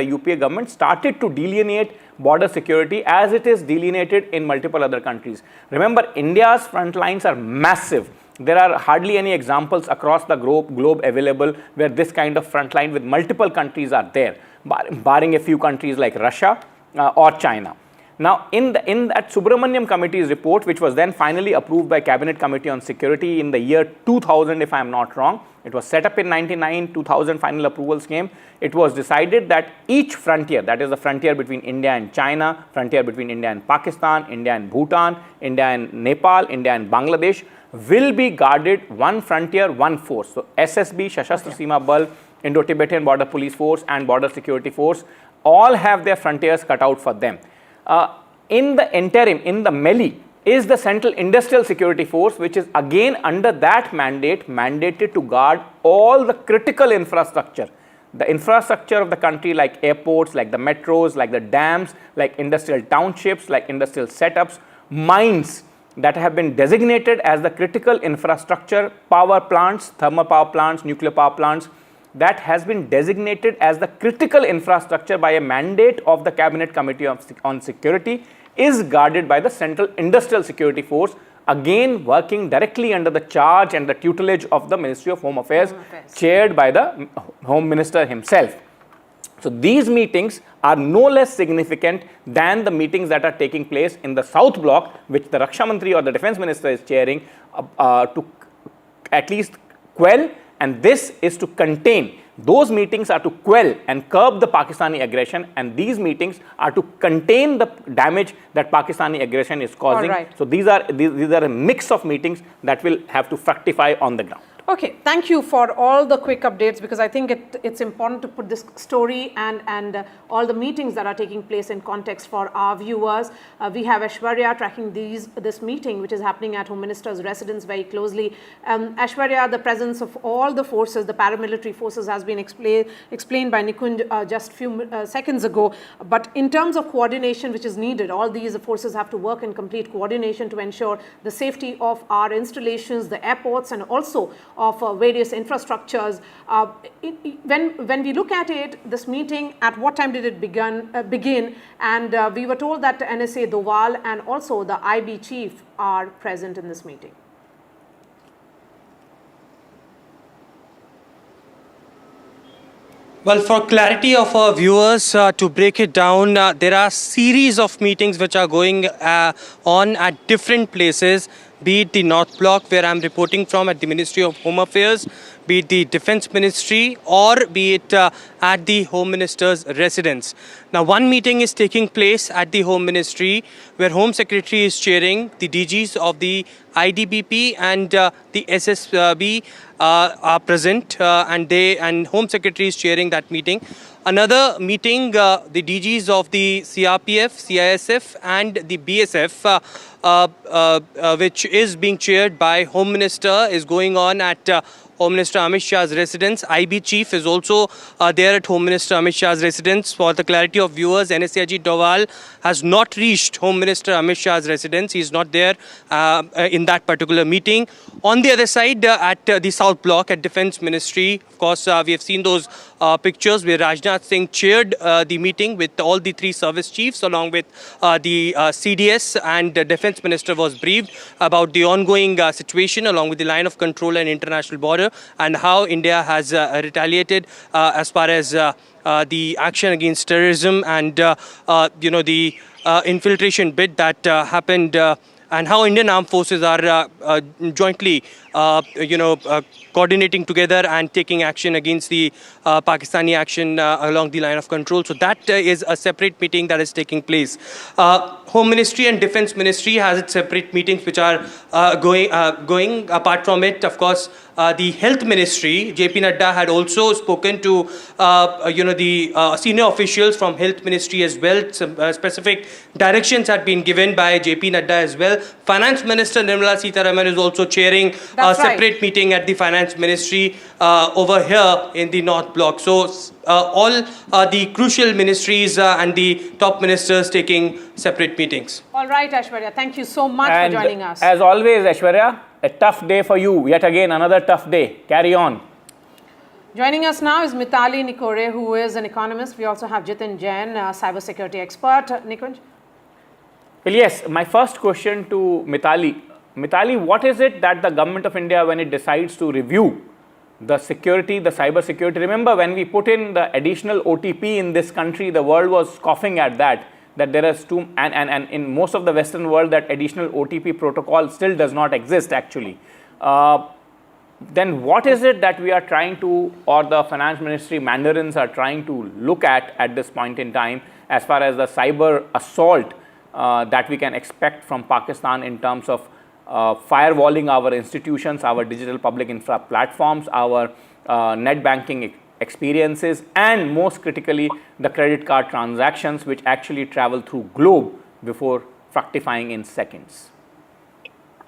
UPA government started to delineate border security as it is delineated in multiple other countries. Remember, India's front lines are massive. There are hardly any examples across the globe available where this kind of front line with multiple countries are there, barring a few countries like Russia or China. Now, in that Subramaniam Committee's report, which was then finally approved by Cabinet Committee on Security in the year 2000, if I am not wrong, it was set up in 99, 2000 final approvals came. It was decided that each frontier, that is the frontier between India and China, frontier between India and Pakistan, India and Bhutan, India and Nepal, India and Bangladesh, will be guarded one frontier, one force. So, SSB, Sashastra Seema Bal, Indo-Tibetan Border Police Force and Border Security Force all have their frontiers cut out for them. In the interim, in the MELI, is the Central Industrial Security Force, which is again under that mandate, mandated to guard all the critical infrastructure. The infrastructure of the country, like airports, like the metros, like the dams, like industrial townships, like industrial setups, mines that have been designated as the critical infrastructure, power plants, thermal power plants, nuclear power plants, that has been designated as the critical infrastructure by a mandate of the Cabinet Committee on Security, is guarded by the Central Industrial Security Force, again working directly under the charge and the tutelage of the Ministry of Home Affairs, chaired by the Home Minister himself. So, these meetings are no less significant than the meetings that are taking place in the South Block, which the Raksha Mantri or the Defence Minister is chairing, to at least quell. And this is to contain. Those meetings are to quell and curb the Pakistani aggression, and these meetings are to contain the damage that Pakistani aggression is causing. So these are a mix of meetings that will have to fructify on the ground. Okay, thank you for all the quick updates, because I think it's important to put this story and all the meetings that are taking place in context for our viewers. We have Aishwarya tracking this meeting, which is happening at Home Minister's residence very closely. Aishwarya, the presence of all the forces, the paramilitary forces, has been explained by Nikunj just a few seconds ago. But in terms of coordination which is needed, all these forces have to work in complete coordination to ensure the safety of our installations, the airports, and also of various infrastructures. When we look at it, this meeting, at what time did it begin? And we were told that NSA Doval and also the IB chief are present in this meeting. Well, for clarity of our viewers, to break it down, there are series of meetings which are going on at different places, be it the North Block, where I'm reporting from at the Ministry of Home Affairs, be it the Defence Ministry, or be it at the Home Minister's residence. Now, one meeting is taking place at the Home Ministry, where Home Secretary is chairing. The DGs of the IDBP and the SSB are present, and Home Secretary is chairing that meeting. Another meeting, the DGs of the CRPF, CISF and the BSF, which is being chaired by Home Minister, is going on at Home Minister Amit Shah's residence. IB Chief is also there at Home Minister Amit Shah's residence. For the clarity of viewers, NSA Ajit Doval has not reached Home Minister Amit Shah's residence. He is not there in that particular meeting. On the other side, at the South Block at Defence Ministry, of course, we have seen those pictures where Rajnath Singh chaired the meeting with all the three service chiefs, along with the CDS, and the Defence Minister was briefed about the ongoing situation along with the line of control and international border, and how India has retaliated as far as the action against terrorism and the infiltration bid that happened, and how Indian armed forces are jointly coordinating together and taking action against the Pakistani action along the line of control. So that is a separate meeting that is taking place. Home Ministry and Defence Ministry has its separate meetings which are going. Apart from it, of course, the Health Ministry, JP Nadda had also spoken to the senior officials from Health Ministry as well. Some specific directions had been given by JP Nadda as well. Finance Minister Nirmala Sitharaman is also chairing a separate meeting at the Finance Ministry over here in the North Block. So all the crucial ministries and the top ministers taking separate meetings. All right, Aishwarya, thank you so much for joining us. As always, Aishwarya, a tough day for you. Yet again, another tough day. Carry on. Joining us now is Mitali Nikore, who is an economist. We also have Jitin Jain, a cybersecurity expert. Nikunj? Well, yes, my first question to Mitali. Mitali, what is it that the government of India, when it decides to review the security, the cyber security, remember when we put in the additional OTP in this country, the world was scoffing at that there is too, and in most of the Western world, that additional OTP protocol still does not exist actually. Then what is it that we are trying to, or the finance ministry mandarins are trying to look at this point in time, as far as the cyber assault that we can expect from Pakistan in terms of firewalling our institutions, our digital public infra platforms, our net banking experiences, and most critically the credit card transactions, which actually travel through globe before fructifying in seconds.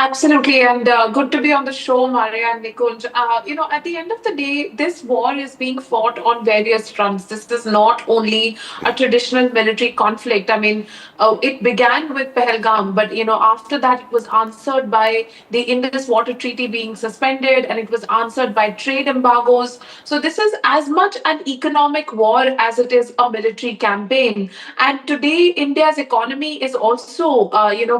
Absolutely, and good to be on the show, Maria and Nikunj. At the end of the day, this war is being fought on various fronts. This is not only a traditional military conflict. I mean, it began with Pahalgam, but after that, it was answered by the Indus Water Treaty being suspended, and it was answered by trade embargoes. So this is as much an economic war as it is a military campaign. And today, India's economy is also,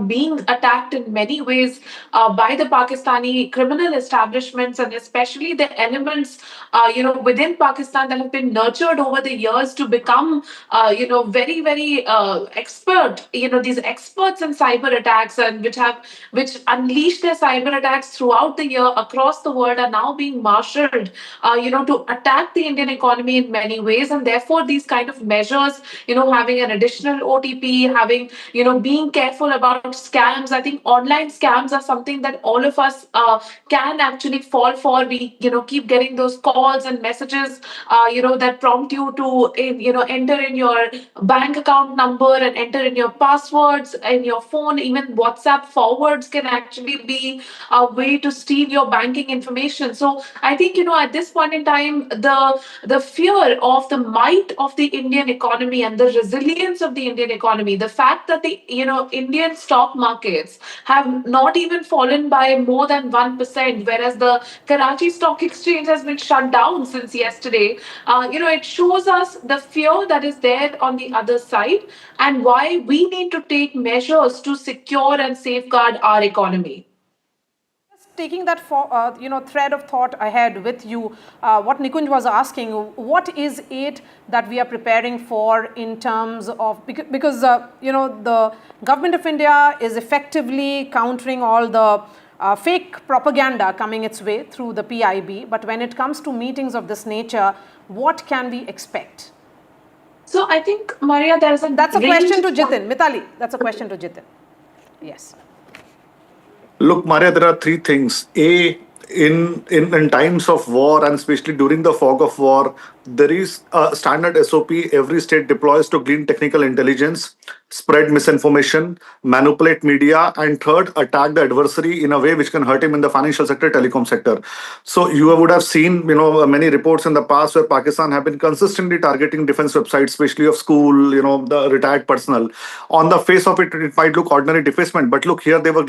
being attacked in many ways by the Pakistani criminal establishments, and especially the elements, within Pakistan that have been nurtured over the years to become, very, very expert. These experts in cyber attacks, and which unleash their cyber attacks throughout the year across the world, are now being marshaled, to attack the Indian economy in many ways, and therefore these kind of measures, having an additional OTP, having, being careful about scams. I think online scams are something that all of us can actually fall for. We, keep getting those calls and messages, that prompt you to, enter in your bank account number and enter in your passwords in your phone. Even WhatsApp forwards can actually be a way to steal your banking information. So I think, at this point in time, the fear of the might of the Indian economy and the resilience of the Indian economy, the fact that the, Indian stock markets have not even fallen by more than 1%, whereas the Karachi Stock Exchange has been shut down since yesterday. It shows us the fear that is there on the other side, and why we need to take measures to secure and safeguard our economy. Taking that thread of thought ahead with you, what Nikunj was asking, what is it that we are preparing for in terms of, because the government of India is effectively countering all the fake propaganda coming its way through the PIB, but when it comes to meetings of this nature, what can we expect? So I think, Maria, that's a question to Jitin. Mitali, that's a question to Jitin. Yes. Look, Maria, there are three things. In times of war, and especially during the fog of war, there is a standard SOP every state deploys to glean technical intelligence, spread misinformation, manipulate media, and third, attack the adversary in a way which can hurt him in the financial sector, telecom sector. So you would have seen, many reports in the past where Pakistan have been consistently targeting defense websites, especially of school, the retired personnel. On the face of it, it might look ordinary defacement, but look, here they were,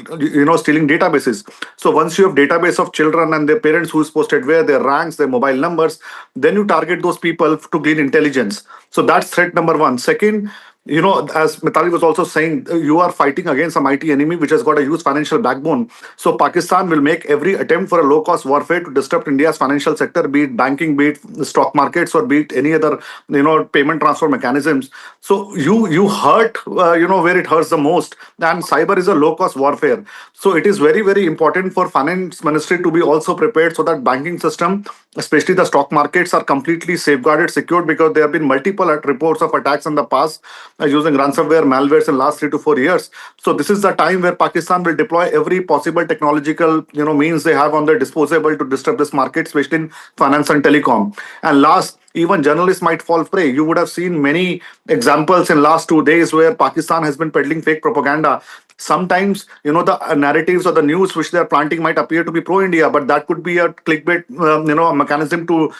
stealing databases. So once you have database of children and their parents who's posted where, their ranks, their mobile numbers, then you target those people to glean intelligence. So that's threat number one. Second, as Mitali was also saying, you are fighting against a mighty enemy which has got a huge financial backbone. So Pakistan will make every attempt for a low-cost warfare to disrupt India's financial sector, be it banking, be it the stock markets, or be it any other, payment transfer mechanisms. So you hurt, where it hurts the most. And cyber is a low-cost warfare. So it is very, very important for finance ministry to be also prepared so that banking system, especially the stock markets, are completely safeguarded, secured, because there have been multiple reports of attacks in the past using ransomware, malwares in the last 3 to 4 years. So this is the time where Pakistan will deploy every possible technological, means they have on their disposal to disrupt this market, especially in finance and telecom. And last, even journalists might fall prey. You would have seen many examples in last 2 days where Pakistan has been peddling fake propaganda, Sometimes, the narratives or the news which they are planting might appear to be pro-India, but that could be a clickbait, a mechanism to,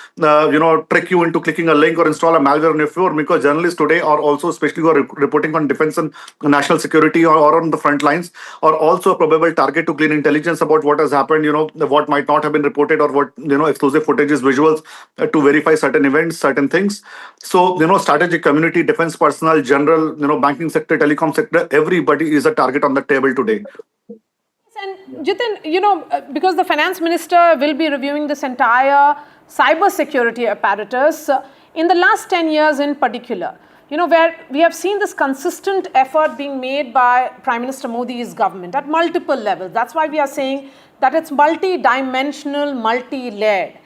trick you into clicking a link or install a malware on your phone. Because journalists today are also, especially who are reporting on defense and national security, or on the front lines, are also a probable target to glean intelligence about what has happened, what might not have been reported, or what, exclusive footages, visuals, to verify certain events, certain things. So, strategic community, defense personnel, general, banking sector, telecom sector, everybody is a target on the table today. And Jitin, because the finance minister will be reviewing this entire cyber security apparatus in the last 10 years in particular, where we have seen this consistent effort being made by Prime Minister Modi's government at multiple levels. That's why we are saying that it's multi-dimensional, multi-layered.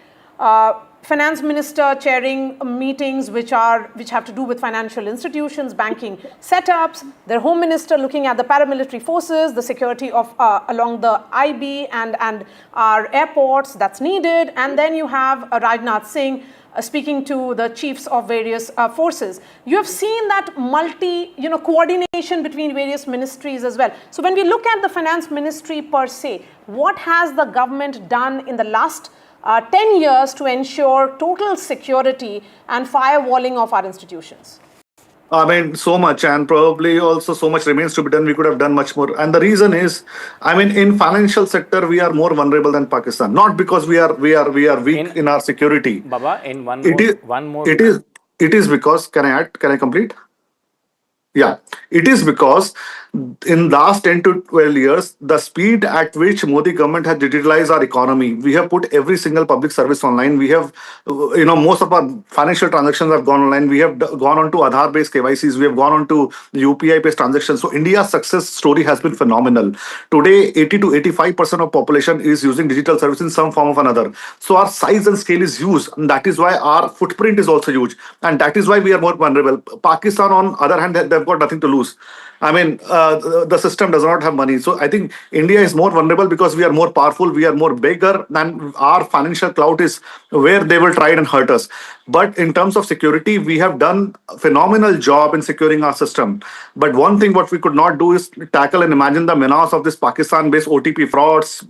Finance minister chairing meetings which have to do with financial institutions, banking setups, their home minister looking at the paramilitary forces, the security of along the IB and our airports that's needed, and then you have Rajnath Singh speaking to the chiefs of various forces. You have seen that coordination between various ministries as well. So when we look at the finance ministry per se, what has the government done in the last 10 years to ensure total security and firewalling of our institutions? I mean, so much, and probably also so much remains to be done. We could have done much more. And the reason is, in financial sector, we are more vulnerable than Pakistan. Not because we are weak in our security. Baba, in one more. It is because, can I complete? Yeah, it is because in last 10 to 12 years, the speed at which Modi government has digitalized our economy, we have put every single public service online. We have, most of our financial transactions have gone online. We have gone on to Aadhaar-based KYCs. We have gone on to UPI-based transactions. So India's success story has been phenomenal. Today, 80 to 85% of population is using digital service in some form of another. So our size and scale is huge. And that is why our footprint is also huge. And that is why we are more vulnerable. Pakistan, on other hand, they've got nothing to lose. The system does not have money. So I think India is more vulnerable because we are more powerful, we are more bigger, and our financial clout is where they will try and hurt us. But in terms of security, we have done a phenomenal job in securing our system. But one thing what we could not do is tackle and imagine the menace of this Pakistan-based OTP frauds,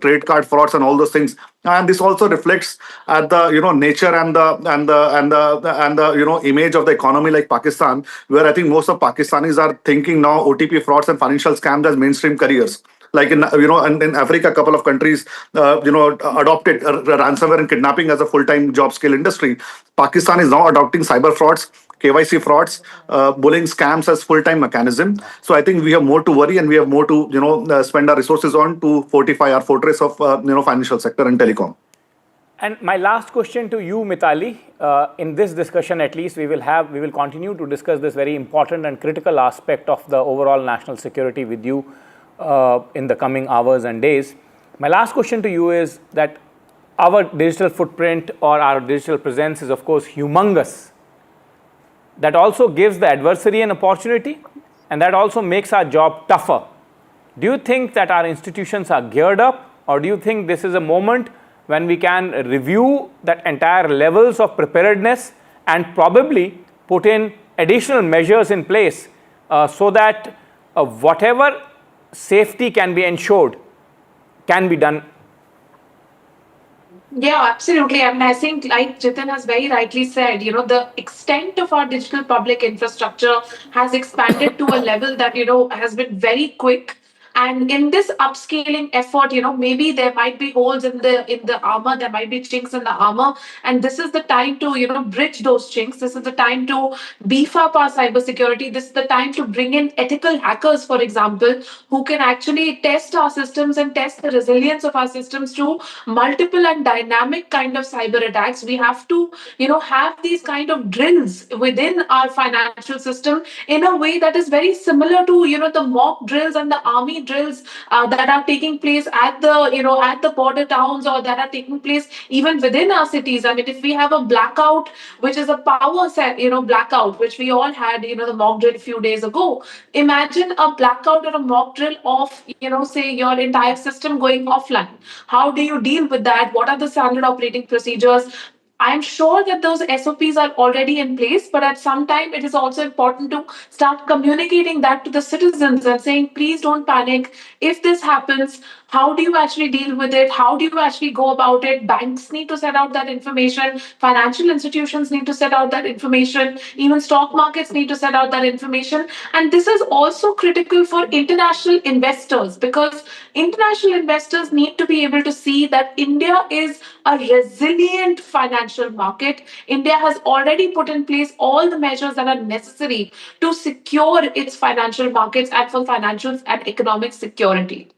credit card frauds, and all those things. And this also reflects at the nature and the image of the economy like Pakistan, where I think most of Pakistanis are thinking now OTP frauds and financial scams as mainstream careers. Like in Africa, a couple of countries adopted ransomware and kidnapping as a full-time job skill industry. Pakistan is now adopting cyber frauds, KYC frauds, bullying scams as full-time mechanism. So I think we have more to worry, and we have more to spend our resources on to fortify our fortress of financial sector and telecom. And my last question to you, Mitali, in this discussion at least, we will continue to discuss this very important and critical aspect of the overall national security with you in the coming hours and days. My last question to you is that our digital footprint or our digital presence is of course humongous. That also gives the adversary an opportunity, and that also makes our job tougher. Do you think that our institutions are geared up, or do you think this is a moment when we can review that entire levels of preparedness and probably put in additional measures in place so that whatever safety can be ensured can be done? Yeah, absolutely. I mean, I think, like Jitin has very rightly said, the extent of our digital public infrastructure has expanded to a level that, has been very quick. And in this upscaling effort, maybe there might be holes in the armor, there might be chinks in the armor, and this is the time to bridge those chinks. This is the time to beef up our cybersecurity. This is the time to bring in ethical hackers, for example, who can actually test our systems and test the resilience of our systems to multiple and dynamic kind of cyber attacks. We have to have these kind of drills within our financial system in a way that is very similar to the mock drills and the army drills that are taking place at the border towns, or that are taking place even within our cities. I mean, if we have a blackout, which is a power set, blackout, which we all had, the mock drill a few days ago. Imagine a blackout or a mock drill of, say your entire system going offline. How do you deal with that? What are the standard operating procedures? I'm sure that those SOPs are already in place, but at some time it is also important to start communicating that to the citizens and saying, please don't panic. If this happens, how do you actually deal with it? How do you actually go about it? Banks need to set out that information. Financial institutions need to set out that information. Even stock markets need to set out that information. And this is also critical for international investors, because international investors need to be able to see that India is a resilient financial market. India has already put in place all the measures that are necessary to secure its financial markets and for financial and economic security.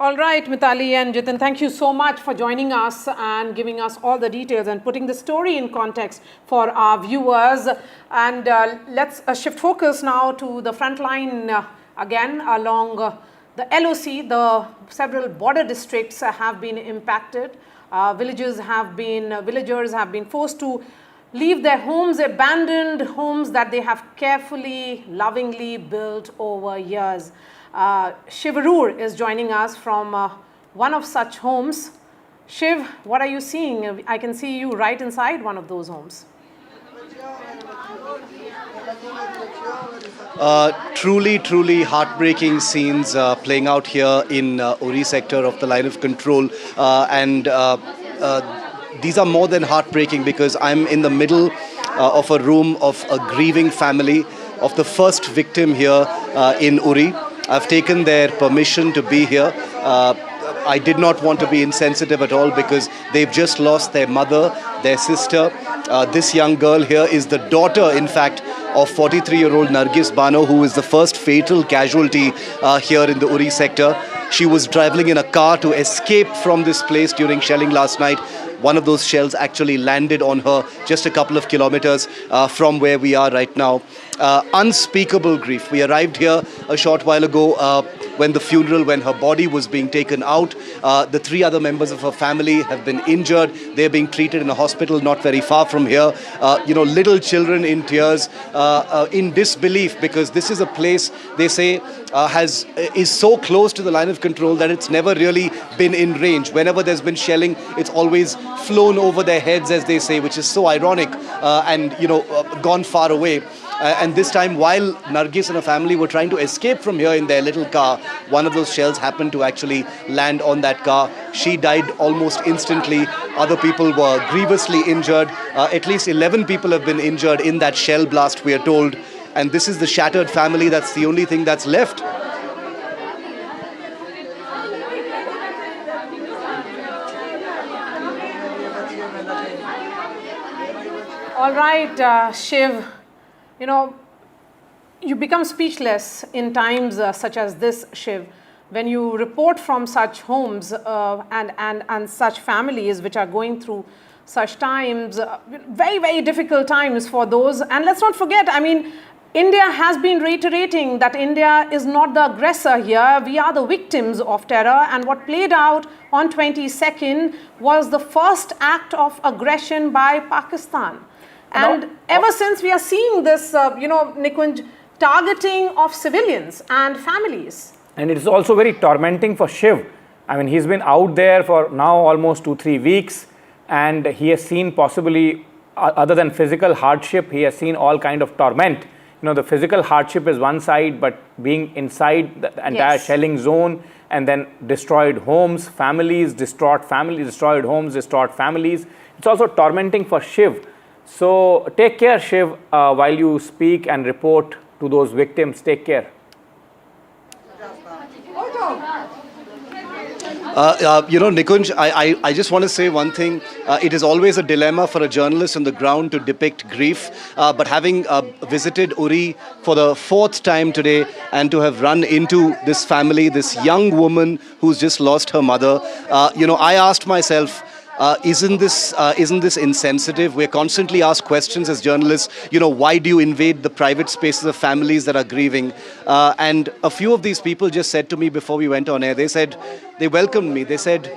All right, Mitali and Jitin, thank you so much for joining us and giving us all the details and putting the story in context for our viewers. And let's shift focus now to the front line again along the LOC. The several border districts have been impacted. Villagers have been forced to leave their homes, abandoned homes that they have carefully, lovingly built over years. Shiv Arur is joining us from one of such homes. Shiv, what are you seeing? I can see you right inside one of those homes. Truly heartbreaking scenes playing out here in Uri sector of the line of control. These are more than heartbreaking because I'm in the middle of a room of a grieving family of the first victim here in Uri. I've taken their permission to be here. I did not want to be insensitive at all because they've just lost their mother, their sister. This young girl here is the daughter, in fact, of 43-year-old Nargis Bano, who is the first fatal casualty here in the Uri sector. She was traveling in a car to escape from this place during shelling last night. One of those shells actually landed on her just a couple of kilometers from where we are right now. Unspeakable grief. We arrived here a short while ago when her body was being taken out. The three other members of her family have been injured. They're being treated in a hospital not very far from here. Little children in tears, in disbelief, because this is a place, they say, is so close to the line of control that it's never really been in range. Whenever there's been shelling, it's always flown over their heads, as they say, which is so ironic and gone far away. And this time, while Nargis and her family were trying to escape from here in their little car, one of those shells happened to actually land on that car. She died almost instantly. Other people were grievously injured. At least 11 people have been injured in that shell blast, we are told. And this is the shattered family. That's the only thing that's left. All right, Shiv, you become speechless in times such as this, Shiv, when you report from such homes and such families which are going through such times, very, very difficult times for those. And let's not forget, India has been reiterating that India is not the aggressor here. We are the victims of terror. And what played out on 22nd was the first act of aggression by Pakistan. And ever since we are seeing this, Nikunj, targeting of civilians and families. And it is also very tormenting for Shiv. He's been out there for now almost 2-3 weeks, and he has seen possibly, other than physical hardship, he has seen all kind of torment. The physical hardship is one side, but being inside the entire shelling zone and then destroyed homes, families, destroyed homes, destroyed families. It's also tormenting for Shiv. So take care, Shiv, while you speak and report to those victims. Take care. Nikunj, I just want to say one thing. It is always a dilemma for a journalist on the ground to depict grief. But having visited Uri for the 4th time today and to have run into this family, this young woman who's just lost her mother, I asked myself, isn't this insensitive? We're constantly asked questions as journalists, why do you invade the private spaces of families that are grieving? And a few of these people just said to me before we went on air, they welcomed me. They said,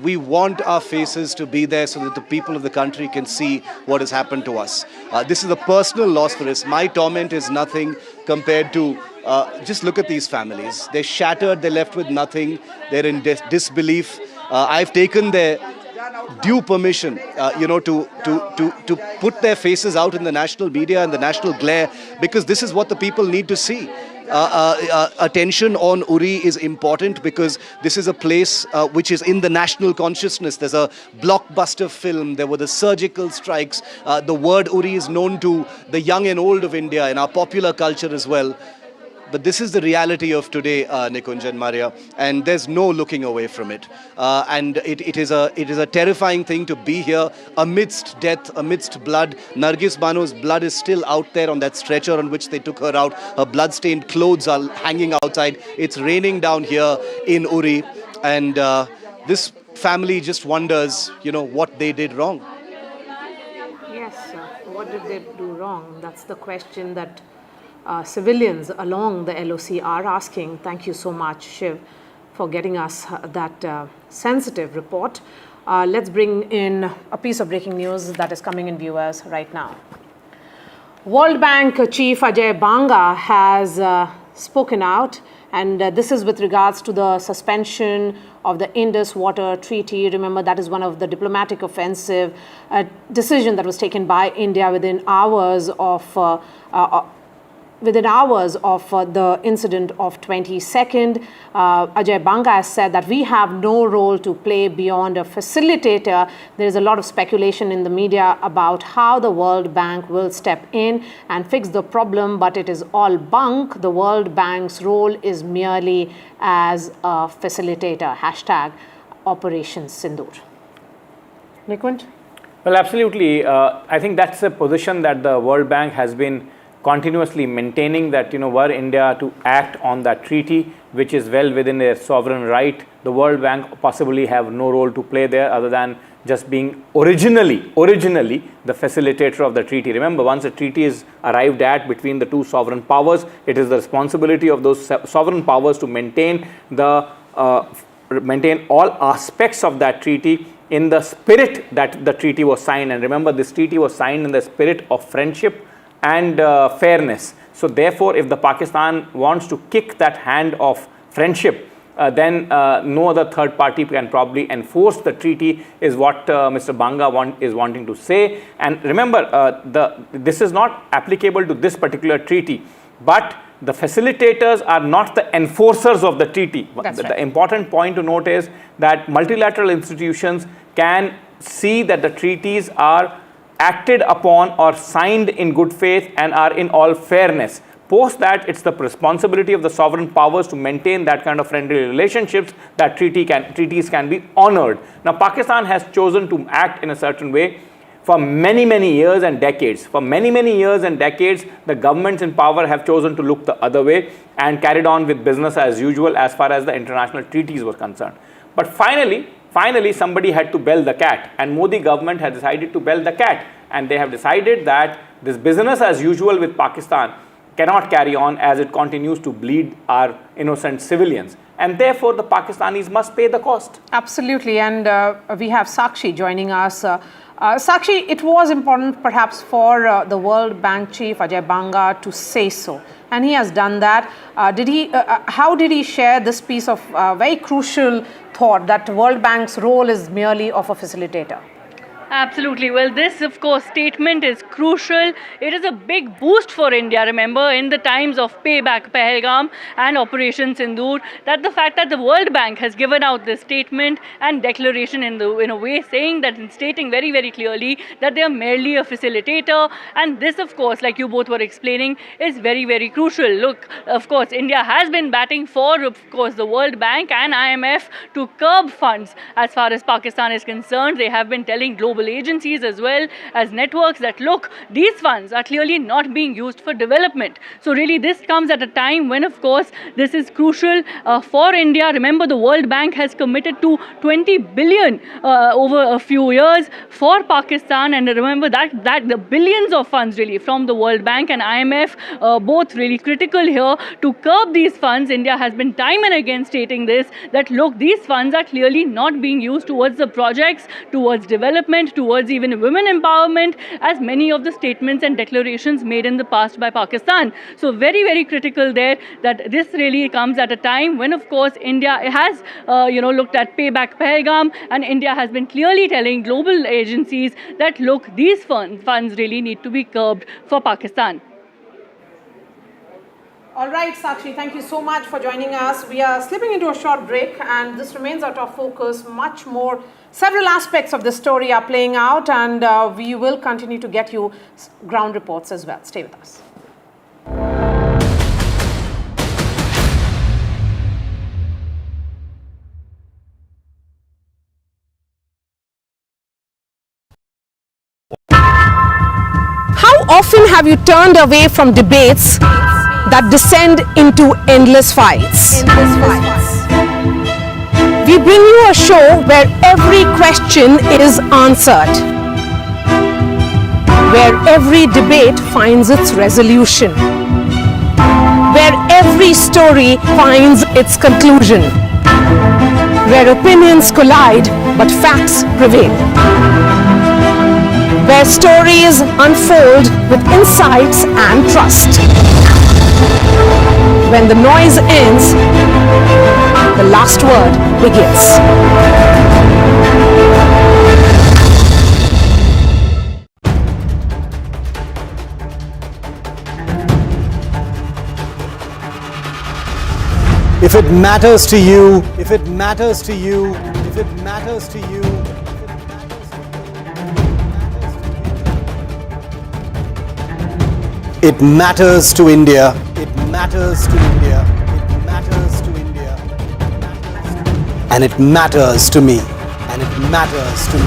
we want our faces to be there so that the people of the country can see what has happened to us. This is a personal loss for us. My torment is nothing compared to, just look at these families. They're shattered, they're left with nothing, they're in disbelief. I've taken their due permission, to put their faces out in the national media and the national glare, because this is what the people need to see. Attention on Uri is important because this is a place which is in the national consciousness. There's a blockbuster film, there were the surgical strikes. The word Uri is known to the young and old of India in our popular culture as well. But this is the reality of today, Nikunj and Maria, and there's no looking away from it. And it is a terrifying thing to be here amidst death, amidst blood. Nargis Banu's blood is still out there on that stretcher on which they took her out. Her blood-stained clothes are hanging outside. It's raining down here in Uri, and this family just wonders, what they did wrong. Yes, what did they do wrong? That's the question that civilians along the LOC are asking. Thank you so much, Shiv, for getting us that sensitive report. Let's bring in a piece of breaking news that is coming in viewers right now. World Bank Chief Ajay Banga has spoken out, and this is with regards to the suspension of the Indus Water Treaty. Remember, that is one of the diplomatic offensive decision that was taken by India within hours of the incident of 22nd. Ajay Banga has said that we have no role to play beyond a facilitator. There is a lot of speculation in the media about how the World Bank will step in and fix the problem, but it is all bunk. The World Bank's role is merely as a facilitator. Hashtag Operation Sindoor. Nikunj? Well, absolutely. I think that's a position that the World Bank has been continuously maintaining, that were India to act on that treaty, which is well within their sovereign right, the World Bank possibly have no role to play there other than just being originally the facilitator of the treaty. Remember, once a treaty is arrived at between the two sovereign powers, it is the responsibility of those sovereign powers to maintain all aspects of that treaty in the spirit that the treaty was signed. And remember, this treaty was signed in the spirit of friendship and fairness. So therefore, if the Pakistan wants to kick that hand of friendship, then no other third party can probably enforce the treaty, is what Mr. Banga is wanting to say. And remember, this is not applicable to this particular treaty, but the facilitators are not the enforcers of the treaty. The important point to note is that multilateral institutions can see that the treaties are acted upon or signed in good faith and are in all fairness. Post that, it's the responsibility of the sovereign powers to maintain that kind of friendly relationships, that treaties can be honored. Now, Pakistan has chosen to act in a certain way for many years and decades. For many years and decades, the governments in power have chosen to look the other way and carried on with business as usual as far as the international treaties were concerned. But finally, somebody had to bell the cat, and Modi government had decided to bell the cat, and they have decided that this business as usual with Pakistan cannot carry on as it continues to bleed our innocent civilians, and therefore the Pakistanis must pay the cost. Absolutely, and we have Sakshi joining us. Sakshi, it was important perhaps for the World Bank Chief Ajay Banga to say so, and he has done that. How did he share this piece of very crucial thought that World Bank's role is merely of a facilitator? Absolutely. Well, this, of course, statement is crucial. It is a big boost for India, remember, in the times of payback Pahalgam and Operation Sindoor, that the fact that the World Bank has given out this statement and declaration in a way saying that, and stating very clearly that they are merely a facilitator. And this, of course, like you both were explaining, is very crucial. Look, of course, India has been batting for, of course, the World Bank and IMF to curb funds as far as Pakistan is concerned. They have been telling global agencies as well as networks that, look, these funds are clearly not being used for development. So really this comes at a time when, of course, this is crucial for India. Remember, the World Bank has committed to 20 billion over a few years for Pakistan, and remember that the billions of funds really from the World Bank and IMF, both really critical here to curb these funds. India has been time and again stating this, that look, these funds are clearly not being used towards the projects, towards development, point towards even women empowerment, as many of the statements and declarations made in the past by Pakistan. So very, very critical there that this really comes at a time when, of course, India has, looked at payback Pahalgam, and India has been clearly telling global agencies that, look, these funds really need to be curbed for Pakistan. All right, Sakshi, thank you so much for joining us. We are slipping into a short break, and this remains out of focus much more. Several aspects of the story are playing out, and we will continue to get you ground reports as well. Stay with us. How often have you turned away from debates that descend into endless fights? We bring you a show where every question is answered, where every debate finds its resolution, where every story finds its conclusion, where opinions collide but facts prevail, where stories unfold with insights and trust. When the noise ends, the last word begins. If it matters to you, if it matters to you, if it matters to you, it matters to India. It matters to India. It matters to India. And it matters to me. And it matters to me.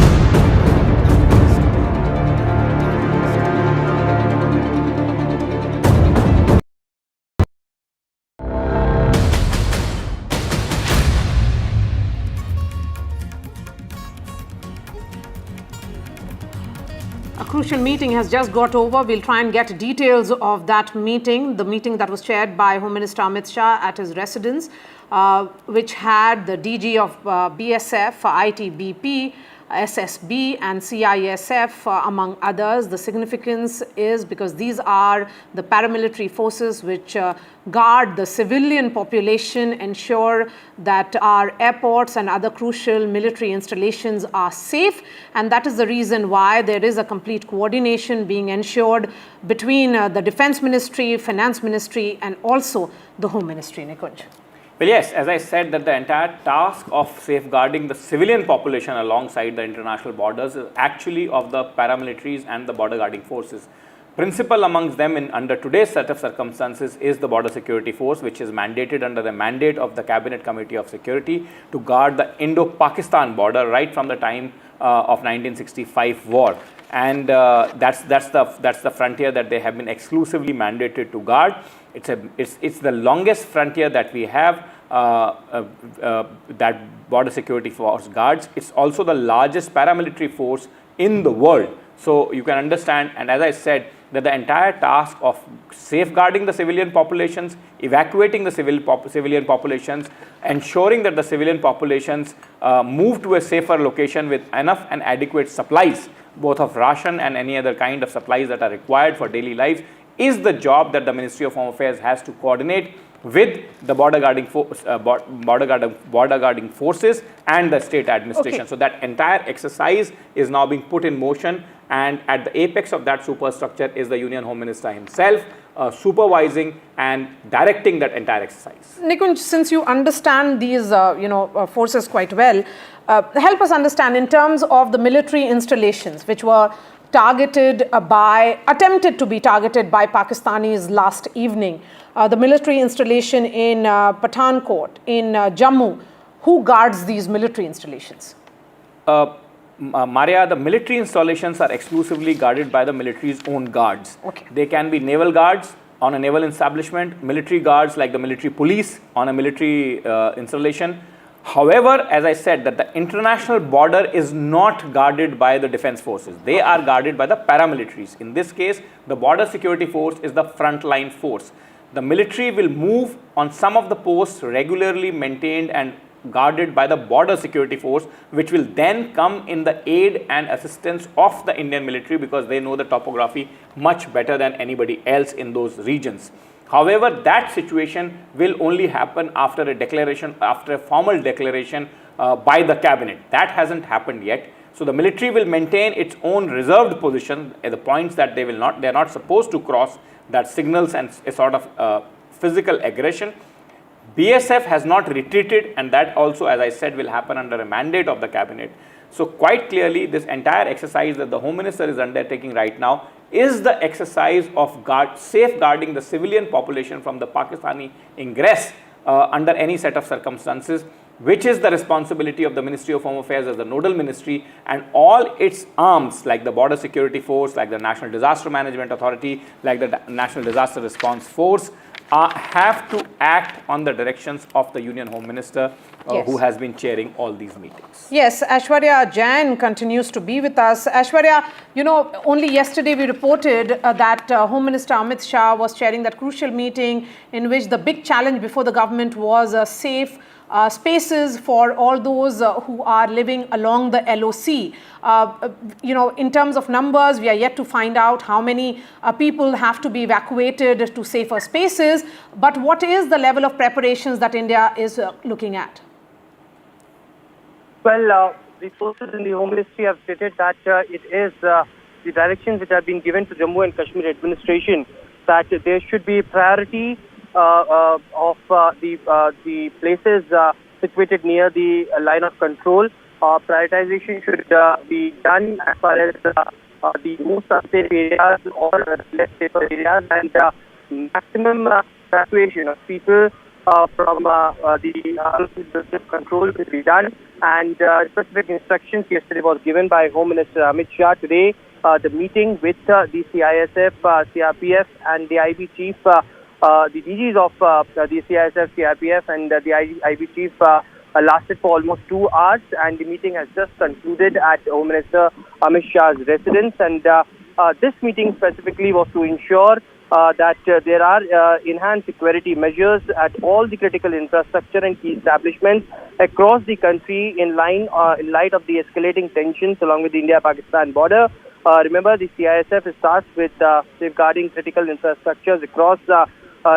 A crucial meeting has just got over. We'll try and get details of that meeting, the meeting that was chaired by Home Minister Amit Shah at his residence, which had the DG of BSF, ITBP, SSB and CISF among others. The significance is because these are the paramilitary forces which guard the civilian population, ensure that our airports and other crucial military installations are safe, and that is the reason why there is a complete coordination being ensured between the Defence Ministry, Finance Ministry and also the Home Ministry. Nikunj. Well, yes, as I said, that the entire task of safeguarding the civilian population alongside the international borders is actually of the paramilitaries and the border guarding forces. Principal amongst them under today's set of circumstances is the Border Security Force, which is mandated under the mandate of the Cabinet Committee of Security to guard the Indo-Pakistan border right from the time of 1965 war. And that's the frontier that they have been exclusively mandated to guard. It's the longest frontier that we have that Border Security Force guards. It's also the largest paramilitary force in the world. So you can understand, and as I said, that the entire task of safeguarding the civilian populations, evacuating the civilian populations, ensuring that the civilian populations move to a safer location with enough and adequate supplies, both of ration and any other kind of supplies that are required for daily life, is the job that the Ministry of Home Affairs has to coordinate with the border guarding forces and the state administration. Okay. So that entire exercise is now being put in motion, and at the apex of that superstructure is the Union Home Minister himself, supervising and directing that entire exercise. Nikunj, since you understand these forces quite well, help us understand in terms of the military installations which were attempted to be targeted by Pakistanis last evening. The military installation in Pathankot, in Jammu. Who guards these military installations? Maria, the military installations are exclusively guarded by the military's own guards. Okay. They can be naval guards on a naval establishment, military guards like the military police on a military installation. However, as I said, that the international border is not guarded by the defense forces. They are guarded by the paramilitaries. In this case, the Border Security Force is the frontline force. The military will move on some of the posts regularly maintained and guarded by the border security force, which will then come in the aid and assistance of the Indian military because they know the topography much better than anybody else in those regions. However, that situation will only happen after a declaration, after a formal declaration by the cabinet. That hasn't happened yet. So the military will maintain its own reserved position at the points that they are not supposed to cross, that signals and a sort of physical aggression. BSF has not retreated, and that also, as I said, will happen under a mandate of the cabinet. So quite clearly, this entire exercise that the Home Minister is undertaking right now is the exercise of safeguarding the civilian population from the Pakistani ingress under any set of circumstances, which is the responsibility of the Ministry of Home Affairs as the nodal ministry, and all its arms like the Border Security Force, like the National Disaster Management Authority, like the National Disaster Response Force, have to act on the directions of the Union Home Minister, Yes. who has been chairing all these meetings. Yes, Aishwarya Jain continues to be with us. Aishwarya, you know, only yesterday we reported that Home Minister Amit Shah was chairing that crucial meeting in which the big challenge before the government was safe spaces for all those who are living along the LOC. You know, in terms of numbers, we are yet to find out how many people have to be evacuated to safer spaces. But what is the level of preparations that India is looking at? Well, the sources in the Home Ministry have stated that it is the directions which have been given to Jammu and Kashmir administration that there should be priority of the places situated near the line of control. Prioritization should be done as far as the most unsafe areas or less safer areas, and maximum evacuation of people from the control should be done. And specific instructions yesterday was given by Home Minister Amit Shah. Today, the meeting with the CISF, CRPF, and the IB chief. The DGs of the CISF, CRPF and the IB chief lasted for almost 2 hours, and the meeting has just concluded at Home Minister Amit Shah's residence. And this meeting specifically was to ensure that there are enhanced security measures at all the critical infrastructure and key establishments across the country in light of the escalating tensions along with the India-Pakistan border. Remember, the CISF is tasked with safeguarding critical infrastructures across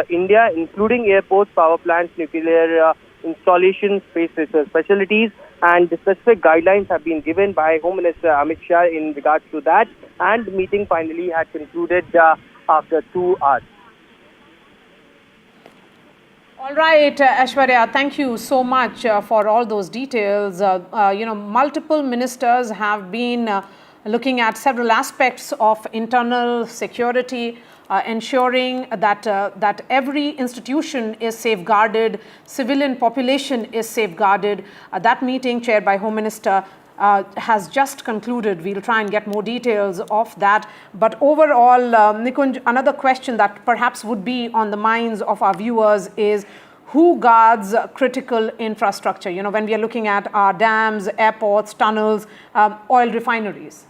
India, including airports, power plants, nuclear installations, space research facilities, and the specific guidelines have been given by Home Minister Amit Shah in regards to that, and the meeting finally had concluded after 2 hours. All right, Aishwarya, thank you so much for all those details. You know, multiple ministers have been looking at several aspects of internal security, ensuring that every institution is safeguarded, civilian population is safeguarded. That meeting chaired by Home Minister has just concluded. We'll try and get more details of that. But overall, Nikunj, another question that perhaps would be on the minds of our viewers is, who guards critical infrastructure? You know, when we are looking at our dams, airports, tunnels, oil refineries.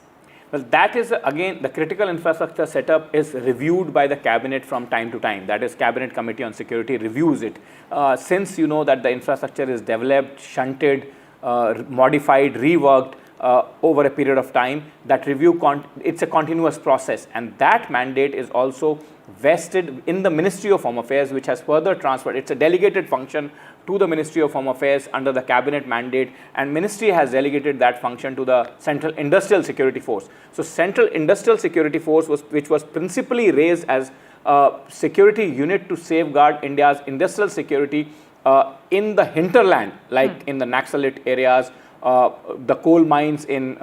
Well, that is, again, the critical infrastructure setup is reviewed by the cabinet from time to time. That is, Cabinet Committee on Security reviews it. Since you know that the infrastructure is developed, shunted, modified, reworked over a period of time, that review, it's a continuous process. And that mandate is also vested in the Ministry of Home Affairs, which has further transferred. It's a delegated function to the Ministry of Home Affairs under the cabinet mandate, and Ministry has delegated that function to the Central Industrial Security Force. So Central Industrial Security Force, which was principally raised as a security unit to safeguard India's industrial security in the hinterland, like in the Naxalite areas, the coal mines in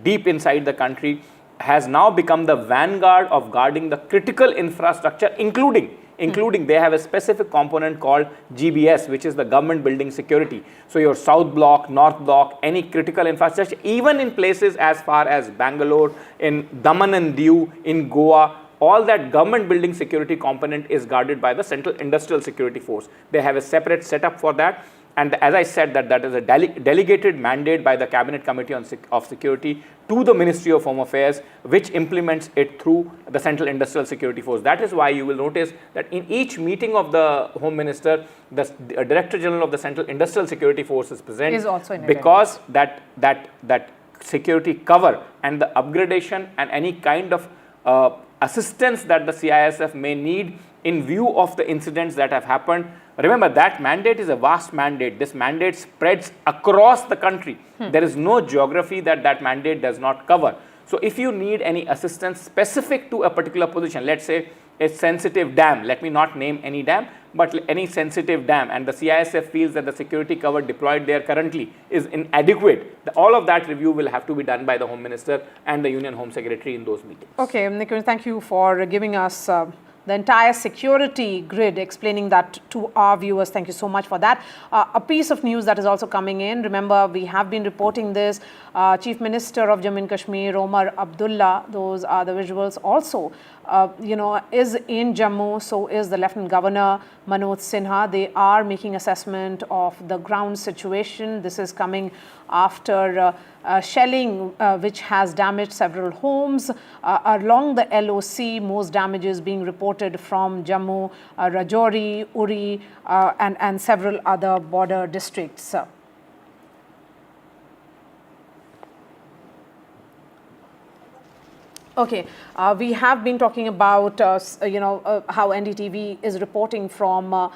deep inside the country, has now become the vanguard of guarding the critical infrastructure, including they have a specific component called GBS, which is the government building security. So your South Block, North Block, any critical infrastructure, even in places as far as Bangalore, in Daman and Diu, in Goa, all that government building security component is guarded by the Central Industrial Security Force. They have a separate setup for that. And as I said, that is a delegated mandate by the Cabinet Committee of Security to the Ministry of Home Affairs, which implements it through the Central Industrial Security Force. That is why you will notice that in each meeting of the Home Minister, the Director General of the Central Industrial Security Force is present, is also in because that security cover and the upgradation and any kind of assistance that the CISF may need in view of the incidents that have happened. Remember, that mandate is a vast mandate. This mandate spreads across the country. There is no geography that mandate does not cover. So if you need any assistance specific to a particular position, let's say a sensitive dam, let me not name any dam, but any sensitive dam, and the CISF feels that the security cover deployed there currently is inadequate, all of that review will have to be done by the Home Minister and the Union Home Secretary in those meetings. Okay, Nikunj, thank you for giving us the entire security grid, explaining that to our viewers. Thank you so much for that. A piece of news that is also coming in. Remember, we have been reporting this. Chief Minister of Jammu and Kashmir, Omar Abdullah, those are the visuals also, is in Jammu. So is the Lieutenant Governor Manoj Sinha. They are making assessment of the ground situation. This is coming after shelling which has damaged several homes along the LOC. Most damages being reported from Jammu, Rajouri, Uri and several other border districts. Okay, we have been talking about how NDTV is reporting from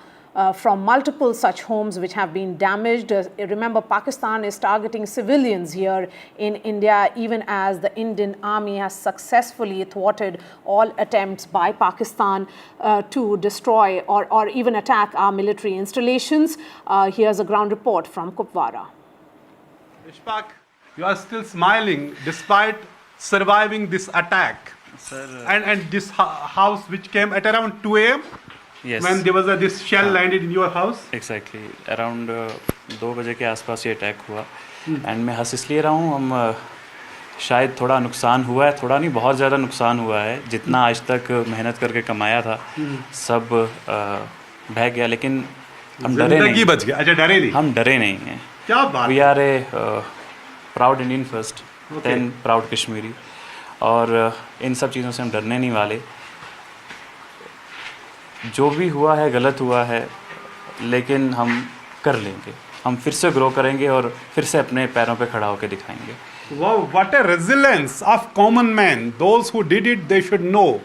multiple such homes which have been damaged. Remember, Pakistan is targeting civilians here in India, even as the Indian Army has successfully thwarted all attempts by Pakistan to destroy or even attack our military installations. Here's a ground report from Kupwara. Ishfaq, you are still smiling despite surviving this attack. Sir, and this house which came at around 2 a.m. Yes. When there was this shell landed in your house. Exactly. Around 2 बजे के आसपास ये attack हुआ. And मैं हंस इसलिए रहा हूँ, हम शायद थोड़ा नुकसान हुआ है, थोड़ा नहीं बहुत ज़्यादा नुकसान हुआ है. जितना आज तक मेहनत करके कमाया था सब बह गया, लेकिन हम डरे नहीं. बच गया. अच्छा, डरे नहीं. हम डरे नहीं हैं. क्या बात. We are a proud Indian first, then proud Kashmiri, और इन सब चीज़ों से हम डरने नहीं वाले. जो भी हुआ है गलत हुआ है, लेकिन हम कर लेंगे. हम फिर से ग्रो करेंगे और फिर से अपने पैरों पे खड़ा होकर दिखाएंगे. Wow, what a resilience of common man. Those who did it, they should know.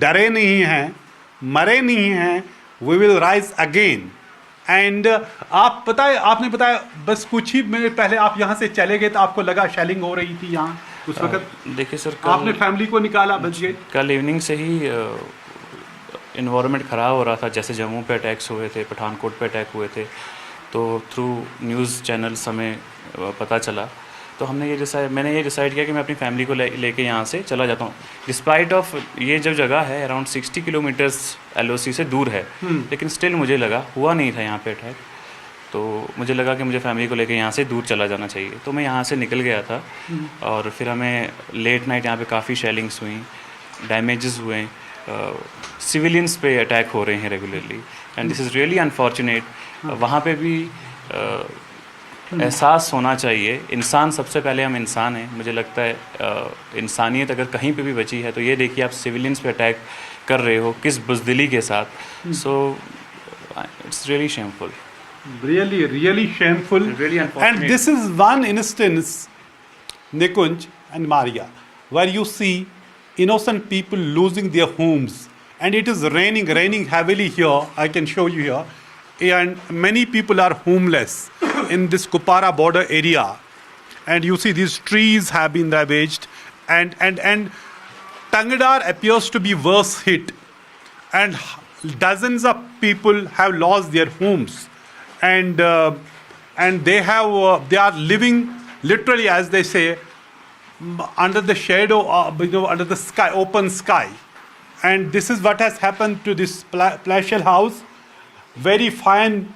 डरे नहीं हैं, मरे नहीं हैं. We will rise again. And आप आपने बताया बस कुछ ही मिनट पहले आप यहाँ से चले गए तो आपको लगा शेलिंग हो रही थी यहाँ उस वक्त. देखिए सर, आपने फैमिली को निकाला, बच गए. कल इवनिंग से ही इन्वायरमेंट ख़राब हो रहा था. जैसे जम्मू पे अटैक्स हुए थे, पठानकोट पे अटैक हुए थे, तो थ्रू न्यूज़ चैनल्स हमें पता चला. तो मैंने ये डिसाइड किया कि मैं अपनी फैमिली को लेके यहाँ से चला जाता हूँ. डिस्पाइट ऑफ ये जो जगह है अराउंड 60 किलोमीटर्स LOC से दूर है, लेकिन स्टिल मुझे लगा हुआ नहीं था यहाँ पे अटैक, तो मुझे लगा कि मुझे फैमिली को लेके यहाँ से दूर चला जाना चाहिए. तो मैं यहाँ से निकल गया था. और फिर हमें लेट नाइट यहाँ पे काफ़ी शेलिंग्स हुई, डैमेजेस हुए, सिविलियंस पे अटैक हो रहे हैं regularly, and this is really unfortunate. वहाँ पे भी एहसास होना चाहिए. इंसान सबसे पहले, हम इंसान हैं. मुझे लगता है इंसानियत अगर कहीं पे भी बची है तो ये देखिए आप सिविलियंस पे अटैक कर रहे हो किस बुज़दिली के साथ. So it's really shameful. Really shameful. Really unfortunate. And this is one instance, Nikunj and Maria, where you see innocent people losing their homes. And it is raining heavily here. I can show you here. And many people are homeless in this Kupwara border area. And you see these trees have been ravaged. And Tangadar appears to be worse hit. And dozens of people have lost their homes. And they are living literally, as they say, under the shadow, under the sky, open sky. And this is what has happened to this palatial house. Very fine,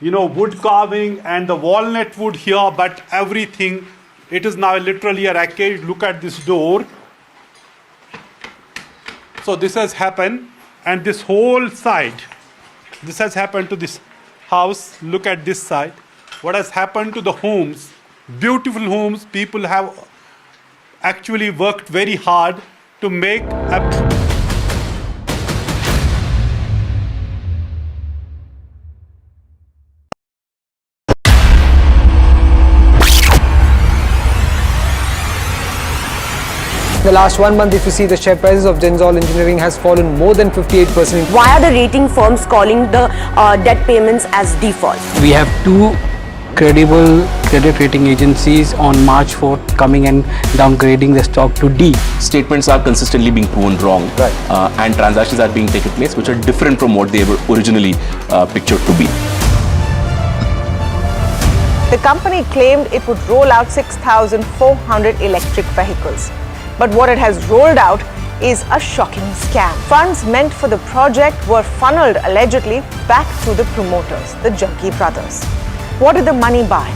wood carving and the walnut wood here, but everything, it is now literally a wreckage. Look at this door. So this has happened, and this whole side, this has happened to this house. Look at this side. what has happened to the homes, beautiful homes. People have actually worked very hard to make a In the last 1 month, if you see, the share prices of Genzol Engineering has fallen more than 58%. Why are the rating firms calling the debt payments as default? We have two credible credit rating agencies on March 4th coming and downgrading the stock to D. Statements are consistently being proven wrong, and transactions are being taken place which are different from what they were originally pictured to be. The company claimed it would roll out 6,400 electric vehicles. But what it has rolled out is a shocking scam. Funds meant for the project were funneled allegedly back to the promoters, the Jaggi brothers. What did the money buy?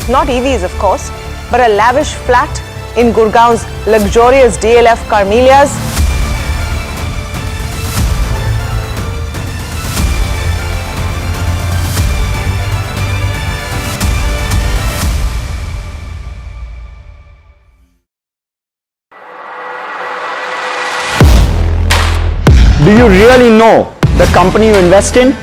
Not EVs, of course, but a lavish flat in Gurgaon's luxurious DLF Carmelias. Do you really know the company you invest in?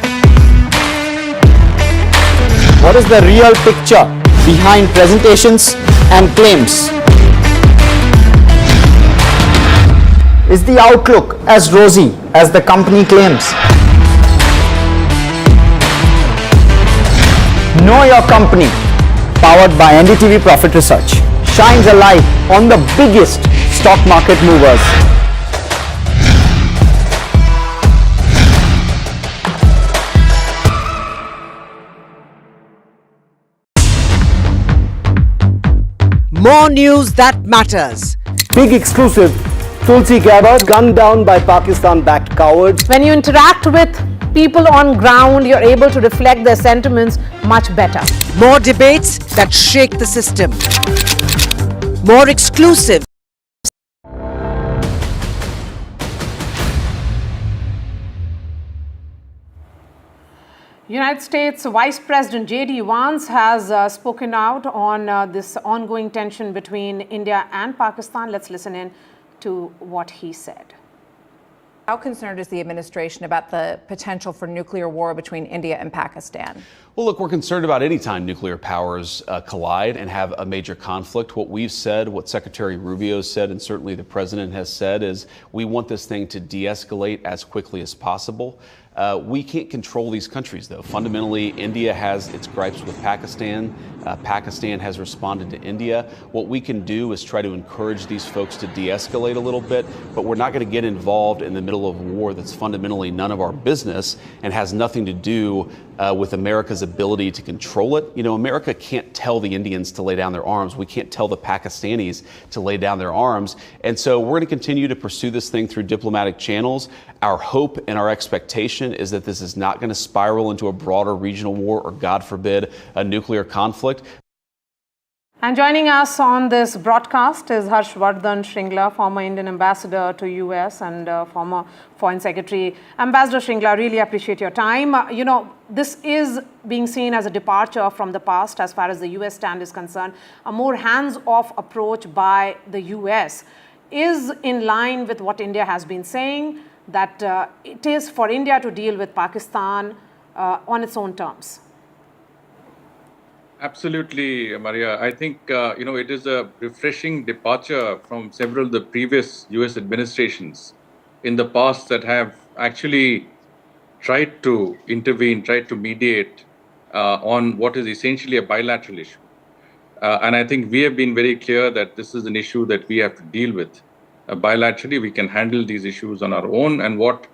What is the real picture behind presentations and claims? Is the outlook as rosy as the company claims? Know Your Company, powered by NDTV Profit Research, shines a light on the biggest stock market movers. More news that matters. Big exclusive. Tulsi Gabbard gunned down by Pakistan-backed cowards. When you interact with people on ground, you're able to reflect their sentiments much better. More debates that shake the system. More exclusive. United States Vice President J.D. Vance has spoken out on this ongoing tension between India and Pakistan. Let's listen in to what he said. How concerned is the administration about the potential for nuclear war between India and Pakistan? Well, look, we're concerned about any time nuclear powers collide and have a major conflict. What we've said, what Secretary Rubio said, and certainly the president has said, is we want this thing to de-escalate as quickly as possible. We can't control these countries, though. Fundamentally, India has its gripes with Pakistan. Pakistan has responded to India. What we can do is try to encourage these folks to de-escalate a little bit, but we're not going to get involved in the middle of a war that's fundamentally none of our business and has nothing to do with America's ability to control it. You know, America can't tell the Indians to lay down their arms. We can't tell the Pakistanis to lay down their arms. And so we're going to continue to pursue this thing through diplomatic channels. Our hope and our expectation is that this is not going to spiral into a broader regional war or, God forbid, a nuclear conflict. And joining us on this broadcast is Harshvardhan Shringla, former Indian ambassador to US and former Foreign Secretary. Ambassador Shringla, really appreciate your time. You know, this is being seen as a departure from the past as far as the US stand is concerned. A more hands-off approach by the US is in line with what India has been saying, that it is for India to deal with Pakistan on its own terms. Absolutely, Maria. I think, it is a refreshing departure from several of the previous US administrations in the past that have actually tried to intervene, tried to mediate on what is essentially a bilateral issue. And I think we have been very clear that this is an issue that we have to deal with. Bilaterally, we can handle these issues on our own. And what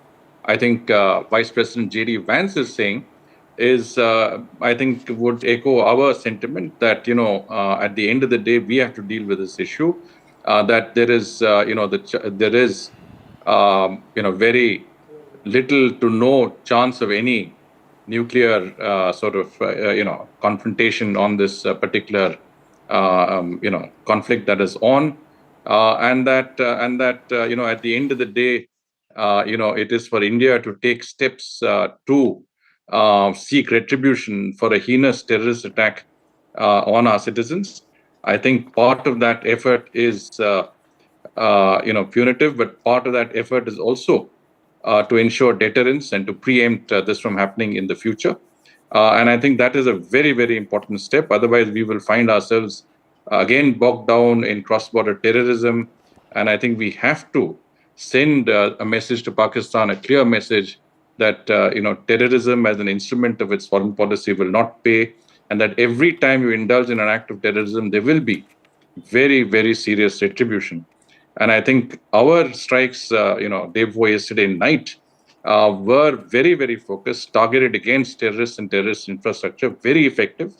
I think Vice President J.D. Vance is saying is, I think, would echo our sentiment that, at the end of the day, we have to deal with this issue, that there is, there is, very little to no chance of any nuclear confrontation on this particular, conflict that is on. And that at the end of the day, it is for India to take steps to seek retribution for a heinous terrorist attack on our citizens. I think part of that effort is punitive, but part of that effort is also to ensure deterrence and to preempt this from happening in the future. And I think that is a very, very important step. Otherwise, we will find ourselves again bogged down in cross-border terrorism. And I think we have to send a message to Pakistan, a clear message that terrorism as an instrument of its foreign policy will not pay, and that every time you indulge in an act of terrorism, there will be very, very serious retribution. And I think our strikes, day before yesterday night, were very, very focused, targeted against terrorists and terrorist infrastructure, very effective,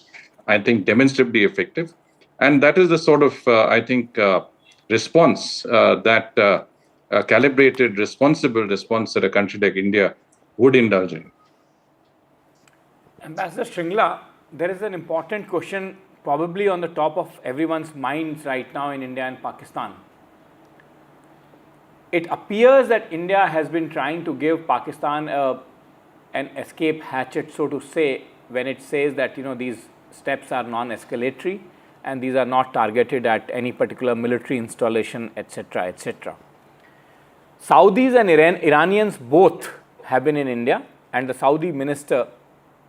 I think demonstrably effective. And that is the sort of, response that a calibrated, responsible response that a country like India would indulge in. Ambassador Shringla, there is an important question probably on the top of everyone's minds right now in India and Pakistan. It appears that India has been trying to give Pakistan an escape hatchet, so to say, when it says that these steps are non-escalatory and these are not targeted at any particular military installation, etc., etc. Saudis and Iranians both have been in India, and the Saudi minister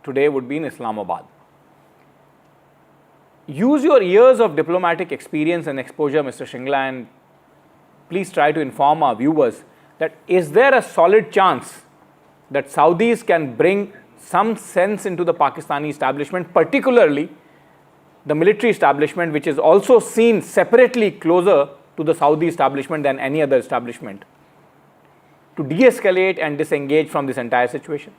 today would be in Islamabad. Use your years of diplomatic experience and exposure, Mr. Shringla, and please try to inform our viewers that is there a solid chance that Saudis can bring some sense into the Pakistani establishment, particularly the military establishment, which is also seen separately closer to the Saudi establishment than any other establishment, to de-escalate and disengage from this entire situation?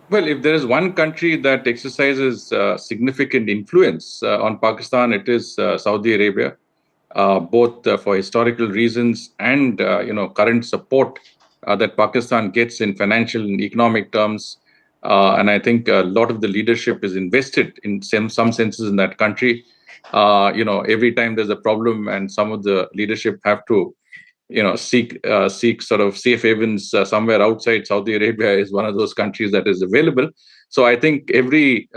Well, if there is one country that exercises significant influence on Pakistan, it is Saudi Arabia, both for historical reasons and current support that Pakistan gets in financial and economic terms. And I think a lot of the leadership is invested in some senses in that country. Every time there's a problem and some of the leadership have to seek sort of safe havens somewhere outside, Saudi Arabia is one of those countries that is available. So I think every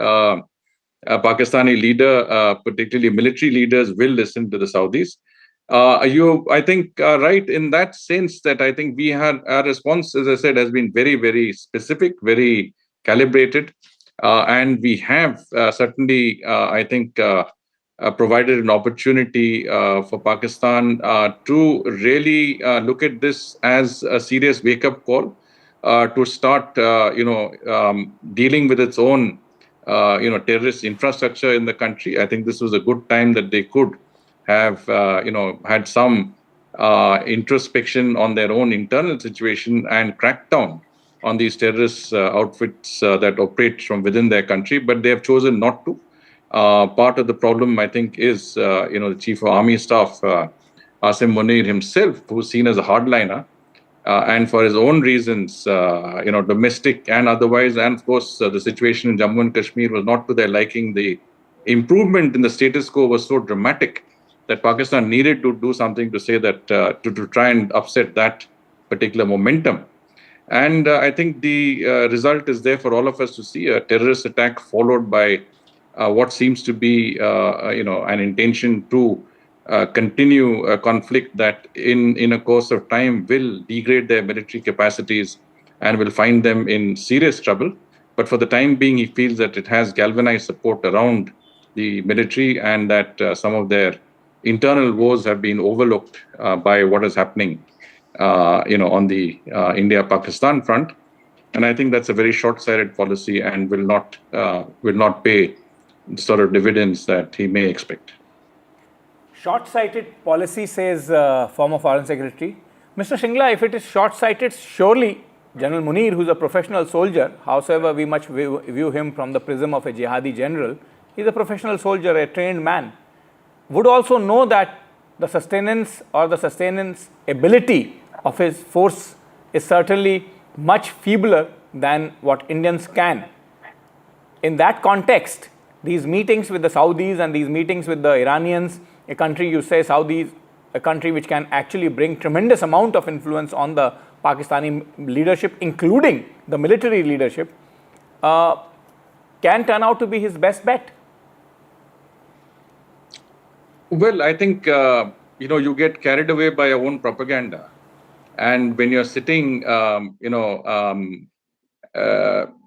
Pakistani leader, particularly military leaders, will listen to the Saudis. I think, right in that sense that I think we had our response, as I said, has been very, very specific, very calibrated. And we have certainly, I think, provided an opportunity for Pakistan to really look at this as a serious wake-up call to start, dealing with its own, terrorist infrastructure in the country. I think this was a good time that they could have, had some introspection on their own internal situation and crack down on these terrorist outfits that operate from within their country, but they have chosen not to. Part of the problem, I think, is the Chief of Army Staff, Asim Munir himself, who's seen as a hardliner, and for his own reasons, domestic and otherwise, and of course, the situation in Jammu and Kashmir was not to their liking. The improvement in the status quo was so dramatic that Pakistan needed to do something to say that, to try and upset that particular momentum. And I think the result is there for all of us to see: a terrorist attack followed by what seems to be, an intention to continue a conflict that in a course of time will degrade their military capacities and will find them in serious trouble. But for the time being, he feels that it has galvanized support around the military and that some of their internal woes have been overlooked by what is happening, on the India-Pakistan front. And I think that's a very short-sighted policy and will not pay the sort of dividends that he may expect. Short-sighted policy, says former Foreign Secretary. Mr. Shringla, if it is short-sighted, surely General Munir, who's a professional soldier, howsoever we much view him from the prism of a jihadi general, he's a professional soldier, a trained man, would also know that the sustenance or the sustenance ability of his force is certainly much feebler than what Indians can. In that context, these meetings with the Saudis and these meetings with the Iranians, a country, you say Saudis, a country which can actually bring tremendous amount of influence on the Pakistani leadership, including the military leadership, can turn out to be his best bet. Well, I think you get carried away by your own propaganda, and when you're sitting,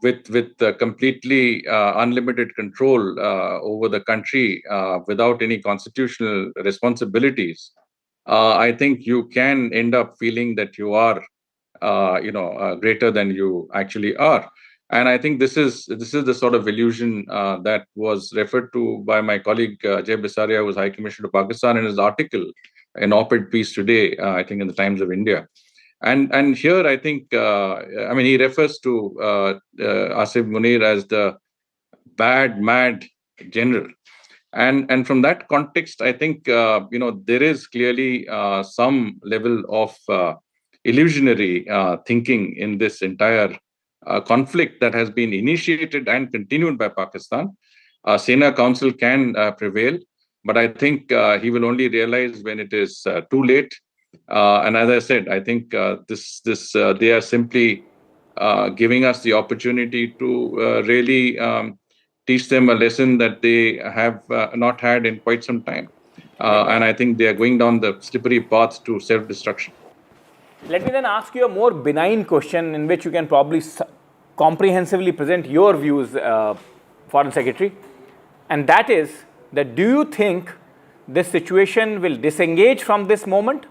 with completely unlimited control over the country without any constitutional responsibilities, I think you can end up feeling that you are, greater than you actually are. And I think this is the sort of illusion that was referred to by my colleague Jay Bisaria, who was High Commissioner to Pakistan, in his article, an op-ed piece today, I think in the Times of India. And here I think, he refers to Asif Munir as the bad, mad general. And from that context, I think there is clearly some level of illusionary thinking in this entire conflict that has been initiated and continued by Pakistan. Sena Council can prevail, but I think he will only realize when it is too late. And as I said, I think this they are simply giving us the opportunity to really teach them a lesson that they have not had in quite some time. And I think they are going down the slippery path to self-destruction. Let me then ask you a more benign question in which you can probably comprehensively present your views, Foreign Secretary. And that is that, do you think this situation will disengage from this moment,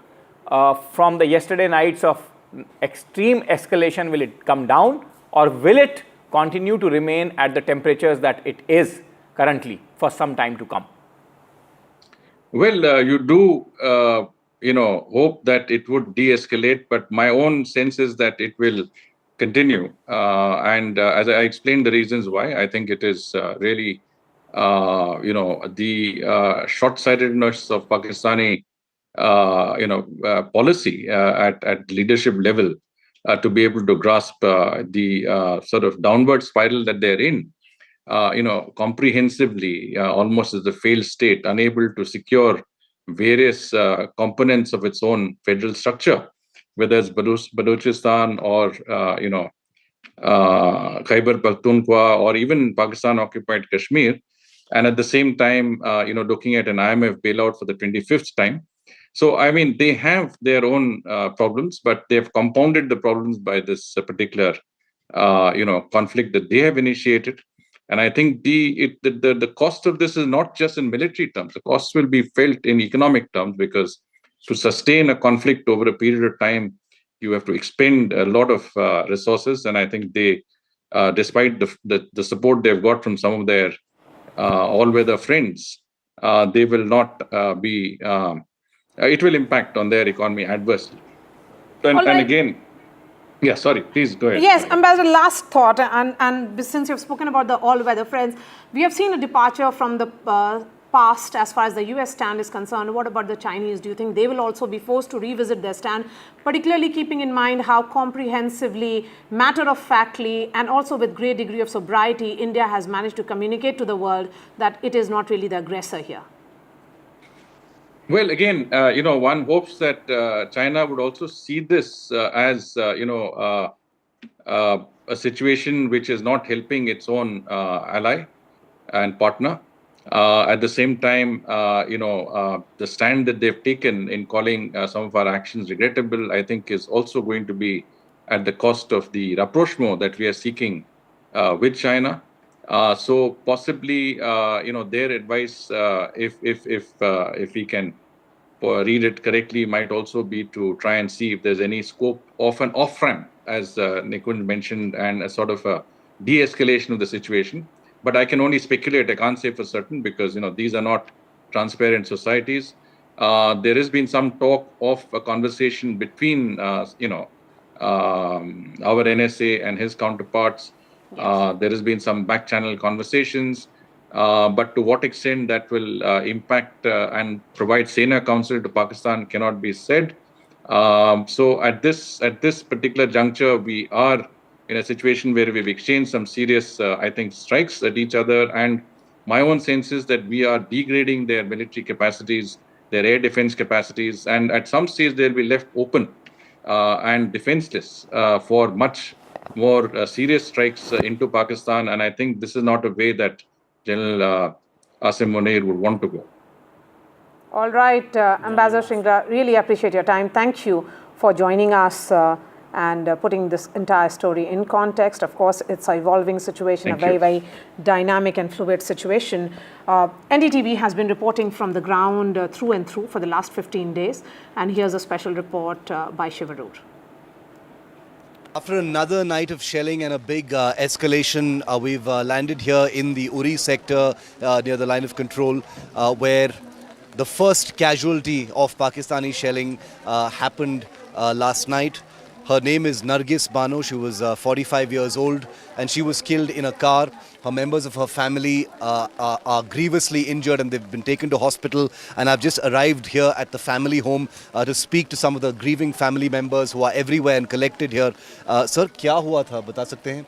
from the yesterday nights of extreme escalation? Will it come down, or will it continue to remain at the temperatures that it is currently for some time to come? Well, you do, hope that it would de-escalate, but my own sense is that it will continue. And as I explained the reasons why, I think it is really, the short-sightedness of Pakistani, policy at leadership level to be able to grasp the sort of downward spiral that they're in. Comprehensively, almost as a failed state, unable to secure various components of its own federal structure, whether it's Balochistan or, Khyber Pakhtunkhwa, or even Pakistan-occupied Kashmir, and at the same time, looking at an IMF bailout for the 25th time. So, I mean, they have their own problems, but they've compounded the problems by this particular, conflict that they have initiated. And I think the cost of this is not just in military terms. The cost will be felt in economic terms, because to sustain a conflict over a period of time, you have to expend a lot of resources. And I think they, despite the support they've got from some of their all-weather friends, they will not be. It will impact on their economy adversely. And again, yeah, sorry, please go ahead. Yes, Ambassador, last thought, and since you've spoken about the all-weather friends, we have seen a departure from the past as far as the US stand is concerned. What about the Chinese? Do you think they will also be forced to revisit their stand, particularly keeping in mind how comprehensively, matter-of-factly, and also with great degree of sobriety, India has managed to communicate to the world that it is not really the aggressor here? Well, again, one hopes that China would also see this as, a situation which is not helping its own ally and partner. At the same time, the stand that they've taken in calling some of our actions regrettable, I think, is also going to be at the cost of the rapprochement that we are seeking with China. So possibly, their advice, if we can read it correctly, might also be to try and see if there's any scope of an off-ramp, as Nikunj mentioned, and a sort of a de-escalation of the situation. But I can only speculate. I can't say for certain, because these are not transparent societies. There has been some talk of a conversation between our NSA and his counterparts. There has been some back-channel conversations. But to what extent that will impact and provide Sena counsel to Pakistan cannot be said. So at this particular juncture, we are in a situation where we've exchanged some serious, I think, strikes at each other. And my own sense is that we are degrading their military capacities, their air defense capacities, and at some stage they'll be left open and defenseless for much more serious strikes into Pakistan. And I think this is not a way that General Asim Munir would want to go. All right, Ambassador Shringra, really appreciate your time. Thank you for joining us and putting this entire story in context. Of course, it's an evolving situation, Thank a very, you. very dynamic and fluid situation. NDTV has been reporting from the ground through and through for the last 15 days. And here's a special report by Shivarur. After another night of shelling and a big escalation, we've landed here in the Uri sector near the line of control, where the first casualty of Pakistani shelling happened last night. Her name is Nargis Bano. She was 45 years old and she was killed in a car. Her members of her family are grievously injured and they've been taken to hospital. And I've just arrived here at the family home to speak to some of the grieving family members who are everywhere and collected here. Sir, क्या हुआ था बता सकते हैं?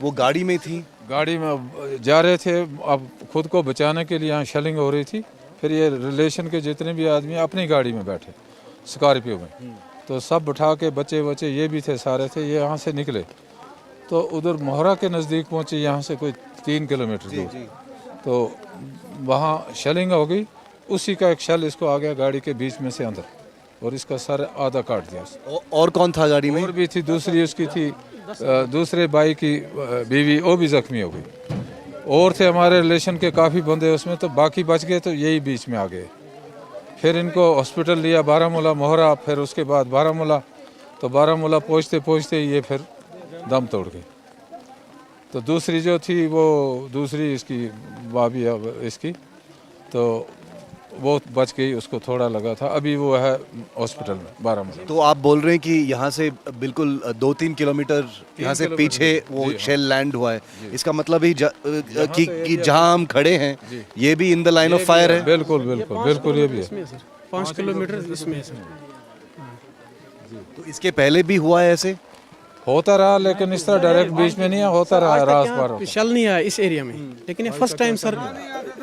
वो गाड़ी में थी? गाड़ी में जा रहे थे, अब खुद को बचाने के लिए यहाँ शेलिंग हो रही थी। फिर ये रिलेशन के जितने भी आदमी अपनी गाड़ी में बैठे, स्कॉर्पियो में, तो सब उठा के बच्चे ये भी थे, सारे थे, ये यहाँ से निकले तो उधर मोहरा के नज़दीक पहुँचे, यहाँ से कोई 3 किलोमीटर दूर, तो वहाँ शेलिंग हो गई। उसी का एक शेल इसको आ गया गाड़ी के बीच में से अंदर और इसका सर आधा काट दिया। और कौन था गाड़ी में? और भी थी, दूसरी उसकी थी, दूसरे भाई की बीवी, वो भी जख्मी हो गई। और थे हमारे रिलेशन के काफ़ी बंदे उसमें, तो बाकी बच गए, तो यही बीच में आ गए। फिर इनको हॉस्पिटल लिया, बारामूला, मोहरा, फिर उसके बाद बारामूला, तो बारामूला पहुँचते ये फिर दम तोड़ गई। तो दूसरी जो थी वो दूसरी इसकी भाभी इसकी, तो वो बच गई, उसको थोड़ा लगा था, अभी वो है हॉस्पिटल में बारामूला। तो आप बोल रहे हैं कि यहाँ से बिल्कुल 2-3 किलोमीटर यहाँ से पीछे वो शेल लैंड हुआ है, इसका मतलब ही कि जहाँ हम खड़े हैं ये भी in the line of fire है? बिल्कुल ये भी है। 5 किलोमीटर इसमें। तो इसके पहले भी हुआ है ऐसे? होता रहा, लेकिन इस तरह डायरेक्ट बीच में नहीं होता रहा, रात भर शेल नहीं आया इस एरिया में, लेकिन ये फर्स्ट टाइम सर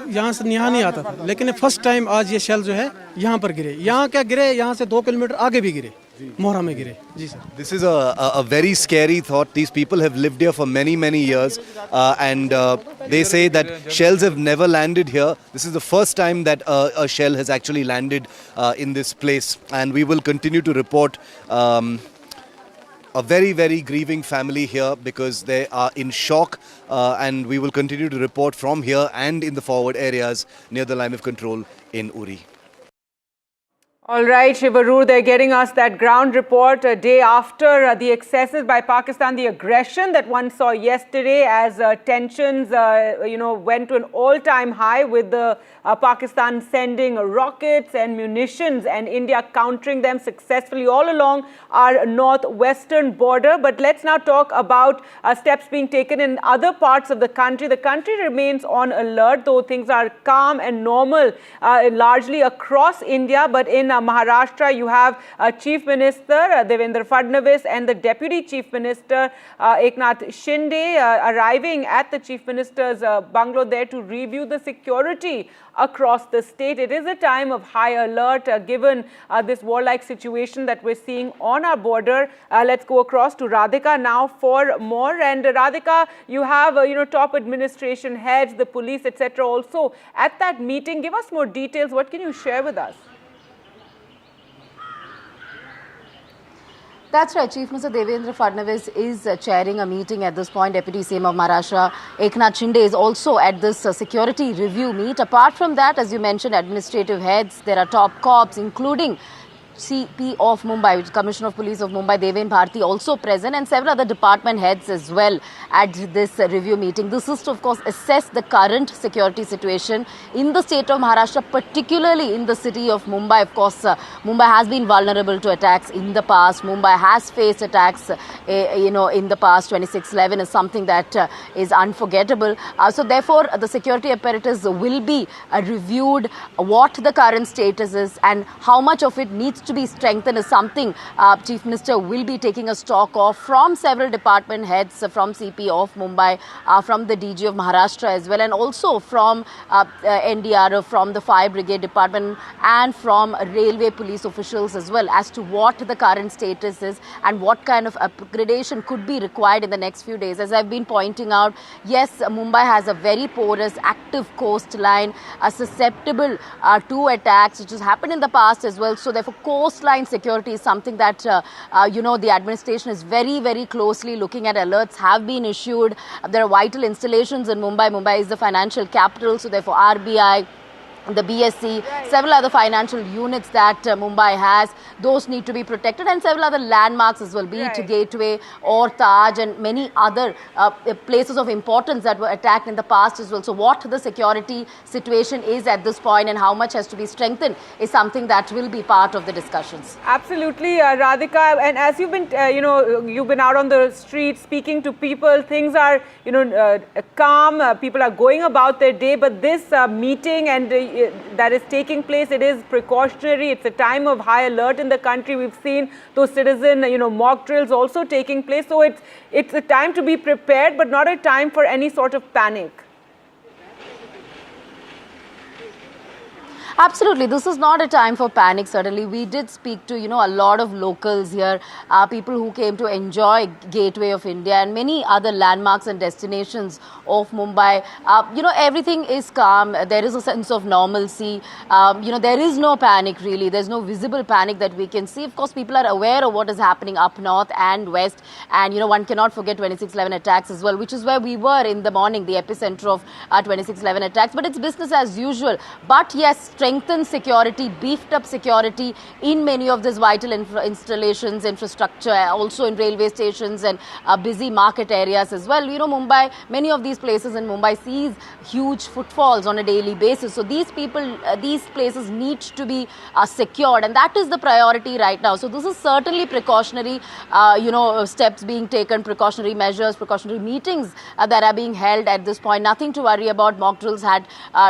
यहाँ से यहाँ नहीं आता था, लेकिन फर्स्ट टाइम आज ये शेल जो है यहाँ पर गिरे। यहाँ क्या गिरे, यहाँ से 2 किलोमीटर आगे भी गिरे, मोहरा में गिरे। जी sir. This is a very scary thought. These people have lived here for many years and they say that shells have never landed here. This is the first time that a shell has actually landed in this place, and we will continue to report a very grieving family here because they are in shock, and we will continue to report from here and in the forward areas near the line of control in Uri. All right, Shivarur, they're getting us that ground report a day after the excesses by Pakistan, the aggression that one saw yesterday as tensions, went to an all-time high with the Pakistan sending rockets and munitions and India countering them successfully all along our northwestern border. But let's now talk about steps being taken in other parts of the country. The country remains on alert, though things are calm and normal largely across India. But in Maharashtra, you have Chief Minister Devendra Fadnavis and the Deputy Chief Minister Eknath Shinde arriving at the Chief Minister's bungalow there to review the security across the state. It is a time of high alert given this warlike situation that we're seeing on our border. Let's go across to Radhika now for more. And Radhika, you have top administration heads, the police, etc. also at that meeting. Give us more details. What can you share with us? That's right. Chief Minister Devendra Fadnavis is chairing a meeting at this point. Deputy CM of Maharashtra Eknath Shinde is also at this security review meet. Apart from that, as you mentioned, administrative heads, there are top cops, including CP of Mumbai, which is Commissioner of Police of Mumbai, Deven Bharti, also present, and several other department heads as well at this review meeting. This is to, of course, assess the current security situation in the state of Maharashtra, particularly in the city of Mumbai. Of course, Mumbai has been vulnerable to attacks in the past. Mumbai has faced attacks, in the past. 26/11 is something that is unforgettable. So, therefore, the security apparatus will be reviewed, what the current status is and how much of it needs to be strengthened is something Chief Minister will be taking a stock of from several department heads, from CP of Mumbai, from the DG of Maharashtra as well, and also from NDR, from the Fire Brigade Department, and from railway police officials as well, as to what the current status is and what kind of upgradation could be required in the next few days. As I've been pointing out, yes, Mumbai has a very porous, active coastline, susceptible to attacks, which has happened in the past as well. So therefore, coastline security is something that, the administration is very, very closely looking at. Alerts have been issued. There are vital installations in Mumbai. Mumbai is the financial capital, so therefore RBI, the BSC, several other financial units that Mumbai has, those need to be protected, and several other landmarks as well, be it Gateway or Taj, and many other places of importance that were attacked in the past as well. So what the security situation is at this point and how much has to be strengthened is something that will be part of the discussions. Absolutely, Radhika. And as you've been, you've been out on the street speaking to people, things are, calm. People are going about their day. But this meeting and that is taking place, it is precautionary. It's a time of high alert in the country. We've seen those citizen, mock drills also taking place. So it's a time to be prepared, but not a time for any sort of panic. Absolutely. This is not a time for panic, certainly. We did speak to, a lot of locals here, people who came to enjoy Gateway of India and many other landmarks and destinations of Mumbai. Everything is calm. There is a sense of normalcy. There is no panic, really. There's no visible panic that we can see. Of course, people are aware of what is happening up north and west. And, one cannot forget 26/11 attacks as well, which is where we were in the morning, the epicenter of 26/11 attacks. But it's business as usual. But yes, strengthened security, beefed up security in many of these vital installations, infrastructure, also in railway stations and busy market areas as well. Mumbai, many of these places in Mumbai sees huge footfalls on a daily basis. So these places need to be secured, and that is the priority right now. So this is certainly precautionary, steps being taken, precautionary measures, precautionary meetings that are being held at this point. Nothing to worry about. Mock drills had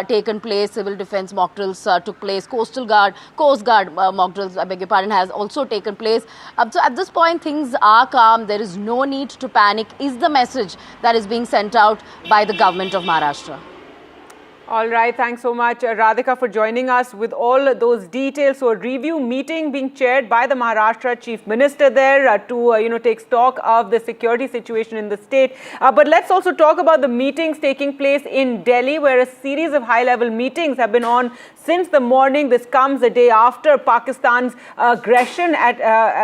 taken place, civil defense mock drills took place, Coast Guard mock drills, I beg your pardon, has also taken place. So at this point, things are calm. There is no need to panic, is the message that is being sent out by the government of Maharashtra. All right, thanks so much, Radhika, for joining us with all those details. So a review meeting being chaired by the Maharashtra Chief Minister there to take stock of the security situation in the state. But let's also talk about the meetings taking place in Delhi, where a series of high-level meetings have been on since the morning. This comes a day after Pakistan's aggression at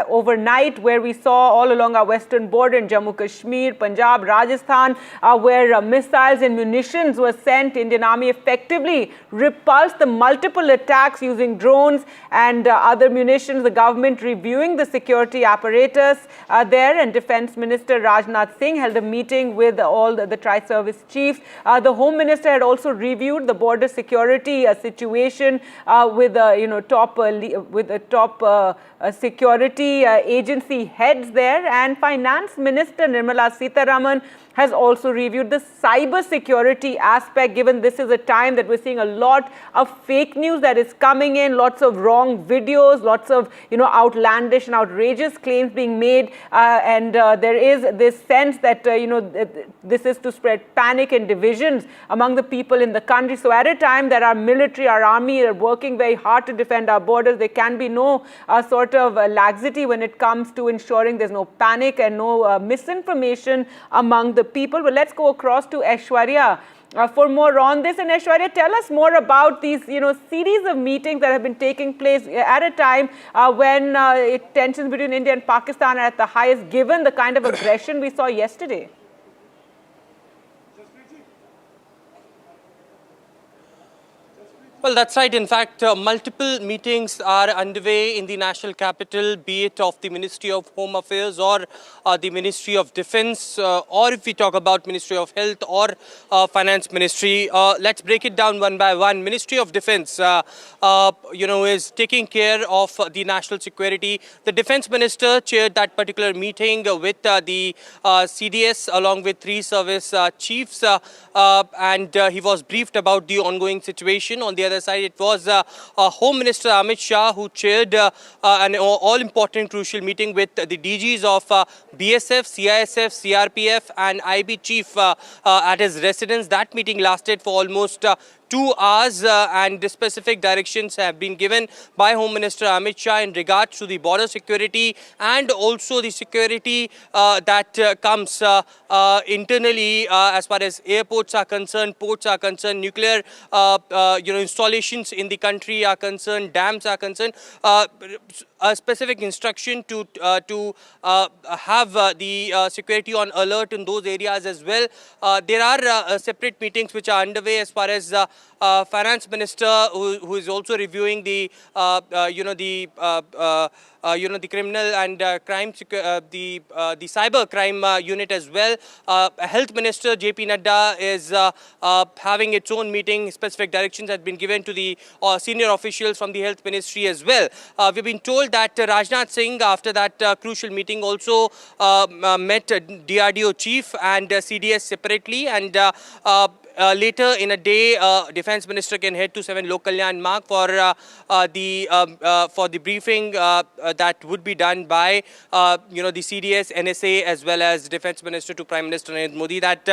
overnight, where we saw all along our western border in Jammu Kashmir, Punjab, Rajasthan, where missiles and munitions were sent. Indian Army effectively repulsed the multiple attacks using drones and other munitions. The government reviewing the security apparatus there, and Defense Minister Rajnath Singh held a meeting with all the tri-service chiefs. The Home Minister had also reviewed the border security situation with top security agency heads there, and Finance Minister Nirmala Sitharaman has also reviewed the cyber security aspect, given this is a time that we're seeing a lot of fake news that is coming in, lots of wrong videos, lots of outlandish and outrageous claims being made, and there is this sense that this is to spread panic and divisions among the people in the country. So at a time that our military, our army are working very hard to defend our borders, there can be no sort of laxity when it comes to ensuring there's no panic and no misinformation among the people. But let's go across to Aishwarya for more on this. And Aishwarya, tell us more about these series of meetings that have been taking place at a time when tensions between India and Pakistan are at the highest, given the kind of aggression we saw yesterday. Well, that's right. In fact, multiple meetings are underway in the national capital, be it of the Ministry of Home Affairs or the Ministry of Defense, or if we talk about Ministry of Health or Finance Ministry. Let's break it down one by one. Ministry of Defense, is taking care of the national security. The Defense Minister chaired that particular meeting with the CDS along with 3 service chiefs, and he was briefed about the ongoing situation. On the other other side, it was Home Minister Amit Shah who chaired an all-important crucial meeting with the DGs of BSF, CISF, CRPF and IB chief at his residence. That meeting lasted for almost 2 hours and the specific directions have been given by Home Minister Amit Shah in regards to the border security and also the security that comes internally as far as airports are concerned, ports are concerned, nuclear installations in the country are concerned, dams are concerned. A specific instruction to have the security on alert in those areas as well. There are separate meetings which are underway as far as Finance Minister who is also reviewing the the criminal and crime, the cyber crime unit as well. Health Minister JP Nadda is having its own meeting. Specific directions have been given to the senior officials from the Health Ministry as well. We've been told that Rajnath Singh, after that crucial meeting, also met DRDO chief and CDS separately, and later in a day, Defence Minister can head to 7 Lok Kalyan Marg for the briefing that would be done by the CDS, NSA as well as Defence Minister to Prime Minister Narendra Modi. That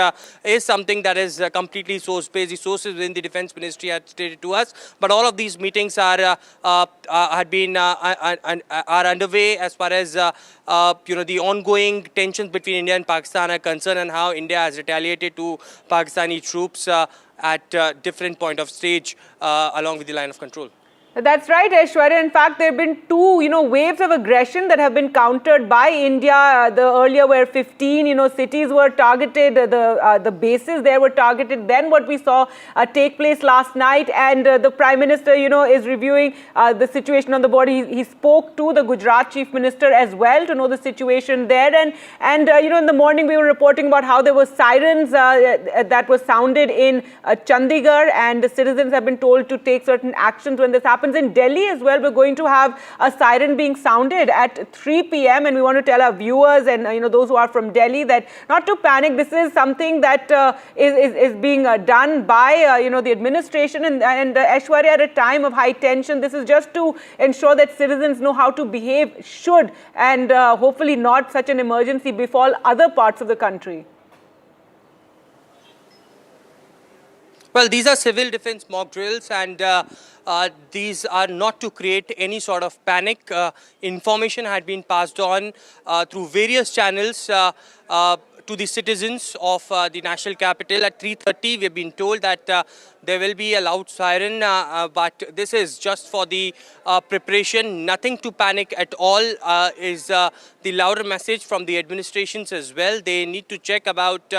is something that is completely source-based. The sources within the Defence Ministry had stated to us. But all of these meetings are underway as far as the ongoing tensions between India and Pakistan are concerned, and how India has retaliated to Pakistani troops at different point of stage along with the line of control. That's right, Aishwarya. In fact, there have been two, waves of aggression that have been countered by India. The earlier where 15, cities were targeted, the bases there were targeted. Then what we saw take place last night, and the Prime Minister, is reviewing the situation on the border. He spoke to the Gujarat Chief Minister as well to know the situation there. And in the morning we were reporting about how there were sirens that were sounded in Chandigarh, and the citizens have been told to take certain actions when this happens. In Delhi as well, we're going to have a siren being sounded at 3 p.m. and we want to tell our viewers and those who are from Delhi that not to panic. This is something that is being done by the administration and Aishwarya, at a time of high tension. This is just to ensure that citizens know how to behave should and hopefully not such an emergency befall other parts of the country. Well, these are civil defense mock drills, and these are not to create any sort of panic. Information had been passed on through various channels to the citizens of the national capital. At 3:30, we have been told that there will be a loud siren, but this is just for the preparation. Nothing to panic at all is the louder message from the administrations as well. They need to check about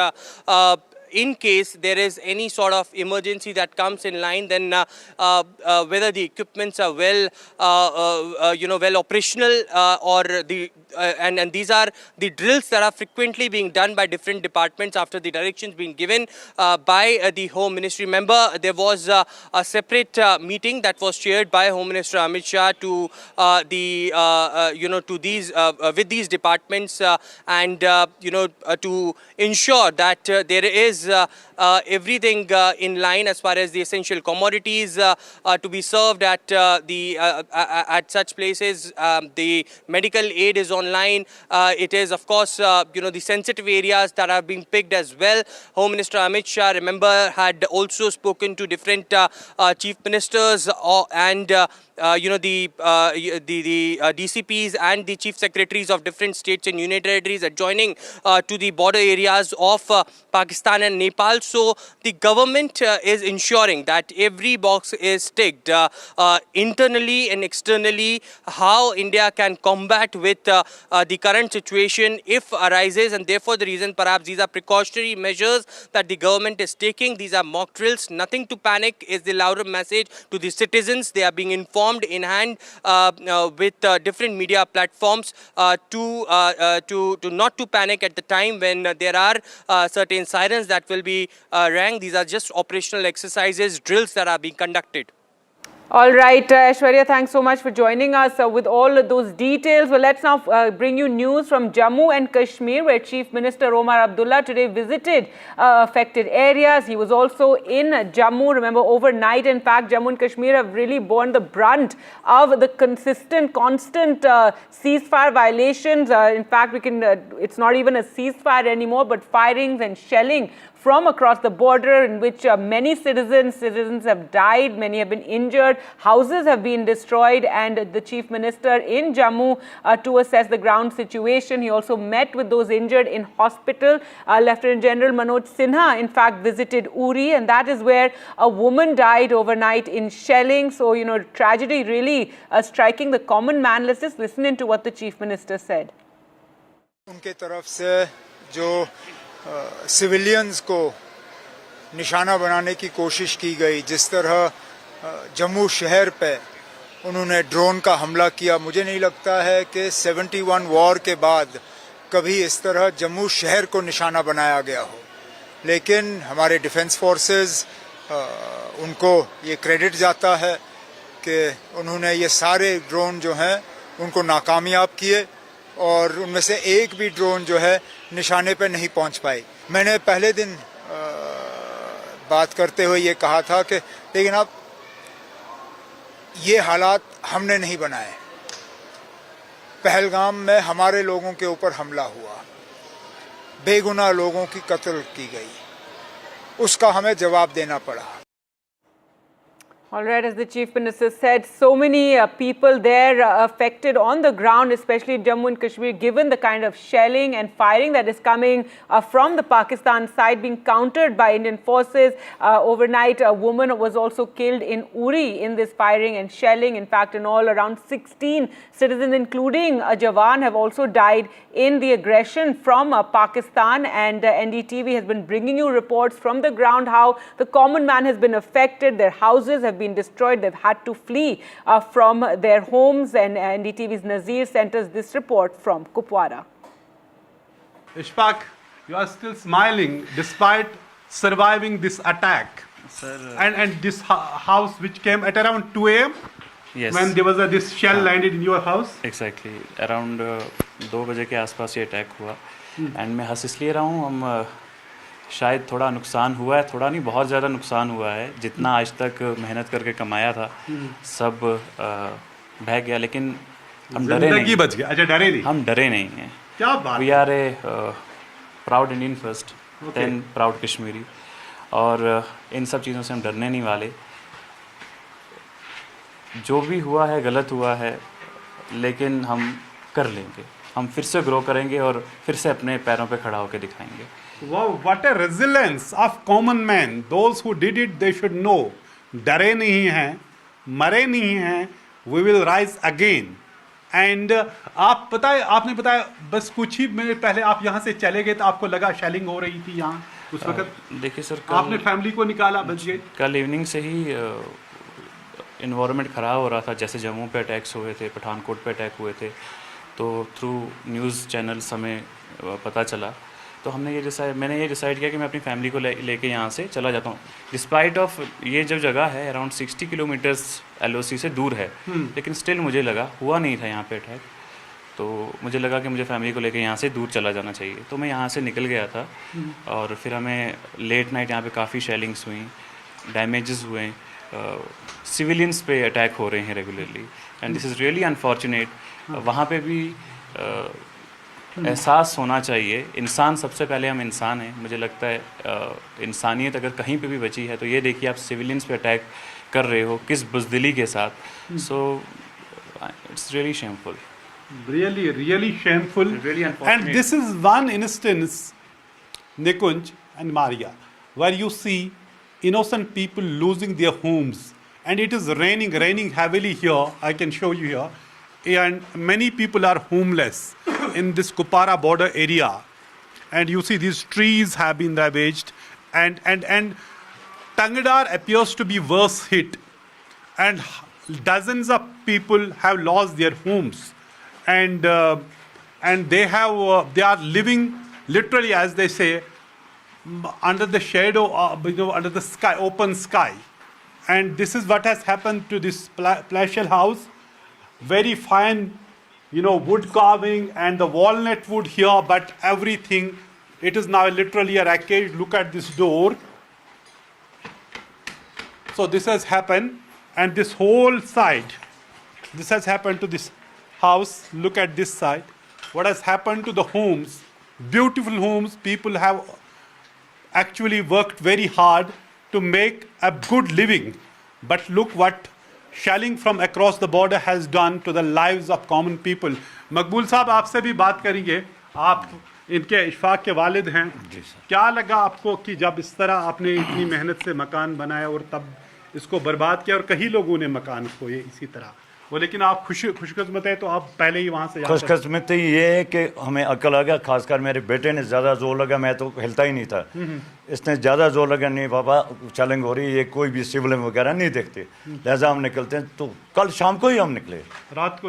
in case there is any sort of emergency that comes in line, then whether the equipments are well operational or the and these are the drills that are frequently being done by different departments after the directions being given by the Home Ministry. Remember, there was a separate meeting that was chaired by Home Minister Amit Shah to with these departments and to ensure that there is everything in line as far as the essential commodities to be served at at such places. The medical aid is online. It is, of course, the sensitive areas that are being picked as well. Home Minister Amit Shah, remember, had also spoken to different chief ministers and the DCPs and the chief secretaries of different states and union territories adjoining to the border areas of Pakistan and Nepal. So the government is ensuring that every box is ticked internally and externally, how India can combat with the current situation if arises, and therefore the reason perhaps these are precautionary measures that the government is taking. These are mock drills. Nothing to panic is the louder message to the citizens. They are being informed in hand with different media platforms to not to panic at the time when there are certain sirens that will be rang. These are just operational exercises, drills that are being conducted. All right, Aishwarya, thanks so much for joining us with all of those details. Well, let's now bring you news from Jammu and Kashmir, where Chief Minister Omar Abdullah today visited affected areas. He was also in Jammu, remember, overnight. In fact, Jammu and Kashmir have really borne the brunt of the constant ceasefire violations. In fact, it's not even a ceasefire anymore, but firings and shelling from across the border, in which many citizens have died, many have been injured, houses have been destroyed, and the Chief Minister in Jammu to assess the ground situation. He also met with those injured in hospital. Lieutenant General Manoj Sinha, in fact, visited Uri, and that is where a woman died overnight in shelling. So, tragedy really striking the common man. Let's just listen into what the Chief Minister said. उनके तरफ से जो civilians को निशाना बनाने की कोशिश की गई, जिस तरह जम्मू शहर पे उन्होंने ड्रोन का हमला किया, मुझे नहीं लगता है कि 71 वॉर के बाद कभी इस तरह जम्मू शहर को निशाना बनाया गया हो। लेकिन हमारे डिफेंस फोर्सेस उनको ये क्रेडिट जाता है कि उन्होंने ये सारे ड्रोन जो हैं उनको नाकामयाब किए और उनमें से एक भी ड्रोन जो है निशाने पे नहीं पहुंच पाई। मैंने पहले दिन बात करते हुए ये कहा था कि लेकिन अब ये हालात हमने नहीं बनाए। पहलगाम में हमारे लोगों के ऊपर हमला हुआ, बेगुनाह लोगों की कत्ल की गई, उसका हमें जवाब देना पड़ा। All right, as the Chief Minister said, so many people there affected on the ground, especially in Jammu and Kashmir, given the kind of shelling and firing that is coming from the Pakistan side, being countered by Indian forces. Overnight, a woman was also killed in Uri in this firing and shelling. In fact, in all, around 16 citizens, including a Jawan, have also died in the aggression from Pakistan. And NDTV has been bringing you reports from the ground how the common man has been affected. Their houses have been destroyed. They've had to flee from their homes, and NDTV's Nazir sent us this report from Kupwara. Ishfaq, you are still smiling despite surviving this attack. Sir, and this house which came at around 2 a.m. Yes. When there was this shell landed in your house. Exactly. Around 2 बजे के आसपास ये attack हुआ and मैं हंस इसलिए रहा हूँ, हम शायद थोड़ा नुकसान हुआ है, थोड़ा नहीं बहुत ज़्यादा नुकसान हुआ है। जितना आज तक मेहनत करके कमाया था सब बह गया, लेकिन हम डरे नहीं। बच गया। अच्छा, डरे नहीं। हम डरे नहीं हैं। क्या बात। We are a proud Indian first, then proud Kashmiri, और इन सब चीज़ों से हम डरने नहीं वाले। जो भी हुआ है गलत हुआ है, लेकिन हम कर लेंगे, हम फिर से ग्रो करेंगे और फिर से अपने पैरों पे खड़ा होकर दिखाएंगे। Wow, what a resilience of common man. Those who did it, they should know. डरे नहीं हैं, मरे नहीं हैं, we will rise again. And आपने बताया बस कुछ ही मिनट पहले आप यहाँ से चले गए तो आपको लगा शेलिंग हो रही थी यहाँ उस वक्त। देखिए सर, आपने फैमिली को निकाला, बच गए। कल इवनिंग से ही इन्वायरमेंट ख़राब हो रहा था। जैसे जम्मू पे अटैक्स हुए थे, पठानकोट पे अटैक हुए थे, तो थ्रू न्यूज़ चैनल्स हमें पता चला, तो मैंने ये डिसाइड किया कि मैं अपनी फैमिली को लेके यहाँ से चला जाता हूँ। डिस्पाइट ऑफ ये जो जगह है अराउंड 60 किलोमीटर्स LOC से दूर है, लेकिन स्टिल मुझे लगा हुआ नहीं था यहाँ पे अटैक, तो मुझे लगा कि मुझे फैमिली को लेके यहाँ से दूर चला जाना चाहिए। तो मैं यहाँ से निकल गया था और फिर हमें लेट नाइट यहाँ पे काफ़ी शेलिंग्स हुई, डैमेजेस हुए, सिविलियंस पे अटैक हो रहे हैं regularly, and this is really unfortunate. वहाँ पे भी एहसास होना चाहिए, इंसान सबसे पहले, हम इंसान हैं। मुझे लगता है इंसानियत अगर कहीं पे भी बची है तो ये देखिए आप सिविलियंस पे अटैक कर रहे हो किस बुज़दिली के साथ। So it's really shameful, really shameful, really unfortunate. And this is one instance, Nikunj and Maria, where you see innocent people losing their homes, and it is raining heavily here. I can show you here. And many people are homeless in this Kupwara border area, and you see these trees have been ravaged, and Tangadar appears to be worse hit, and dozens of people have lost their homes, and they are living literally, as they say, under the shadow, under the sky, open sky. and this is what has happened to this palatial house. Very fine, wood carving and the walnut wood here, but everything, it is now literally a wreckage. Look at this door. So this has happened, and this whole side, this has happened to this house. Look at this side. What has happened to the homes? Beautiful homes. People have actually worked very hard to make a good living. But look what shelling from across the border has done to the lives of common people. मकबूल साहब, आपसे भी बात करेंगे. आप इनके इशफाक के वालिद हैं. क्या लगा आपको कि जब इस तरह आपने इतनी मेहनत से मकान बनाया और तब इसको बर्बाद किया और कई लोगों ने मकान खोए इसी तरह, वो लेकिन आप खुशकिस्मत है तो आप पहले ही वहाँ से खुशकिस्मती ये है कि हमें अकल आ गया. खासकर मेरे बेटे ने ज़्यादा जोर लगा, मैं तो हिलता ही नहीं था. इसने ज़्यादा जोर लगा, नहीं पापा चैलेंज हो रही है, ये कोई भी सिविल वगैरह नहीं देखते, लिहाजा हम निकलते हैं. तो कल शाम को ही हम निकले, रात को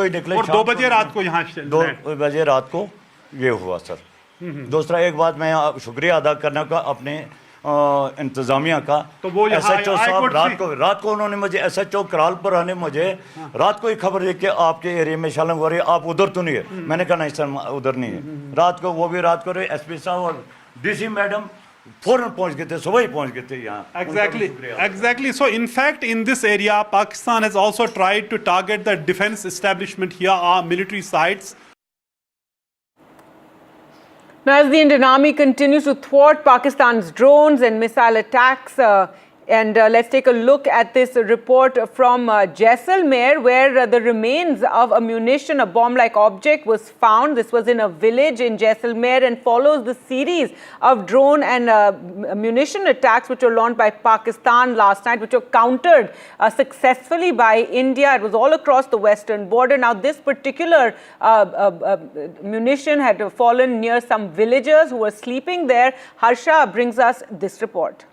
ही निकले और 2 बजे रात को यहाँ 2 बजे रात को ये हुआ सर. दूसरा एक बात मैं शुक्रिया अदा करने का अपने इंतजामिया का. तो वो SHO साहब रात को उन्होंने मुझे SHO करालपुर ने मुझे रात को ही खबर दी कि आपके एरिया में शैलिंग हो रही है, आप उधर तो नहीं है. मैंने कहा नहीं सर उधर नहीं है. रात को वो भी रात को रहे. SP साहब और DC मैडम फौरन पहुंच गए थे, सुबह ही पहुंच गए थे यहाँ. Exactly. So in fact in this area Pakistan has also tried to target the defense establishment here, our military sites. Now, as the Indian Army continues to thwart Pakistan's drones and missile attacks, let's take a look at this report from Jaisalmer, where the remains of a munition, a bomb-like object, was found. This was in a village in Jaisalmer and follows the series of drone and munition attacks which were launched by Pakistan last night, which were countered successfully by India. It was all across the western border. Now, this particular munition had fallen near some villagers who were sleeping there. Harsha brings us this report.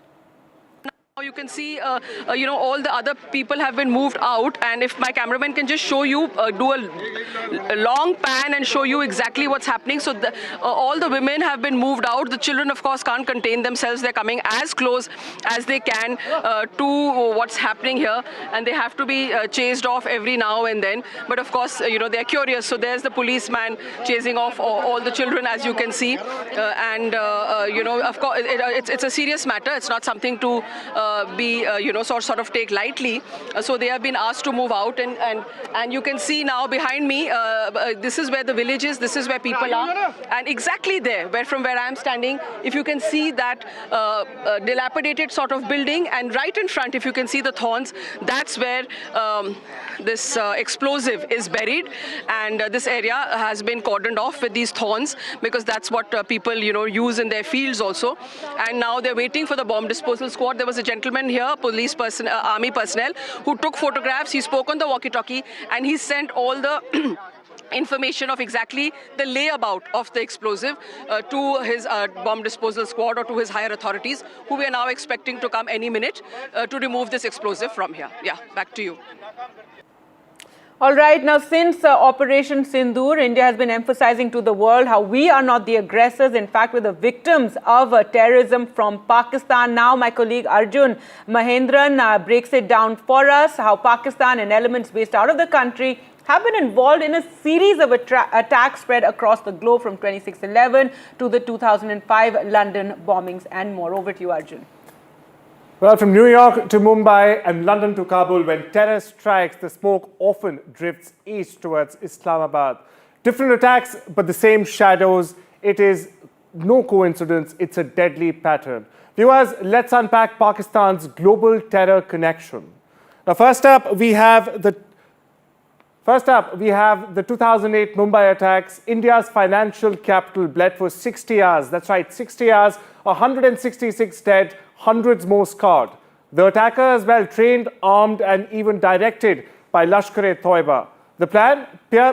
You can see, all the other people have been moved out, and if my cameraman can just show you, do a long pan and show you exactly what's happening. So all the women have been moved out. The children, of course, can't contain themselves. They're coming as close as they can to what's happening here, and they have to be chased off every now and then. But of course, they're curious. So there's the policeman chasing off all the children, as you can see, of course, it's a serious matter. It's not something to sort of take lightly. So they have been asked to move out, and you can see now behind me, this is where the village is, this is where people are, and exactly there, from where I am standing, if you can see that dilapidated sort of building, and right in front, if you can see the thorns, that's where this explosive is buried, and this area has been cordoned off with these thorns because that's what people use in their fields also. And now they're waiting for the bomb disposal squad. There was a gentleman here, army personnel, who took photographs. He spoke on the walkie-talkie, and he sent all the information of exactly the layabout of the explosive to his bomb disposal squad or to his higher authorities, who we are now expecting to come any minute to remove this explosive from here. Yeah, back to you. All right, now since Operation Sindoor, India has been emphasizing to the world how we are not the aggressors. In fact, we're the victims of terrorism from Pakistan. Now my colleague Arjun Mahendran breaks it down for us, how Pakistan and elements based out of the country have been involved in a series of attacks spread across the globe from 26/11 to the 2005 London bombings and more. Over to you, Arjun. Well, from New York to Mumbai and London to Kabul, when terror strikes, the smoke often drifts east towards Islamabad. Different attacks, but the same shadows. It is no coincidence, it's a deadly pattern. Viewers, let's unpack Pakistan's global terror connection. Now, first up, we have the 2008 Mumbai attacks. India's financial capital bled for 60 hours. That's right, 60 hours, 166 dead, hundreds more scarred. The attackers, well trained, armed, and even directed by Lashkar-e-Toiba. The plan?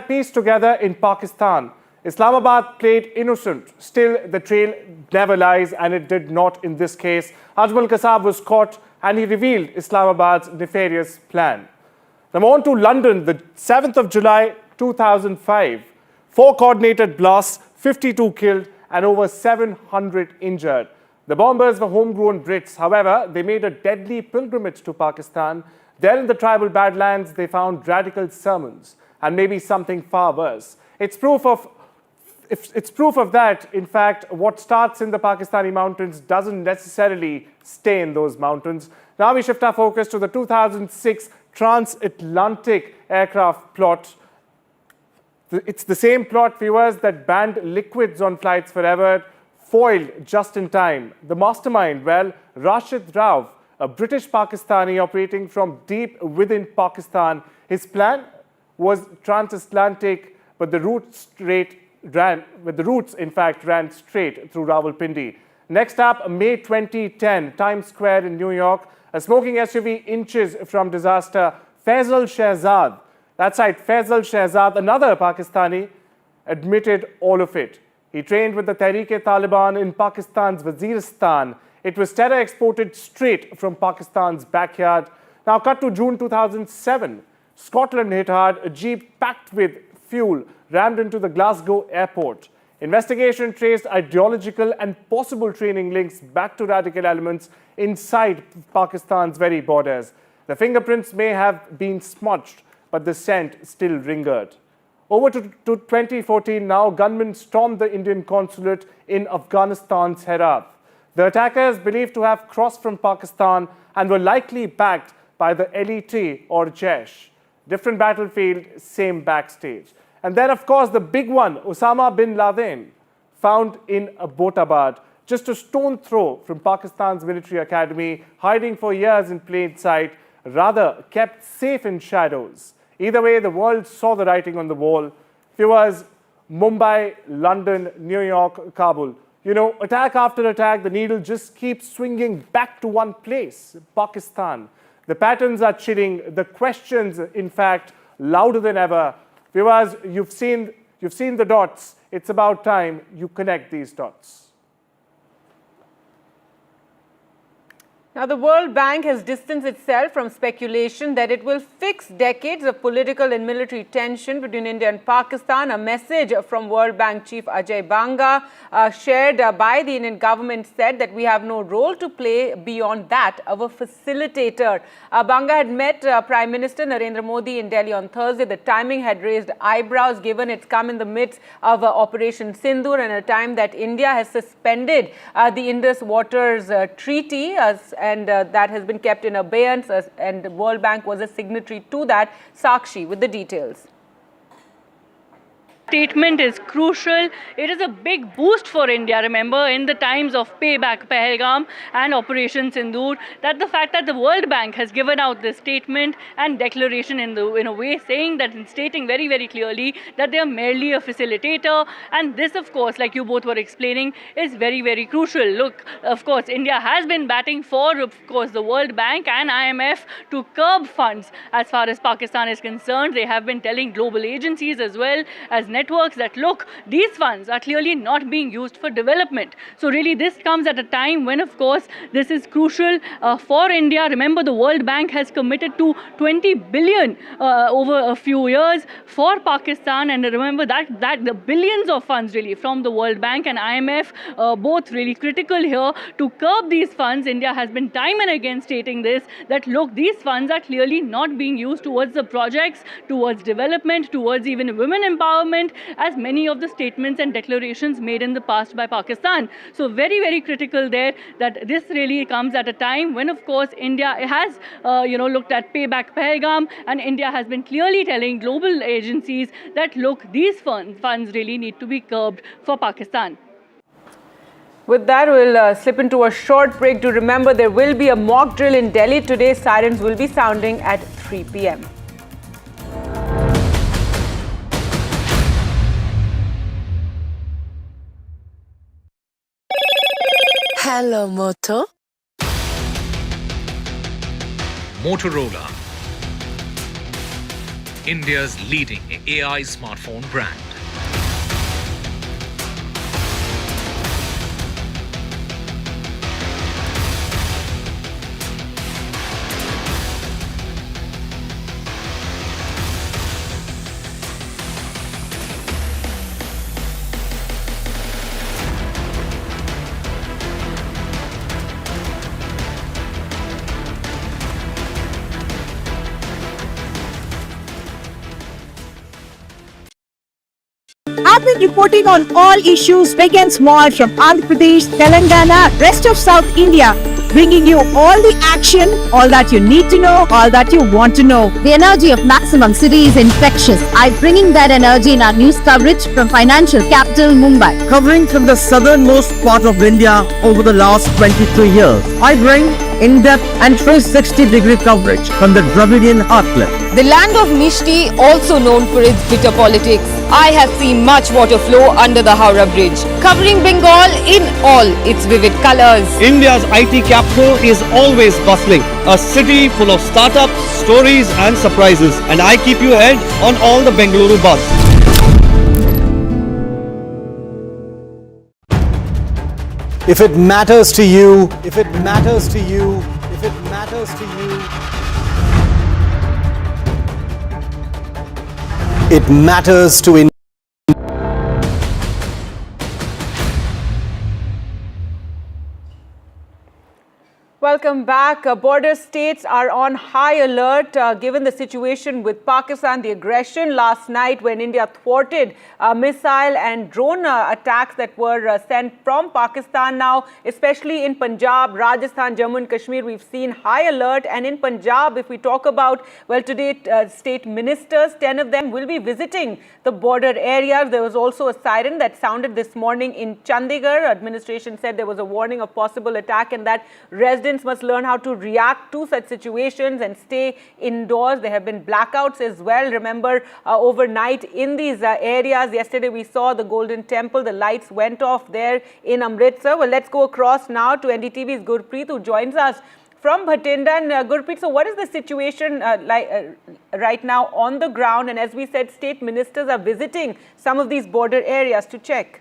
Piece together in Pakistan. Islamabad played innocent. Still, the trail never lies, and it did not in this case. Ajmal Kasab was caught, and he revealed Islamabad's nefarious plan. Now on to London, the 7th of July 2005. 4 coordinated blasts, 52 killed, and over 700 injured. The bombers were homegrown Brits. However, they made a deadly pilgrimage to Pakistan. There in the tribal badlands, they found radical sermons and maybe something far worse. It's proof of that, in fact, what starts in the Pakistani mountains doesn't necessarily stay in those mountains. Now we shift our focus to the 2006 transatlantic aircraft plot. It's the same plot, viewers, that banned liquids on flights forever, foiled just in time. The mastermind, well, Rashid Rauf, a British Pakistani operating from deep within Pakistan. His plan was transatlantic, but the roots in fact ran straight through Rawalpindi. Next up, May 2010, Times Square in New York. A smoking SUV inches from disaster. Faisal Shehzad, that's right, Faisal Shehzad, another Pakistani, admitted all of it. He trained with the Tehreek-e-Taliban in Pakistan's Waziristan. It was terror exported straight from Pakistan's backyard. Now cut to June 2007. Scotland hit hard. A jeep packed with fuel rammed into the Glasgow airport. Investigation traced ideological and possible training links back to radical elements inside Pakistan's very borders. The fingerprints may have been smudged, but the scent still lingered. Over to 2014 now, gunmen stormed the Indian consulate in Afghanistan's Herat. The attackers believed to have crossed from Pakistan and were likely backed by the LET or Jaish. Different battlefield, same backstage. And then, of course, the big one, Osama bin Laden, found in Abbottabad, just a stone throw from Pakistan's military academy, hiding for years in plain sight, rather kept safe in shadows. Either way, the world saw the writing on the wall. Viewers, Mumbai, London, New York, Kabul. You know, attack after attack, the needle just keeps swinging back to one place, Pakistan. The patterns are chilling, the questions, in fact, louder than ever. Viewers, you've seen the dots. It's about time you connect these dots. Now, the World Bank has distanced itself from speculation that it will fix decades of political and military tension between India and Pakistan. A message from World Bank Chief Ajay Banga, shared by the Indian government, said that we have no role to play beyond that of a facilitator. Banga had met Prime Minister Narendra Modi in Delhi on Thursday. The timing had raised eyebrows, given it's come in the midst of Operation Sindoor and a time that India has suspended the Indus Waters Treaty, and that has been kept in abeyance, and the World Bank was a signatory to that. Sakshi with the details. Statement is crucial. It is a big boost for India, remember, in the times of payback Pahalgam and Operation Sindoor, that the fact that the World Bank has given out this statement and declaration in a way saying that, and stating very, very clearly that they are merely a facilitator. And this, of course, like you both were explaining, is very, very crucial. Look, of course, India has been batting for, of course, the World Bank and IMF to curb funds as far as Pakistan is concerned. They have been telling global agencies as well as networks that, look, these funds are clearly not being used for development. So really this comes at a time when, of course, this is crucial for India. Remember, the World Bank has committed to 20 billion over a few years for Pakistan, and remember that the billions of funds really from the World Bank and IMF, both really critical here to curb these funds. India has been time and again stating this, that look, these funds are clearly not being used towards the projects, towards development, towards even women empowerment, as many of the statements and declarations made in the past by Pakistan. So very, very critical there, that this really comes at a time when, of course, India has looked at payback Pahalgam, and India has been clearly telling global agencies that, look, these funds really need to be curbed for Pakistan. With that, we'll slip into a short break. Do remember, there will be a mock drill in Delhi today. Sirens will be sounding at 3 p.m. Hello, Moto. Motorola, India's leading AI smartphone brand. I've been reporting on all issues big and small from Andhra Pradesh, Telangana, rest of South India, bringing you all the action, all that you need to know, all that you want to know. The energy of Maximum City is infectious. I'm bringing that energy in our news coverage from financial capital Mumbai. Covering from the southernmost part of India over the last 23 years, I bring in-depth and 360-degree coverage from the Dravidian heartland. The land of Mishti, also known for its bitter politics. I have seen much water flow under the Howrah Bridge, covering Bengal in all its vivid colors. India's IT capital is always bustling, a city full of startups, stories and surprises. And I keep you ahead on all the Bengaluru buzz. If it matters to you, if it matters to you, if it matters to you, it matters to India. Welcome back. Border states are on high alert given the situation with Pakistan, the aggression last night when India thwarted missile and drone attacks that were sent from Pakistan. Now, especially in Punjab, Rajasthan, Jammu and Kashmir, we've seen high alert. And in Punjab, if we talk about, well, today state ministers, 10 of them will be visiting the border areas. There was also a siren that sounded this morning in Chandigarh. Administration said there was a warning of possible attack and that residents must learn how to react to such situations and stay indoors. There have been blackouts as well. Remember, overnight in these areas, yesterday we saw the Golden Temple, the lights went off there in Amritsar. Well, let's go across now to NDTV's Gurpreet, who joins us from Bhatinda. And Gurpreet, so what is the situation right now on the ground? And as we said, state ministers are visiting some of these border areas to check.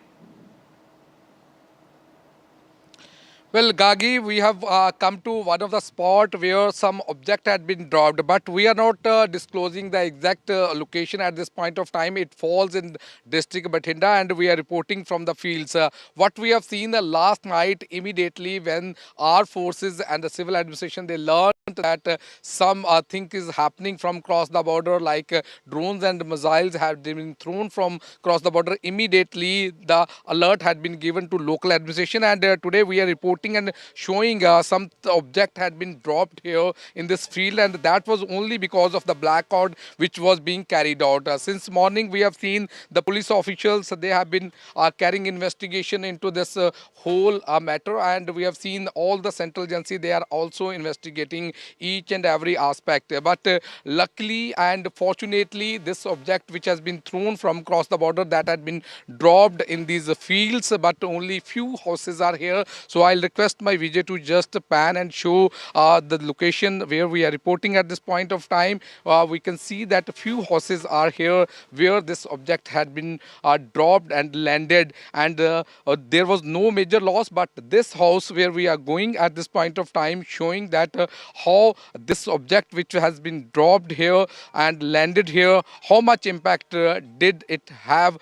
Well, Gagi, we have come to one of the spot where some object had been dropped, but we are not disclosing the exact location at this point of time. It falls in district Bhatinda and we are reporting from the fields. What we have seen last night, immediately when our forces and the civil administration, they learned that some thing is happening from across the border, like drones and missiles have been thrown from across the border. Immediately, the alert had been given to local administration, and today we are reporting and showing some object had been dropped here in this field, and that was only because of the blackout which was being carried out. Since morning we have seen the police officials, they have been carrying investigation into this whole matter, and we have seen all the central agency, they are also investigating each and every aspect. But luckily and fortunately, this object which has been thrown from across the border, that had been dropped in these fields, but only few houses are here. So I'll request my Vijay to just pan and show the location where we are reporting at this point of time. We can see that a few houses are here where this object had been dropped and landed, and there was no major loss. But this house where we are going at this point of time, showing that how this object which has been dropped here and landed here, how much impact did it have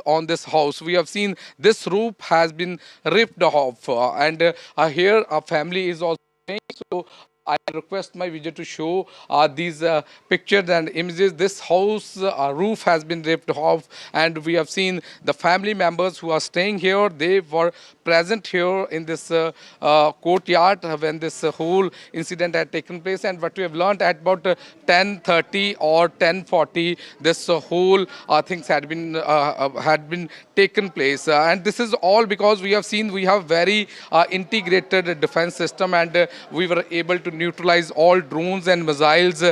on this house. We have seen this roof has been ripped off, and here a family is also staying. So I request my Vijay to show these pictures and images. This house roof has been ripped off, and we have seen the family members who are staying here. They were present here in this courtyard when this whole incident had taken place. And what we have learned at about 10:30 or 10:40, this whole things had been taken place. And this is all because we have seen we have very integrated defense system, and we were able to neutralize all drones and missiles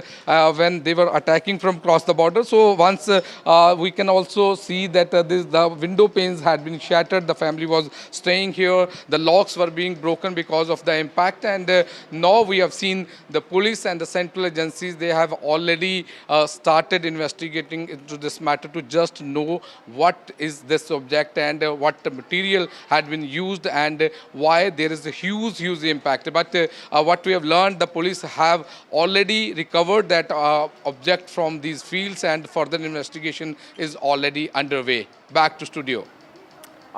when they were attacking from across the border. So once we can also see that the window panes had been shattered, the family was staying here, the locks were being broken because of the impact, and now we have seen the police and the central agencies, they have already started investigating into this matter to just know what is this object and what material had been used and why there is a huge impact. But what we have learned, the police have already recovered that object from these fields, and further investigation is already underway. Back to studio.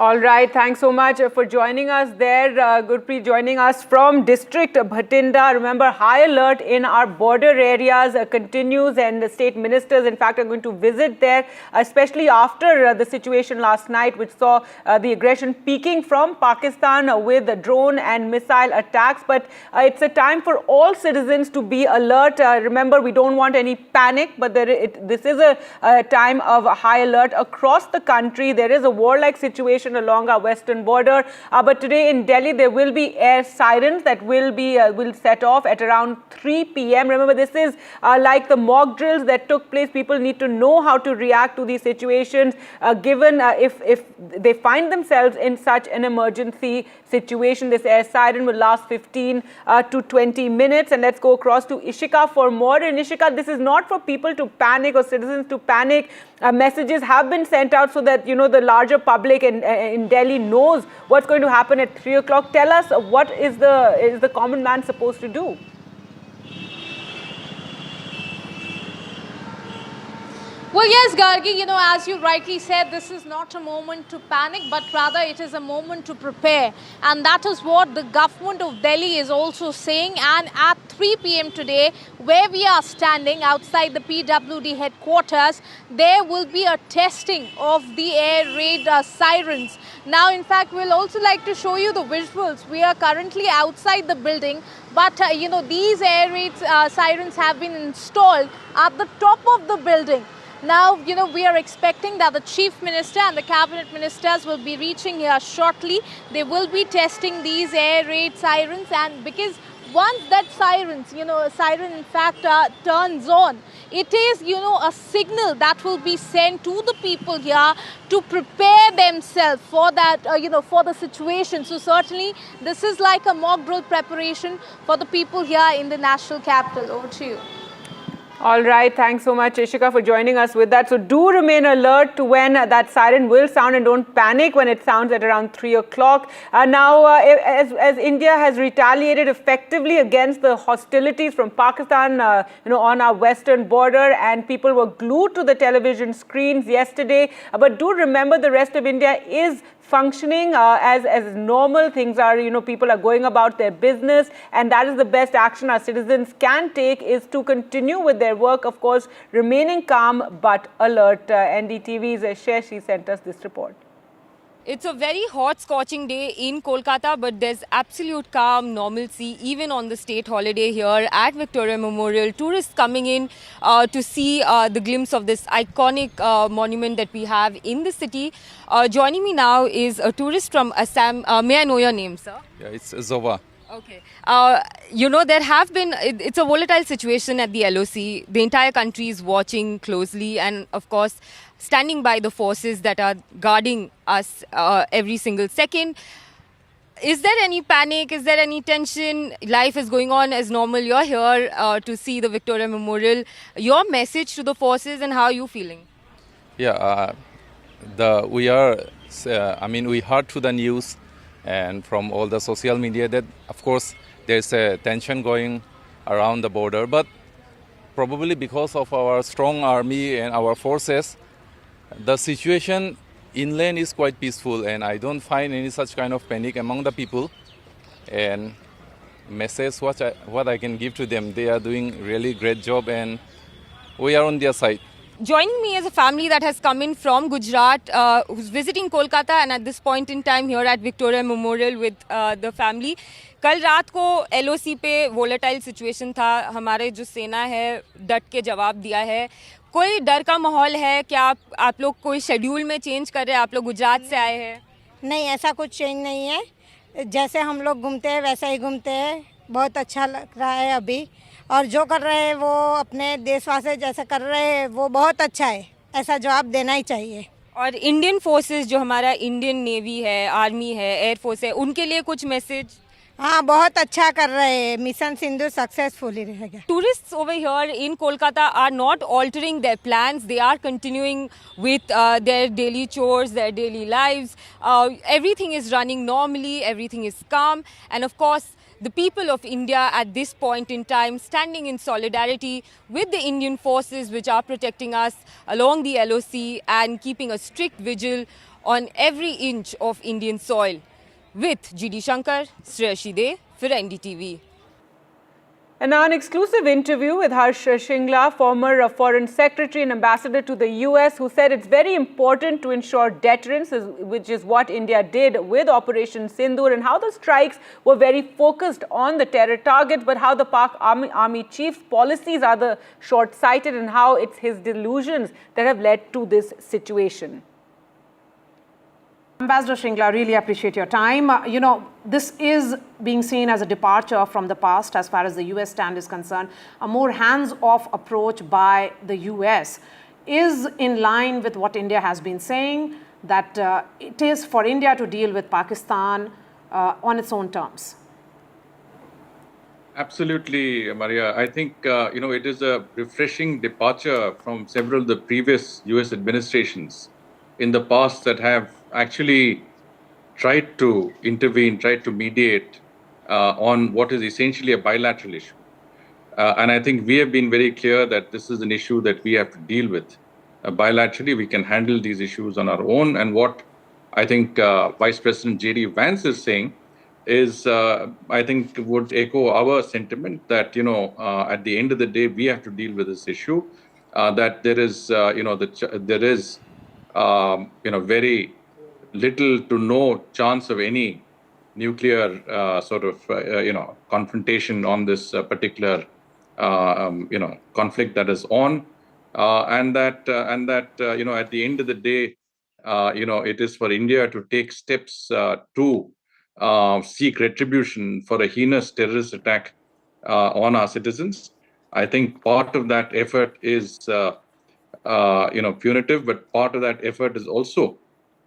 All right, thanks so much for joining us there. Gurpreet joining us from District Bhatinda. Remember, high alert in our border areas continues, and the state ministers, in fact, are going to visit there, especially after the situation last night, which saw the aggression peaking from Pakistan with drone and missile attacks. But it's a time for all citizens to be alert. Remember, we don't want any panic, but this is a time of high alert across the country. There is a warlike situation along our western border, but today in Delhi there will be air sirens that will set off at around 3 p.m. Remember, this is like the mock drills that took place. People need to know how to react to these situations, given if they find themselves in such an emergency situation. This air siren will last 15 to 20 minutes. And let's go across to Ishika for more. And Ishika, this is not for people to panic or citizens to panic. Messages have been sent out so that, the larger public in Delhi knows what's going to happen at 3 o'clock. Tell us, what is the common man supposed to do? Well, yes, Gargi, as you rightly said, this is not a moment to panic, but rather it is a moment to prepare. And that is what the government of Delhi is also saying. And at 3 p.m. today, where we are standing outside the PWD headquarters, there will be a testing of the air raid sirens. Now, in fact, we'll also like to show you the visuals. We are currently outside the building, but, these air raid sirens have been installed at the top of the building. Now, we are expecting that the Chief Minister and the Cabinet Ministers will be reaching here shortly. They will be testing these air raid sirens, and because once that siren in fact turns on, it is, a signal that will be sent to the people here to prepare themselves for that, for the situation. So certainly this is like a mock drill preparation for the people here in the national capital. Over to you. All right, thanks so much, Ishika, for joining us with that. So do remain alert to when that siren will sound, and don't panic when it sounds at around 3 o'clock. Now, as India has retaliated effectively against the hostilities from Pakistan, on our western border, and people were glued to the television screens yesterday. But do remember, the rest of India is functioning as normal. Things are, people are going about their business, and that is the best action our citizens can take, is to continue with their work, of course, remaining calm but alert. NDTV's Sheshi sent us this report. It's a very hot, scorching day in Kolkata, but there's absolute calm, normalcy, even on the state holiday here at Victoria Memorial. Tourists coming in to see the glimpse of this iconic monument that we have in the city. Joining me now is a tourist from Assam. May I know your name, sir? Yeah, it's Zova. Okay. There have been, it's a volatile situation at the LOC. The entire country is watching closely and, of course, standing by the forces that are guarding us every single second. Is there any panic? Is there any tension? Life is going on as normal. You're here to see the Victoria Memorial. Your message to the forces, and how are you feeling? Yeah, we heard through the news and from all the social media that, of course, there's a tension going around the border, but probably because of our strong army and our forces, the situation inland is quite peaceful, and I don't find any such kind of panic among the people. And message what I can give to them, they are doing really great job, and we are on their side. Joining me is a family that has come in from Gujarat, who's visiting Kolkata, and at this point in time here at Victoria Memorial with the family. कल रात को LOC पे volatile situation था. हमारे जो सेना है डट के जवाब दिया है. कोई डर का माहौल है क्या? आप लोग कोई शेड्यूल में चेंज कर रहे हैं? आप लोग गुजरात से आए हैं? नहीं, ऐसा कुछ चेंज नहीं है. जैसे हम लोग घूमते हैं वैसा ही घूमते हैं. बहुत अच्छा लग रहा है अभी, और जो कर रहे हैं वो अपने देशवासी जैसा कर रहे हैं वो बहुत अच्छा है. ऐसा जवाब देना ही चाहिए. और इंडियन फोर्सेस जो हमारा इंडियन नेवी है, आर्मी है, एयरफोर्स है, उनके लिए कुछ मैसेज? हाँ, बहुत अच्छा कर रहे हैं. मिशन सिंदूर सक्सेसफुली रहेगा. Tourists over here in Kolkata are not altering their plans. They are continuing with their daily chores, their daily lives. Everything is running normally. Everything is calm. And of course, the people of India at this point in time standing in solidarity with the Indian forces which are protecting us along the LOC and keeping a strict vigil on every inch of Indian soil. With GD Shankar, Shreya Shide for NDTV. And now an exclusive interview with Harsh Shringla, former Foreign Secretary and Ambassador to the US, who said it's very important to ensure deterrence, which is what India did with Operation Sindoor, and how the strikes were very focused on the terror target, but how the Pak Army Chief's policies are the short-sighted and how it's his delusions that have led to this situation. Ambassador Shringla, really appreciate your time. This is being seen as a departure from the past as far as the US stand is concerned. A more hands-off approach by the US is in line with what India has been saying, that it is for India to deal with Pakistan on its own terms. Absolutely, Maria. I think, it is a refreshing departure from several of the previous US administrations in the past that have actually tried to intervene, tried to mediate on what is essentially a bilateral issue. And I think we have been very clear that this is an issue that we have to deal with. Bilaterally, we can handle these issues on our own. And what I think Vice President J.D. Vance is saying is, I think, would echo our sentiment that, at the end of the day, we have to deal with this issue, that there is, there is, very little to no chance of any nuclear confrontation on this particular, conflict that is on, and that at the end of the day, it is for India to take steps to seek retribution for a heinous terrorist attack on our citizens. I think part of that effort is, punitive, but part of that effort is also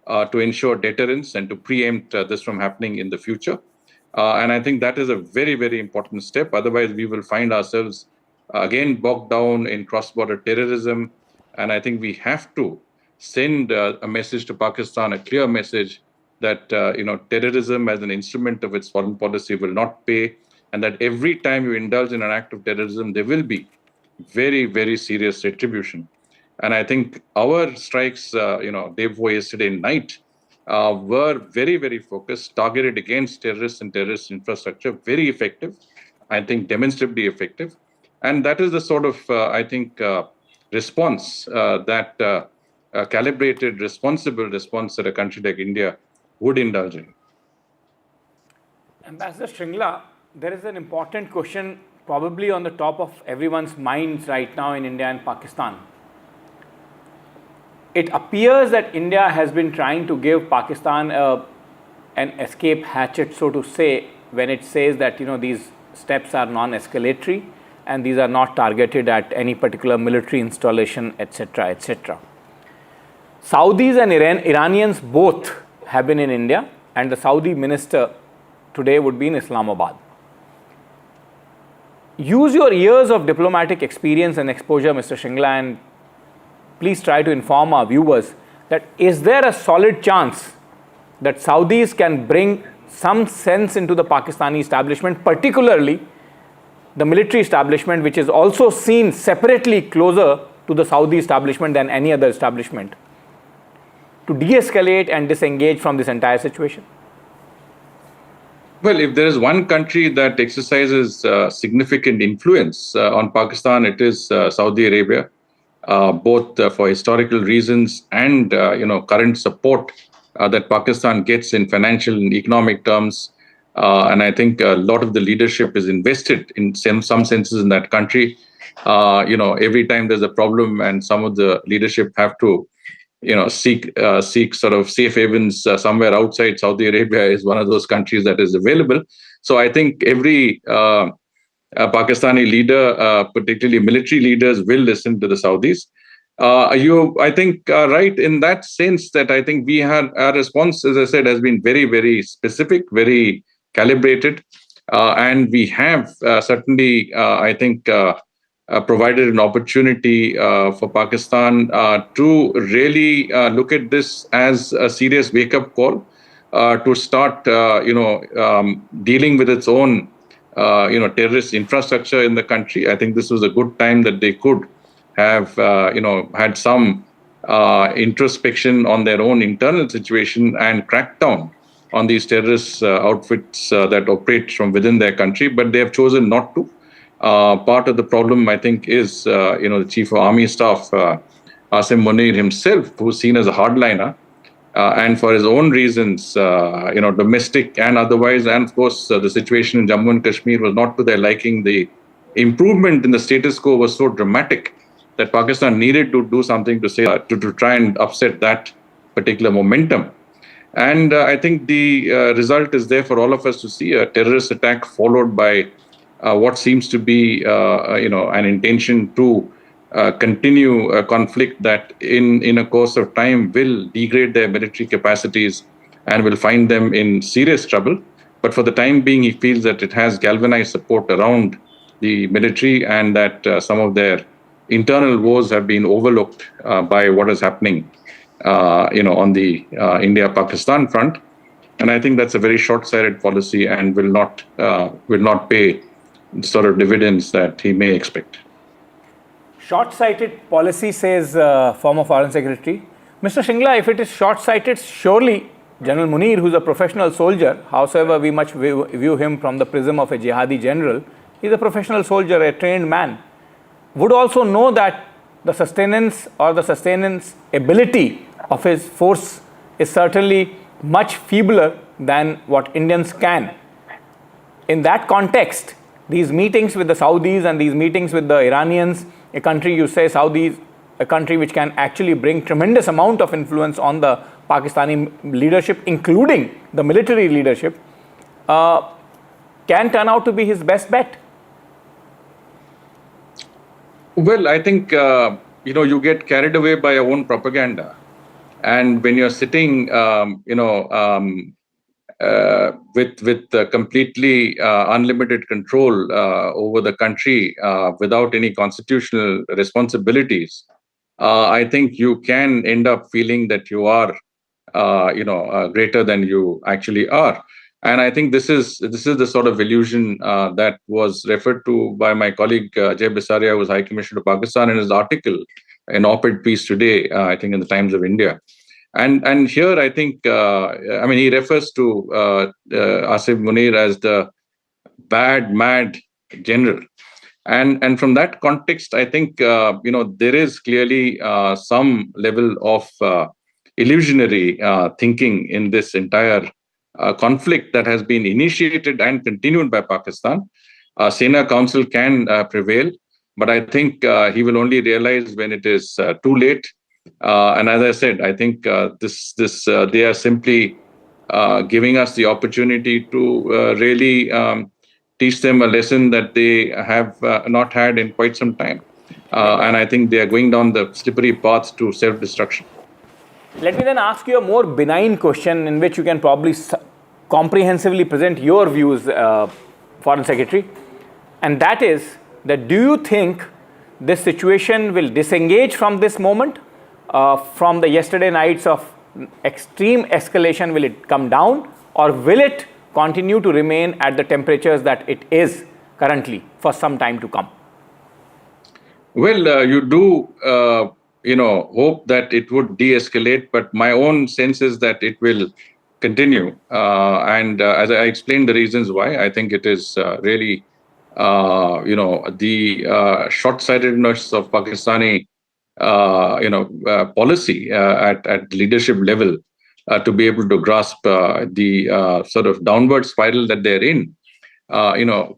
to ensure deterrence and to preempt this from happening in the future. And I think that is a very, very important step. Otherwise, we will find ourselves again bogged down in cross-border terrorism. And I think we have to send a message to Pakistan, a clear message that, terrorism as an instrument of its foreign policy will not pay. And that every time you indulge in an act of terrorism, there will be very, very serious retribution. And I think our strikes, day before yesterday night, were very, very focused, targeted against terrorists and terrorist infrastructure, very effective, I think demonstrably effective. And that is the sort of, response that a calibrated, responsible response that a country like India would indulge in. Ambassador Shringla, there is an important question probably on the top of everyone's minds right now in India and Pakistan. It appears that India has been trying to give Pakistan an escape hatchet, so to say, when it says that, these steps are non-escalatory and these are not targeted at any particular military installation, etc., etc. Saudis and Iranians both have been in India, and the Saudi minister today would be in Islamabad. Use your years of diplomatic experience and exposure, Mr. Shringla, and please try to inform our viewers that is there a solid chance that Saudis can bring some sense into the Pakistani establishment, particularly the military establishment, which is also seen separately closer to the Saudi establishment than any other establishment, to de-escalate and disengage from this entire situation? Well, if there is one country that exercises significant influence on Pakistan, it is Saudi Arabia. Both for historical reasons and current support that Pakistan gets in financial and economic terms, and I think a lot of the leadership is invested in some senses in that country. Every time there's a problem and some of the leadership have to seek sort of safe havens somewhere outside, Saudi Arabia is one of those countries that is available. So I think every Pakistani leader, particularly military leaders, will listen to the Saudis. I think, right in that sense that I think we had our response, as I said, has been very, very specific, very calibrated. And we have certainly, provided an opportunity for Pakistan to really look at this as a serious wake-up call to start, dealing with its own terrorist infrastructure in the country. I think this was a good time that they could have, had some introspection on their own internal situation and crack down on these terrorist outfits that operate from within their country, but they have chosen not to. Part of the problem, I think, is the Chief of Army Staff, Asim Munir himself, who's seen as a hardliner, and for his own reasons, domestic and otherwise, and of course, the situation in Jammu and Kashmir was not to their liking. The improvement in the status quo was so dramatic that Pakistan needed to do something to say to try and upset that particular momentum. And I think the result is there for all of us to see: a terrorist attack followed by what seems to be, an intention to continue a conflict that in a course of time will degrade their military capacities and will find them in serious trouble. But for the time being, he feels that it has galvanized support around the military and that some of their internal woes have been overlooked by what is happening, on the India-Pakistan front. And I think that's a very short-sighted policy and will not pay the sort of dividends that he may expect. Short-sighted policy, says former Foreign Secretary. Mr. Shingla, if it is short-sighted, surely General Munir, who's a professional soldier, howsoever we much view him from the prism of a jihadi general, he's a professional soldier, a trained man, would also know that the sustenance ability of his force is certainly much feebler than what Indians can. In that context, these meetings with the Saudis and these meetings with the Iranians, a country, you say Saudis, a country which can actually bring tremendous amount of influence on the Pakistani leadership, including the military leadership, can turn out to be his best bet. Well, I think, you get carried away by your own propaganda. And when you're sitting, with completely unlimited control over the country without any constitutional responsibilities, I think you can end up feeling that you are, greater than you actually are. And I think this is the sort of illusion that was referred to by my colleague Jay Bisaria, who was High Commissioner to Pakistan, in his article, an op-ed piece today, I think in the Times of India. And here, I think, he refers to Asim Munir as the mad general. And from that context, I think, there is clearly some level of illusionary thinking in this entire conflict that has been initiated and continued by Pakistan. Sena Council can prevail, but I think he will only realize when it is too late. And as I said, I think they are simply giving us the opportunity to really teach them a lesson that they have not had in quite some time. And I think they are going down the slippery path to self-destruction. Let me then ask you a more benign question in which you can probably comprehensively present your views, Foreign Secretary. And that is that, do you think this situation will disengage from this moment? From the yesterday nights of extreme escalation, will it come down, or will it continue to remain at the temperatures that it is currently for some time to come? Well, you do, hope that it would de-escalate, but my own sense is that it will continue. And as I explained the reasons why, I think it is really, the short-sightedness of Pakistani policy at leadership level to be able to grasp the sort of downward spiral that they're in,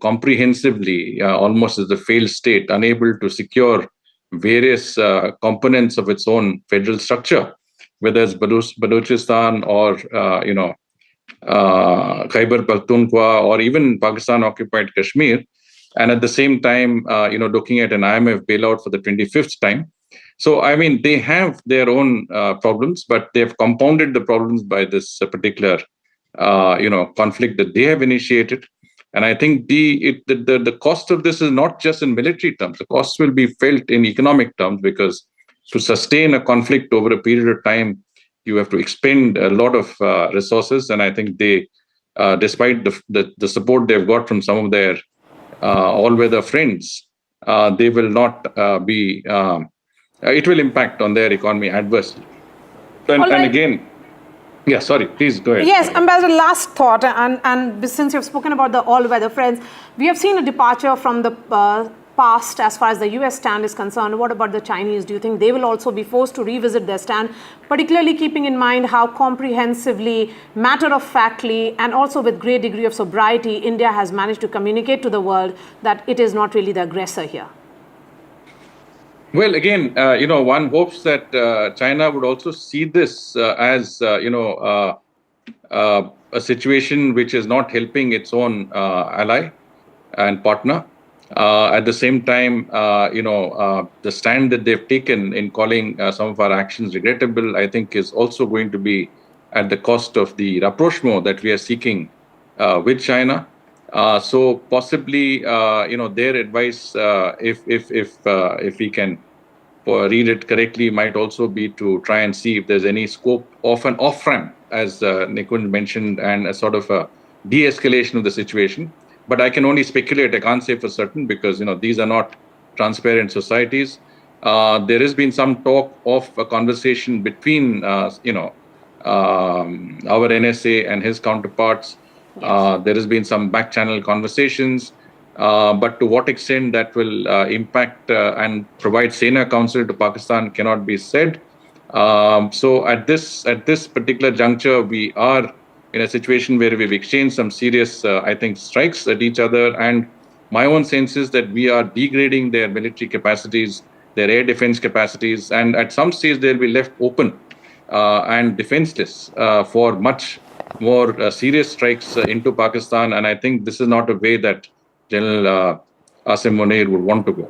comprehensively, almost as a failed state, unable to secure various components of its own federal structure, whether it's Balochistan or, Khyber Pakhtunkhwa or even Pakistan-occupied Kashmir, and at the same time, looking at an IMF bailout for the 25th time. So, they have their own problems, but they have compounded the problems by this particular, conflict that they have initiated. And I think the cost of this is not just in military terms. The cost will be felt in economic terms, because to sustain a conflict over a period of time, you have to expend a lot of resources. And I think they, despite the support they've got from some of their all-weather friends, they will not be it will impact on their economy adversely. And, All right. and again, yeah, sorry, please go ahead. Yes, Ambassador, last thought, and since you've spoken about the all-weather friends, we have seen a departure from the past as far as the US stand is concerned. What about the Chinese? Do you think they will also be forced to revisit their stand, particularly keeping in mind how comprehensively, matter-of-factly, and also with great degree of sobriety, India has managed to communicate to the world that it is not really the aggressor here? Well, again, one hopes that China would also see this as, a situation which is not helping its own ally and partner. At the same time, the stand that they've taken in calling some of our actions regrettable, I think is also going to be at the cost of the rapprochement that we are seeking with China. So possibly, their advice, if we can read it correctly, might also be to try and see if there's any scope of an off-ramp, as Nikunj mentioned, and a sort of a de-escalation of the situation. But I can only speculate. I can't say for certain because, these are not transparent societies. There has been some talk of a conversation between, our NSA and his counterparts. There has been some back-channel conversations. But to what extent that will impact and provide saner counsel to Pakistan cannot be said. So at this particular juncture, we are in a situation where we've exchanged some serious, strikes at each other. And my own sense is that we are degrading their military capacities, their air defense capacities, and at some stage they'll be left open and defenseless for much more serious strikes into Pakistan. And I think this is not a way that General Asim Munir would want to go.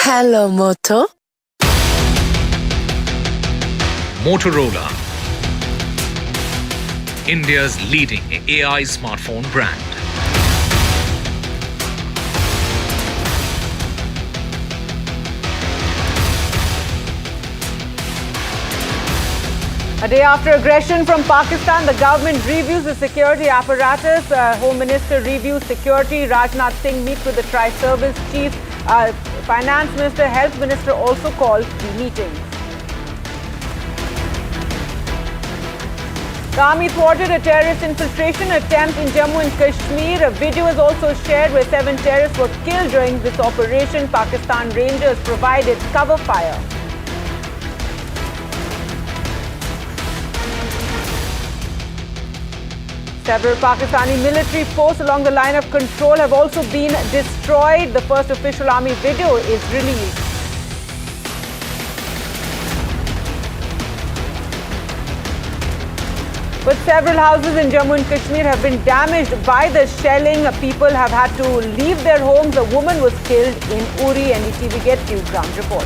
Hello, Moto. Motorola, India's leading AI smartphone brand. A day after aggression from Pakistan, the government reviews the security apparatus. Home Minister reviews security. Rajnath Singh meets with the Tri-Service Chief. Finance Minister, Health Minister also called the meetings. The army thwarted a terrorist infiltration attempt in Jammu and Kashmir. A video is also shared where 7 terrorists were killed during this operation. Pakistan Rangers provided cover fire. Several Pakistani military posts along the line of control have also been destroyed. The first official army video is released. But several houses in Jammu and Kashmir have been damaged by the shelling. People have had to leave their homes. A woman was killed in Uri. NDTV gets you ground report.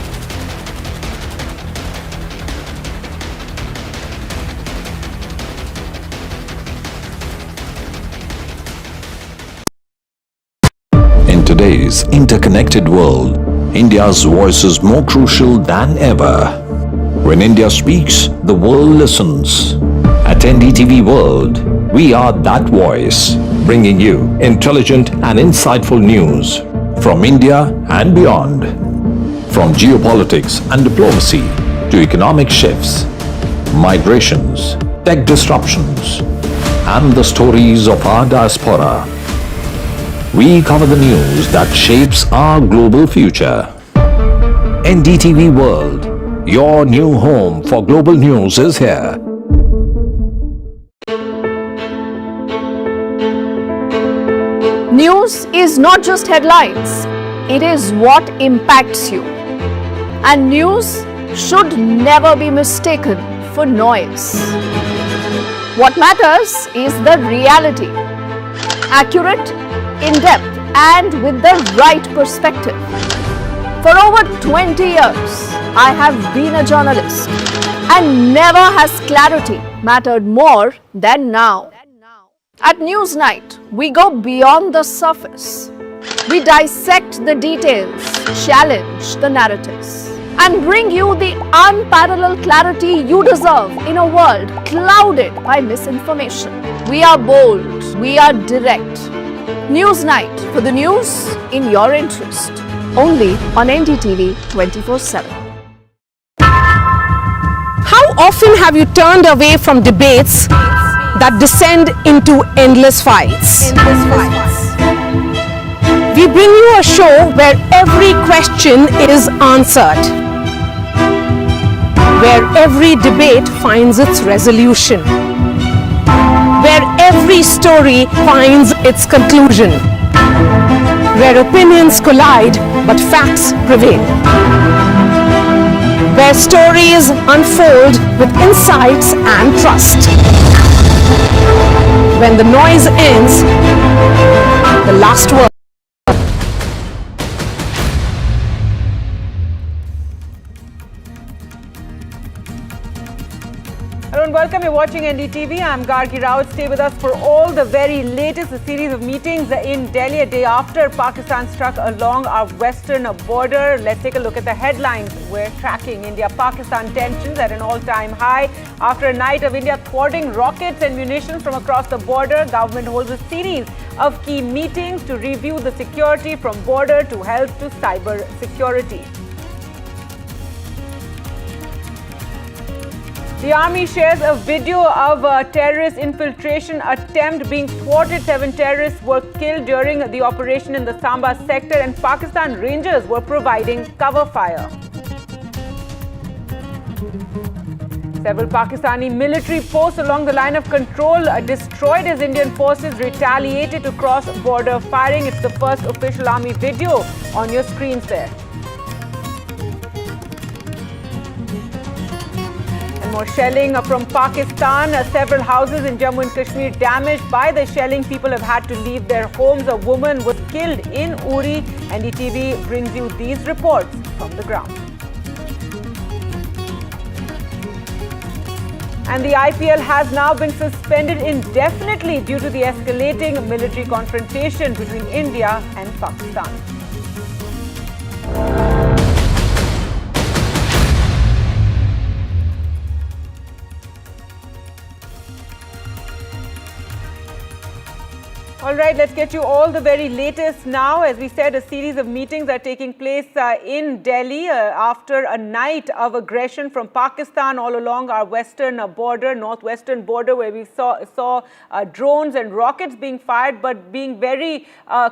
In today's interconnected world, India's voice is more crucial than ever. When India speaks, the world listens. At NDTV World, we are that voice, bringing you intelligent and insightful news from India and beyond. From geopolitics and diplomacy to economic shifts, migrations, tech disruptions, and the stories of our diaspora. We cover the news that shapes our global future. NDTV World, your new home for global news is here. News is not just headlines, it is what impacts you. And news should never be mistaken for noise. What matters is the reality. Accurate, in-depth and with the right perspective. For over 20 years, I have been a journalist and never has clarity mattered more than now. At Newsnight, we go beyond the surface. We dissect the details, challenge the narratives. and bring you the unparalleled clarity you deserve in a world clouded by misinformation. We are bold, we are direct. News Night, for the news in your interest. Only on NDTV 24/7. How often have you turned away from debates that descend into endless fights? We bring you a show where every question is answered, where every debate finds its resolution, where every story finds its conclusion, where opinions collide but facts prevail, where stories unfold with insights and trust. When the noise ends, the last word. Hello and welcome. You're watching NDTV. I'm Gargi Rao. Stay with us for all the very latest. A series of meetings in Delhi a day after Pakistan struck along our western border. Let's take a look at the headlines. We're tracking India-Pakistan tensions at an all-time high. After a night of India thwarting rockets and munitions from across the border, government holds a series of key meetings to review the security from border to health to cyber security. The army shares a video of a terrorist infiltration attempt being thwarted. 7 terrorists were killed during the operation in the Samba sector, and Pakistan Rangers were providing cover fire. Several Pakistani military posts along the line of control destroyed as Indian forces retaliated to cross-border firing. It's the first official army video on your screens there. More shelling from Pakistan. Several houses in Jammu and Kashmir damaged by the shelling. People have had to leave their homes. A woman was killed in Uri. NDTV brings you these reports from the ground. And the IPL has now been suspended indefinitely due to the escalating military confrontation between India and Pakistan. All right, let's get you all the very latest now. As we said, a series of meetings are taking place in Delhi after a night of aggression from Pakistan all along our western border, northwestern border, where we saw drones and rockets being fired, but being very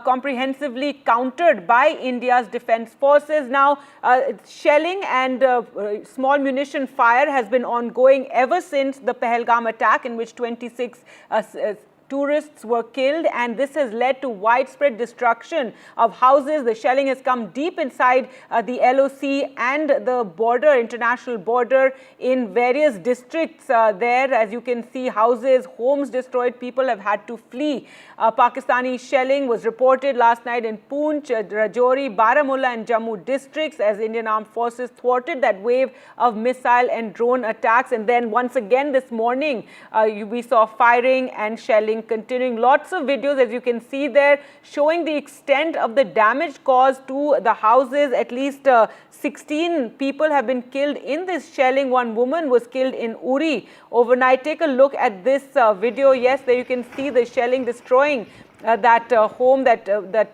comprehensively countered by India's defense forces. Now, shelling and small munition fire has been ongoing ever since the Pahalgam attack, in which 26 tourists were killed, and this has led to widespread destruction of houses. The shelling has come deep inside the LOC and the border, international border, in various districts there. As you can see, houses, homes destroyed, people have had to flee. Pakistani shelling was reported last night in Poonch, Rajouri, Baramulla and Jammu districts as Indian armed forces thwarted that wave of missile and drone attacks. And then once again this morning, we saw firing and shelling continuing. Lots of videos, as you can see there, showing the extent of the damage caused to the houses. At least 16 people have been killed in this shelling. One woman was killed in Uri overnight. Take a look at this video. Yes, there you can see the shelling destroying that home, the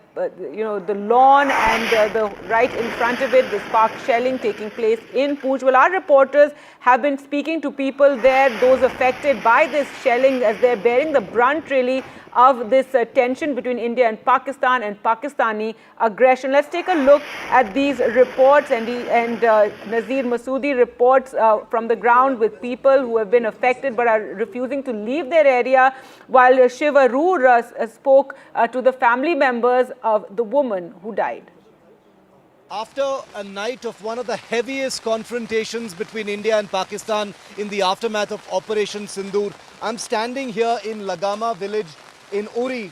lawn, and the right in front of it, the spark shelling taking place in Poonch. Well, our reporters have been speaking to people there, those affected by this shelling, as they're bearing the brunt really of this tension between India and Pakistani aggression. Let's take a look at these reports, and Nazir Masoodi reports from the ground with people who have been affected but are refusing to leave their area, while Shiv Arur spoke to the family members of the woman who died. After a night of one of the heaviest confrontations between India and Pakistan in the aftermath of Operation Sindoor, I'm standing here in Lagama village in Uri,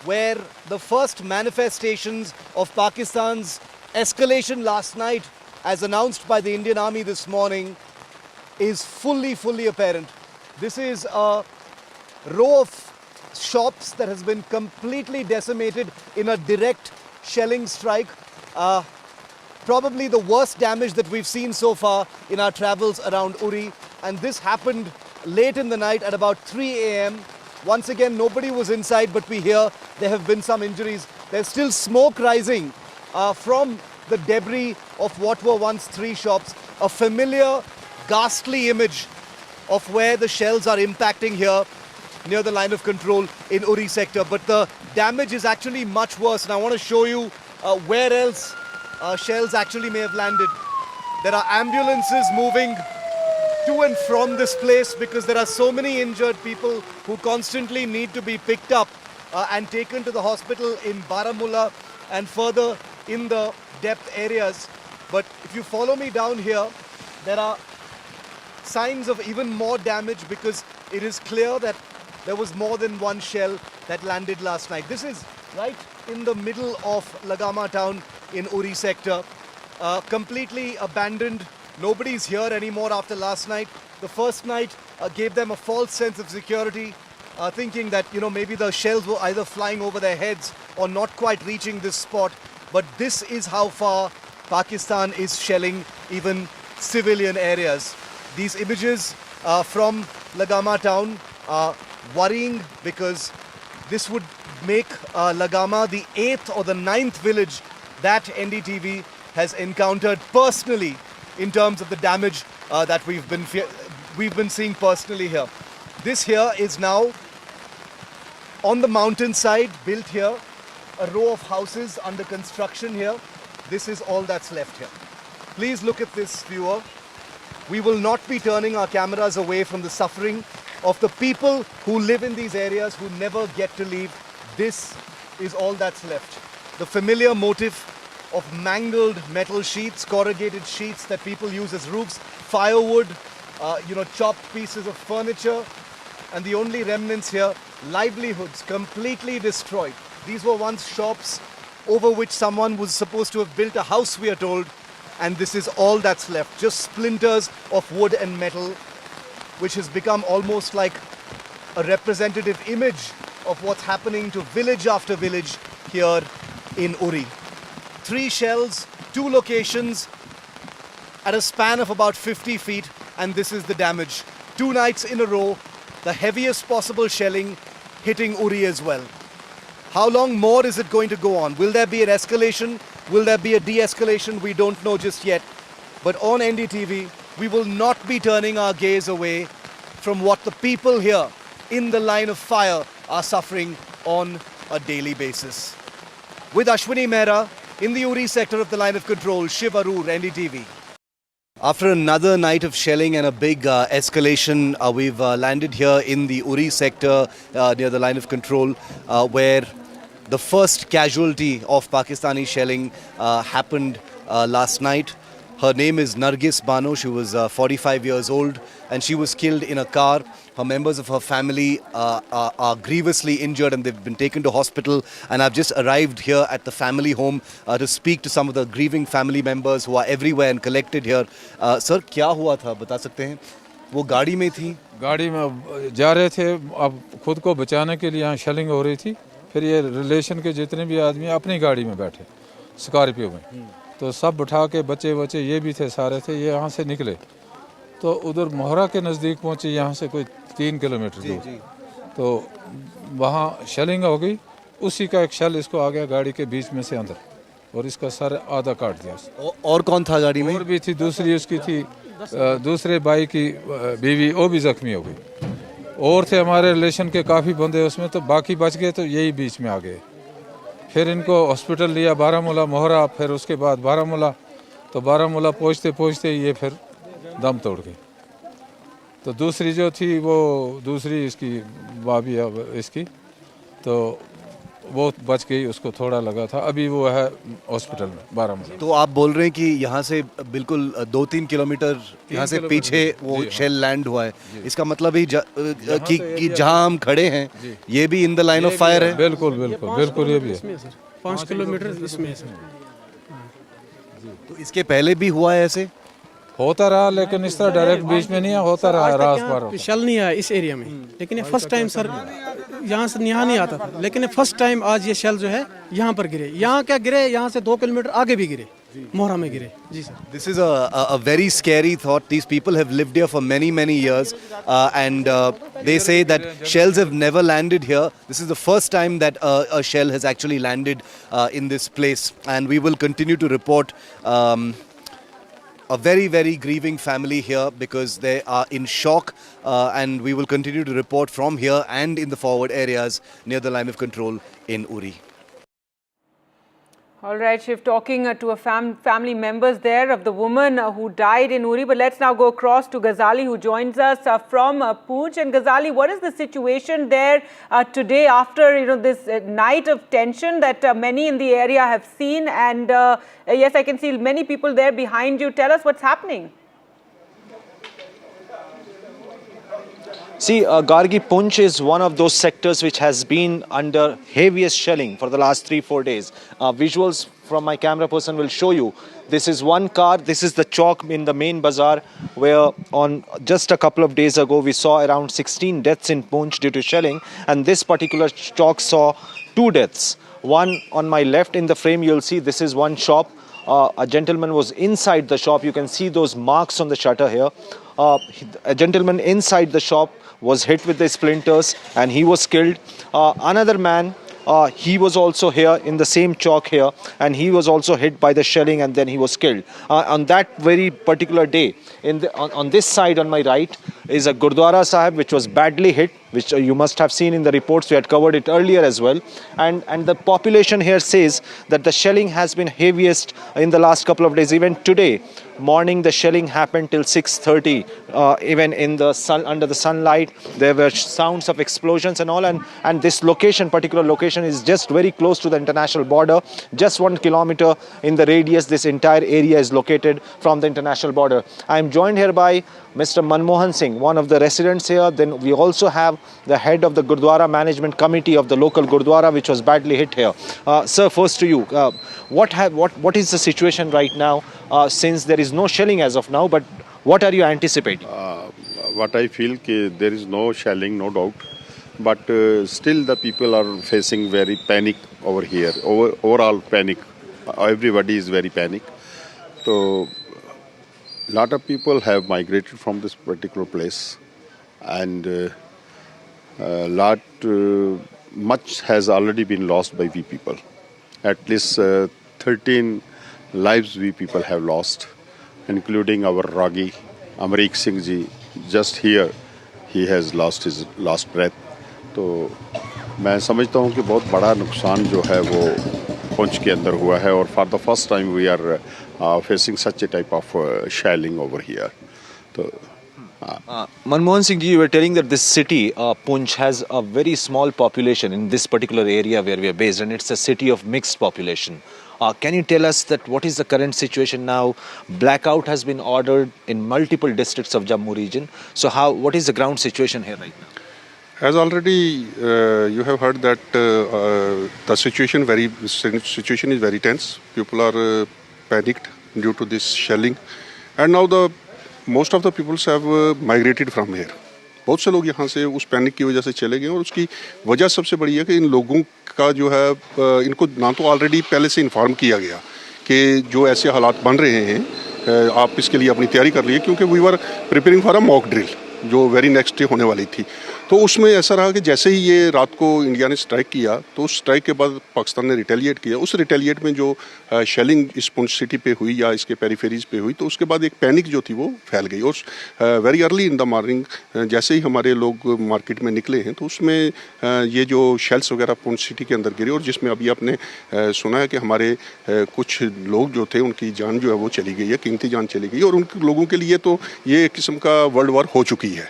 where the first manifestations of Pakistan's escalation last night, as announced by the Indian Army this morning, is fully apparent. This is a row of shops that has been completely decimated in a direct shelling strike. probably the worst damage that we've seen so far in our travels around Uri. And this happened late in the night at about 3 a.m. Once again, nobody was inside, but we hear there have been some injuries. There's still smoke rising from the debris of what were once 3 shops. A familiar, ghastly image of where the shells are impacting here near the line of control in Uri sector. But the damage is actually much worse. And I want to show you where else shells actually may have landed. There are ambulances moving to and from this place because there are so many injured people who constantly need to be picked up and taken to the hospital in Baramulla and further in the depth areas. But if you follow me down here, there are signs of even more damage because it is clear that there was more than one shell that landed last night. This is right in the middle of Lagama town in Uri sector, completely abandoned. Nobody's here anymore after last night. The first night gave them a false sense of security, thinking that, you know, maybe the shells were either flying over their heads or not quite reaching this spot. But this is how far Pakistan is shelling even civilian areas. These images from Lagama town are worrying because this would make Lagama the 8th or the 9th village that NDTV has encountered personally in terms of the damage that we've been seeing personally here. This here is now on the mountainside, built here, a row of houses under construction here. This is all that's left here. Please look at this, viewer. We will not be turning our cameras away from the suffering of the people who live in these areas who never get to leave. This is all that's left. The familiar motif of mangled metal sheets, corrugated sheets that people use as roofs, firewood, chopped pieces of furniture, and the only remnants here, livelihoods completely destroyed. These were once shops over which someone was supposed to have built a house, we are told, and this is all that's left, just splinters of wood and metal, which has become almost like a representative image of what's happening to village after village here in Uri. 3 shells, 2 locations at a span of about 50 feet, and this is the damage. 2 nights in a row, the heaviest possible shelling hitting Uri as well. How long more is it going to go on? Will there be an escalation? Will there be a de-escalation? We don't know just yet. But on NDTV, we will not be turning our gaze away from what the people here in the line of fire are suffering on a daily basis. With Ashwini Mehra in the Uri sector of the line of control, Shiv Arur, NDTV. After another night of shelling and a big escalation, we've landed here in the Uri sector near the line of control where the first casualty of Pakistani shelling happened last night. Her name is Nargis Bano. She was 45 years old and she was killed in a car. Her members of her family are grievously injured and they've been taken to hospital. And I've just arrived here at the family home to speak to some of the grieving family members who are everywhere and collected here. Sir, क्या हुआ था बता सकते हैं? वो गाड़ी में थी? गाड़ी में जा रहे थे, अब खुद को बचाने के लिए यहाँ शेलिंग हो रही थी. फिर ये रिलेशन के जितने भी आदमी अपनी गाड़ी में बैठे, स्कॉर्पियो में, तो सब बैठा के बच्चे ये भी थे, सारे थे, ये यहाँ से निकले तो उधर मोहरा के नज़दीक पहुँचे, यहाँ से कोई 3 किलोमीटर दूर, तो वहाँ शेलिंग हो गई. उसी का एक शेल इसको आ गया गाड़ी के बीच में से अंदर और इसका सर आधा काट दिया. और कौन था गाड़ी में? और भी थी, दूसरी उसकी थी, दूसरे भाई की बीवी, वो भी जख्मी हो गई. और थे हमारे रिलेशन के काफ़ी बंदे उसमें, तो बाकी बच गए, तो यही बीच में आ गए. फिर इनको हॉस्पिटल लिया, बारामूला, मोहरा, फिर उसके बाद बारामूला. तो बारामूला पहुँचते ये फिर दम तोड़ गई. तो दूसरी जो थी वो दूसरी इसकी भाभी इसकी, तो वो बच गई, उसको थोड़ा लगा था, अभी वो है हॉस्पिटल में बारामूला. तो आप बोल रहे हैं कि यहाँ से बिल्कुल 2-3 किलोमीटर यहाँ से पीछे वो शेल लैंड हुआ है. इसका मतलब ही कि जहाँ हम खड़े हैं ये भी in the line of fire है? बिल्कुल ये भी है. 5 किलोमीटर इसमें. तो इसके पहले भी हुआ है ऐसे? होता रहा, लेकिन इस तरह डायरेक्ट बीच में नहीं होता रहा, रात पार शल नहीं आया इस एरिया में. लेकिन ये फर्स्ट टाइम सर यहाँ से यहाँ नहीं आता था, लेकिन फर्स्ट टाइम आज ये शेल जो है यहाँ पर गिरे. यहाँ क्या गिरे, यहाँ से 2 किलोमीटर आगे भी गिरे. मोहरा में गिरे जी sir. This is a very scary thought. These people have lived here for many years, and they say that shells have never landed here. This is the first time that a shell has actually landed in this place, and we will continue to report a very grieving family here because they are in shock, and we will continue to report from here and in the forward areas near the line of control in Uri. All right, Shiv, talking to a family members there of the woman who died in Uri. But let's now go across to Ghazali, who joins us from Poonch. And Ghazali, what is the situation there today after this night of tension that many in the area have seen? And yes, I can see many people there behind you. Tell us what's happening. See, Gargi, Poonch is one of those sectors which has been under heaviest shelling for the last 3-4 days. Visuals from my camera person will show you. This is one car. This is the chowk in the main bazaar where on just a couple of days ago we saw around 16 deaths in Poonch due to shelling. And this particular chowk saw 2 deaths. One on my left in the frame, you'll see this is one shop. A gentleman was inside the shop. You can see those marks on the shutter here. A gentleman inside the shop was hit with the splinters and he was killed. Another man, he was also here in the same chowk here, and he was also hit by the shelling and then he was killed. On that very particular day, on this side on my right is a Gurdwara Sahib which was badly hit, which you must have seen in the reports. We had covered it earlier as well. And the population here says that the shelling has been heaviest in the last couple of days. Even today morning, the shelling happened till 6:30. Even in the sun, under the sunlight, there were sounds of explosions and all. And this particular location is just very close to the international border. Just 1 kilometer in the radius, this entire area is located from the international border. I am joined here by Mr. Manmohan Singh, one of the residents here. Then we also have the head of the Gurdwara Management Committee of the local Gurdwara, which was badly hit here. Sir, first to you, what is the situation right now, since there is no shelling as of now, but what are you anticipating? What I feel, there is no shelling, no doubt, but still the people are facing very panic over here, overall panic. Everybody is very panic. So a lot of people have migrated from this particular place, and much has already been lost by we people. At least 13 lives we people have lost, including our Ragi, Amrik Singh ji. Just here, he has lost his last breath. तो मैं समझता हूँ कि बहुत बड़ा नुकसान जो है वो पुंछ के अंदर हुआ है, और for the first time we are facing such a type of shelling over here. So, Manmohan Singh ji, you were telling that this city, Poonch, has a very small population in this particular area where we are based, and it's a city of mixed population. Can you tell us that what is the current situation now? Blackout has been ordered in multiple districts of Jammu region. So what is the ground situation here right now? As already you have heard that the situation is very tense. People are panicked due to this shelling, and now most of the people have migrated from here. बहुत से लोग यहाँ से उस panic की वजह से चले गए, और उसकी वजह सबसे बड़ी है कि इन लोगों का जो है इनको ना तो ऑलरेडी पहले से इन्फॉर्म किया गया कि जो ऐसे हालात बन रहे हैं आप इसके लिए अपनी तैयारी कर लिए, क्योंकि we were preparing for a mock drill जो वेरी नेक्स्ट डे होने वाली थी. तो उसमें ऐसा रहा कि जैसे ही ये रात को इंडिया ने स्ट्राइक किया, तो उस स्ट्राइक के बाद पाकिस्तान ने रिटेलिएट किया. उस रिटेलिएट में जो शेलिंग इस पुंछ सिटी पे हुई या इसके पेरिफेरीज पे हुई, तो उसके बाद एक पैनिक जो थी वो फैल गई. और very early in the morning जैसे ही हमारे लोग मार्केट में निकले हैं, तो उसमें ये जो शेल्स वगैरह पुंछ सिटी के अंदर गिरे, और जिसमें अभी आपने सुना है कि हमारे कुछ लोग जो थे उनकी जान जो है वो चली गई है, कीमती जान चली गई. और उन लोगों के लिए तो ये एक किस्म का वर्ल्ड वॉर हो चुकी है.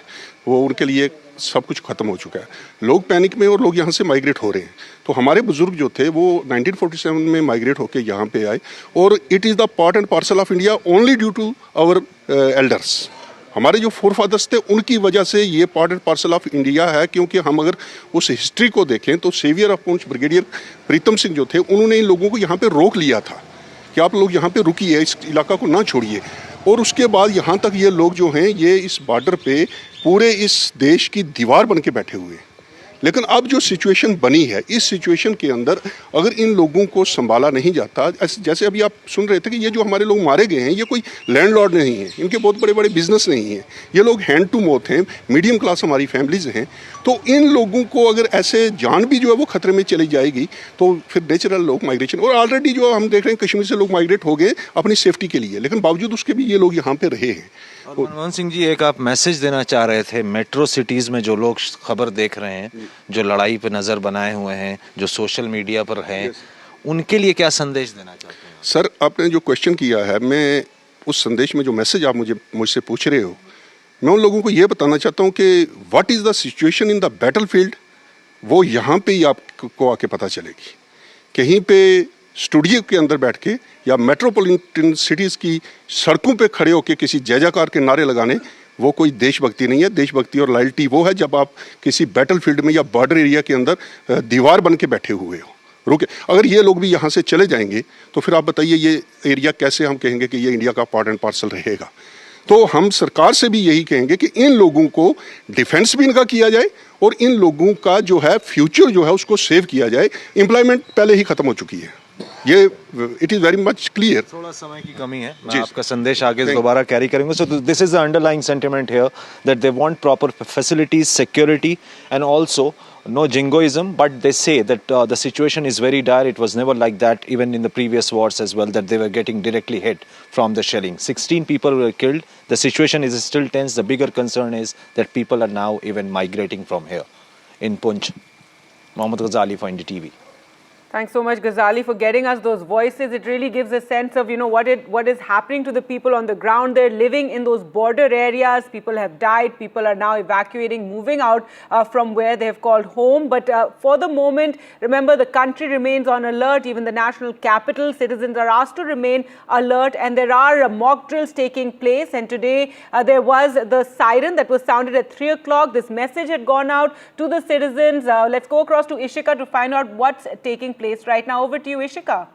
वो उनके लिए सब कुछ खत्म हो चुका है. लोग पैनिक में और लोग यहाँ से माइग्रेट हो रहे हैं. तो हमारे बुजुर्ग जो थे वो 1947 में माइग्रेट होकर यहाँ पे आए, और it is the part and parcel of India only due to our elders. हमारे जो फोर फादर्स थे उनकी वजह से ये part and parcel of India है. क्योंकि हम अगर उस हिस्ट्री को देखें तो saviour of Poonch brigadier Pritam Singh जो थे, उन्होंने इन लोगों को यहाँ पे रोक लिया था कि आप लोग यहाँ पे रुकिए, इस इलाका को ना छोड़िए. और उसके बाद यहाँ तक ये लोग जो हैं ये इस बॉर्डर पे पूरे इस देश की दीवार बन के बैठे हुए हैं. लेकिन अब जो सिचुएशन बनी है, इस सिचुएशन के अंदर अगर इन लोगों को संभाला नहीं जाता, जैसे अभी आप सुन रहे थे कि ये जो हमारे लोग मारे गए हैं, ये कोई लैंडलॉर्ड नहीं है, इनके बहुत बड़े बड़े बिजनेस नहीं हैं, ये लोग हैंड टू माउथ हैं, मीडियम क्लास हमारी फैमिलीज हैं। तो इन लोगों को अगर ऐसे जान भी जो है वो खतरे में चली जाएगी, तो फिर नेचुरल लोग माइग्रेशन, और ऑलरेडी जो हम देख रहे हैं कश्मीर से लोग माइग्रेट हो गए अपनी सेफ्टी के लिए, लेकिन बावजूद उसके भी ये लोग यहाँ पे रहे हैं। मनमोहन सिंह जी, एक आप मैसेज देना चाह रहे थे मेट्रो सिटीज में जो लोग खबर देख रहे हैं, जो लड़ाई पे नजर बनाए हुए हैं, जो सोशल मीडिया पर हैं, उनके लिए क्या संदेश देना चाहते हैं? सर, आपने जो क्वेश्चन किया है, मैं उस संदेश में जो मैसेज आप मुझसे पूछ रहे हो, मैं उन लोगों को ये बताना चाहता हूँ कि what is the situation in the battlefield, वो यहाँ पे ही आपको आके पता चलेगी। कहीं पे स्टूडियो के अंदर बैठ के या मेट्रोपॉलिटन सिटीज़ की सड़कों पे खड़े होकर किसी जय जयकार के नारे लगाने, वो कोई देशभक्ति नहीं है। देशभक्ति और लॉयल्टी वो है जब आप किसी बैटलफील्ड में या बॉर्डर एरिया के अंदर दीवार बन के बैठे हुए हो। रुके, अगर ये लोग भी यहाँ से चले जाएंगे तो फिर आप बताइए ये एरिया कैसे हम कहेंगे कि ये इंडिया का पार्ट एंड पार्सल रहेगा। तो हम सरकार से भी यही कहेंगे कि इन लोगों को डिफेंस भी इनका किया जाए और इन लोगों का जो है फ्यूचर जो है उसको सेव किया जाए। एम्प्लॉयमेंट पहले ही खत्म हो चुकी है, ये it is very much clear. थोड़ा समय की कमी है, मैं आपका संदेश आगे दोबारा कैरी करेंगे। So this is the underlying sentiment here that they want proper facilities, security and also no jingoism, but they say that the situation is very dire. It was never like that even in the previous wars as well, that they were getting directly hit from the shelling. 16 people were killed. The situation is still tense. The bigger concern is that people are now even migrating from here in Punch. Mohammad Ghazali for NDTV. Thanks so much, Ghazali, for getting us those voices. It really gives a sense of, what is happening to the people on the ground. They're living in those border areas. People have died. People are now evacuating, moving out from where they have called home. But for the moment, remember, the country remains on alert. Even the national capital, citizens are asked to remain alert. And there are mock drills taking place. And today, there was the siren that was sounded at 3 o'clock. This message had gone out to the citizens. Let's go across to Ishika to find out what's taking place right now. Over to you, Ishika.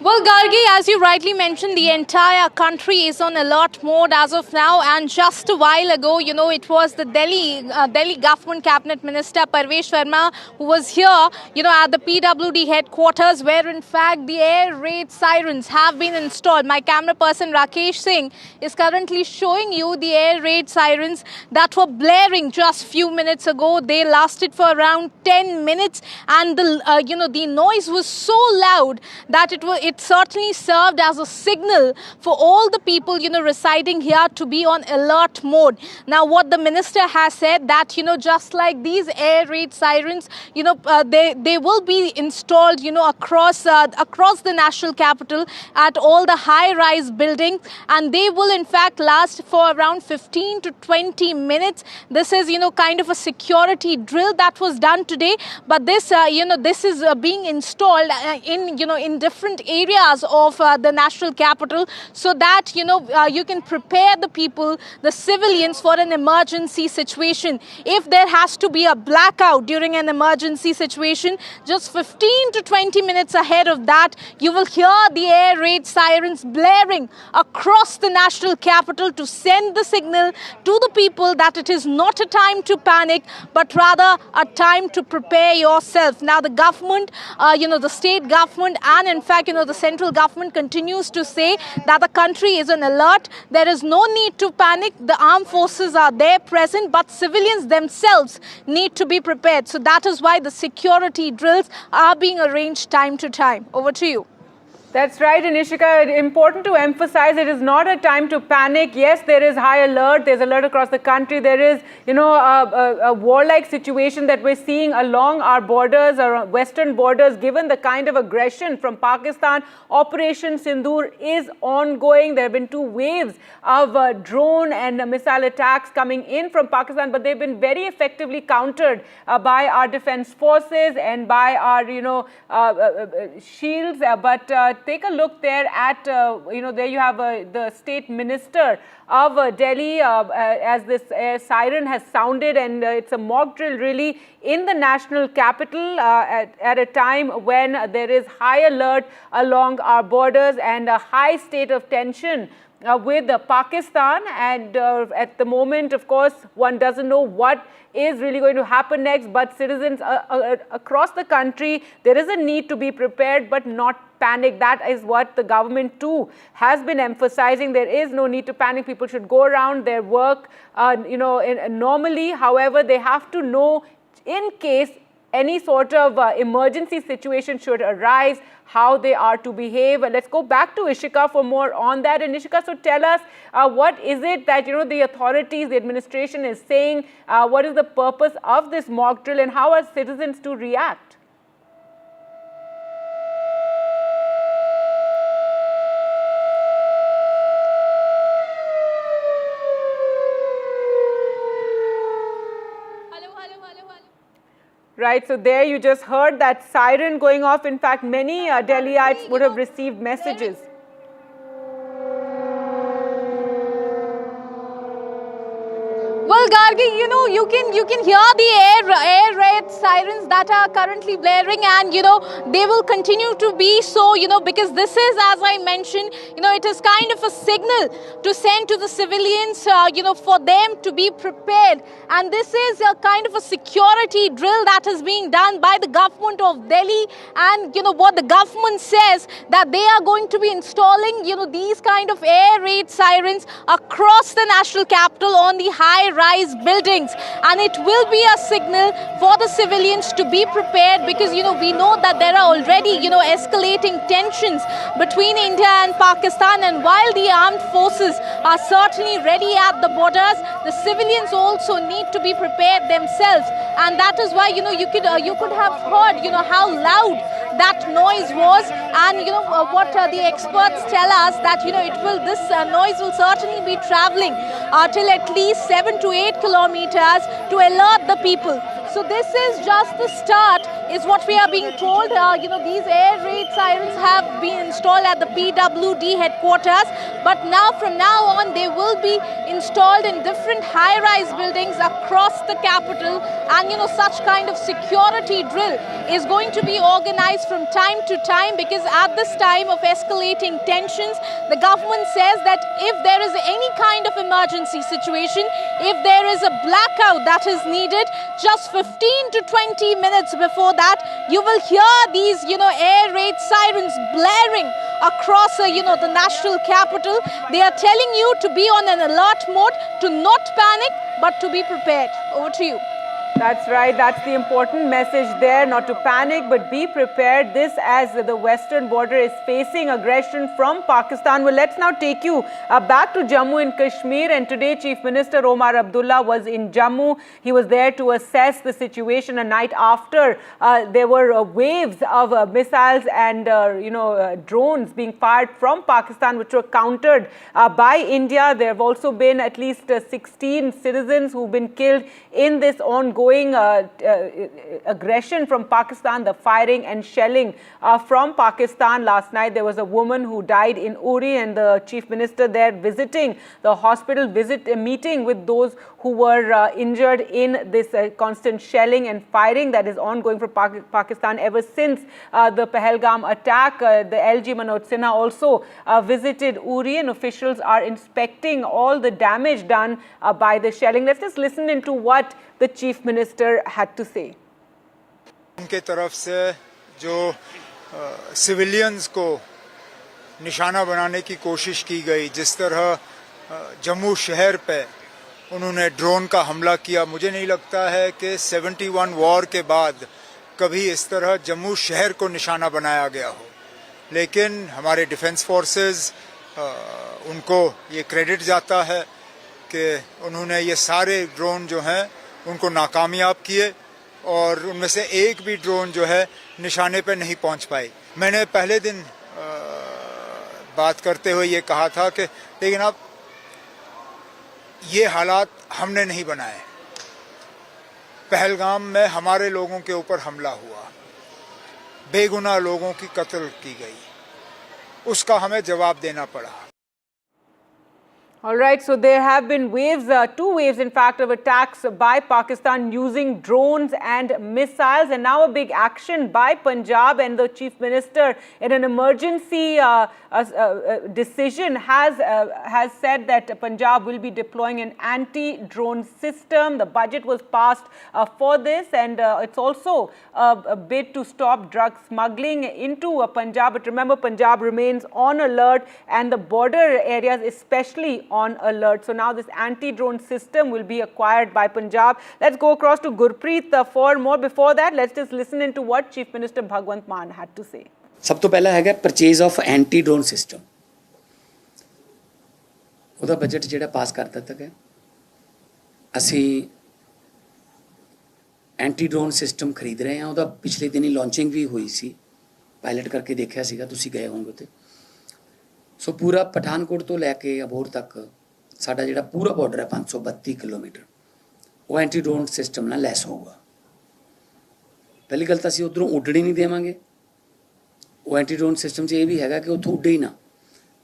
Well, Gargi, as you rightly mentioned, the entire country is on alert mode as of now. And just a while ago, it was the Delhi government cabinet minister Parvesh Verma who was here, at the PWD headquarters, where in fact the air raid sirens have been installed. My camera person Rakesh Singh is currently showing you the air raid sirens that were blaring just few minutes ago. They lasted for around 10 minutes, and the noise was so loud that it certainly served as a signal for all the people, residing here to be on alert mode. Now, what the minister has said that, just like these air raid sirens, they will be installed, across the national capital at all the high-rise buildings, and they will in fact last for around 15 to 20 minutes. This is, kind of a security drill that was done today, but this, this is being installed in different areas of the national capital, so that you can prepare the people, the civilians, for an emergency situation. If there has to be a blackout during an emergency situation, just 15 to 20 minutes ahead of that, you will hear the air raid sirens blaring across the national capital to send the signal to the people that it is not a time to panic, but rather a time to prepare yourself. Now, the government, the state government, and in fact, the central government continues to say that the country is on alert. There is no need to panic. The armed forces are there present, but civilians themselves need to be prepared. So that is why the security drills are being arranged time to time. Over to you. That's right, and Ishika, important to emphasize, it is not a time to panic. Yes, there is high alert. There's alert across the country. There is, a warlike situation that we're seeing along our borders, our western borders, given the kind of aggression from Pakistan. Operation Sindoor is ongoing. There have been 2 waves of drone and missile attacks coming in from Pakistan, but they've been very effectively countered by our defense forces and by our, shields. Take a look there at, there you have the state minister of Delhi as this siren has sounded, and it's a mock drill really in the national capital at a time when there is high alert along our borders and a high state of tension with Pakistan, and at the moment, of course, one doesn't know what is really going to happen next, but citizens across the country, there is a need to be prepared but not panic. That is what the government too has been emphasizing. There is no need to panic. People should go around their work normally. However, they have to know, in case any sort of emergency situation should arise, how they are to behave. Let's go back to Ishika for more on that. And Ishika, so tell us, what is it that the authorities, the administration is saying? What is the purpose of this mock drill, and how are citizens to react? Right, so there you just heard that siren going off. In fact, many Delhiites would have received messages. Well, Gargi, you can hear the air raid sirens that are currently blaring, and they will continue to be so, because this is, as I mentioned, it is kind of a signal to send to the civilians, for them to be prepared. And this is a kind of a security drill that is being done by the government of Delhi. And what the government says, that they are going to be installing these kind of air raid sirens across the national capital on the high-rise buildings, and it will be a signal for the civilians to be prepared, because we know that there are already escalating tensions between India and Pakistan, and while the armed forces are certainly ready at the borders, the civilians also need to be prepared themselves. And that is why you could have heard how loud that noise was. And what the experts tell us, that this noise will certainly be traveling till at least 7 to 8 kilometers to alert the people. So this is just the start, is what we are being told. These air raid sirens have been installed at the PWD headquarters, but from now on they will be installed in different high-rise buildings across the capital. And such kind of security drill is going to be organized from time to time, because at this time of escalating tensions, the government says that if there is any kind of emergency situation, if there is a blackout that is needed, just 15 to 20 minutes before that, you will hear these, air raid sirens blaring across, the national capital. They are telling you to be on an alert mode, to not panic, but to be prepared. Over to you. That's right. That's the important message there, not to panic, but be prepared. This as the western border is facing aggression from Pakistan. Well, let's now take you back to Jammu and Kashmir. And today, Chief Minister Omar Abdullah was in Jammu. He was there to assess the situation a night after there were waves of missiles and, drones being fired from Pakistan, which were countered by India. There have also been at least 16 citizens who've been killed in this ongoing aggression from Pakistan, the firing and shelling from Pakistan. Last night there was a woman who died in Uri, and the Chief Minister there visiting the hospital, meeting with those who were injured in this constant shelling and firing that is ongoing from Pakistan ever since the Pahalgam attack. The LG Manoj Sinha also visited Uri, and officials are inspecting all the damage done by the shelling. Let's just listen into what the Chief Minister had to say. उनके तरफ से जो civilians को निशाना बनाने की कोशिश की गई, जिस तरह जम्मू शहर पे उन्होंने ड्रोन का हमला किया, मुझे नहीं लगता है कि 71 वॉर के बाद कभी इस तरह जम्मू शहर को निशाना बनाया गया हो। लेकिन हमारे डिफेंस फोर्सेस, उनको ये क्रेडिट जाता है कि उन्होंने ये सारे ड्रोन जो हैं उनको नाकामयाब किए, और उनमें से एक भी ड्रोन जो है निशाने पे नहीं पहुंच पाई। मैंने पहले दिन बात करते हुए ये कहा था कि लेकिन अब ये हालात हमने नहीं बनाए। पहलगाम में हमारे लोगों के ऊपर हमला हुआ, बेगुनाह लोगों की कत्ल की गई, उसका हमें जवाब देना पड़ा। All right, so there have been waves, two waves in fact, of attacks by Pakistan using drones and missiles, and now a big action by Punjab, and the Chief Minister in an emergency decision has said that Punjab will be deploying an anti-drone system. The budget was passed for this, and it's also a bid to stop drug smuggling into Punjab. But remember, Punjab remains on alert, and the border areas especially on alert. So now this anti-drone system will be acquired by Punjab. Let's go across to Gurpreet for more. Before that, let's just listen into what Chief Minister Bhagwant Mann had to say. ਸਭ ਤੋਂ ਪਹਿਲਾਂ ਹੈਗਾ purchase of anti drone system. ਉਹਦਾ budget ਜਿਹੜਾ ਪਾਸ ਕਰ ਦਿੱਤਾ ਗਿਆ। ਅਸੀਂ ਐਂਟੀ ਡਰੋਨ ਸਿਸਟਮ ਖਰੀਦ ਰਹੇ ਹਾਂ। ਉਹਦਾ ਪਿਛਲੇ ਦਿਨੀ ਲਾਂਚਿੰਗ ਵੀ ਹੋਈ ਸੀ, ਪਾਇਲਟ ਕਰਕੇ ਦੇਖਿਆ ਸੀਗਾ, ਤੁਸੀਂ ਗਏ ਹੋਵੋਗੇ ਤੇ। ਸੋ ਪੂਰਾ ਪਠਾਨਕੋਟ ਤੋਂ ਲੈ ਕੇ ਅਬੋਹਰ ਤੱਕ ਸਾਡਾ ਜਿਹੜਾ ਪੂਰਾ ਬਾਰਡਰ ਹੈ 532 ਕਿਲੋਮੀਟਰ, ਉਹ ਐਂਟੀ ਡਰੋਨ ਸਿਸਟਮ ਨਾਲ ਲੈਸ ਹੋਊਗਾ। ਪਹਿਲੀ ਗੱਲ ਤਾਂ ਅਸੀਂ ਉੱਧਰੋਂ ਉੱਡਣ ਹੀ ਨਹੀਂ ਦੇਵਾਂਗੇ। ਉਹ ਐਂਟੀ ਡਰੋਨ ਸਿਸਟਮ 'ਚ ਇਹ ਵੀ ਹੈਗਾ ਕਿ ਉੱਥੋਂ ਉੱਡੇ ਹੀ ਨਾ,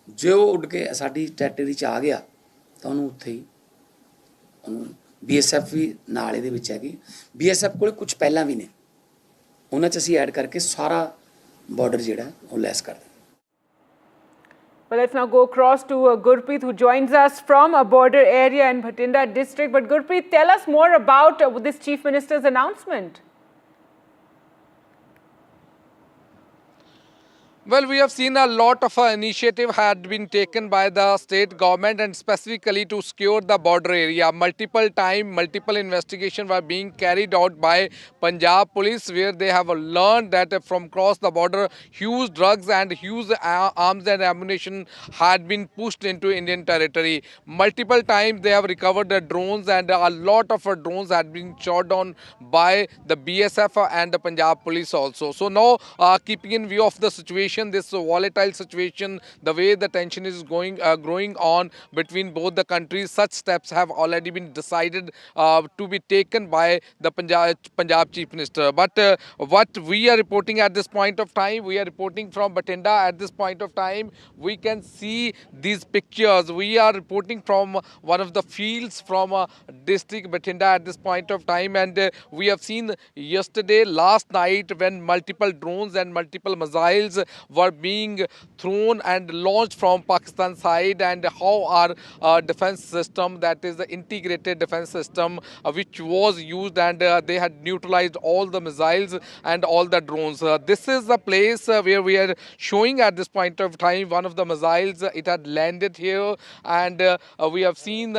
ਜੇ ਉਹ ਉੱਡ ਕੇ ਸਾਡੀ ਟੈਰੀਟਰੀ 'ਚ ਆ ਗਿਆ ਤਾਂ ਉਹਨੂੰ ਉੱਥੇ ਹੀ ਉਹਨੂੰ BSF ਵੀ ਨਾਲ ਇਹਦੇ ਵਿੱਚ ਹੈਗੀ। BSF ਕੋਲ ਕੁਝ ਪਹਿਲਾਂ ਵੀ ਨੇ, ਉਹਨਾਂ 'ਚ ਅਸੀਂ ਐਡ ਕਰਕੇ ਸਾਰਾ ਬਾਰਡਰ ਜਿਹੜਾ ਉਹ ਲੈਸ ਕਰ ਦਿੰਦੇ। Well, let's now go across to Gurpreet, who joins us from a border area in Bhatinda district. But Gurpreet, tell us more about this Chief Minister's announcement. Well, we have seen a lot of initiative had been taken by the state government, and specifically to secure the border area. Multiple investigations were being carried out by Punjab police, where they have learned that from across the border, huge drugs and huge arms and ammunition had been pushed into Indian territory. Multiple times they have recovered the drones, and a lot of drones had been shot down by the BSF and the Punjab police also. So now, keeping in view of the situation, this volatile situation, the way the tension is growing on between both the countries, such steps have already been decided to be taken by the Punjab Chief Minister. But what we are reporting at this point of time, we are reporting from Bhatinda at this point of time. We can see these pictures. We are reporting from one of the fields from district Bhatinda at this point of time, and we have seen yesterday, last night, when multiple drones and multiple missiles were being thrown and launched from Pakistan side, and how our defense system, that is the integrated defense system which was used, and they had neutralized all the missiles and all the drones. This is the place where we are showing at this point of time one of the missiles. It had landed here, and we have seen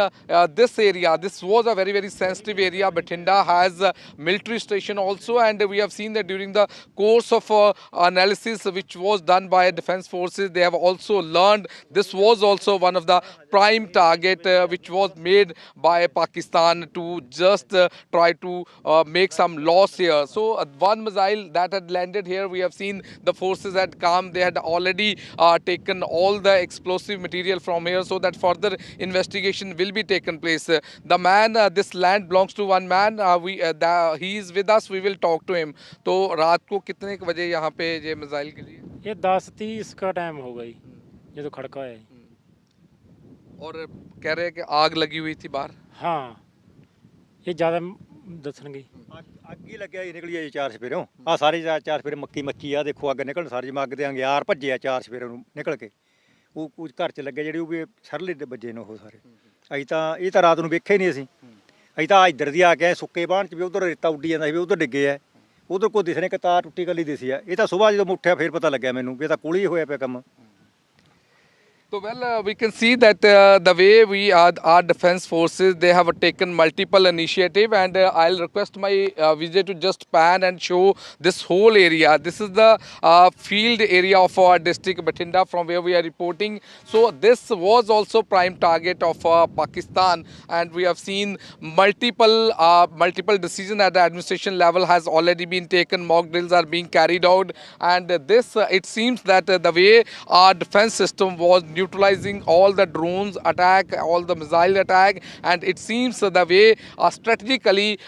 this area. This was a very, very sensitive area. Bhatinda has a military station also, and we have seen that during the course of analysis which was done by defense forces, they have also learned this was also one of the prime target which was made by Pakistan to just try to make some loss here. So one missile that had landed here, we have seen the forces had come. They had already taken all the explosive material from here, so that further investigation will be taken place. The man, this land belongs to one man. He is with us. We will talk to him. तो रात को कितने बजे यहाँ पे ये missile के लिए? ये 10:30 का टाइम हो गई ये तो खड़का है। और कह रहे हैं कि आग लगी हुई थी बाहर। हाँ, ये ज़्यादा दसन गई। ਅੱਗ ਹੀ ਲੱਗਿਆ ਜੀ, ਨਿਕਲੀ ਆ ਜੀ ਚਾਰ ਸਪੇਰੋਂ। ਆ ਸਾਰੀ ਚਾਰ ਸਪੇਰੇ ਮੱਕੀ ਆ, ਦੇਖੋ ਅੱਗ ਨਿਕਲਣ ਸਾਰੀ ਅੱਗ ਦੇ ਅੰਗਿਆਰ ਭੱਜੇ ਆ ਚਾਰ ਸਪੇਰੇ ਨੂੰ ਨਿਕਲ ਕੇ। ਉਹ ਕੁਝ ਘਰ 'ਚ ਲੱਗੇ ਜਿਹੜੇ ਉਹ ਵੀ ਸਰਲੇ ਦੇ ਵੱਜੇ ਨੇ ਉਹ ਸਾਰੇ। ਅਸੀਂ ਤਾਂ ਇਹ ਤਾਂ ਰਾਤ ਨੂੰ ਵੇਖਿਆ ਹੀ ਨਹੀਂ ਅਸੀਂ ਤਾਂ ਇੱਧਰ ਦੀ ਆ ਕੇ ਸੁੱਕੇ ਬਾਣ 'ਚ ਵੀ ਉਧਰ ਰੇਤਾ ਉੱਡੀ ਜਾਂਦਾ ਸੀ ਵੀ ਉਧਰ ਡਿੱਗੇ ਆ, ਉਧਰ ਕੋਈ ਦਿਸ ਨਹੀਂ ਕਿ ਤਾਰ ਟੁੱਟੀ ਕੱਲੀ ਦਿਸੀ ਆ। ਇਹ ਤਾਂ ਸਵੇਰ ਜਦੋਂ ਉੱਠਿਆ ਫਿਰ ਪਤਾ ਲੱਗਿਆ ਮੈਨੂੰ ਵੀ ਇਹ ਤਾਂ ਕੋਲ ਹੀ ਹੋਇਆ ਪਿਆ ਕੰਮ। So we can see that the way our defense forces, they have taken multiple initiative, and I'll request my Vijay to just pan and show this whole area. This is the field area of our district Bhatinda from where we are reporting. So this was also prime target of Pakistan, and we have seen multiple decisions at the administration level has already been taken. Mock drills are being carried out, and this it seems that the way our defense system was neutralizing all the drones attack, all the missile attack, and it seems the way strategically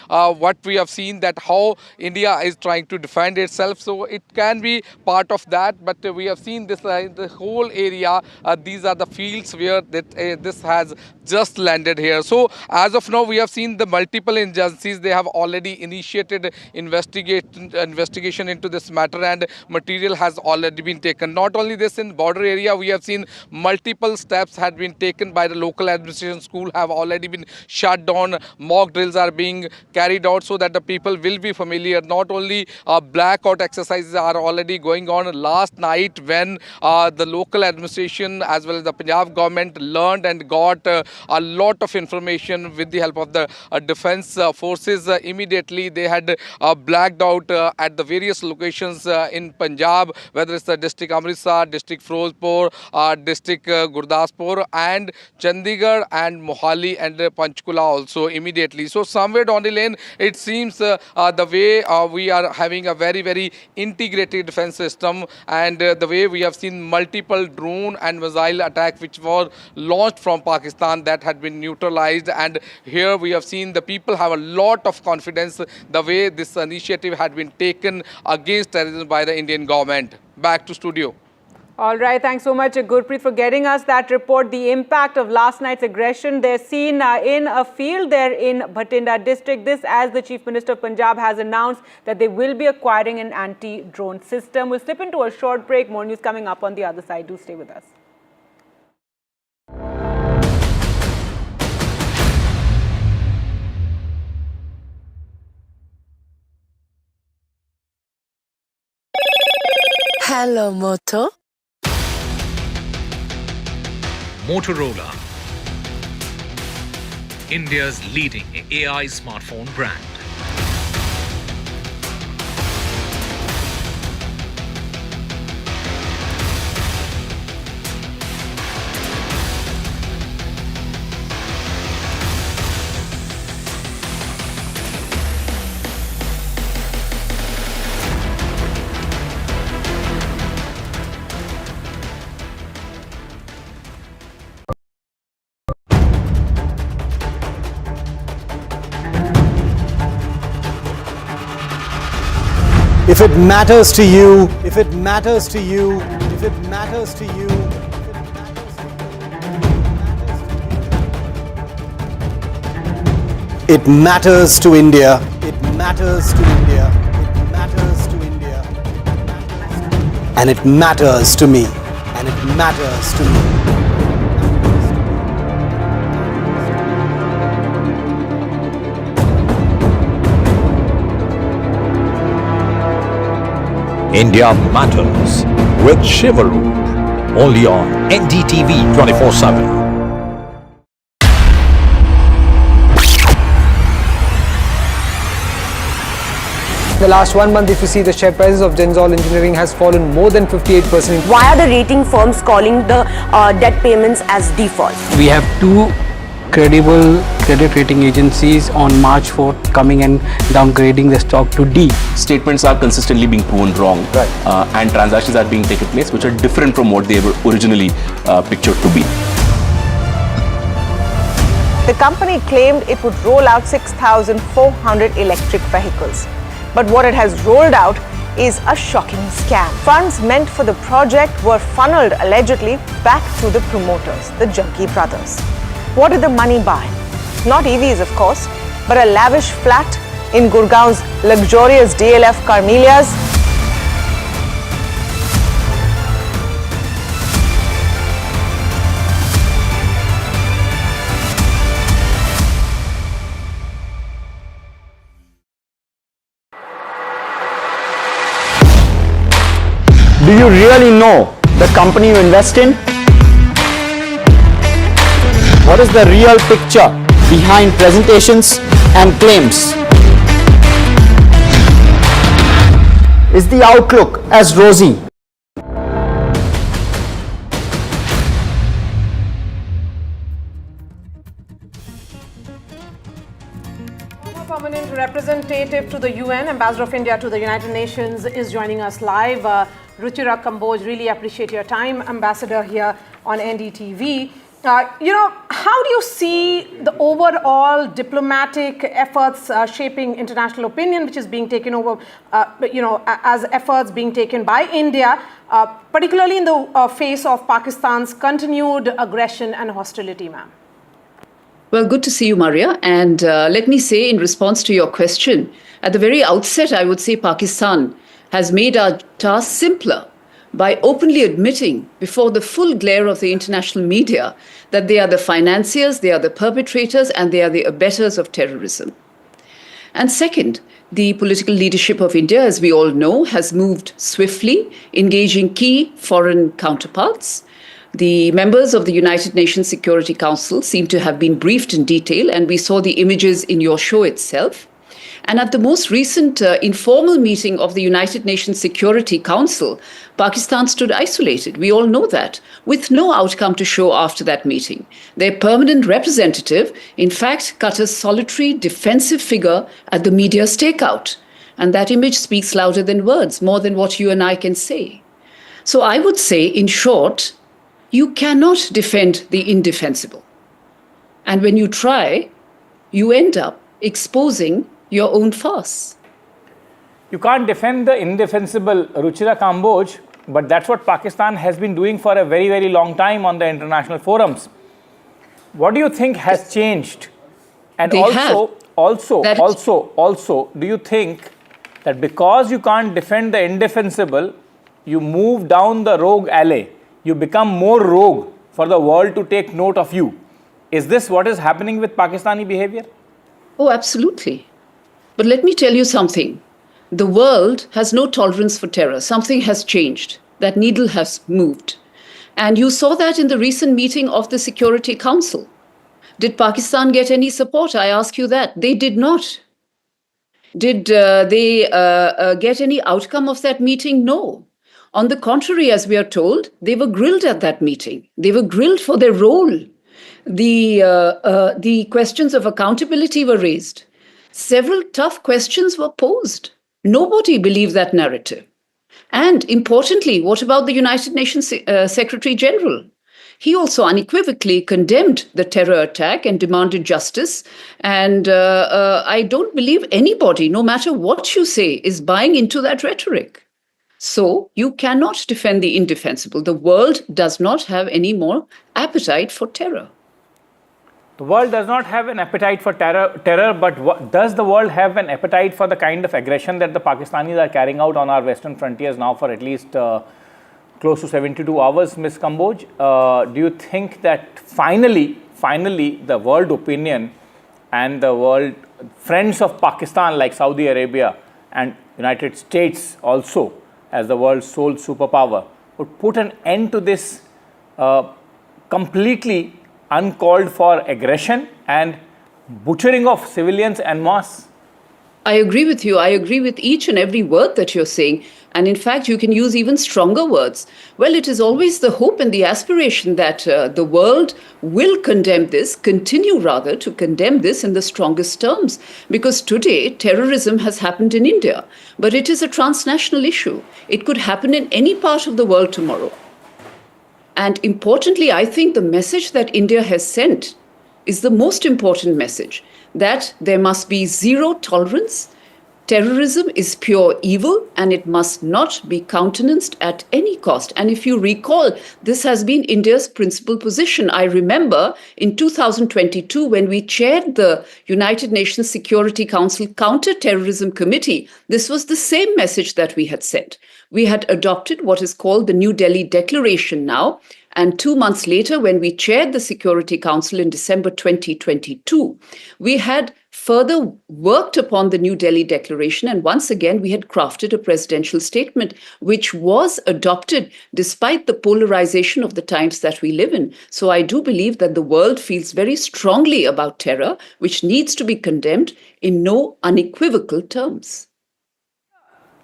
what we have seen that how India is trying to defend itself. So it can be part of that, but we have seen this the whole area. These are the fields where this has just landed here. So as of now, we have seen the multiple agencies. They have already initiated investigation into this matter, and material has already been taken. Not only this, in border area, we have seen multiple steps had been taken by the local administration. School have already been shut down. Mock drills are being carried out so that the people will be familiar. Not only blackout exercises are already going on. Last night, when the local administration as well as the Punjab government learned and got a lot of information with the help of the defense forces, immediately they had blacked out at the various locations in Punjab, whether it's the district Amritsar, district Firozpur, district Gurdaspur, and Chandigarh and Mohali and Panchkula also immediately. So somewhere down the lane, it seems the way we are having a very, very integrated defense system, and the way we have seen multiple drone and missile attacks which were launched from Pakistan that had been neutralized, and here we have seen the people have a lot of confidence the way this initiative had been taken against terrorism by the Indian government. Back to studio. All right, thanks so much, Gurpreet, for getting us that report. The impact of last night's aggression, they're seen in a field there in Bhatinda district. This as the Chief Minister of Punjab has announced that they will be acquiring an anti-drone system. We'll slip into a short break. More news coming up on the other side. Do stay with us. Hello, Moto. Motorola, India's leading AI smartphone brand. If it matters to you, if it matters to you, if it matters to you, it matters to India. It matters to India. It matters to India. And it matters to me. And it matters to me. India Matters with Shivaru, only on NDTV 24/7. The last 1 month, if you see, the share prices of Genzol Engineering has fallen more than 58%. Why are the rating firms calling the debt payments as default? We have two credible credit rating agencies on March 4th coming and downgrading the stock to D. Statements are consistently being proven wrong, and transactions are being taken place which are different from what they were originally pictured to be. The company claimed it would roll out 6,400 electric vehicles. But what it has rolled out is a shocking scam. Funds meant for the project were funneled allegedly back to the promoters, the Jammu brothers. What did the money buy? Not EVs, of course, but a lavish flat in Gurgaon's luxurious DLF Carmelias. Do you really know the company you invest in? What is the real picture behind presentations and claims? Is the outlook as rosy? Permanent representative to the UN, Ambassador of India to the United Nations, is joining us live. Ruchira Kamboj, really appreciate your time, Ambassador here. on NDTV. How do you see the overall diplomatic efforts shaping international opinion, which is being taken over, as efforts being taken by India, particularly in the face of Pakistan's continued aggression and hostility, ma'am? Well, good to see you, Maria. And let me say, in response to your question, at the very outset, I would say Pakistan has made our task simpler by openly admitting before the full glare of the international media that they are the financiers, they are the perpetrators, and they are the abettors of terrorism. And second, the political leadership of India, as we all know, has moved swiftly, engaging key foreign counterparts. The members of the United Nations Security Council seem to have been briefed in detail, and we saw the images in your show itself. And at the most recent informal meeting of the United Nations Security Council, Pakistan stood isolated. We all know that, with no outcome to show after that meeting. Their permanent representative, in fact, cut a solitary defensive figure at the media stakeout. And that image speaks louder than words, more than what you and I can say. So I would say, in short, you cannot defend the indefensible. And when you try, you end up exposing your own farce. You can't defend the indefensible, Ruchira Kamboj, but that's what Pakistan has been doing for a very, very long time on the international forums. What do you think has changed? And also, do you think that because you can't defend the indefensible, you move down the rogue alley, you become more rogue for the world to take note of you? Is this what is happening with Pakistani behavior? Oh, absolutely. But let me tell you something. The world has no tolerance for terror. Something has changed. That needle has moved. And you saw that in the recent meeting of the Security Council. Did Pakistan get any support? I ask you that. They did not. Did they get any outcome of that meeting? No. On the contrary, as we are told, they were grilled at that meeting. They were grilled for their role. The questions of accountability were raised. Several tough questions were posed. Nobody believed that narrative. And importantly, what about the United Nations Secretary General? He also unequivocally condemned the terror attack and demanded justice. And I don't believe anybody, no matter what you say, is buying into that rhetoric. So you cannot defend the indefensible. The world does not have any more appetite for terror. The world does not have an appetite for terror, but does the world have an appetite for the kind of aggression that the Pakistanis are carrying out on our western frontiers now for at least close to 72 hours, Ms. Kamboj? Do you think that finally the world opinion and the world friends of Pakistan like Saudi Arabia and United States also as the world's sole superpower would put an end to this completely uncalled for aggression and butchering of civilians en masse? I agree with you. I agree with each and every word that you're saying. And in fact, you can use even stronger words. Well, it is always the hope and the aspiration that the world will condemn this, continue rather to condemn this in the strongest terms. Because today, terrorism has happened in India, but it is a transnational issue. It could happen in any part of the world tomorrow. And importantly, I think the message that India has sent is the most important message, that there must be zero tolerance. Terrorism is pure evil and it must not be countenanced at any cost. And if you recall, this has been India's principal position. I remember in 2022, when we chaired the United Nations Security Council Counter-Terrorism Committee, this was the same message that we had sent. We had adopted what is called the New Delhi Declaration now. And 2 months later, when we chaired the Security Council in December 2022, we had further worked upon the New Delhi Declaration. And once again, we had crafted a presidential statement, which was adopted despite the polarization of the times that we live in. So I do believe that the world feels very strongly about terror, which needs to be condemned in no unequivocal terms.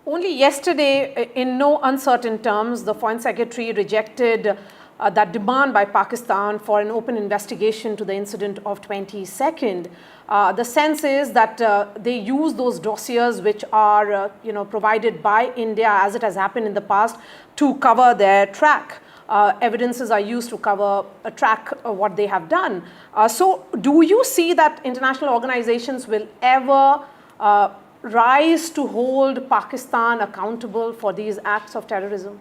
Only yesterday, in no uncertain terms, the Foreign Secretary rejected that demand by Pakistan for an open investigation to the incident of 22nd. The sense is that they use those dossiers which are provided by India, as it has happened in the past, to cover their track. evidences are used to track what they have done. So do you see that international organizations will ever rise to hold Pakistan accountable for these acts of terrorism?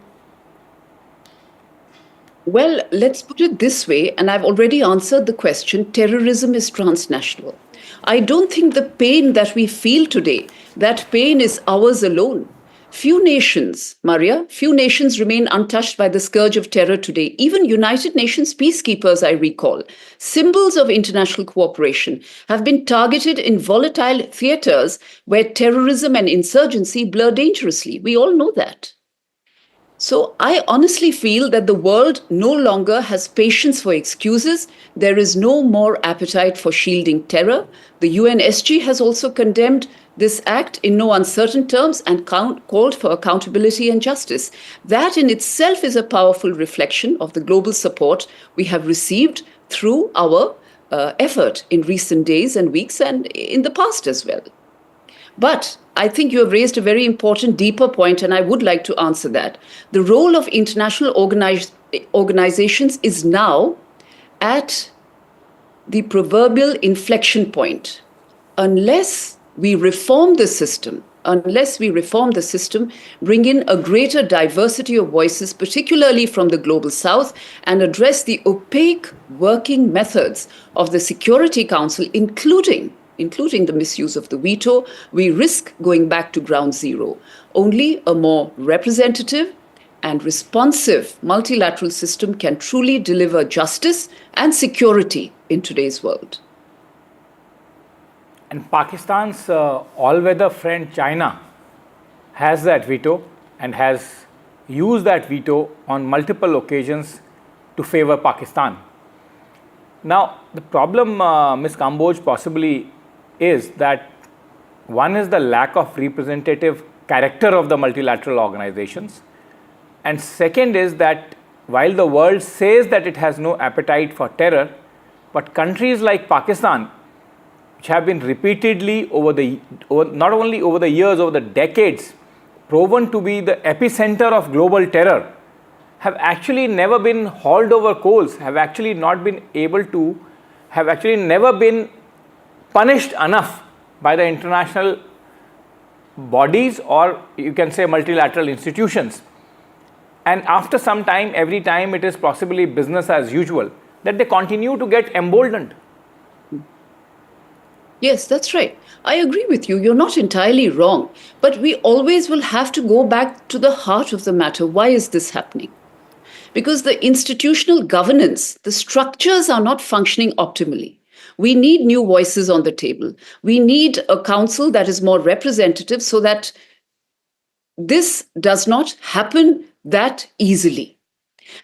Well, let's put it this way, and I've already answered the question. Terrorism is transnational. I don't think the pain that we feel today, that pain is ours alone. Few nations, Maria, few nations remain untouched by the scourge of terror today. Even United Nations peacekeepers, I recall, symbols of international cooperation, have been targeted in volatile theaters where terrorism and insurgency blur dangerously. We all know that. So I honestly feel that the world no longer has patience for excuses. There is no more appetite for shielding terror. The UNSG has also condemned this act in no uncertain terms and called for accountability and justice. That in itself is a powerful reflection of the global support we have received through our effort in recent days and weeks and in the past as well. But I think you have raised a very important, deeper point, and I would like to answer that. The role of international organizations is now at the proverbial inflection point. Unless we reform the system, bring in a greater diversity of voices, particularly from the global south, and address the opaque working methods of the Security Council, including the misuse of the veto, we risk going back to ground zero. Only a more representative and responsive multilateral system can truly deliver justice and security in today's world. And Pakistan's all-weather friend China has that veto and has used that veto on multiple occasions to favor Pakistan. Now, the problem, Ms. Kamboj, possibly is that one is the lack of representative character of the multilateral organizations, and second is that while the world says that it has no appetite for terror, but countries like Pakistan, which have been repeatedly not only over the years, over the decades, proven to be the epicenter of global terror, have actually never been hauled over coals, have actually never been punished enough by the international bodies, or you can say multilateral institutions. And after some time, every time it is possibly business as usual, that they continue to get emboldened. Yes, that's right. I agree with you. You're not entirely wrong. But we always will have to go back to the heart of the matter. Why is this happening? Because the institutional governance, the structures are not functioning optimally. We need new voices on the table. We need a council that is more representative so that this does not happen that easily.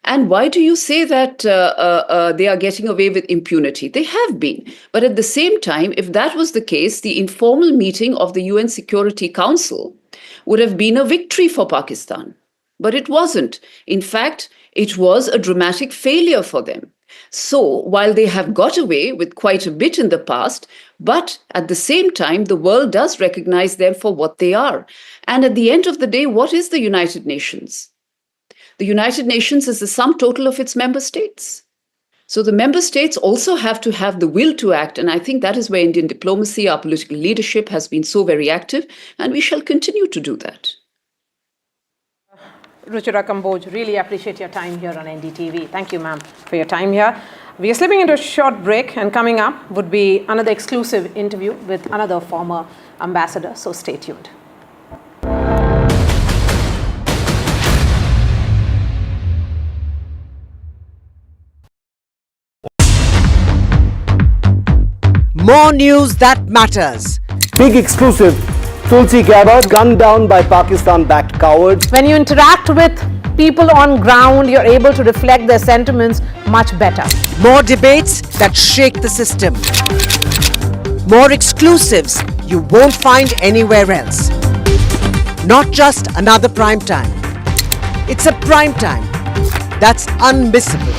And why do you say that they are getting away with impunity? They have been. But at the same time, if that was the case, the informal meeting of the UN Security Council would have been a victory for Pakistan. But it wasn't. In fact, it was a dramatic failure for them. So, while they have got away with quite a bit in the past, but at the same time, the world does recognize them for what they are. And at the end of the day, what is the United Nations? The United Nations is the sum total of its member states. So the member states also have to have the will to act. And I think that is where Indian diplomacy, our political leadership has been so very active, and we shall continue to do that. Ruchira Kamboj, really appreciate your time here on NDTV. Thank you, ma'am, for your time here. We are slipping into a short break, and coming up would be another exclusive interview with another former ambassador, so stay tuned. More news that matters. Big exclusive. Tulsi Gabbard gunned down by Pakistan-backed cowards. When you interact with people on ground, you're able to reflect their sentiments much better. More debates that shake the system. More exclusives you won't find anywhere else. Not just another prime time. It's a prime time that's unmissable.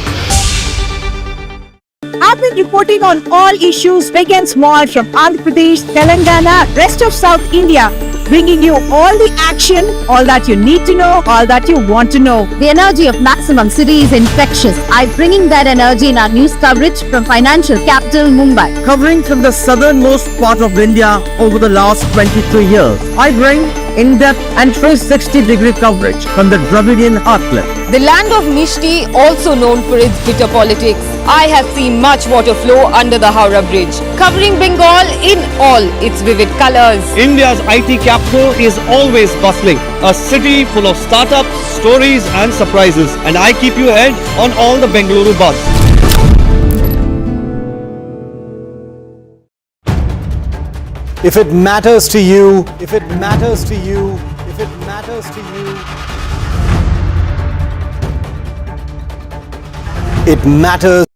I've been reporting on all issues big and small from Andhra Pradesh, Telangana, rest of South India bringing you all the action, all that you need to know, all that you want to know. The energy of Maximum City is infectious. I'm bringing that energy in our news coverage from financial capital Mumbai. Covering from the southernmost part of India over the last 23 years, I bring in-depth and 360-degree coverage from the Dravidian heartland. The land of Mishti, also known for its bitter politics. I have seen much water flow under the Howrah Bridge, covering Bengal in all its vivid colors. India's IT capital is always bustling, a city full of startups, stories and surprises. And I keep you ahead on all the Bengaluru buzz. If it matters to you, if it matters to you, if it matters to you, it matters.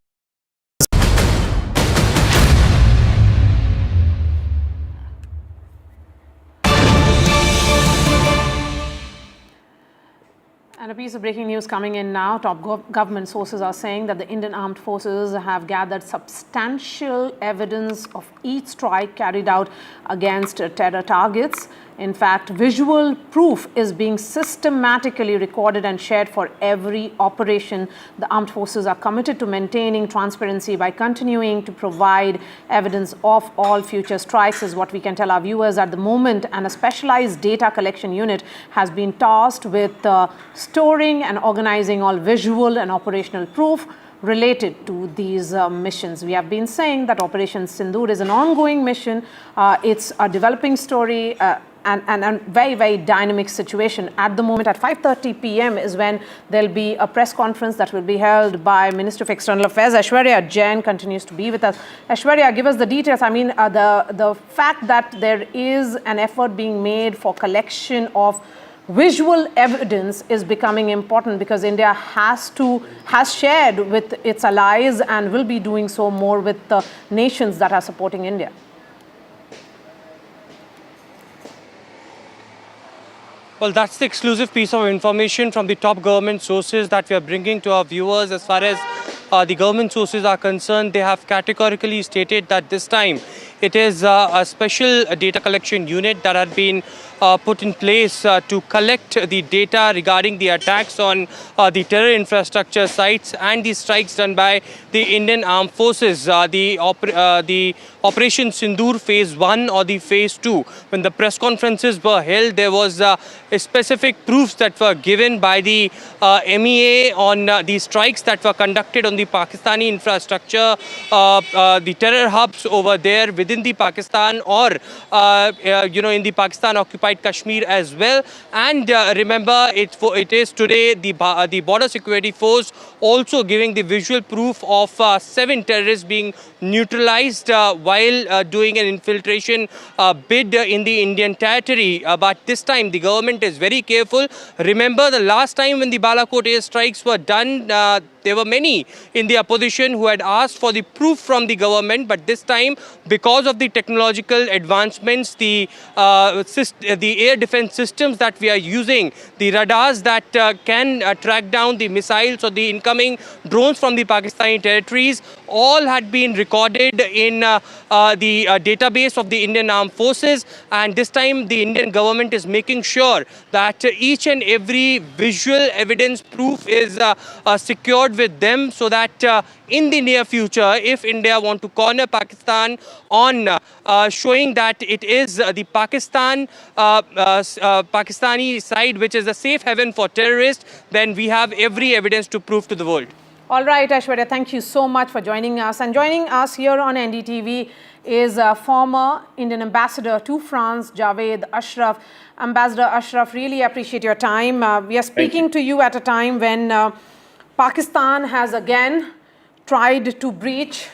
And a piece of breaking news coming in now. Top government sources are saying that the Indian Armed Forces have gathered substantial evidence of each strike carried out against terror targets. In fact, visual proof is being systematically recorded and shared for every operation. The armed forces are committed to maintaining transparency by continuing to provide evidence of all future strikes, is what we can tell our viewers at the moment. And a specialized data collection unit has been tasked with storing and organizing all visual and operational proof related to these missions. We have been saying that Operation Sindoor is an ongoing mission. It's a developing story. And a very, very dynamic situation. At the moment, at 5:30 p.m. is when there'll be a press conference that will be held by Minister of External Affairs. Aishwarya Jain continues to be with us. Aishwarya, give us the details. I mean, the fact that there is an effort being made for collection of visual evidence is becoming important because India has shared with its allies and will be doing so more with the nations that are supporting India. Well, that's the exclusive piece of information from the top government sources that we are bringing to our viewers. As far as the government sources are concerned, they have categorically stated that this time it is a special data collection unit that had been put in place to collect the data regarding the attacks on the terror infrastructure sites and the strikes done by the Indian Armed Forces. The Operation Sindoor Phase 1 or the Phase 2. When the press conferences were held, there was specific proofs that were given by the MEA on the strikes that were conducted on the Pakistani infrastructure, the terror hubs over there within the Pakistan or, in the Pakistan-occupied Kashmir as well. And remember, it is today the Border Security Force also giving the visual proof of 7 terrorists being neutralized while doing an infiltration bid in the Indian territory. But this time the government is very careful. Remember the last time when the Blackout airstrikes were done, there were many in the opposition who had asked for the proof from the government, but this time, because of the technological advancements, the air defense systems that we are using, the radars that can track down the missiles or the incoming drones from the Pakistani territories, all had been recorded in the database of the Indian Armed Forces. And this time, the Indian government is making sure that each and every visual evidence proof is secured with them, so that in the near future, if India want to corner Pakistan on showing that it is the Pakistani side which is a safe haven for terrorists, then we have every evidence to prove to the world. All right, Aishwarya, thank you so much for joining us. And joining us here on NDTV is former Indian ambassador to France, Javed Ashraf. Ambassador Ashraf, really appreciate your time. We are speaking to you at a time when Pakistan has again tried to breach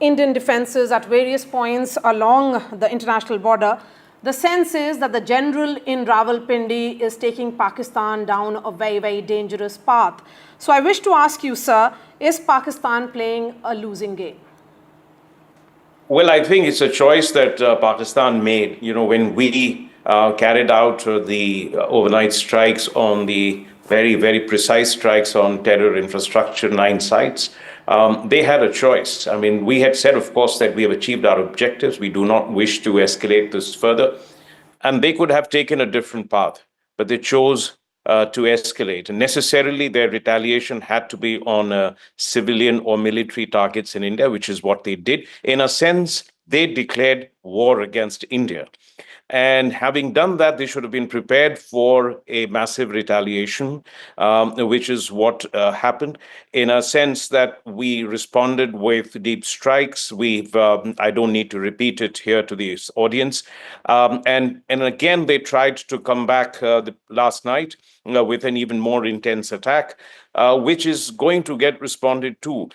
Indian defenses at various points along the international border. The sense is that the general in Rawalpindi is taking Pakistan down a very, very dangerous path. So I wish to ask you, sir, is Pakistan playing a losing game? Well, I think it's a choice that Pakistan made. You know, when we carried out the overnight strikes on the very, very precise strikes on terror infrastructure, 9 sites, they had a choice. I mean, we had said, of course, that we have achieved our objectives. We do not wish to escalate this further. And they could have taken a different path, but they chose to escalate. And necessarily, their retaliation had to be on civilian or military targets in India, which is what they did. In a sense, they declared war against India. And having done that, they should have been prepared for a massive retaliation, which is what happened. In a sense that we responded with deep strikes. I don't need to repeat it here to the audience. And again, they tried to come back last night with an even more intense attack, which is going to get responded to.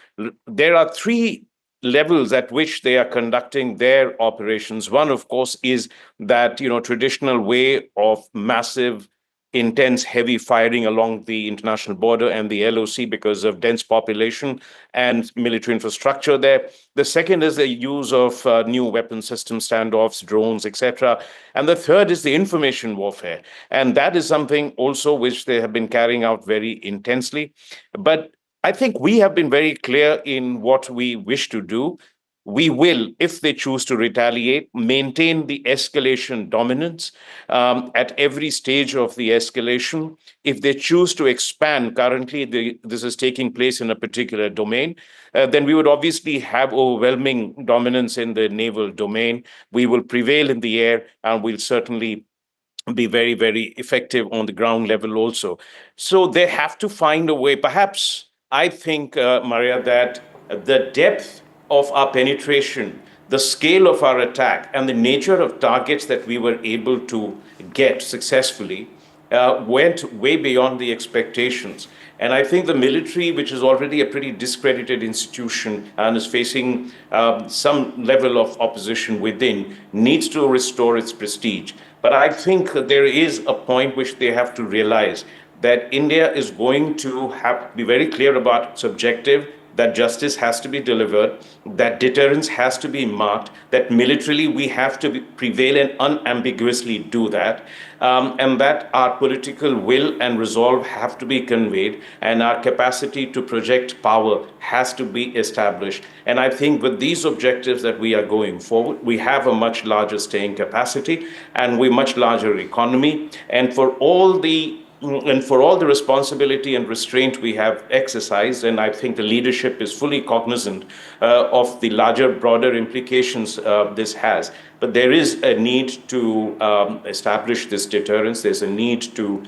There are three levels at which they are conducting their operations. One, of course, is that traditional way of massive, intense, heavy firing along the international border and the LOC because of dense population and military infrastructure there. The second is the use of new weapon system standoffs, drones, etc. And the third is the information warfare. And that is something also which they have been carrying out very intensely. But I think we have been very clear in what we wish to do. We will, if they choose to retaliate, maintain the escalation dominance at every stage of the escalation. If they choose to expand, currently this is taking place in a particular domain, then we would obviously have overwhelming dominance in the naval domain. We will prevail in the air, and we'll certainly be very, very effective on the ground level also. So they have to find a way. Perhaps I think, Maria, that the depth of our penetration, the scale of our attack, and the nature of targets that we were able to get successfully went way beyond the expectations. And I think the military, which is already a pretty discredited institution and is facing some level of opposition within, needs to restore its prestige. But I think that there is a point which they have to realize that India is going to have be very clear about its objective, that justice has to be delivered, that deterrence has to be marked, that militarily we have to prevail and unambiguously do that, and that our political will and resolve have to be conveyed, and our capacity to project power has to be established. And I think with these objectives that we are going forward, we have a much larger staying capacity and we much larger economy. And for all the responsibility and restraint we have exercised, and I think the leadership is fully cognizant of the larger, broader implications this has. But there is a need to establish this deterrence. There's a need to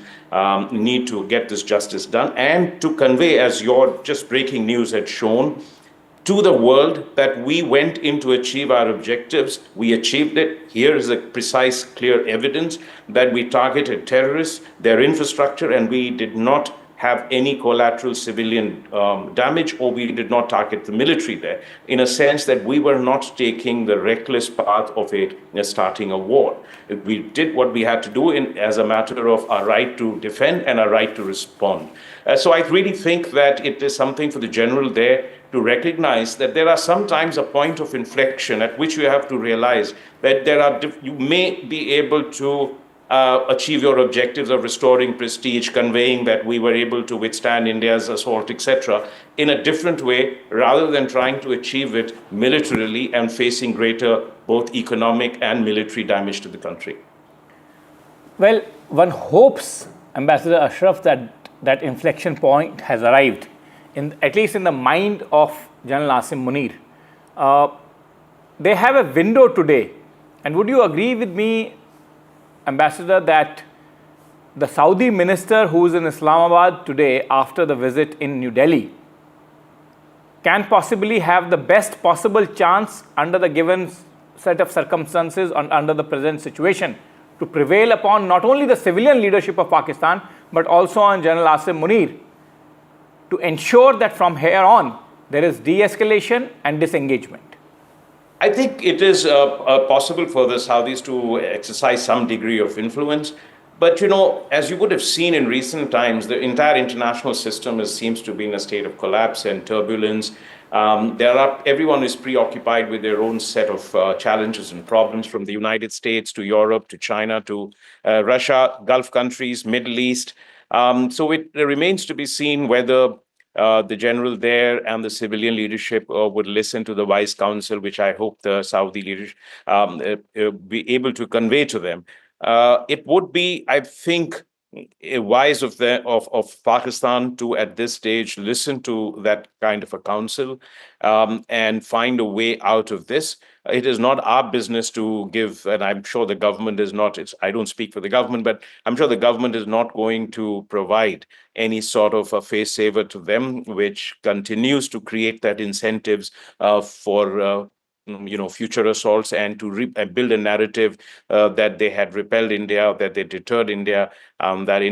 get this justice done and to convey, as your just breaking news had shown, to the world that we went in to achieve our objectives. We achieved it. Here is a precise, clear evidence that we targeted terrorists, their infrastructure, and we did not have any collateral civilian damage, or we did not target the military there, in a sense that we were not taking the reckless path of starting a war. We did what we had to do as a matter of our right to defend and our right to respond. So I really think that it is something for the general there to recognize that there are sometimes a point of inflection at which you have to realize that you may be able to achieve your objectives of restoring prestige, conveying that we were able to withstand India's assault, etc., in a different way, rather than trying to achieve it militarily and facing greater both economic and military damage to the country. Well, one hopes, Ambassador Ashraf, that inflection point has arrived, at least in the mind of General Asim Munir. They have a window today. And would you agree with me, Ambassador, that the Saudi minister who is in Islamabad today after the visit in New Delhi can possibly have the best possible chance under the given set of circumstances under the present situation to prevail upon not only the civilian leadership of Pakistan, but also on General Asim Munir to ensure that from here on there is de-escalation and disengagement? I think it is possible for the Saudis to exercise some degree of influence. But, as you would have seen in recent times, the entire international system seems to be in a state of collapse and turbulence. Everyone is preoccupied with their own set of challenges and problems, from the United States to Europe to China to Russia, Gulf countries, Middle East. So it remains to be seen whether the general there and the civilian leadership would listen to the wise counsel, which I hope the Saudi leadership be able to convey to them. It would be, I think, wise of Pakistan to, at this stage, listen to that kind of a counsel and find a way out of this. It is not our business to give, and I'm sure the government is not, I don't speak for the government, but I'm sure the government is not going to provide any sort of a face saver to them, which continues to create that incentives for future assaults and to build a narrative that they had repelled India, that they deterred India, that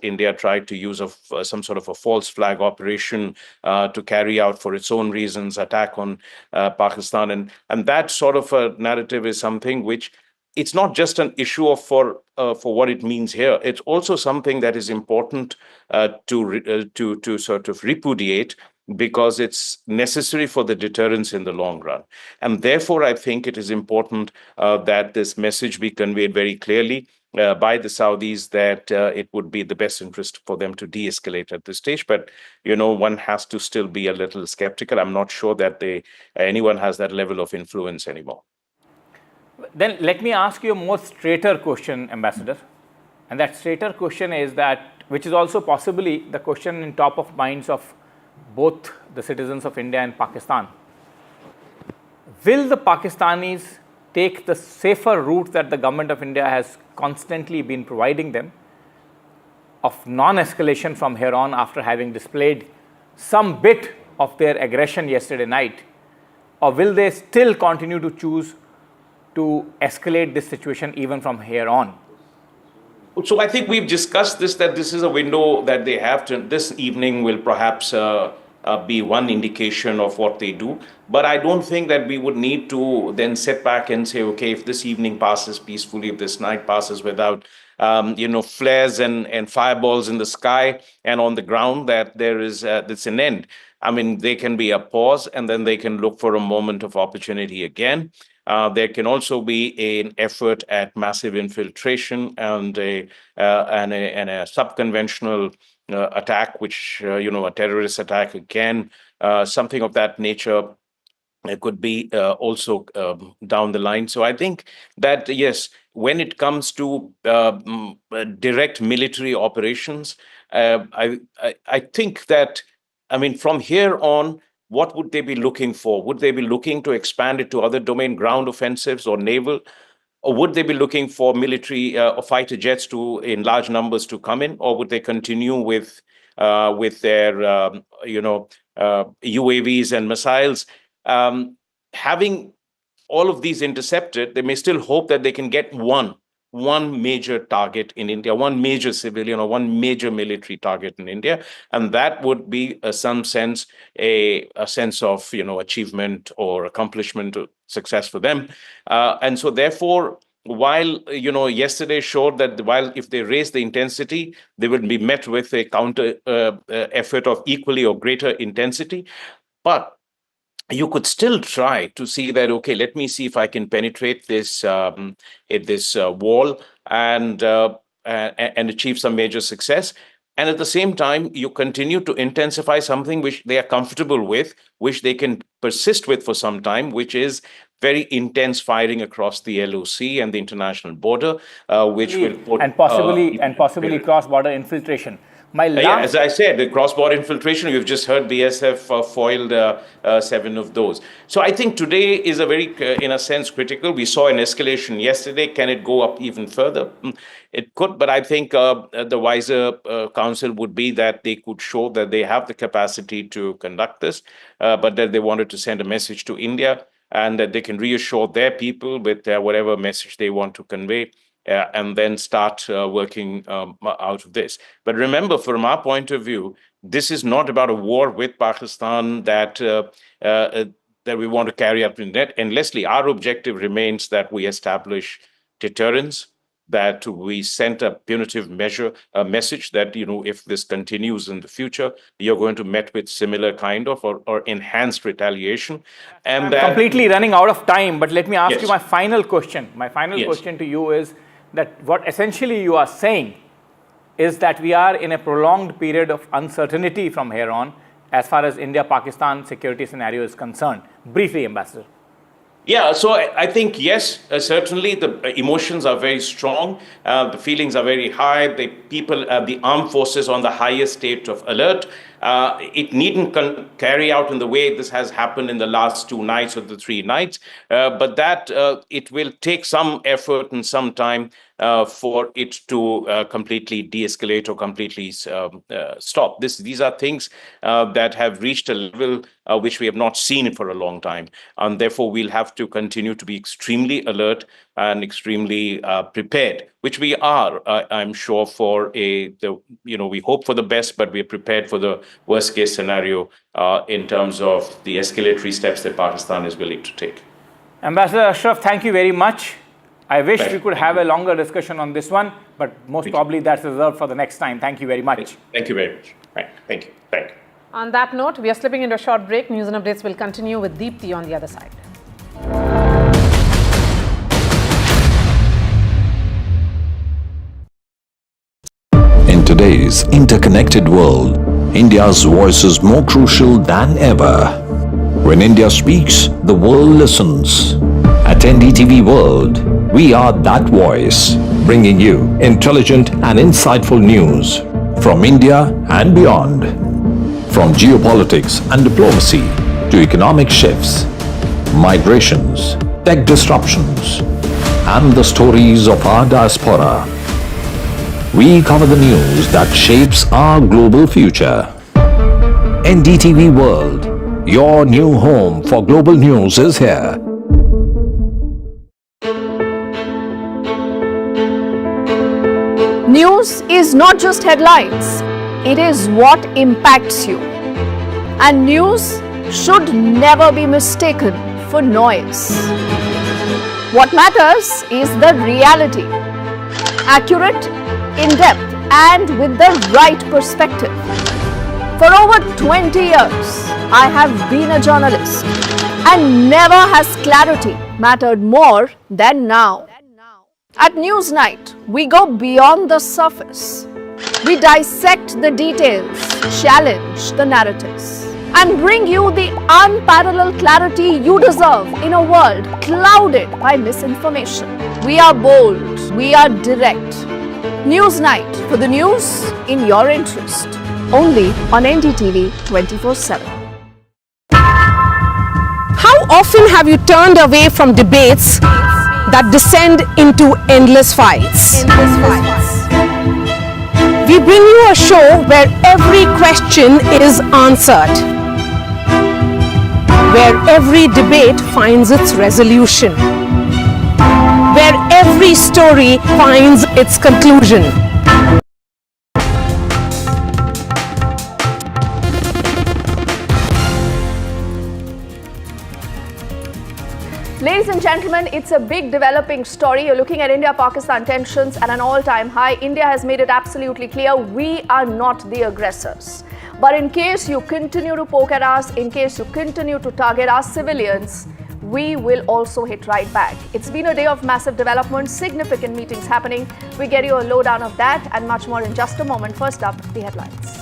India tried to use some sort of a false flag operation to carry out for its own reasons attack on Pakistan, and that sort of a narrative is something which it's not just an issue of for what it means here. It's also something that is important to sort of repudiate because it's necessary for the deterrence in the long run. And therefore, I think it is important that this message be conveyed very clearly by the Saudis that it would be the best interest for them to de-escalate at this stage. But, one has to still be a little skeptical. I'm not sure that anyone has that level of influence anymore. Then let me ask you a more straighter question, Ambassador. And that straighter question is that, which is also possibly the question in top of minds of both the citizens of India and Pakistan. Will the Pakistanis take the safer route that the government of India has constantly been providing them of non-escalation from here on after having displayed some bit of their aggression yesterday night? Or will they still continue to choose to escalate this situation even from here on? So I think we've discussed this, that this is a window that they have to, this evening will perhaps be one indication of what they do. But I don't think that we would need to then sit back and say, okay, if this evening passes peacefully, if this night passes without, flares and fireballs in the sky and on the ground, that that's an end. I mean, there can be a pause and then they can look for a moment of opportunity again. There can also be an effort at massive infiltration and a subconventional attack, which, a terrorist attack again, something of that nature. It could be also down the line. So I think that, yes, when it comes to direct military operations, I think that, I mean, from here on, what would they be looking for? Would they be looking to expand it to other domain ground offensives or naval? Or would they be looking for military or fighter jets in large numbers to come in? Or would they continue with their, UAVs and missiles? Having all of these intercepted, they may still hope that they can get one major target in India, one major civilian or one major military target in India, and that would be some sense a sense of achievement or accomplishment or success for them. And so therefore, while yesterday showed that while if they raise the intensity, they will be met with a counter effort of equally or greater intensity, but you could still try to see that, okay, let me see if I can penetrate this wall and achieve some major success. And at the same time, you continue to intensify something which they are comfortable with, which they can persist with for some time, which is very intense firing across the LOC and the international border, which will put and possibly cross-border infiltration. As I said, the cross-border infiltration, you've just heard BSF foiled 7 of those. So I think today is a very, in a sense, critical. We saw an escalation yesterday. Can it go up even further? It could, but I think the wiser counsel would be that they could show that they have the capacity to conduct this, but that they wanted to send a message to India and that they can reassure their people with whatever message they want to convey. And then start working out of this. But remember, from our point of view, this is not about a war with Pakistan that we want to carry out in that. And Leslie, our objective remains that we establish deterrence, that we send a punitive message that, if this continues in the future, you're going to met with similar kind of or enhanced retaliation. And I'm completely running out of time, but let me ask you my final question. My final Yes. question to you is that what essentially you are saying is that we are in a prolonged period of uncertainty from here on as far as India-Pakistan security scenario is concerned. Briefly, Ambassador. Yeah, so I think, yes, certainly the emotions are very strong. The feelings are very high. The people, the armed forces on the highest state of alert. It needn't carry out in the way this has happened in the last 2 nights or the 3 nights, but that it will take some effort and some time for it to completely de-escalate or completely stop. These are things that have reached a level which we have not seen for a long time, and therefore we'll have to continue to be extremely alert and extremely prepared, which we are. I'm sure for we hope for the best, but we're prepared for the worst case scenario in terms of the escalatory steps that Pakistan is willing to take. Ambassador Ashraf, thank you very much. I wish we could have a longer discussion on this one, but most probably that's reserved for the next time. Thank you very much. Thank you very much. Right. Thank you. Thank you. On that note, we are slipping into a short break. News and updates will continue with Deepthi on the other side. In today's interconnected world, India's voice is more crucial than ever. When India speaks, the world listens. At NDTV World, we are that voice, bringing you intelligent and insightful news from India and beyond. From geopolitics and diplomacy to economic shifts, migrations, tech disruptions, and the stories of our diaspora. We cover the news that shapes our global future. NDTV World, your new home for global news, is here. News is not just headlines, it is what impacts you. And news should never be mistaken for noise. What matters is the reality. Accurate, in-depth, and with the right perspective. For over 20 years, I have been a journalist, and never has clarity mattered more than now. At Newsnight, we go beyond the surface. We dissect the details, challenge the narratives, and bring you the unparalleled clarity you deserve in a world clouded by misinformation. We are bold, we are direct. Newsnight, for the news in your interest. Only on NDTV 24/7. How often have you turned away from debates that descend into endless fights? We bring you a show where every question is answered, where every debate finds its resolution, where every story finds its conclusion. Ladies and gentlemen, it's a big developing story. You're looking at India-Pakistan tensions at an all-time high. India has made it absolutely clear we are not the aggressors. But in case you continue to poke at us, in case you continue to target our civilians, we will also hit right back. It's been a day of massive development, significant meetings happening. We get you a lowdown of that and much more in just a moment. First up, the headlines.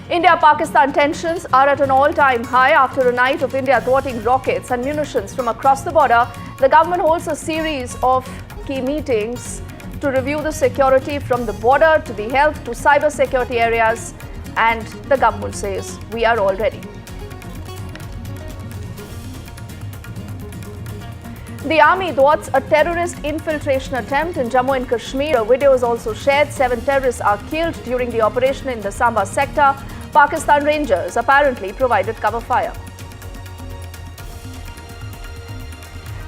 India-Pakistan tensions are at an all-time high after a night of India thwarting rockets and munitions from across the border. The government holds a series of key meetings to review the security from the border to the health to cyber security areas, and the government says we are all ready. The army thwarts a terrorist infiltration attempt in Jammu and Kashmir. A video is also shared. 7 terrorists are killed during the operation in the Samba sector. Pakistan Rangers apparently provided cover fire.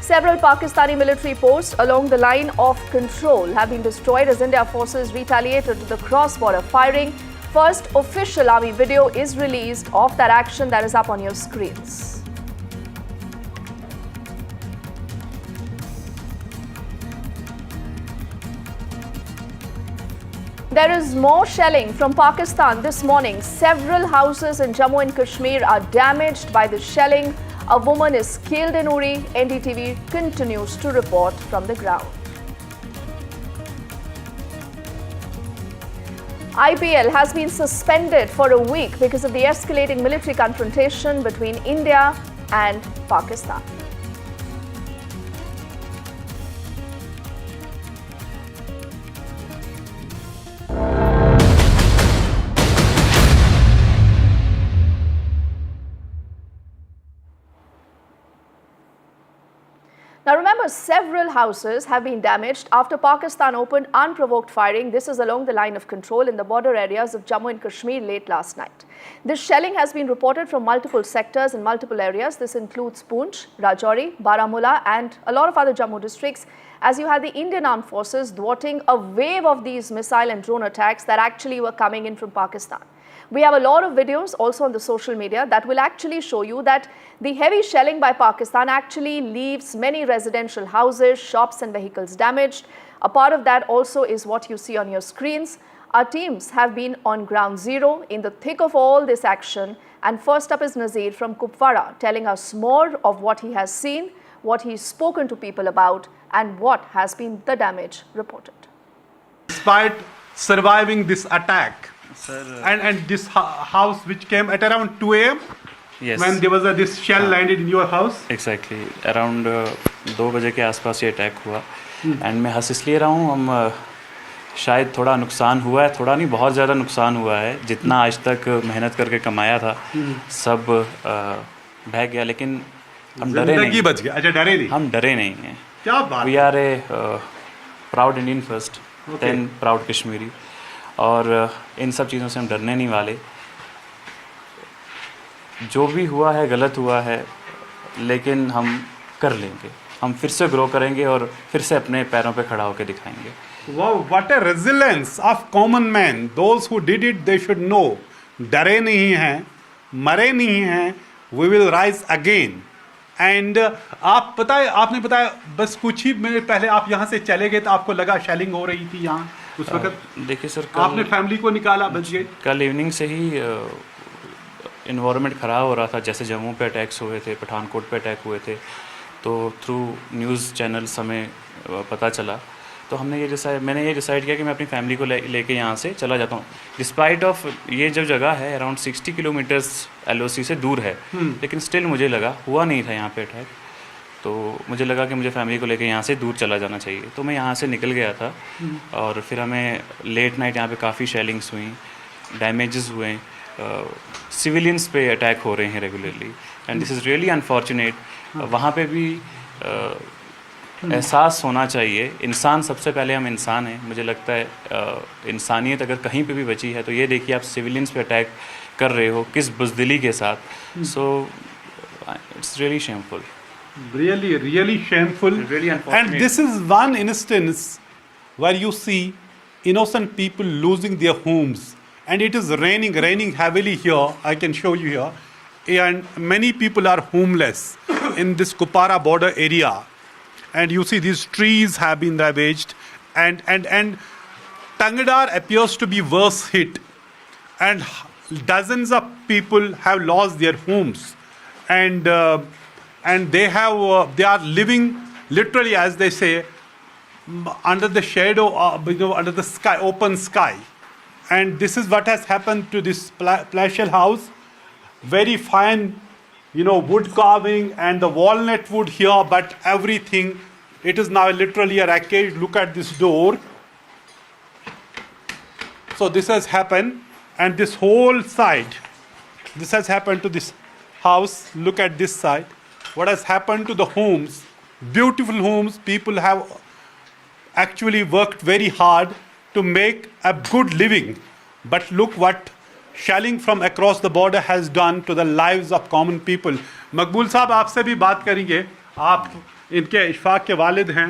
Several Pakistani military posts along the line of control have been destroyed as India forces retaliated to the cross-border firing. First official army video is released of that action that is up on your screens. There is more shelling from Pakistan this morning. Several houses in Jammu and Kashmir are damaged by the shelling. A woman is killed in Uri. NDTV continues to report from the ground. IPL has been suspended for a week because of the escalating military confrontation between India and Pakistan. Now remember, several houses have been damaged after Pakistan opened unprovoked firing. This is along the line of control in the border areas of Jammu and Kashmir late last night. This shelling has been reported from multiple sectors in multiple areas. This includes Poonch, Rajouri, Baramulla and a lot of other Jammu districts, as you had the Indian Armed Forces thwarting a wave of these missile and drone attacks that actually were coming in from Pakistan. We have a lot of videos also on the social media that will actually show you that the heavy shelling by Pakistan actually leaves many residential houses, shops and vehicles damaged. A part of that also is what you see on your screens. Our teams have been on ground zero in the thick of all this action. And first up is Nazir from Kupwara telling us more of what he has seen, what he's spoken to people about and what has been the damage reported. Despite surviving this attack, and this house which came at around 2 a.m. Yes. When there was this shell landed in your house. Exactly. Around 2 बजे के आसपास ये attack हुआ. And मैं हंस इसलिए रहा हूँ, हम शायद थोड़ा नुकसान हुआ है, थोड़ा नहीं बहुत ज़्यादा नुकसान हुआ है. जितना आज तक मेहनत करके कमाया था सब बह गया, लेकिन हम डरे नहीं. बच गया. अच्छा, डरे नहीं. हम डरे नहीं हैं. क्या बात. We are a proud Indian first, then proud Kashmiri. और इन सब चीज़ों से हम डरने नहीं वाले. जो भी हुआ है गलत हुआ है, लेकिन हम कर लेंगे. हम फिर से ग्रो करेंगे और फिर से अपने पैरों पे खड़ा होकर दिखाएंगे. Wow, what a resilience of common man. Those who did it, they should know. डरे नहीं हैं, मरे नहीं हैं. We will rise again. And आप आपने बताया बस कुछ ही मिनट पहले आप यहाँ से चले गए तो आपको लगा शेलिंग हो रही थी यहाँ उस वक्त. देखिए सर, आपने फैमिली को निकाला, बच गए. कल इवनिंग से ही इन्वायरमेंट ख़राब हो रहा था. जैसे जम्मू पे अटैक्स हुए थे, पठानकोट पे अटैक हुए थे, तो थ्रू न्यूज़ चैनल्स हमें पता चला. तो मैंने ये डिसाइड किया कि मैं अपनी फैमिली को लेके यहाँ से चला जाता हूँ. डिस्पाइट ऑफ ये जो जगह है अराउंड 60 किलोमीटर्स LOC से दूर है, लेकिन स्टिल मुझे लगा हुआ नहीं था यहाँ पे अटैक, तो मुझे लगा कि मुझे फैमिली को लेके यहाँ से दूर चला जाना चाहिए. तो मैं यहाँ से निकल गया था. और फिर हमें लेट नाइट यहाँ पे काफ़ी शेलिंग्स हुई, डैमेजेस हुए, सिविलियंस पे अटैक हो रहे हैं regularly, and this is really unfortunate. वहाँ पे भी एहसास होना चाहिए. इंसान सबसे पहले, हम इंसान हैं. मुझे लगता है इंसानियत अगर कहीं पे भी बची है तो ये देखिए आप सिविलियंस पे अटैक कर रहे हो किस बुज़दिली के साथ. So it's really shameful. Really shameful. Really unfortunate. And this is one instance where you see innocent people losing their homes. And it is raining heavily here. I can show you here. And many people are homeless in this Kupwara border area. And you see these trees have been ravaged. And Tangadar appears to be worse hit. And dozens of people have lost their homes. And they are living literally, as they say, under the shadow, under the sky, open sky. And this is what has happened to this palatial house. Very fine, wood carving and the walnut wood here, but everything, it is now literally a wreckage. Look at this door. So this has happened, and this whole side, this has happened to this house. Look at this side. What has happened to the homes, beautiful homes. People have actually worked very hard to make a good living. But look what shelling from across the border has done to the lives of common people. मकबूल साहब, आपसे भी बात करेंगे. आप इनके इशफाक के वालिद हैं.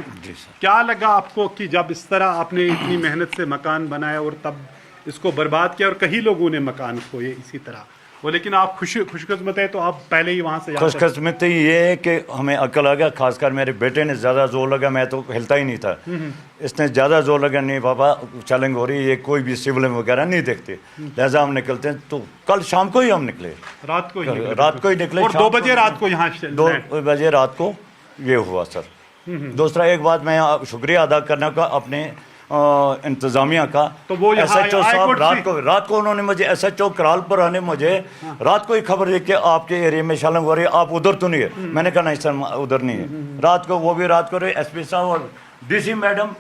क्या लगा आपको कि जब इस तरह आपने इतनी मेहनत से मकान बनाया और तब इसको बर्बाद किया, और कई लोगों ने मकान खोए इसी तरह, वो लेकिन आप खुशकिस्मत है तो आप पहले ही वहाँ से. खुशकिस्मती ये है कि हमें अकल आ गया. खासकर मेरे बेटे ने ज़्यादा जोर लगा, मैं तो हिलता ही नहीं था. इसने ज़्यादा जोर लगा, नहीं पापा चैलेंज हो रही है, ये कोई भी सिविल वगैरह नहीं देखते, लिहाजा हम निकलते हैं. तो कल शाम को ही हम निकले, रात को ही निकले. और 2 बजे रात को यहाँ 2 बजे रात को ये हुआ सर. दूसरा एक बात मैं शुक्रिया अदा करने का अपने इंतजामिया का। तो वो SHO साहब रात को उन्होंने मुझे SHO कराल पर आने मुझे रात को ही खबर दी कि आपके एरिया में शैलिंग हो रही है, आप उधर तो नहीं है। मैंने कहा नहीं सर उधर नहीं है। रात को वो भी रात को रहे SP साहब और DC मैडम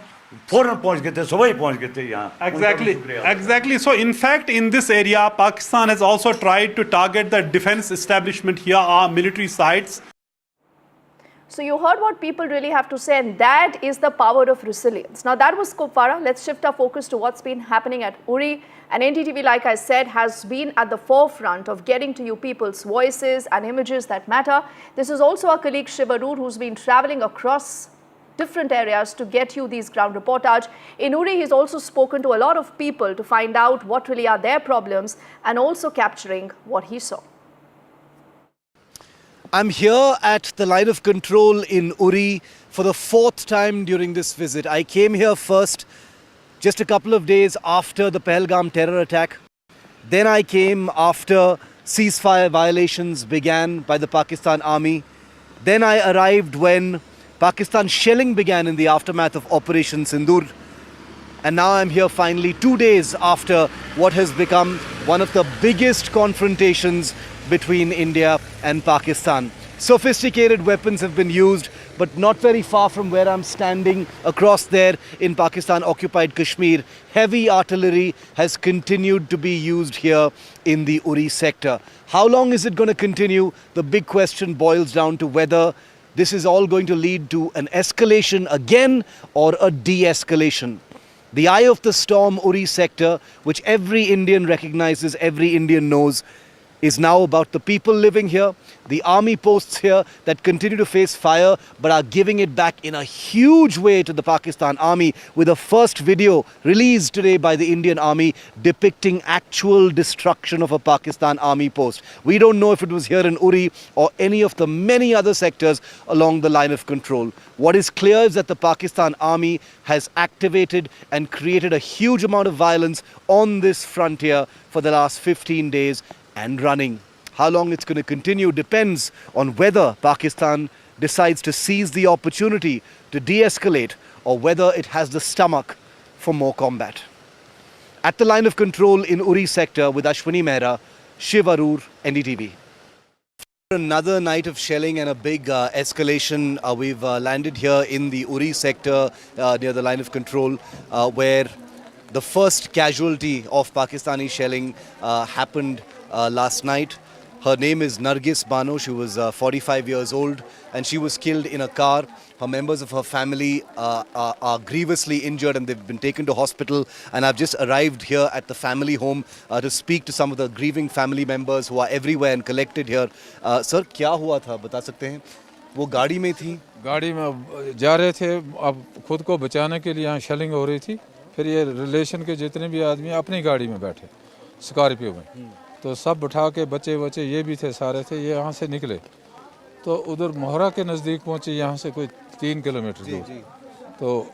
फौरन पहुंच गए थे, सुबह ही पहुंच गए थे यहाँ। Exactly. So in fact, in this area, Pakistan has also tried to target the defense establishment here, our military sites. So you heard what people really have to say, and that is the power of resilience. Now that was Kupwara. Let's shift our focus to what's been happening at Uri. And NDTV, like I said, has been at the forefront of getting to you people's voices and images that matter. This is also our colleague Shivarur, who's been traveling across different areas to get you these ground reportage. In Uri, he's also spoken to a lot of people to find out what really are their problems and also capturing what he saw. I'm here at the line of control in Uri for the 4th time during this visit. I came here first just a couple of days after the Pahalgam terror attack. Then I came after ceasefire violations began by the Pakistan army. Then I arrived when Pakistan shelling began in the aftermath of Operation Sindoor. And now I'm here finally 2 days after what has become one of the biggest confrontations between India and Pakistan. Sophisticated weapons have been used, but not very far from where I'm standing across there in Pakistan-occupied Kashmir, heavy artillery has continued to be used here in the Uri sector. How long is it going to continue? The big question boils down to whether this is all going to lead to an escalation again or a de-escalation. The eye of the storm Uri sector, which every Indian recognizes, every Indian knows, is now about the people living here, the army posts here that continue to face fire but are giving it back in a huge way to the Pakistan army, with a first video released today by the Indian army depicting actual destruction of a Pakistan army post. We don't know if it was here in Uri or any of the many other sectors along the line of control. What is clear is that the Pakistan army has activated and created a huge amount of violence on this frontier for the last 15 days and running. How long it's going to continue depends on whether Pakistan decides to seize the opportunity to de-escalate or whether it has the stomach for more combat. At the line of control in Uri sector with Ashwini Mehra, Shivarur, NDTV. Another night of shelling and a big escalation. We've landed here in the Uri sector near the line of control where the first casualty of Pakistani shelling happened last night. Her name is Nargis Bano. She was 45 years old and she was killed in a car. Her members of her family are grievously injured and they've been taken to hospital. And I've just arrived here at the family home to speak to some of the grieving family members who are everywhere and collected here. Sir, क्या हुआ था बता सकते हैं? वो गाड़ी में थी? गाड़ी में जा रहे थे, अब खुद को बचाने के लिए यहाँ शेलिंग हो रही थी। फिर ये रिलेशन के जितने भी आदमी अपनी गाड़ी में बैठे, स्कॉर्पियो में, तो सब उठा के बच्चे ये भी थे, सारे थे, ये यहाँ से निकले तो उधर मोहरा के नज़दीक पहुँचे, यहाँ से कोई 3 किलोमीटर दूर, तो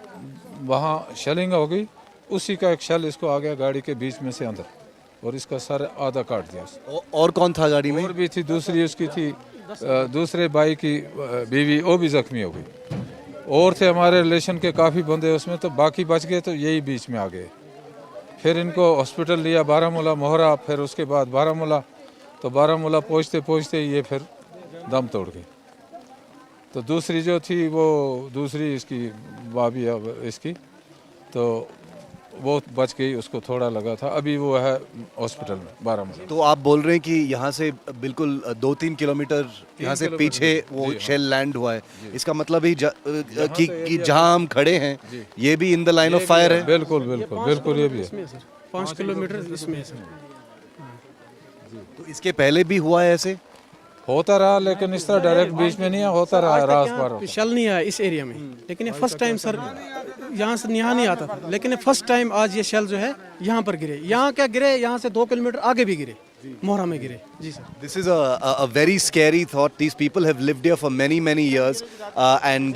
वहाँ शेलिंग हो गई। उसी का एक शेल इसको आ गया गाड़ी के बीच में से अंदर और इसका सर आधा काट दिया। और कौन था गाड़ी में? और भी थी, दूसरी उसकी थी, दूसरे भाई की बीवी, वो भी जख्मी हो गई। और थे हमारे रिलेशन के काफ़ी बंदे उसमें, तो बाकी बच गए, तो यही बीच में आ गए। फिर इनको हॉस्पिटल लिया, बारामूला, मोहरा, फिर उसके बाद बारामूला, तो बारामूला पहुँचते ये फिर दम तोड़ गई। तो दूसरी जो थी वो दूसरी इसकी भाभी इसकी, तो वो बच गई, उसको थोड़ा लगा था, अभी वो है हॉस्पिटल में बारामूला। तो आप बोल रहे हैं कि यहाँ से बिल्कुल 2-3 किलोमीटर यहाँ से पीछे वो शेल लैंड हुआ है, इसका मतलब ही कि जहाँ हम खड़े हैं ये भी in the line of fire है? बिल्कुल बिल्कुल बिल्कुल, ये भी है 5 किलोमीटर इसमें। तो इसके पहले भी हुआ है ऐसे? होता रहा, लेकिन इस तरह डायरेक्ट बीच में नहीं होता रहा, रात बार शल नहीं आया इस एरिया में, लेकिन ये फर्स्ट टाइम सर यहाँ से यहाँ नहीं आता था, लेकिन फर्स्ट टाइम आज ये शेल जो है यहाँ पर गिरे। यहाँ क्या गिरे, यहाँ से 2 किलोमीटर आगे भी गिरे, मोहरा में गिरे। जी sir. This is a very scary thought. These people have lived here for many years and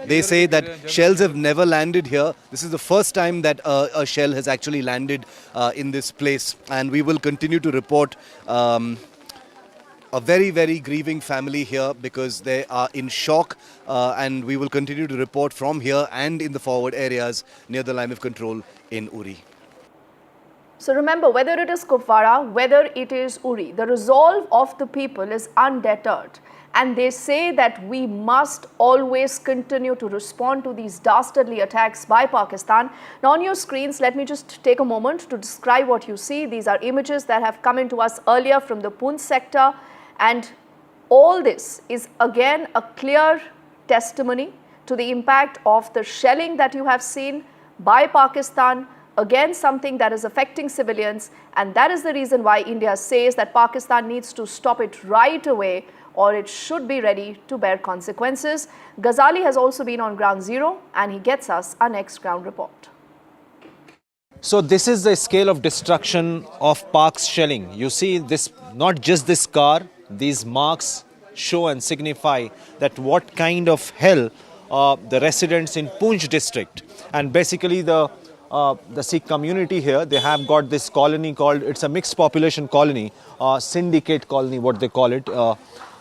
they say that shells have never landed here. This is the first time that a shell has actually landed in this place, and we will continue to report a very, very grieving family here because they are in shock, and we will continue to report from here and in the forward areas near the line of control in Uri. So remember, whether it is Kupwara, whether it is Uri, the resolve of the people is undeterred. And they say that we must always continue to respond to these dastardly attacks by Pakistan. Now on your screens, let me just take a moment to describe what you see. These are images that have come into us earlier from the Poonch sector. And all this is again a clear testimony to the impact of the shelling that you have seen by Pakistan. Again, something that is affecting civilians, and that is the reason why India says that Pakistan needs to stop it right away, or it should be ready to bear consequences. Ghazali has also been on ground zero, and he gets us our next ground report. So this is the scale of destruction of Pak's shelling. You see this, not just this car, these marks show and signify that what kind of hell the residents in Poonch district, and basically the Sikh community here, they have got this colony called, it's a mixed population colony, syndicate colony, what they call it.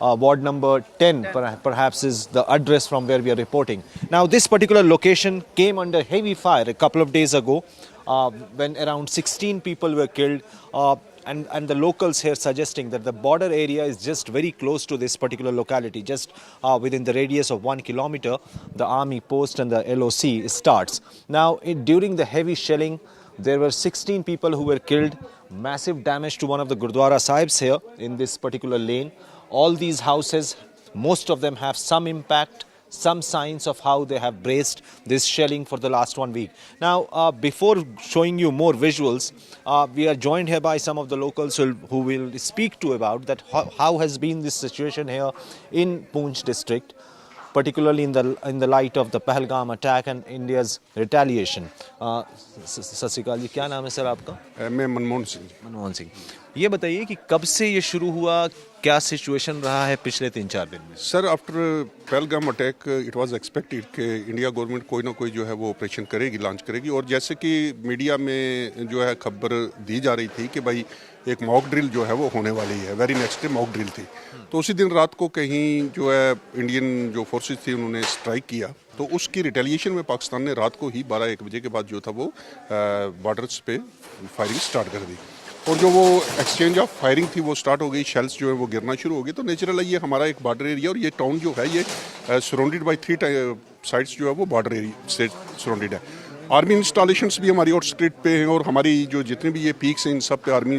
Ward number 10 perhaps is the address from where we are reporting. Now this particular location came under heavy fire a couple of days ago when around 16 people were killed. And the locals here suggesting that the border area is just very close to this particular locality, just within the radius of 1 kilometer, the army post and the LOC starts. Now, during the heavy shelling, there were 16 people who were killed, massive damage to one of the Gurdwara Sahibs here in this particular lane. All these houses, most of them have some impact, some signs of how they have braced this shelling for the last 1 week. Now, before showing you more visuals, we are joined here by some of the locals who will speak to about that how has been this situation here in Poonch district, particularly in the light of the Pahalgam attack and India's retaliation. सत श्री अकाल जी, क्या नाम है sir आपका? मैं मनमोहन सिंह। मनमोहन सिंह, ये बताइए कि कब से ये शुरू हुआ, क्या सिचुएशन रहा है पिछले 3-4 दिन में? Sir, after Pahalgam attack it was expected कि इंडिया गवर्नमेंट कोई ना कोई जो है वो ऑपरेशन करेगी, लॉन्च करेगी, और जैसे कि मीडिया में जो है खबर दी जा रही थी कि भाई एक मॉक ड्रिल जो है वो होने वाली है, very next day mock drill थी। तो उसी दिन रात को कहीं जो है इंडियन जो फोर्सेस थी उन्होंने स्ट्राइक किया, तो उसकी रिटेलिएशन में पाकिस्तान ने रात को ही 12-1 बजे के बाद जो था वो बॉर्डर्स पे फायरिंग स्टार्ट कर दी, और जो वो एक्सचेंज ऑफ फायरिंग थी वो स्टार्ट हो गई, शेल्स जो है वो गिरना शुरू हो गए। तो नेचुरल है, ये हमारा एक बॉर्डर एरिया, और ये टाउन जो है ये सराउंडेड बाय 3 साइड्स जो है वो बॉर्डर एरिया से सराउंडेड है। आर्मी इंस्टॉलेशंस भी हमारी आउटस्कर्ट पे हैं, और हमारी जो जितने भी ये पीक्स हैं इन सब पे आर्मी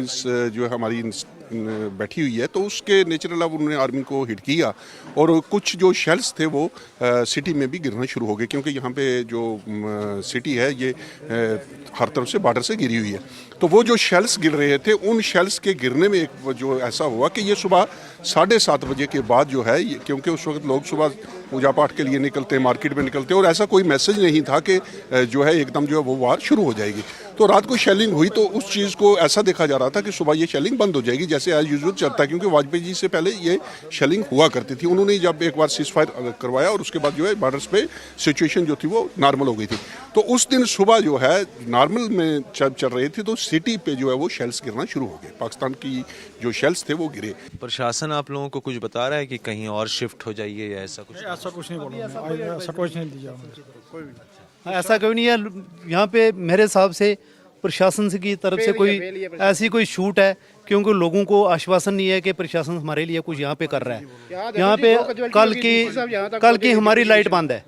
जो है हमारी बैठी हुई है। तो उसके नेचुरल अब उन्होंने आर्मी को हिट किया, और कुछ जो शेल्स थे वो सिटी में भी गिरना शुरू हो गए, क्योंकि यहाँ पे जो सिटी है ये हर तरफ से बॉर्डर से घिरी हुई है। तो वो जो शेल्स गिर रहे थे, उन शेल्स के गिरने में एक जो ऐसा हुआ कि ये सुबह 7:30 बजे के बाद जो है, क्योंकि उस वक्त लोग सुबह पूजा पाठ के लिए निकलते हैं, मार्केट में निकलते हैं, और ऐसा कोई मैसेज नहीं था कि जो है एकदम जो है वो वार शुरू हो जाएगी। तो रात को शेलिंग हुई, तो उस चीज़ को ऐसा देखा जा रहा था कि सुबह ये शेलिंग बंद हो जाएगी, जैसे एज यूजुअल चलता है, क्योंकि वाजपेयी जी से पहले ये शेलिंग हुआ करती थी। उन्होंने जब एक बार सीज फायर करवाया, और उसके बाद जो है बॉर्डर्स पे सिचुएशन जो थी वो नॉर्मल हो गई थी। तो उस दिन सुबह जो है नॉर्मल में चल रहे थे, तो सिटी पे जो है वो शेल्स गिरना शुरू हो गए, पाकिस्तान की जो शेल्स थे वो गिरे। प्रशासन आप लोगों को कुछ बता रहा है कि कहीं और शिफ्ट हो जाइए या ऐसा कुछ? ऐसा कुछ नहीं बोला, ऐसा कुछ नहीं दिया, ऐसा कोई नहीं है। यहाँ पे मेरे हिसाब से प्रशासन की तरफ से कोई ऐसी कोई छूट है, क्योंकि लोगों को आश्वासन नहीं है कि प्रशासन हमारे लिए कुछ यहाँ पे कर रहा है। यहाँ पे कल की हमारी लाइट बंद है,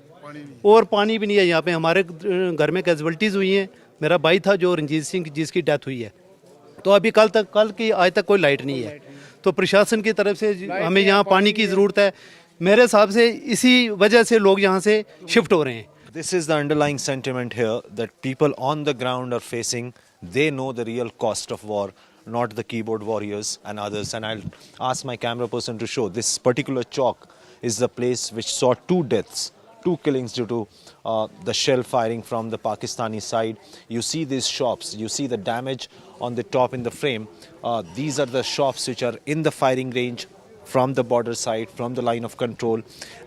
और पानी भी नहीं है यहाँ पे। हमारे घर में कैजुअल्टीज हुई हैं, मेरा भाई था जो रंजीत सिंह जिसकी डेथ हुई है, तो अभी कल की आज तक कोई लाइट नहीं है। तो प्रशासन की तरफ से हमें यहाँ पानी की ज़रूरत है। मेरे हिसाब से इसी वजह से लोग यहाँ से शिफ्ट हो रहे हैं। This is the underlying sentiment here that people on the ground are facing. They know the real cost of war, not the keyboard warriors and others. And I'll ask my camera person to show. This particular chalk is the place which saw 2 deaths, 2 killings due to the shell firing from the Pakistani side. You see these shops, you see the damage on the top in the frame. These are the shops which are in the firing range from the border side, from the line of control,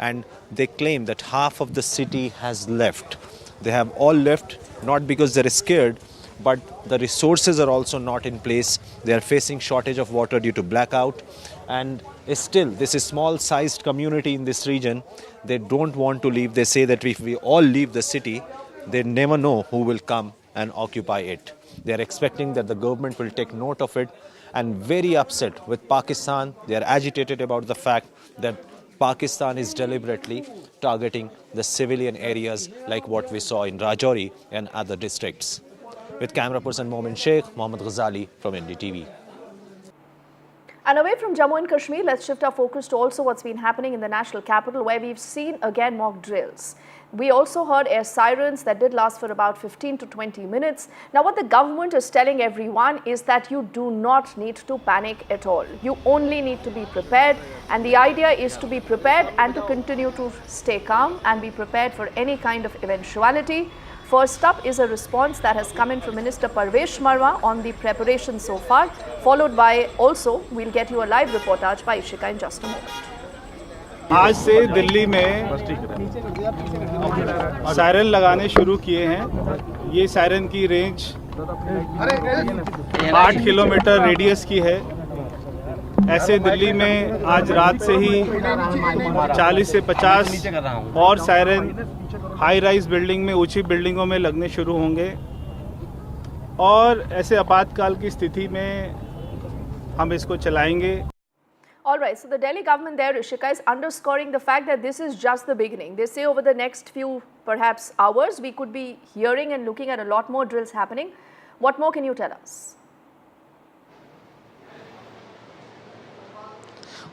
and they claim that half of the city has left. They have all left, not because they're scared, but the resources are also not in place. They are facing shortage of water due to blackout, and still this is small-sized community in this region. They don't want to leave. They say that if we all leave the city, they never know who will come and occupy it. They are expecting that the government will take note of it, and very upset with Pakistan. They are agitated about the fact that Pakistan is deliberately targeting the civilian areas like what we saw in Rajouri and other districts. With camera person Momin Sheikh, Mohammad Ghazali from NDTV. And away from Jammu and Kashmir, let's shift our focus to also what's been happening in the national capital, where we've seen again mock drills. We also heard air sirens that did last for about 15 to 20 minutes. Now, what the government is telling everyone is that you do not need to panic at all. You only need to be prepared. And the idea is to be prepared and to continue to stay calm and be prepared for any kind of eventuality. First up is a response that has come in from Minister Parvesh Marwa on the preparation so far, followed by also, we'll get you a live reportage by Ishika in just a moment. आज से दिल्ली में siren लगाने शुरू किए हैं। ये siren की range 8 kilometre radius की है। ऐसे दिल्ली में आज रात से ही 40 से 50 और सायरन हाई राइज बिल्डिंग में, ऊंची बिल्डिंगों में लगने शुरू होंगे और ऐसे आपातकाल की स्थिति में हम इसको चलाएंगे। All right, so the Delhi government there, Ishika, is underscoring the fact that this is just the beginning. They say over the next few, perhaps hours, we could be hearing and looking at a lot more drills happening. What more can you tell us?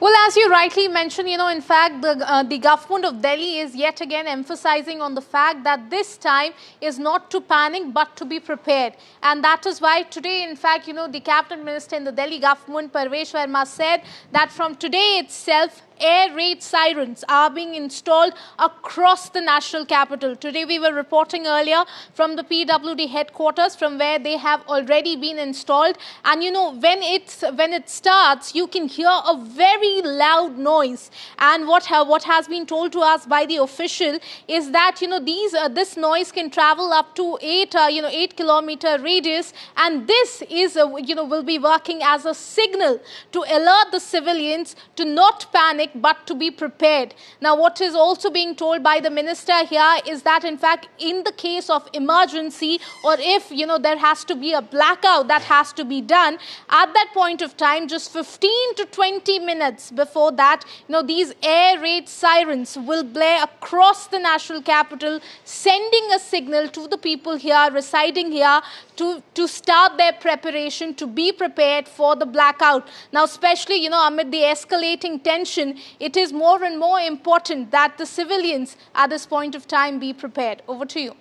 Well, as you rightly mentioned, in fact, the government of Delhi is yet again emphasizing on the fact that this time is not to panic but to be prepared. And that is why today, in fact, the cabinet minister in the Delhi government, Parvesh Verma, said that from today itself, air raid sirens are being installed across the national capital. Today we were reporting earlier from the PWD headquarters from where they have already been installed. And when it starts, you can hear a very loud noise. And what has been told to us by the official is that this noise can travel up to 8 kilometer radius, and this is will be working as a signal to alert the civilians to not panic but to be prepared. Now, what is also being told by the minister here is that, in fact, in the case of emergency, or if, there has to be a blackout that has to be done, at that point of time, just 15 to 20 minutes before that, these air raid sirens will blare across the national capital, sending a signal to the people here, residing here, to start their preparation, to be prepared for the blackout. Now, especially, amid the escalating tension, it is more and more important that the civilians at this point of time be prepared. Over to you.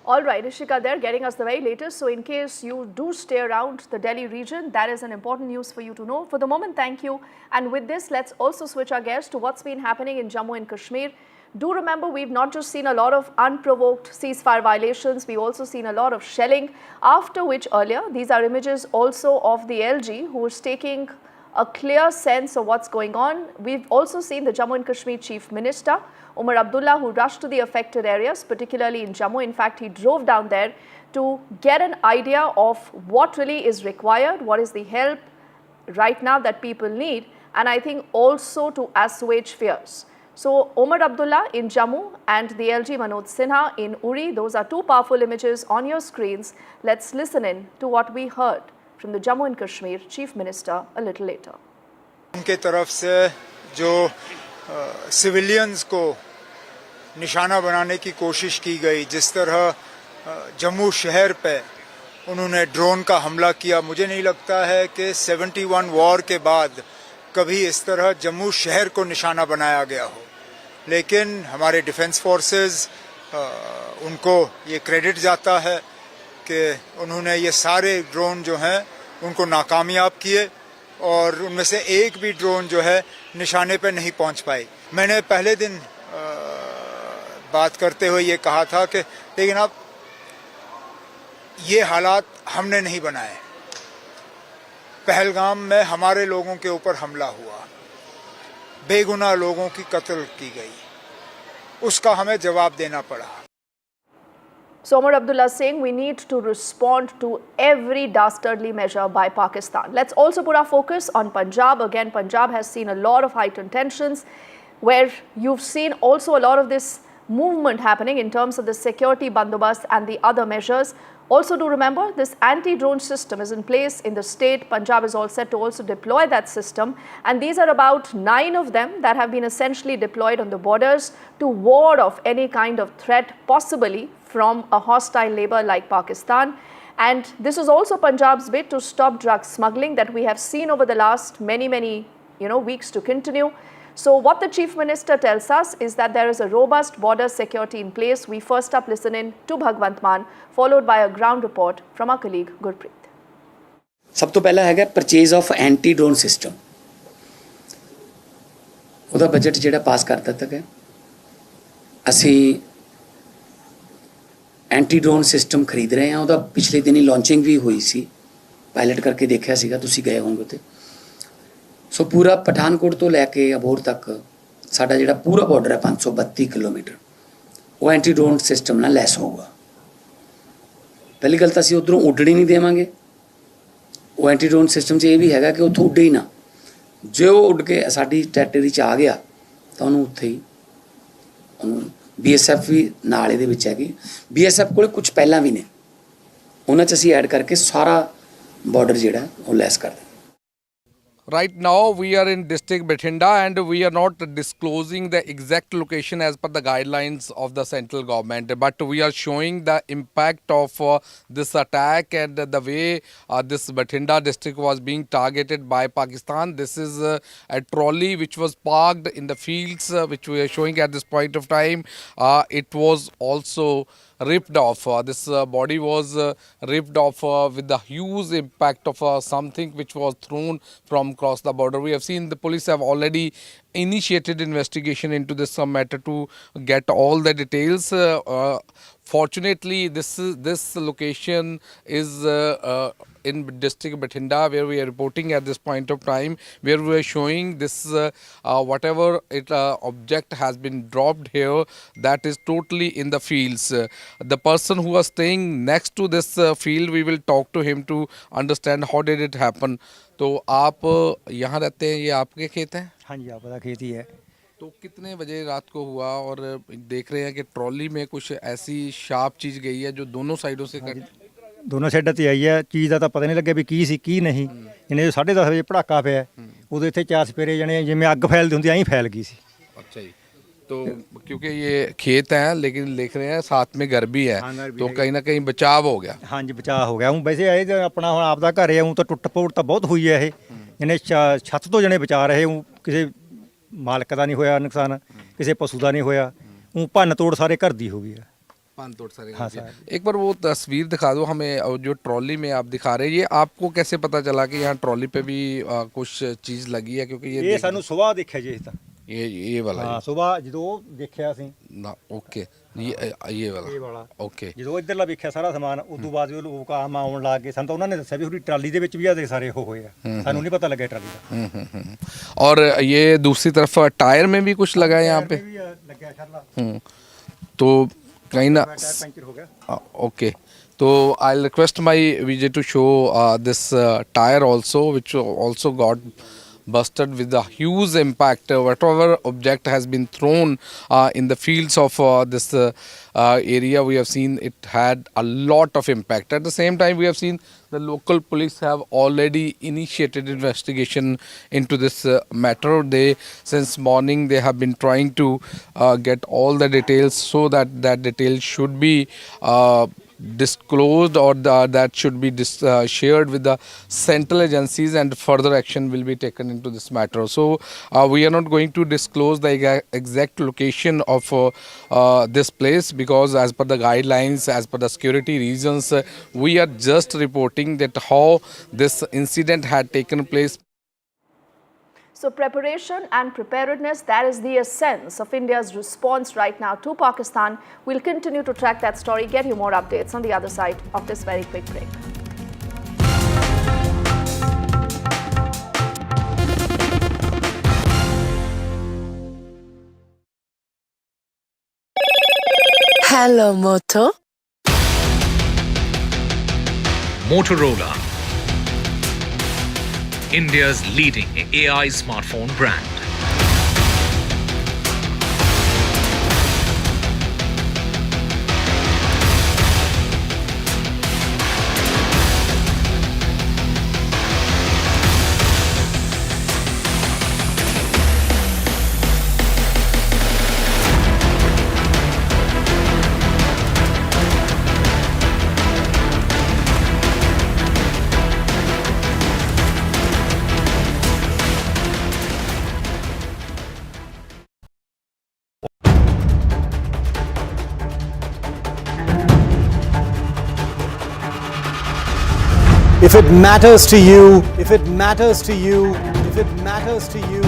All right, Ishika, they're getting us the very latest. So in case you do stay around the Delhi region, that is an important news for you to know. For the moment, thank you. And with this, let's also switch our gears to what's been happening in Jammu and Kashmir. Do remember, we've not just seen a lot of unprovoked ceasefire violations, we've also seen a lot of shelling, after which earlier, these are images also of the LG who is taking a clear sense of what's going on. We've also seen the Jammu and Kashmir Chief Minister, Umar Abdullah, who rushed to the affected areas, particularly in Jammu. In fact, he drove down there to get an idea of what really is required, what is the help right now that people need, and I think also to assuage fears. So, Umar Abdullah in Jammu and the LG Manoj Sinha in Uri, those are two powerful images on your screens. Let's listen in to what we heard from the Jammu and Kashmir Chief Minister a little later. उनके तरफ से जो civilians को निशाना बनाने की कोशिश की गई, जिस तरह जम्मू शहर पे उन्होंने ड्रोन का हमला किया, मुझे नहीं लगता है कि 71 वॉर के बाद कभी इस तरह जम्मू शहर को निशाना बनाया गया हो। लेकिन हमारे डिफेंस फोर्सेस, उनको ये क्रेडिट जाता है कि उन्होंने ये सारे ड्रोन जो हैं उनको नाकामयाब किए और उनमें से एक भी ड्रोन जो है निशाने पे नहीं पहुंच पाई। मैंने पहले दिन बात करते हुए ये कहा था कि लेकिन अब ये हालात हमने नहीं बनाए। पहलगाम में हमारे लोगों के ऊपर हमला हुआ, बेगुनाह लोगों की कत्ल की गई, उसका हमें जवाब देना पड़ा। So Omar Abdullah saying we need to respond to every dastardly measure by Pakistan. Let's also put our focus on Punjab. Again, Punjab has seen a lot of heightened tensions where you've seen also a lot of this movement happening in terms of the security bandobast and the other measures. Also do remember this anti-drone system is in place in the state. Punjab is all set to also deploy that system, and these are about 9 of them that have been essentially deployed on the borders to ward off any kind of threat possibly from a hostile neighbor like Pakistan. And this is also Punjab's bid to stop drug smuggling that we have seen over the last many weeks to continue. So what the Chief Minister tells us is that there is a robust border security in place. We first up listen in to Bhagwant Mann, followed by a ground report from our colleague Gurpreet. ਸਭ ਤੋਂ ਪਹਿਲਾਂ ਹੈਗਾ purchase of anti drone system. ਉਹਦਾ budget ਜਿਹੜਾ ਪਾਸ ਕਰ ਦਿੱਤਾ ਗਿਆ। ਅਸੀਂ ਐਂਟੀ ਡਰੋਨ ਸਿਸਟਮ ਖਰੀਦ ਰਹੇ ਹਾਂ। ਉਹਦਾ ਪਿਛਲੇ ਦਿਨੀ ਲਾਂਚਿੰਗ ਵੀ ਹੋਈ ਸੀ, ਪਾਇਲਟ ਕਰਕੇ ਦੇਖਿਆ ਸੀਗਾ, ਤੁਸੀਂ ਗਏ ਹੋਵੋਗੇ ਤੇ। ਸੋ ਪੂਰਾ ਪਠਾਨਕੋਟ ਤੋਂ ਲੈ ਕੇ ਅਬੋਹਰ ਤੱਕ ਸਾਡਾ ਜਿਹੜਾ ਪੂਰਾ ਬਾਰਡਰ ਹੈ 532 ਕਿਲੋਮੀਟਰ, ਉਹ ਐਂਟੀ ਡਰੋਨ ਸਿਸਟਮ ਨਾਲ ਲੈਸ ਹੋਊਗਾ। ਪਹਿਲੀ ਗੱਲ ਤਾਂ ਅਸੀਂ ਉੱਧਰੋਂ ਉੱਡਣ ਹੀ ਨਹੀਂ ਦੇਵਾਂਗੇ। ਉਹ ਐਂਟੀ ਡਰੋਨ ਸਿਸਟਮ 'ਚ ਇਹ ਵੀ ਹੈਗਾ ਕਿ ਉੱਥੋਂ ਉੱਡੇ ਹੀ ਨਾ, ਜੇ ਉਹ ਉੱਡ ਕੇ ਸਾਡੀ ਟੈਰੀਟਰੀ 'ਚ ਆ ਗਿਆ ਤਾਂ ਉਹਨੂੰ ਉੱਥੇ ਹੀ ਉਹਨੂੰ BSF ਵੀ ਨਾਲ ਇਹਦੇ ਵਿੱਚ ਹੈਗੀ। BSF ਕੋਲ ਕੁਝ ਪਹਿਲਾਂ ਵੀ ਨੇ, ਉਹਨਾਂ 'ਚ ਅਸੀਂ ਐਡ ਕਰਕੇ ਸਾਰਾ ਬਾਰਡਰ ਜਿਹੜਾ ਉਹ ਲੈਸ ਕਰ ਦਿੰਦੇ। Right now we are in district Bathinda and we are not disclosing the exact location as per the guidelines of the central government, but we are showing the impact of this attack and the way this Bathinda district was being targeted by Pakistan. This is a trolley which was parked in the fields which we are showing at this point of time. It was also ripped off. This body was ripped off with the huge impact of something which was thrown from across the border. We have seen the police have already initiated investigation into this matter to get all the details. Fortunately, this location is in district Bathinda, where we are reporting at this point of time, where we are showing this whatever object has been dropped here, that is totally in the fields. The person who was staying next to this field, we will talk to him to understand how did it happen. तो आप यहाँ रहते हैं, ये आपके खेत हैं? हाँ जी, आपका खेत ही है। तो कितने बजे रात को हुआ और देख रहे हैं कि ट्रॉली में कुछ ऐसी शार्प चीज़ गई है जो दोनों साइडों से कट? ਦੋਨੋਂ ਸਾਈਡਾਂ ਤੇ ਆਈ ਹੈ। ਚੀਜ਼ ਦਾ ਤਾਂ ਪਤਾ ਨਹੀਂ ਲੱਗਿਆ ਵੀ ਕੀ ਸੀ ਕੀ ਨਹੀਂ। ਇਹਨੇ 10:30 ਵਜੇ ਪੜਾਕਾ ਪਿਆ, ਉਦੋਂ ਇੱਥੇ 4 ਸਪੇਰੇ ਜਣੇ ਜਿਵੇਂ ਅੱਗ ਫੈਲਦੀ ਹੁੰਦੀ ਐਂ ਫੈਲ ਗਈ ਸੀ। अच्छा जी, तो क्योंकि ये खेत हैं लेकिन लिख रहे हैं साथ में घर भी है, तो कहीं ना कहीं बचाव हो गया। हाँ जी, बचाव हो गया। हूँ वैसे ਇਹ ਆਪਣਾ ਹੁਣ ਆਪਦਾ ਘਰ ਹੈ, ਉਹ ਤਾਂ ਟੁੱਟ ਪੋੜ ਤਾਂ ਬਹੁਤ ਹੋਈ ਹੈ। ਇਹ ਇਹਨੇ ਛੱਤ ਤੋਂ ਜਣੇ ਬਚਾ ਰਹੇ, ਉਹ ਕਿਸੇ ਮਾਲਕ ਦਾ ਨਹੀਂ ਹੋਇਆ ਨੁਕਸਾਨ, ਕਿਸੇ ਪਸ਼ੂ ਦਾ ਨਹੀਂ ਹੋਇਆ। ਉਹ ਭੰਨ ਤੋੜ ਸਾਰੇ ਘਰ ਦੀ ਹੋ गई है। हाँ सर, एक बार वो तस्वीर दिखा दो हमें, जो ट्रॉली में आप दिखा रहे हैं, ये आपको कैसे पता चला कि यहाँ ट्रॉली पे भी कुछ चीज़ लगी है? क्योंकि ये सानू सुबह देखा जी ਤਾਂ ये वाला। हाँ, सुबह ਜਦੋਂ ਦੇਖਿਆ ਸੀ ना, ओके, ये वाला ओके। ਜਦੋਂ ਇੱਧਰਲਾ ਵੇਖਿਆ ਸਾਰਾ ਸਮਾਨ, ਉਦੋਂ ਬਾਅਦ ਉਹ ਲੋਕ ਆਮ ਆਉਣ ਲੱਗ ਗਏ। ਸਾਨੂੰ ਤਾਂ ਉਹਨਾਂ ਨੇ ਦੱਸਿਆ ਵੀ ਉਹਦੀ ਟਰਾਲੀ ਦੇ ਵਿੱਚ ਵੀ ਆਦੇ ਸਾਰੇ ਉਹ ਹੋਏ ਆ, ਸਾਨੂੰ ਨਹੀਂ ਪਤਾ ਲੱਗਿਆ ਟਰਾਲੀ ਦਾ। और ये दूसरी तरफ टायर में भी कुछ लगा है यहाँ पे, तो कहीं ना ओके। तो I request my Vijay to show this tyre also, which also got busted with a huge impact. Whatever object has been thrown in the fields of this area, we have seen it had a lot of impact. At the same time, we have seen the local police have already initiated investigation into this matter. They, since morning, they have been trying to get all the details so that that details should be disclosed, or that should be shared with the central agencies, and further action will be taken into this matter. So we are not going to disclose the exact location of this place, because as per the guidelines, as per the security reasons, we are just reporting that how this incident had taken place. So preparation and preparedness, that is the essence of India's response right now to Pakistan. We'll continue to track that story, get you more updates on the other side of this very quick break. Hello, Moto. Motorola, India's leading AI smartphone brand. If it matters to you, if it matters to you, if it matters to you,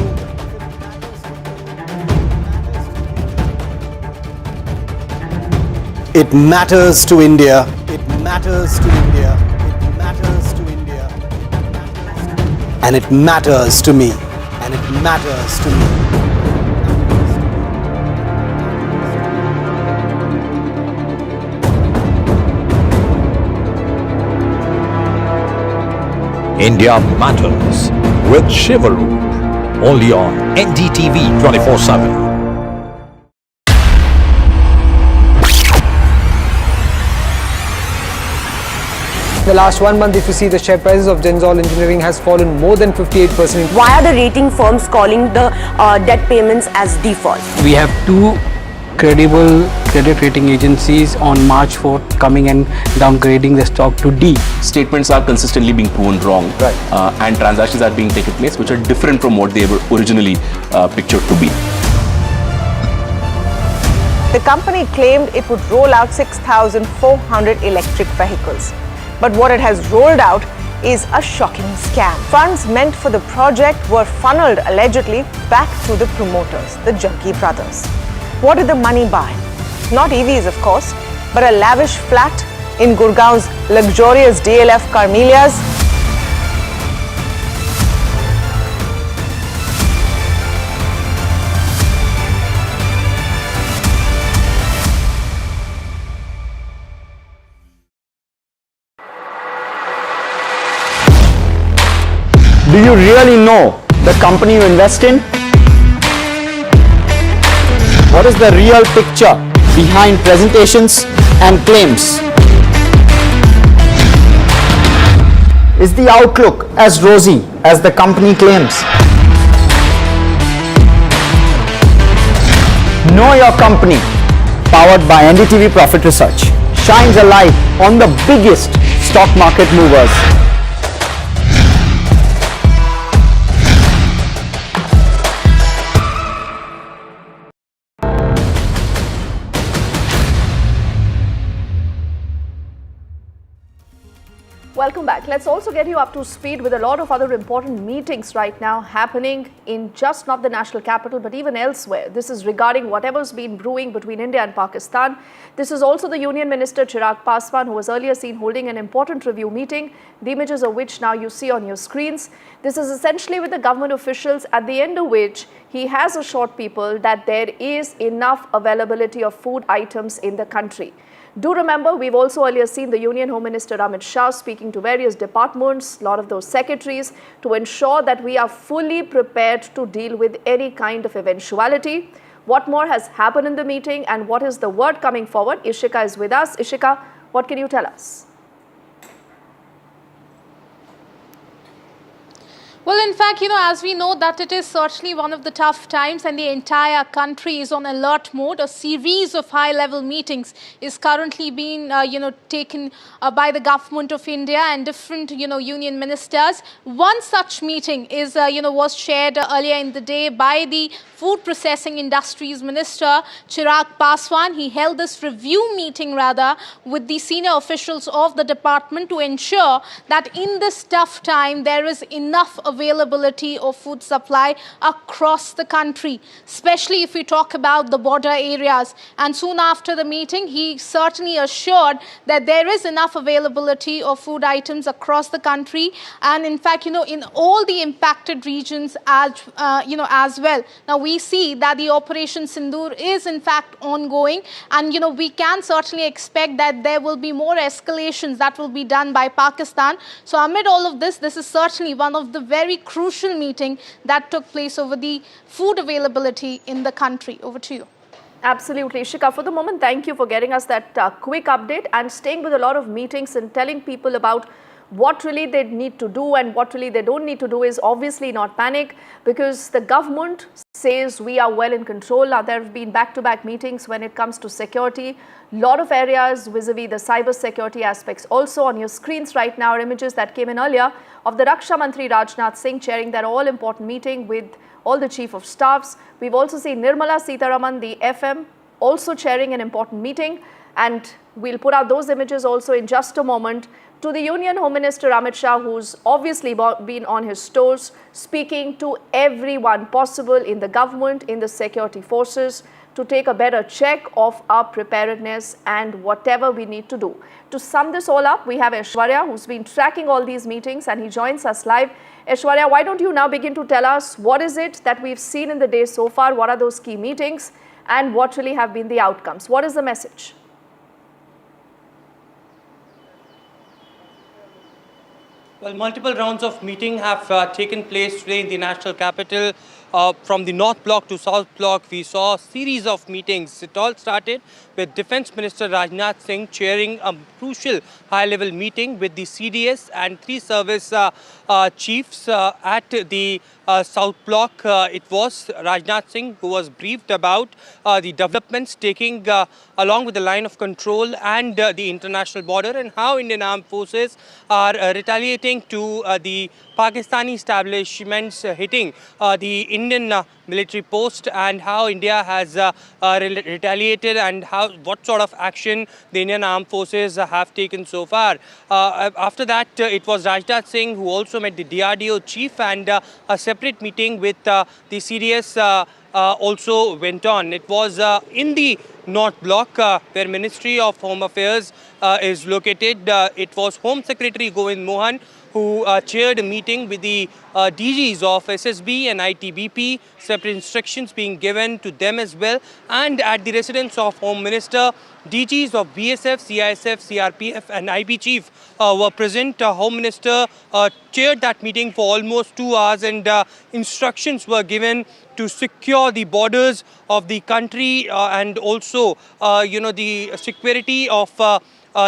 it matters to India. It matters to India. It matters to India. And it matters to me. And it matters to me. India Matters with Shivaru, only on NDTV 24/7. The last 1 month, if you see, the share prices of Genzol Engineering has fallen more than 58%. Why are the rating firms calling the debt payments as default? We have two credible credit rating agencies on March 4th coming and downgrading the stock to D. Statements are consistently being proven wrong, and transactions are being taken place which are different from what they were originally pictured to be. The company claimed it would roll out 6,400 electric vehicles. But what it has rolled out is a shocking scam. Funds meant for the project were funneled allegedly back to the promoters, the Jaggi brothers. What did the money buy? Not EVs, of course, but a lavish flat in Gurgaon's luxurious DLF Carmelias. Do you really know the company you invest in? What is the real picture behind presentations and claims? Is the outlook as rosy as the company claims? Know Your Company, powered by NDTV Profit Research, shines a light on the biggest stock market movers. Welcome back. Let's also get you up to speed with a lot of other important meetings right now happening in just not the national capital but even elsewhere. This is regarding whatever's been brewing between India and Pakistan. This is also the Union Minister Chirag Paswan, who was earlier seen holding an important review meeting, the images of which now you see on your screens. This is essentially with the government officials, at the end of which he has assured people that there is enough availability of food items in the country. Do remember, we've also earlier seen the Union Home Minister Amit Shah speaking to various departments, a lot of those secretaries, to ensure that we are fully prepared to deal with any kind of eventuality. What more has happened in the meeting and what is the word coming forward? Ishika is with us. Ishika, what can you tell us? Well, in fact, as we know that it is certainly one of the tough times and the entire country is on alert mode. A series of high-level meetings is currently being, taken by the government of India and different, union ministers. One such meeting is, was shared earlier in the day by the Food Processing Industries Minister Chirag Paswan. He held this review meeting with the senior officials of the department to ensure that in this tough time there is enough availability of food supply across the country, especially if we talk about the border areas. And soon after the meeting, he certainly assured that there is enough availability of food items across the country, and in fact, in all the impacted regions as well. Now we see that the Operation Sindoor is in fact ongoing, and we can certainly expect that there will be more escalations that will be done by Pakistan. So amid all of this, this is certainly one of the very crucial meetings that took place over the food availability in the country. Over to you. Absolutely. Ishika, for the moment, thank you for getting us that quick update and staying with a lot of meetings and telling people about what really they need to do and what really they don't need to do is obviously not panic, because the government says we are well in control. Now, there have been back-to-back meetings when it comes to security. Lot of areas vis-a-vis the cyber security aspects. Also on your screens right now are images that came in earlier of the Raksha Mantri Rajnath Singh chairing that all-important meeting with all the chief of staffs. We've also seen Nirmala Sitharaman, the FM, also chairing an important meeting, and we'll put out those images also in just a moment. To the Union Home Minister Amit Shah, who's obviously been on his toes, speaking to everyone possible in the government, in the security forces, to take a better check of our preparedness and whatever we need to do. To sum this all up, we have Aishwarya, who's been tracking all these meetings, and he joins us live. Aishwarya, why don't you now begin to tell us what is it that we've seen in the day so far, what are those key meetings, and what really have been the outcomes? What is the message? Well, multiple rounds of meeting have taken place today in the national capital. From the North Block to South Block, we saw a series of meetings. It all started with Defence Minister Rajnath Singh chairing a crucial high-level meeting with the CDS and 3 service chiefs at the South Block. It was Rajnath Singh who was briefed about the developments taking along with the line of control and the international border, and how Indian Armed Forces are retaliating to the Pakistani establishments hitting the Indian military post, and how India has retaliated, and what sort of action the Indian Armed Forces have taken so far. After that, it was Rajnath Singh who also met the DRDO chief, and a separate meeting with the CDS also went on. It was in the North Block where Ministry of Home Affairs is located. It was Home Secretary Govind Mohan who chaired a meeting with the DGs of SSB and ITBP, separate instructions being given to them as well. And at the residence of Home Minister, DGs of BSF, CISF, CRPF and IB Chief were present. Home Minister chaired that meeting for almost 2 hours, and instructions were given to secure the borders of the country and also, the security of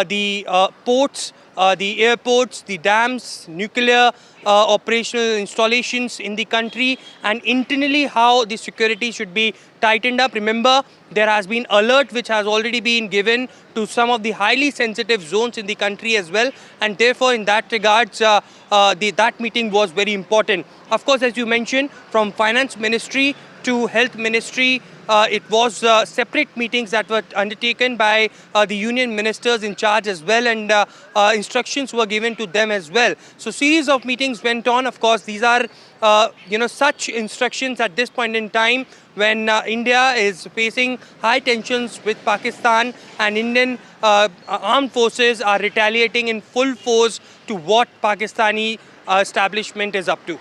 the ports, the airports, the dams, nuclear operational installations in the country, and internally how the security should be tightened up. Remember, there has been alert which has already been given to some of the highly sensitive zones in the country as well, and therefore in that regards that meeting was very important. Of course, as you mentioned, from Finance Ministry to Health Ministry, it was separate meetings that were undertaken by the union ministers in charge as well, and instructions were given to them as well. So series of meetings went on. Of course, these are such instructions at this point in time when India is facing high tensions with Pakistan, and Indian armed forces are retaliating in full force to what Pakistani establishment is up to.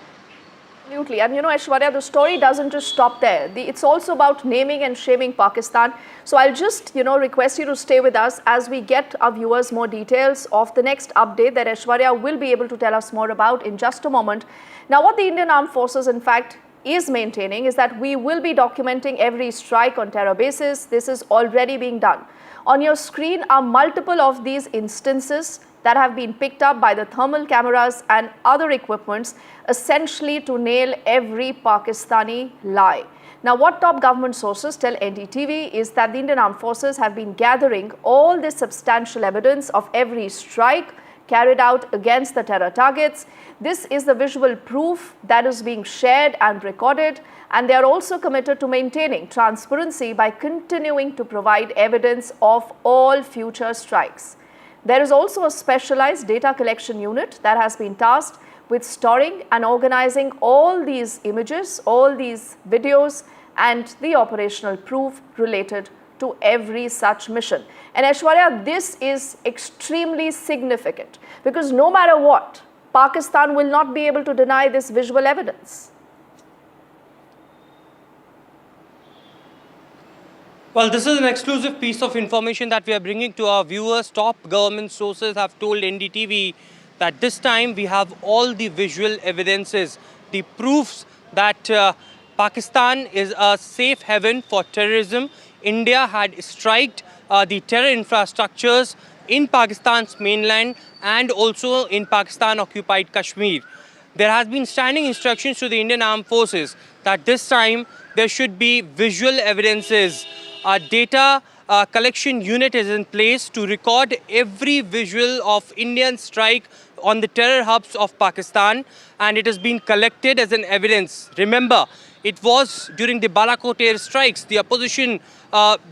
Absolutely. And Aishwarya, the story doesn't just stop there. It's also about naming and shaming Pakistan. So I'll just, request you to stay with us as we get our viewers more details of the next update that Aishwarya will be able to tell us more about in just a moment. Now, what the Indian Armed Forces, in fact, is maintaining is that we will be documenting every strike on terror basis. This is already being done. On your screen are multiple of these instances that have been picked up by the thermal cameras and other equipments, essentially to nail every Pakistani lie. Now, what top government sources tell NDTV is that the Indian Armed Forces have been gathering all this substantial evidence of every strike carried out against the terror targets. This is the visual proof that is being shared and recorded, and they are also committed to maintaining transparency by continuing to provide evidence of all future strikes. There is also a specialized data collection unit that has been tasked with storing and organizing all these images, all these videos, and the operational proof related to every such mission. And Aishwarya, this is extremely significant because no matter what, Pakistan will not be able to deny this visual evidence. Well, this is an exclusive piece of information that we are bringing to our viewers. Top government sources have told NDTV that this time we have all the visual evidences, the proofs that Pakistan is a safe haven for terrorism. India had striked the terror infrastructures in Pakistan's mainland and also in Pakistan-occupied Kashmir. There has been standing instructions to the Indian Armed Forces that this time there should be visual evidences. A data collection unit is in place to record every visual of Indian strike on the terror hubs of Pakistan, and it has been collected as an evidence. Remember, it was during the Blackout air strikes, the opposition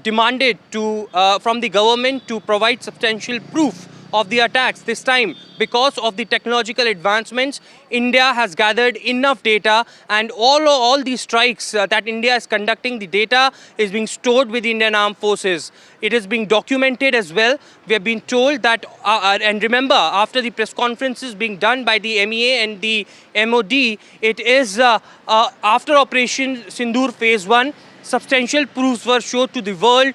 demanded from the government to provide substantial proof of the attacks. This time, because of the technological advancements, India has gathered enough data, and all these strikes that India is conducting, the data is being stored with the Indian Armed Forces. It is being documented as well. We have been told that, and remember, after the press conferences being done by the MEA and the MOD, it is after Operation Sindoor Phase 1, substantial proofs were shown to the world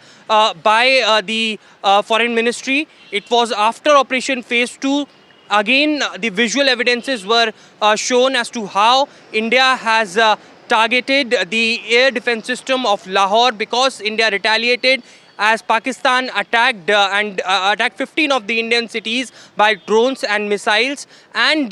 by the Foreign Ministry. It was after Operation Phase 2, again the visual evidences were shown as to how India has targeted the air defense system of Lahore, because India retaliated as Pakistan attacked attacked 15 of the Indian cities by drones and missiles. And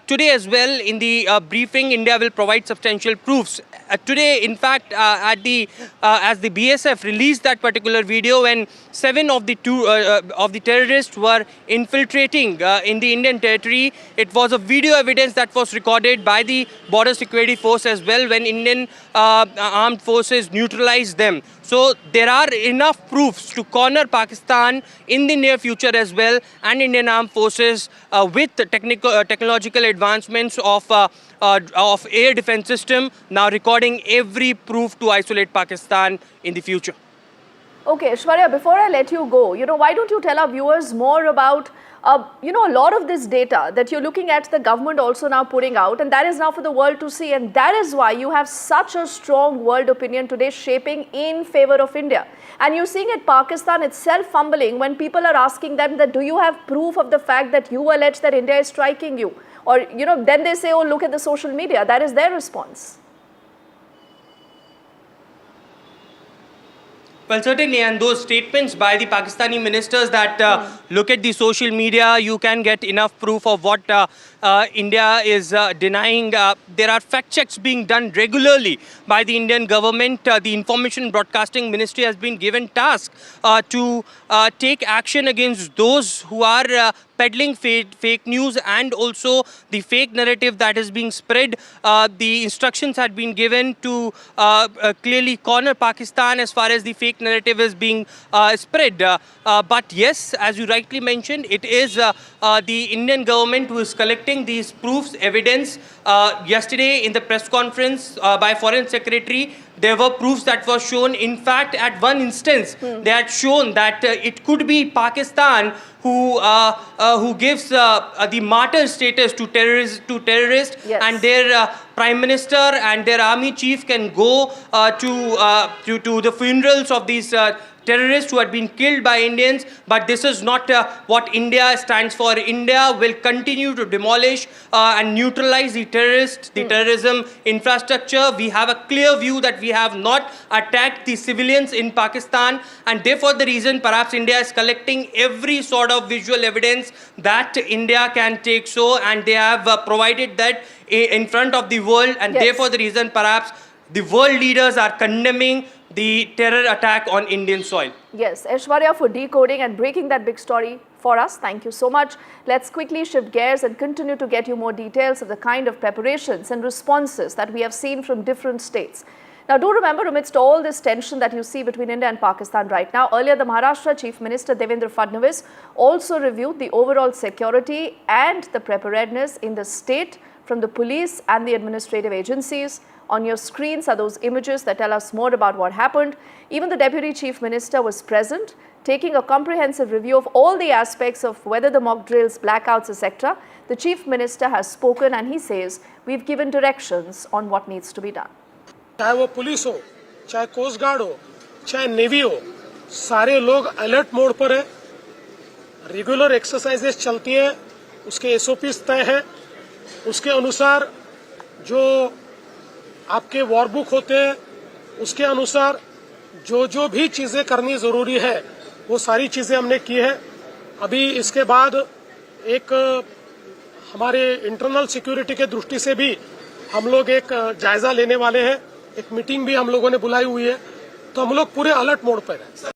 today as well, in the briefing, India will provide substantial proofs. Today, in fact, as the BSF released that particular video, when 7 of the terrorists were infiltrating in the Indian territory, it was a video evidence that was recorded by the Border Security Force as well, when Indian armed forces neutralized them. So there are enough proofs to corner Pakistan in the near future as well, and Indian armed forces with technological advancements of air defense system now recording every proof to isolate Pakistan in the future. Okay, Aishwarya, before I let you go, why don't you tell our viewers more about a lot of this data that you're looking at the government also now putting out, and that is now for the world to see, and that is why you have such a strong world opinion today shaping in favor of India. And you're seeing it, Pakistan itself fumbling when people are asking them that, do you have proof of the fact that you allege that India is striking you? Or, then they say, oh, look at the social media. That is their response. Well, certainly, and those statements by the Pakistani ministers that look at the social media, you can get enough proof of what India is denying. There are fact checks being done regularly by the Indian government. The Information Broadcasting Ministry has been given task to take action against those who are peddling fake news and also the fake narrative that is being spread. The instructions had been given to clearly corner Pakistan as far as the fake narrative is being spread. But yes, as you rightly mentioned, it is the Indian government who is collecting these proofs, evidence. Yesterday in the press conference by Foreign Secretary, there were proofs that were shown. In fact, at one instance, they had shown that it could be Pakistan who gives the martyr status to terrorists, yes. And their prime minister and their army chief can go to the funerals of these terrorists who had been killed by Indians. But this is not what India stands for. India will continue to demolish and neutralize the terrorism infrastructure. We have a clear view that we have not attacked the civilians in Pakistan, and therefore the reason perhaps India is collecting every sort of visual evidence that India can take so, and they have provided that in front of the world, and yes. Therefore the reason perhaps the world leaders are condemning the terror attack on Indian soil. Yes, Aishwarya, for decoding and breaking that big story for us. Thank you so much. Let's quickly shift gears and continue to get you more details of the kind of preparations and responses that we have seen from different states. Now, do remember, amidst all this tension that you see between India and Pakistan right now, earlier the Maharashtra Chief Minister Devendra Fadnavis also reviewed the overall security and the preparedness in the state from the police and the administrative agencies. On your screens are those images that tell us more about what happened. Even the Deputy Chief Minister was present, taking a comprehensive review of all the aspects of whether the mock drills, blackouts, etc. The Chief Minister has spoken and he says, we've given directions on what needs to be done. चाहे वो police हो, चाहे coast guard हो, चाहे navy हो, सारे लोग alert mode पर है। रेगुलर एक्सरसाइजेस चलती हैं, उसके एसओपीज तय हैं, उसके अनुसार जो आपके वॉर बुक होते हैं, उसके अनुसार जो भी चीजें करनी जरूरी है वो सारी चीजें हमने की है। अभी इसके बाद एक हमारे इंटरनल सिक्योरिटी के दृष्टि से भी हम लोग एक जायजा लेने वाले हैं। एक मीटिंग भी हम लोगों ने बुलाई हुई है, तो हम लोग पूरे अलर्ट मोड पर हैं।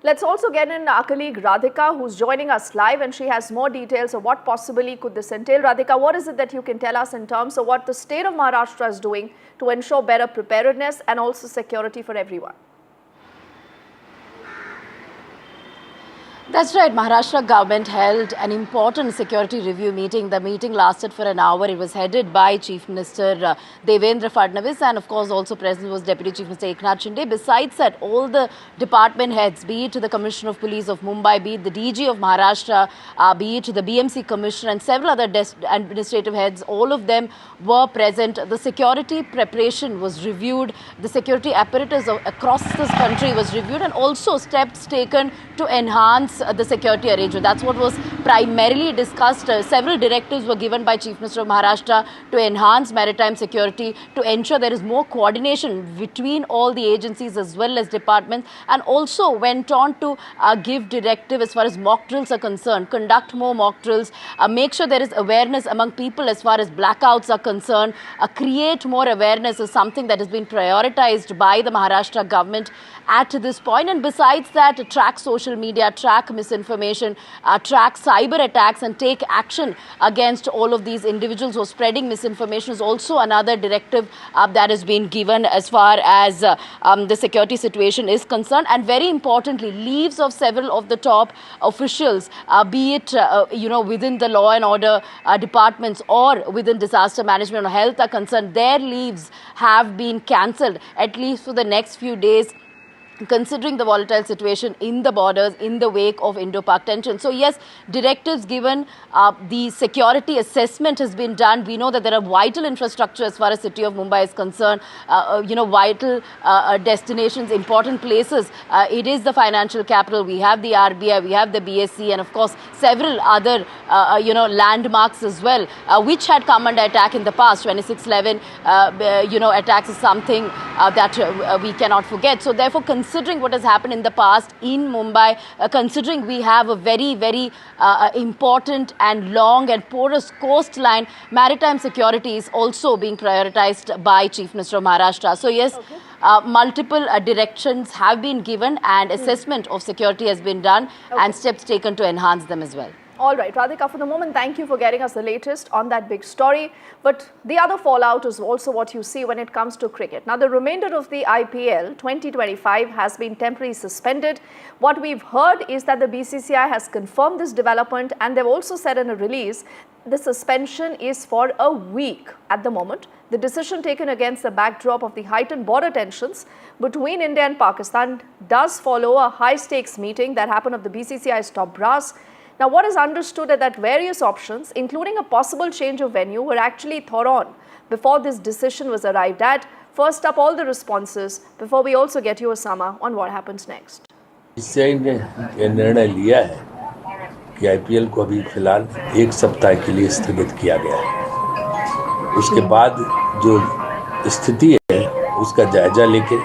Let's also get in our colleague Radhika, who's joining us live, and she has more details of what possibly could this entail. Radhika, what is it that you can tell us in terms of what the state of Maharashtra is doing to ensure better preparedness and also security for everyone? That's right. Maharashtra government held an important security review meeting. The meeting lasted for an hour. It was headed by Chief Minister Devendra Fadnavis, and of course also present was Deputy Chief Minister Eknath Shinde. Besides that, all the department heads, be it the Commissioner of Police of Mumbai, be it the DG of Maharashtra, be it the BMC Commissioner and several other administrative heads, all of them were present. The security preparation was reviewed. The security apparatus across this country was reviewed, and also steps taken to enhance the security arrangement. That's what was primarily discussed. Several directives were given by Chief Minister of Maharashtra to enhance maritime security, to ensure there is more coordination between all the agencies as well as departments, and also went on to give directive as far as mock drills are concerned. Conduct more mock drills, make sure there is awareness among people as far as blackouts are concerned, create more awareness is something that has been prioritized by the Maharashtra government at this point. And besides that, track social media, track misinformation, track cyber attacks, and take action against all of these individuals who are spreading misinformation is also another directive that has been given as far as the security situation is concerned. And very importantly, leaves of several of the top officials, be it within the law and order departments or within disaster management or health are concerned, their leaves have been cancelled at least for the next few days, considering the volatile situation in the borders in the wake of Indo-Pak tension. So yes, directives given, the security assessment has been done. We know that there are vital infrastructure as far as city of Mumbai is concerned, vital destinations, important places. It is the financial capital. We have the RBI, we have the BSC, and of course several other landmarks as well, which had come under attack in the past. 26/11 attacks is something that we cannot forget. So therefore, considering what has happened in the past in Mumbai, considering we have a very, very important and long and porous coastline, maritime security is also being prioritized by Chief Minister of Maharashtra. So yes, multiple directions have been given and assessment of security has been done and steps taken to enhance them as well. All right, Radhika, for the moment, thank you for getting us the latest on that big story. But the other fallout is also what you see when it comes to cricket. Now, the remainder of the IPL 2025 has been temporarily suspended. What we've heard is that the BCCI has confirmed this development, and they've also said in a release the suspension is for a week at the moment. The decision taken against the backdrop of the heightened border tensions between India and Pakistan does follow a high-stakes meeting that happened of the BCCI's top brass. Now, what is understood is that various options, including a possible change of venue, were actually thought on before this decision was arrived at. First up, all the responses before we also get you, Osama, on what happens next. इससे ये निर्णय लिया है कि IPL को अभी फिलहाल एक सप्ताह के लिए स्थगित किया गया है। उसके बाद जो स्थिति है उसका जायजा लेके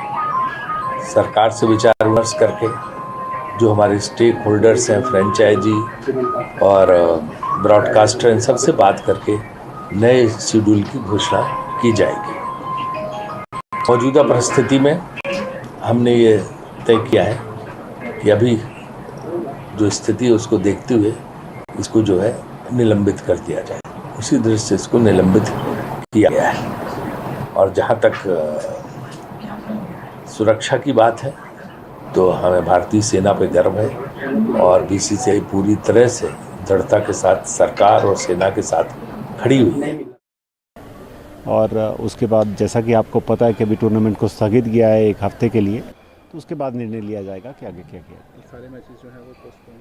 सरकार से विचार विमर्श करके जो हमारे स्टेक होल्डर्स हैं, फ्रेंचाइजी और ब्रॉडकास्टर, इन सबसे बात करके नए शेड्यूल की घोषणा की जाएगी। मौजूदा परिस्थिति में हमने ये तय किया है कि अभी जो स्थिति है उसको देखते हुए इसको जो है निलंबित कर दिया जाए। उसी दृष्टि से इसको निलंबित किया गया है। और जहाँ तक सुरक्षा की बात है तो हमें भारतीय सेना पे गर्व है और बीसीसीआई पूरी तरह से दृढ़ता के साथ सरकार और सेना के साथ खड़ी हुई है। और उसके बाद जैसा कि आपको पता है कि अभी टूर्नामेंट को स्थगित किया है 1 हफ्ते के लिए, तो उसके बाद निर्णय लिया जाएगा कि आगे क्या किया जाए। सारे मैचेस जो है वो पोस्टपोन,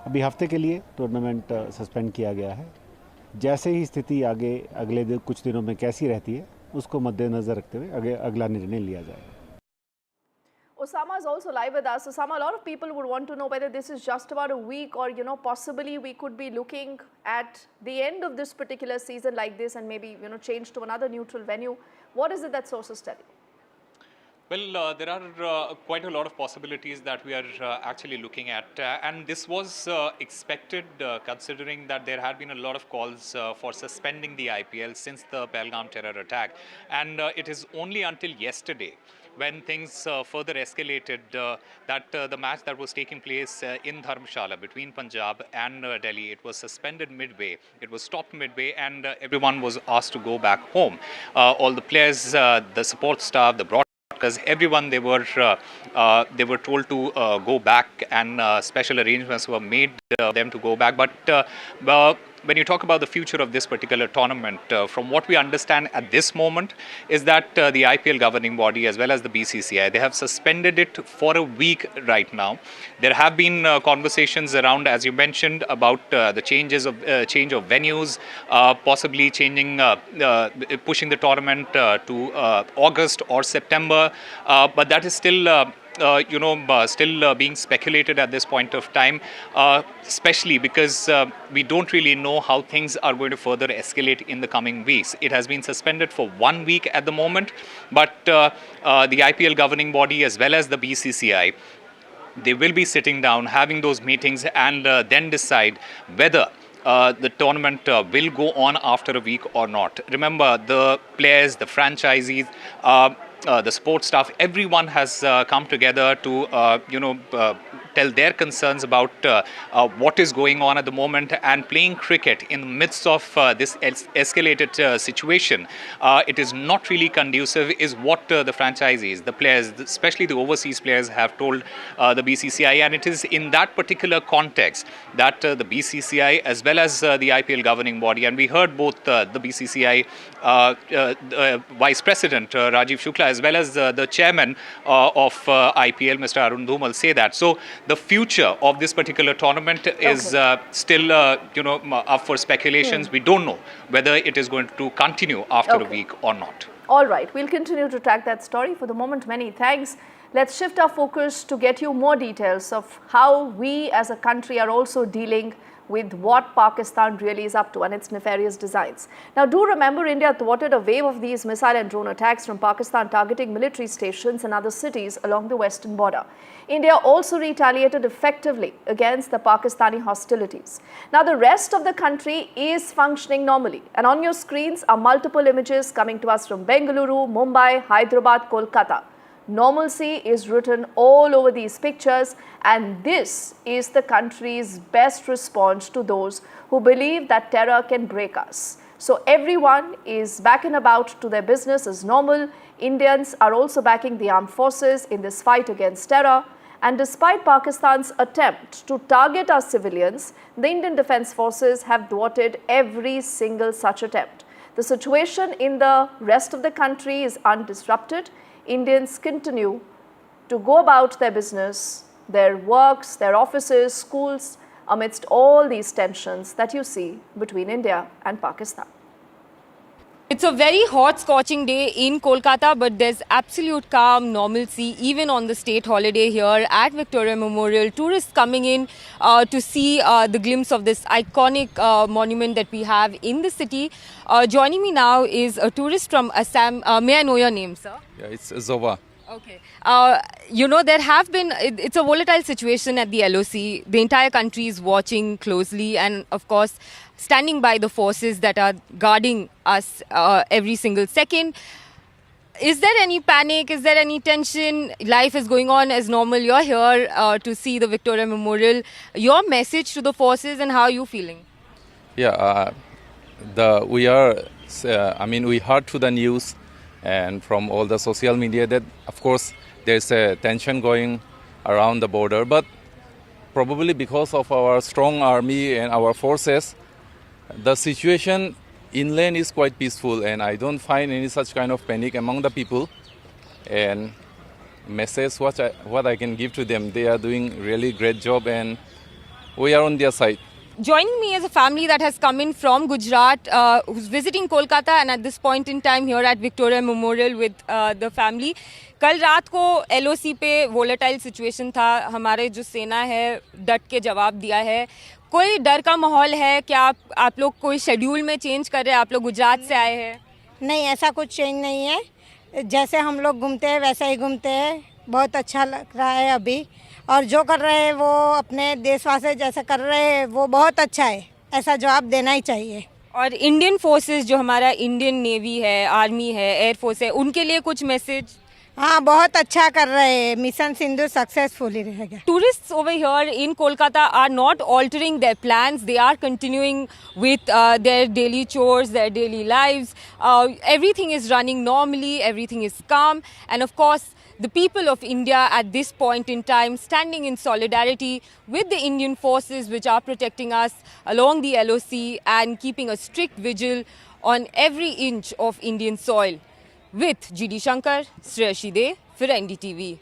अभी हफ्ते के लिए टूर्नामेंट सस्पेंड किया गया है। जैसे ही स्थिति आगे अगले कुछ दिनों में कैसी रहती है उसको मद्देनजर रखते हुए अगला निर्णय लिया जाएगा। Osama is also live with us. Osama, a lot of people would want to know whether this is just about a week or, possibly we could be looking at the end of this particular season like this and maybe, change to another neutral venue. What is it that sources tell you? Well, there are quite a lot of possibilities that we are actually looking at, and this was expected considering that there had been a lot of calls for suspending the IPL since the Pahalgam terror attack, and it is only until yesterday when things further escalated that the match that was taking place in Dharamshala between Punjab and Delhi, it was suspended midway, it was stopped midway, and everyone was asked to go back home. All the players, the support staff, the broadcasters, everyone, they were told to go back, and special arrangements were made them to go back. But when you talk about the future of this particular tournament, from what we understand at this moment is that the IPL governing body as well as the BCCI, they have suspended it for a week right now. There have been conversations around, as you mentioned, about the change of venues, possibly changing, pushing the tournament to August or September, but that is still still being speculated at this point of time, especially because we don't really know how things are going to further escalate in the coming weeks. It has been suspended for 1 week at the moment, but the IPL governing body as well as the BCCI, they will be sitting down, having those meetings, and then decide whether the tournament will go on after a week or not. Remember, the players, the franchisees, the sports staff, everyone has come together to, tell their concerns about what is going on at the moment, and playing cricket in the midst of this escalated situation. It is not really conducive, is what the franchisees, the players, especially the overseas players, have told the BCCI, and it is in that particular context that the BCCI as well as the IPL governing body, and we heard both the BCCI Vice President Rajiv Shukla as well as the chairman of IPL, Mr. Arun Dhumal, say that. So the future of this particular tournament is still up for speculations. We don't know whether it is going to continue after a week or not. All right, we'll continue to track that story. For the moment, many thanks. Let's shift our focus to get you more details of how we as a country are also dealing with what Pakistan really is up to and its nefarious designs. Now, do remember, India thwarted a wave of these missile and drone attacks from Pakistan targeting military stations and other cities along the western border. India also retaliated effectively against the Pakistani hostilities. Now, the rest of the country is functioning normally, and on your screens are multiple images coming to us from Bengaluru, Mumbai, Hyderabad, Kolkata. Normalcy is written all over these pictures, and this is the country's best response to those who believe that terror can break us. So everyone is back and about to their business as normal. Indians are also backing the armed forces in this fight against terror. And despite Pakistan's attempt to target our civilians, the Indian Defence Forces have thwarted every single such attempt. The situation in the rest of the country is undisrupted. Indians continue to go about their business, their works, their offices, schools, amidst all these tensions that you see between India and Pakistan. It's a very hot, scorching day in Kolkata, but there's absolute calm, normalcy, even on the state holiday here at Victoria Memorial. Tourists coming in to see the glimpse of this iconic monument that we have in the city. Joining me now is a tourist from Assam. May I know your name, sir? Yeah, it's Zoba. Okay. There have been, it's a volatile situation at the LOC. The entire country is watching closely and, of course, standing by the forces that are guarding us every single second. Is there any panic? Is there any tension? Life is going on as normal. You're here to see the Victoria Memorial. Your message to the forces and how are you feeling? Yeah, we heard through the news and from all the social media that, of course, there's a tension going around the border. But probably because of our strong army and our forces, the situation inland is quite peaceful, and I don't find any such kind of panic among the people. And message what I can give to them, they are doing really great job, and we are on their side. Joining me is a family that has come in from Gujarat, who's visiting Kolkata, and at this point in time here at Victoria Memorial with the family. कल रात को LOC पे volatile situation था, हमारे जो सेना है डट के जवाब दिया है. कोई डर का माहौल है क्या? आप लोग कोई शेड्यूल में चेंज कर रहे हैं? आप लोग गुजरात से आए हैं? नहीं, ऐसा कुछ चेंज नहीं है. जैसे हम लोग घूमते हैं वैसे ही घूमते हैं. बहुत अच्छा लग रहा है अभी, और जो कर रहे हैं वो अपने देशवासी जैसे कर रहे हैं वो बहुत अच्छा है. ऐसा जवाब देना ही चाहिए. और इंडियन फोर्सेस जो हमारा इंडियन नेवी है, आर्मी है, एयरफोर्स है, उनके लिए कुछ मैसेज? हाँ, बहुत अच्छा कर रहे हैं. मिशन सिंधु सक्सेसफुली रहेगा. Tourists over here in Kolkata are not altering their plans. They are continuing with their daily chores, their daily lives. Everything is running normally, everything is calm. And of course, the people of India at this point in time standing in solidarity with the Indian forces which are protecting us along the LOC and keeping a strict vigil on every inch of Indian soil. With GD Shankar, Shreyashi De for NDTV.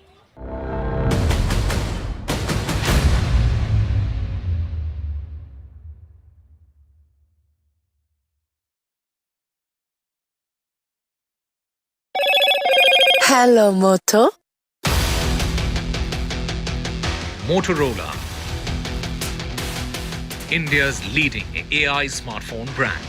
Hello, Moto. Motorola, India's leading AI smartphone brand.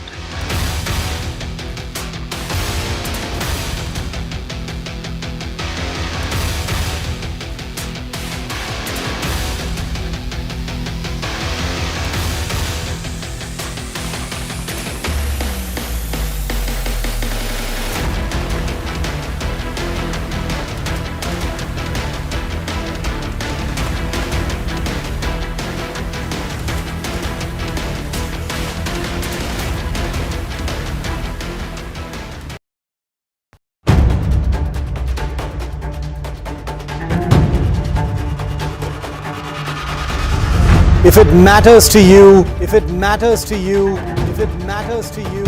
If it matters to you, if it matters to you, if it matters to you,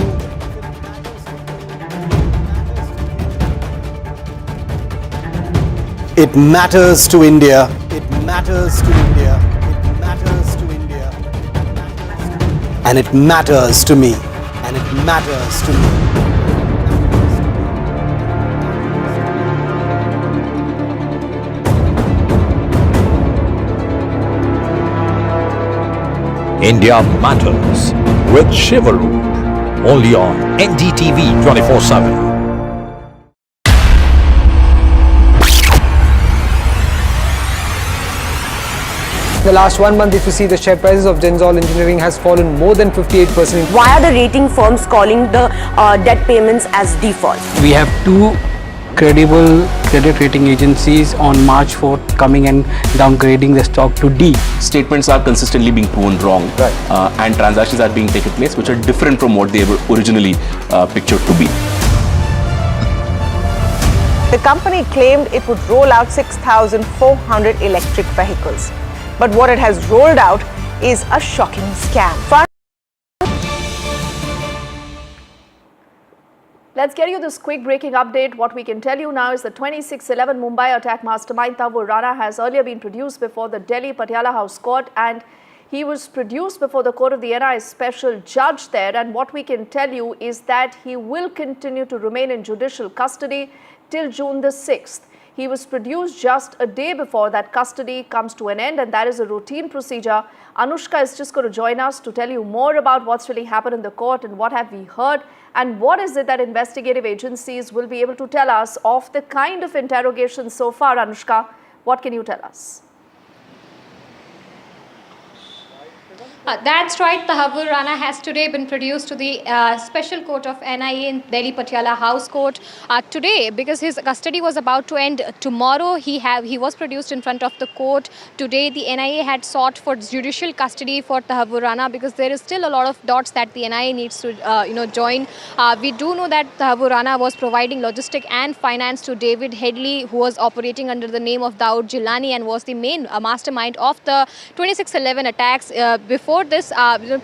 it matters to India. It matters to India. It matters to India. And it matters to me. And it matters to me. India Matters with Shivaru, only on NDTV 24/7. The last 1 month, if you see, the share prices of Genzol Engineering has fallen more than 58%. Why are the rating firms calling the debt payments as default? We have two credible credit rating agencies on March 4th coming and downgrading the stock to D. Statements are consistently being proven wrong, and transactions are being taken place which are different from what they were originally pictured to be. The company claimed it would roll out 6,400 electric vehicles. But what it has rolled out is a shocking scam. Let's get you this quick breaking update. What we can tell you now is the 2611 Mumbai attack mastermind Tavur Rana has earlier been produced before the Delhi Patiala House Court, and he was produced before the court of the NI's special judge there. And what we can tell you is that he will continue to remain in judicial custody till June the 6th. He was produced just a day before that custody comes to an end, and that is a routine procedure. Anushka is just going to join us to tell you more about what's really happened in the court and what have we heard, and what is it that investigative agencies will be able to tell us of the kind of interrogation so far. Anushka, what can you tell us? That's right. Tahabur Rana has today been produced to the Special Court of NIA in Delhi Patiala House Court today because his custody was about to end tomorrow. He was produced in front of the court today. The NIA had sought for judicial custody for Tahabur Rana because there is still a lot of dots that the NIA needs to join. We do know that Tahabur Rana was providing logistic and finance to David Headley, who was operating under the name of Daud Jilani and was the main mastermind of the 26/11 attacks. Before this,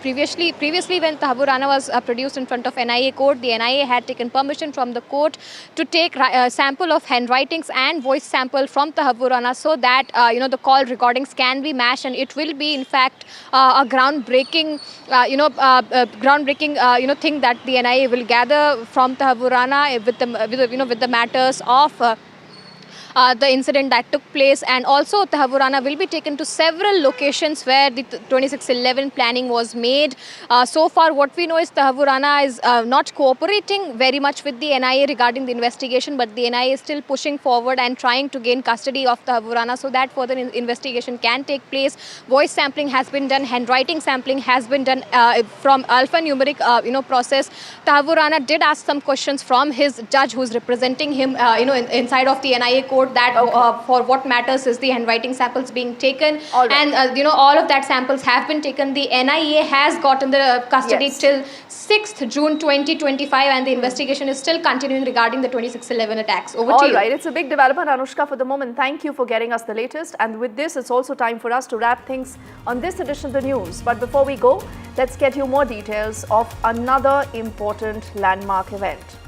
previously when Tahabur Rana was produced in front of NIA court, the NIA had taken permission from the court to take a sample of handwritings and voice sample from Tahabur Rana so that the call recordings can be matched, and it will be in fact a groundbreaking thing that the NIA will gather from Tahabur Rana with the matters of the incident that took place, and also Tahabur Rana will be taken to several locations where the 26/11 planning was made. So far what we know is Tahabur Rana is not cooperating very much with the NIA regarding the investigation, but the NIA is still pushing forward and trying to gain custody of Tahabur Rana so that further investigation can take place. Voice sampling has been done, handwriting sampling has been done from alphanumeric process. Tahabur Rana did ask some questions from his judge who is representing him inside of the NIA court, that for what matters is the handwriting samples being taken, and all of that samples have been taken. The NIA has gotten the custody till 6th June 2025, and the investigation is still continuing regarding the 26/11 attacks. Over to you. All right, it's a big development, Anushka. For the moment, thank you for getting us the latest, and with this it's also time for us to wrap things on this edition of the news. But before we go, let's get you more details of another important landmark event.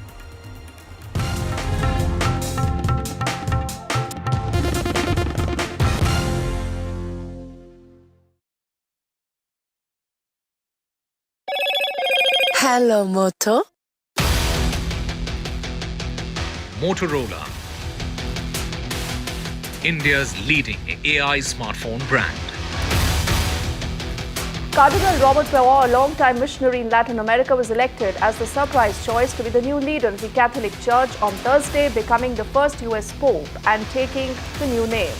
Hello, Moto. Motorola, India's leading AI smartphone brand. Cardinal Robert Pavao, a long-time missionary in Latin America, was elected as the surprise choice to be the new leader of the Catholic Church on Thursday, becoming the first US Pope and taking the new name.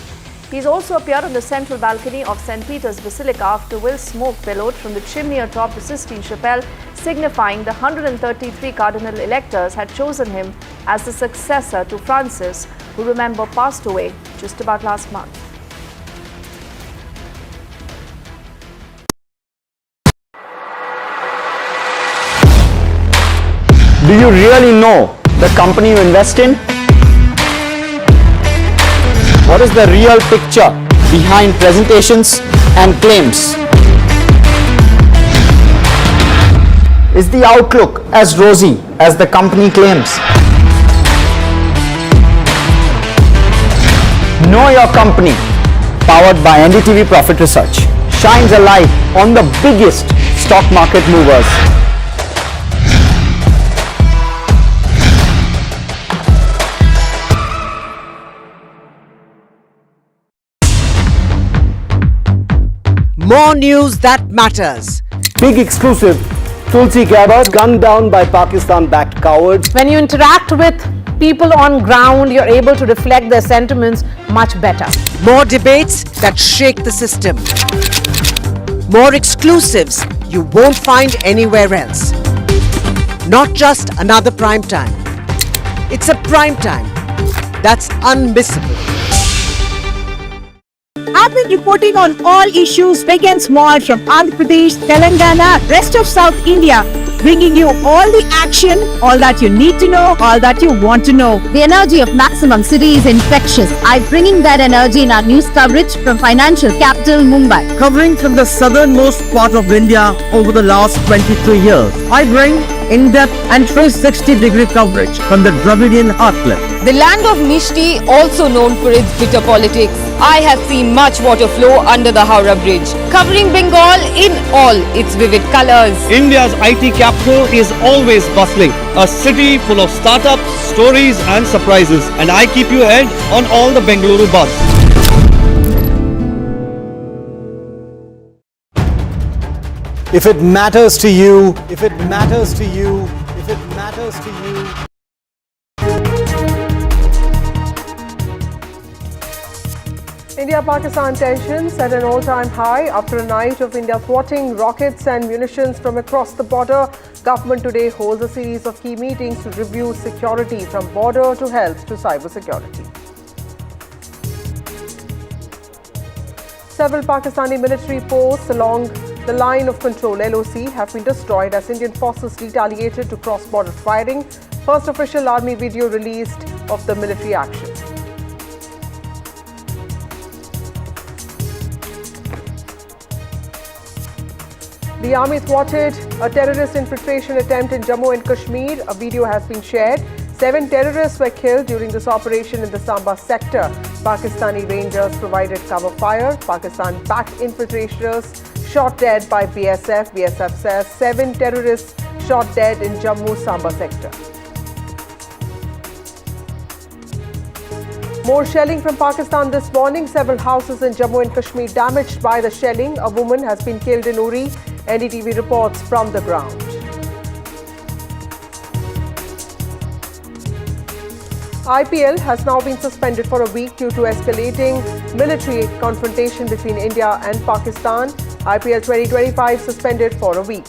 He's also appeared on the central balcony of St. Peter's Basilica after will smoke billowed from the chimney atop the Sistine Chapel, signifying the 133 cardinal electors had chosen him as the successor to Francis, who, remember, passed away just about last month. Do you really know the company you invest in? What is the real picture behind presentations and claims? Is the outlook as rosy as the company claims? Know Your Company, powered by NDTV Profit Research, shines a light on the biggest stock market movers. More news that matters. Big exclusive. Tulsi Gabbard gunned down by Pakistan-backed cowards. When you interact with people on ground, you're able to reflect their sentiments much better. More debates that shake the system. More exclusives you won't find anywhere else. Not just another prime time. It's a prime time that's unmissable. I've been reporting on all issues big and small from Andhra Pradesh, Telangana, rest of South India, bringing you all the action, all that you need to know, all that you want to know. The energy of Maximum City is infectious. I'm bringing that energy in our news coverage from financial capital Mumbai. Covering from the southernmost part of India over the last 23 years. I bring in-depth and 360-degree coverage from the Dravidian heartland. The land of Mishti, also known for its bitter politics. I have seen much water flow under the Howrah Bridge, covering Bengal in all its vivid colors. India's IT capital is always bustling, a city full of startups, stories and surprises, and I keep you ahead on all the Bengaluru buzz. If it matters to you, if it matters to you, if it matters to you. India-Pakistan tensions at an all-time high after a night of India thwarting rockets and munitions from across the border. Government today holds a series of key meetings to review security from border to health to cyber security. Several Pakistani military posts along the line of control (LOC) have been destroyed as Indian forces retaliated to cross-border firing. First official army video released of the military action. The army thwarted a terrorist infiltration attempt in Jammu and Kashmir. A video has been shared. 7 terrorists were killed during this operation in the Samba sector. Pakistani Rangers provided cover fire. Pakistan-backed infiltrators shot dead by BSF. BSF says 7 terrorists shot dead in Jammu Samba sector. More shelling from Pakistan this morning. Several houses in Jammu and Kashmir damaged by the shelling. A woman has been killed in Uri. NDTV reports from the ground. IPL has now been suspended for a week due to escalating military confrontation between India and Pakistan. IPL 2025 suspended for a week.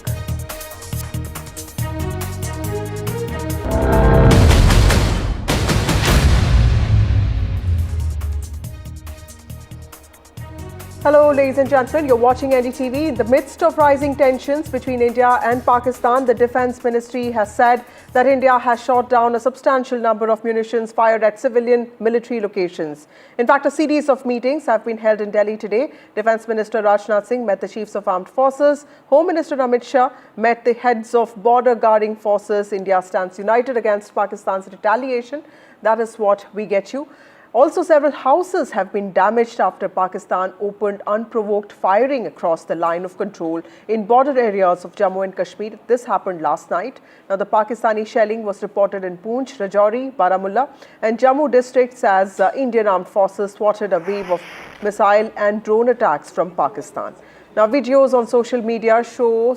Hello, ladies and gentlemen. You're watching NDTV. In the midst of rising tensions between India and Pakistan, the Defence Ministry has said that India has shot down a substantial number of munitions fired at civilian military locations. In fact, a series of meetings have been held in Delhi today. Defence Minister Rajnath Singh met the chiefs of armed forces. Home Minister Amit Shah met the heads of border guarding forces. India stands united against Pakistan's retaliation. That is what we get you. Also, several houses have been damaged after Pakistan opened unprovoked firing across the line of control in border areas of Jammu and Kashmir. This happened last night. Now, the Pakistani shelling was reported in Poonch, Rajouri, Baramulla and Jammu districts as Indian armed forces thwarted a wave of missile and drone attacks from Pakistan. Now, videos on social media show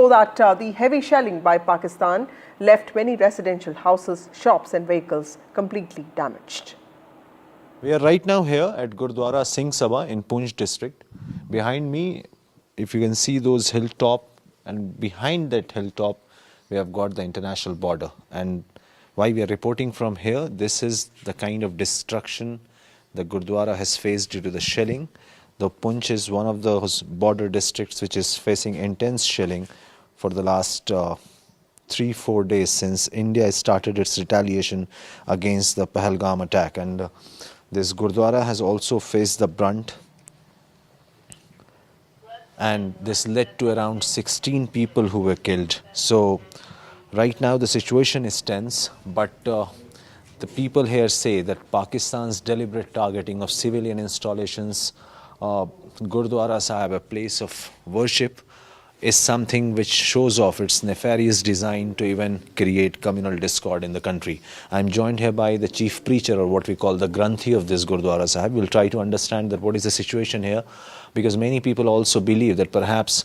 that the heavy shelling by Pakistan left many residential houses, shops and vehicles completely damaged. We are right now here at Gurdwara Singh Sabha in Poonch district. Behind me, if you can see those hilltop, and behind that hilltop, we have got the international border. And why we are reporting from here, this is the kind of destruction the Gurdwara has faced due to the shelling. The Poonch is one of those border districts which is facing intense shelling for the last 3-4 days since India started its retaliation against the Pahalgam attack. And this Gurdwara has also faced the brunt, and this led to around 16 people who were killed. So right now the situation is tense, but the people here say that Pakistan's deliberate targeting of civilian installations, Gurdwara Sahib, a place of worship, is something which shows off its nefarious design to even create communal discord in the country. I'm joined here by the chief preacher, or what we call the Granthi of this Gurdwara Sahib. We'll try to understand that what is the situation here, because many people also believe that perhaps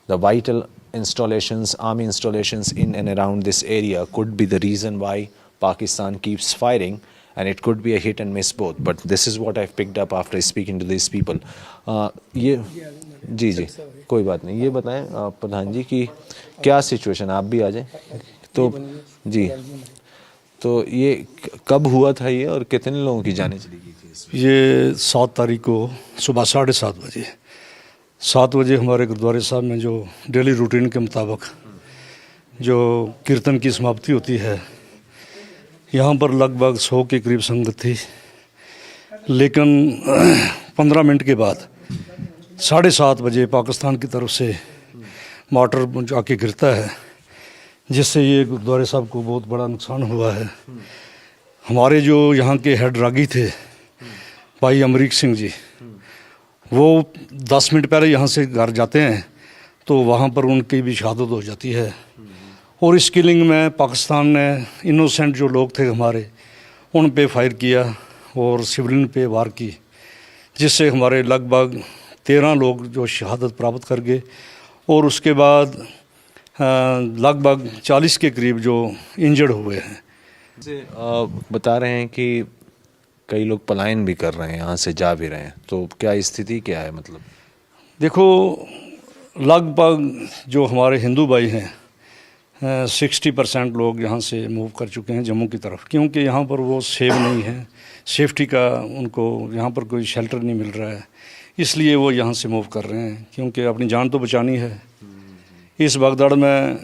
the vital installations, army installations in and around this area could be the reason why Pakistan keeps firing, and it could be a hit and miss both. But this is what I've picked up after speaking to these people. जी जी कोई बात नहीं, ये बताएं प्रधान जी कि क्या situation, आप भी आ जाएं तो जी, तो ये कब हुआ था ये और कितने लोगों की जानें चली गई थी? ये 7 तारीख को सुबह 7:30 बजे 7 बजे हमारे गुरुद्वारे साहब में जो डेली रूटीन के मुताबिक जो कीर्तन की समाप्ति होती है, यहाँ पर लगभग 100 के करीब संगत थी। लेकिन 15 मिनट के बाद 7:30 बजे पाकिस्तान की तरफ से मोटर आके गिरता है, जिससे ये गुरुद्वारे साहब को बहुत बड़ा नुकसान हुआ है। हमारे जो यहाँ के हेड रागी थे भाई अमरीक सिंह जी, वो 10 मिनट पहले यहाँ से घर जाते हैं तो वहाँ पर उनकी भी शहादत हो जाती है। और इस किलिंग में पाकिस्तान ने इनोसेंट जो लोग थे हमारे, उन पे फायर किया और सिविलियन पे वार की, जिससे हमारे लगभग 13 लोग जो शहादत प्राप्त कर गए और उसके बाद लगभग 40 के करीब जो इंजर्ड हुए हैं। बता रहे हैं कि कई लोग पलायन भी कर रहे हैं, यहाँ से जा भी रहे हैं, तो क्या स्थिति क्या है? मतलब देखो, लगभग जो हमारे हिंदू भाई हैं 60% लोग यहाँ से मूव कर चुके हैं जम्मू की तरफ, क्योंकि यहाँ पर वो सेव नहीं है, सेफ्टी का उनको यहाँ पर कोई शेल्टर नहीं मिल रहा है, इसलिए वो यहाँ से मूव कर रहे हैं, क्योंकि अपनी जान तो बचानी है। इस भगदड़ में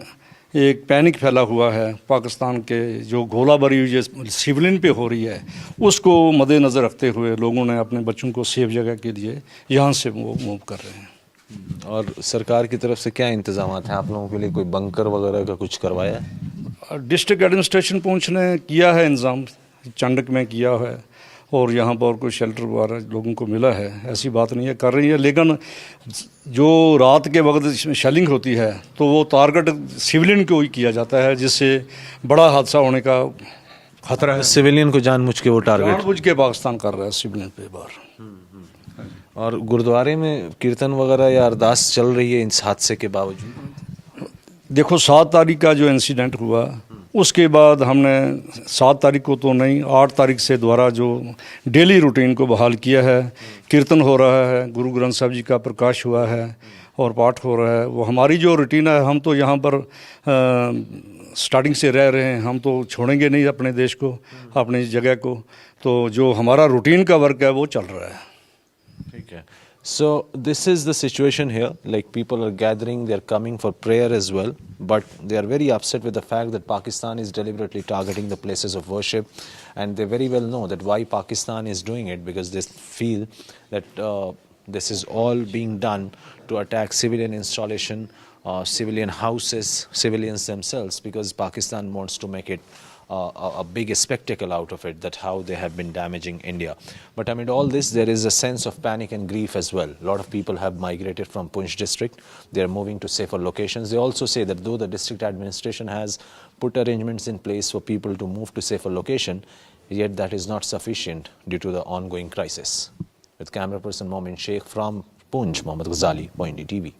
एक पैनिक फैला हुआ है, पाकिस्तान के जो गोलाबारी जो सिविलियन पे हो रही है उसको मद्देनज़र रखते हुए लोगों ने अपने बच्चों को सेफ जगह के लिए यहाँ से वो मूव कर रहे हैं। और सरकार की तरफ से क्या इंतजाम हैं आप लोगों के लिए? कोई बंकर वगैरह का कुछ करवाया? डिस्ट्रिक्ट एडमिनिस्ट्रेशन पहुँच ने किया है इंतज़ाम, चंडक में किया है, और यहाँ पर कोई शेल्टर वगैरह लोगों को मिला है, ऐसी बात नहीं है, कर रही है। लेकिन जो रात के वक्त शेलिंग होती है तो वो टारगेट सिविलियन को ही किया जाता है, जिससे बड़ा हादसा होने का खतरा है। सिविलियन को जानबूझ के वो टारगेट जानबूझ के पाकिस्तान कर रहा है सिविलियन पे बार। और गुरुद्वारे में कीर्तन वगैरह या अरदास चल रही है इस हादसे के बावजूद? देखो, 7 तारीख का जो इंसिडेंट हुआ उसके बाद हमने 7 तारीख को तो नहीं, 8 तारीख से दोबारा जो डेली रूटीन को बहाल किया है। कीर्तन हो रहा है, गुरु ग्रंथ साहब जी का प्रकाश हुआ है और पाठ हो रहा है। वो हमारी जो रूटीन है, हम तो यहाँ पर स्टार्टिंग से रह रहे हैं, हम तो छोड़ेंगे नहीं अपने देश को, अपनी जगह को। तो जो हमारा रूटीन का वर्क है वो चल रहा है। ठीक है। So this is the situation here, like people are gathering, they are coming for prayer as well, but they are very upset with the fact that Pakistan is deliberately targeting the places of worship, and they very well know that why Pakistan is doing it, because they feel that this is all being done to attack civilian installation, civilian houses, civilians themselves, because Pakistan wants to make it a big spectacle out of it, that how they have been damaging India. But amid all this, there is a sense of panic and grief as well. A lot of people have migrated from Poonch district. They are moving to safer locations. They also say that though the district administration has put arrangements in place for people to move to safer location, yet that is not sufficient due to the ongoing crisis. With camera person Momin Sheikh from Poonch, Mohammad Ghazali, NDTV.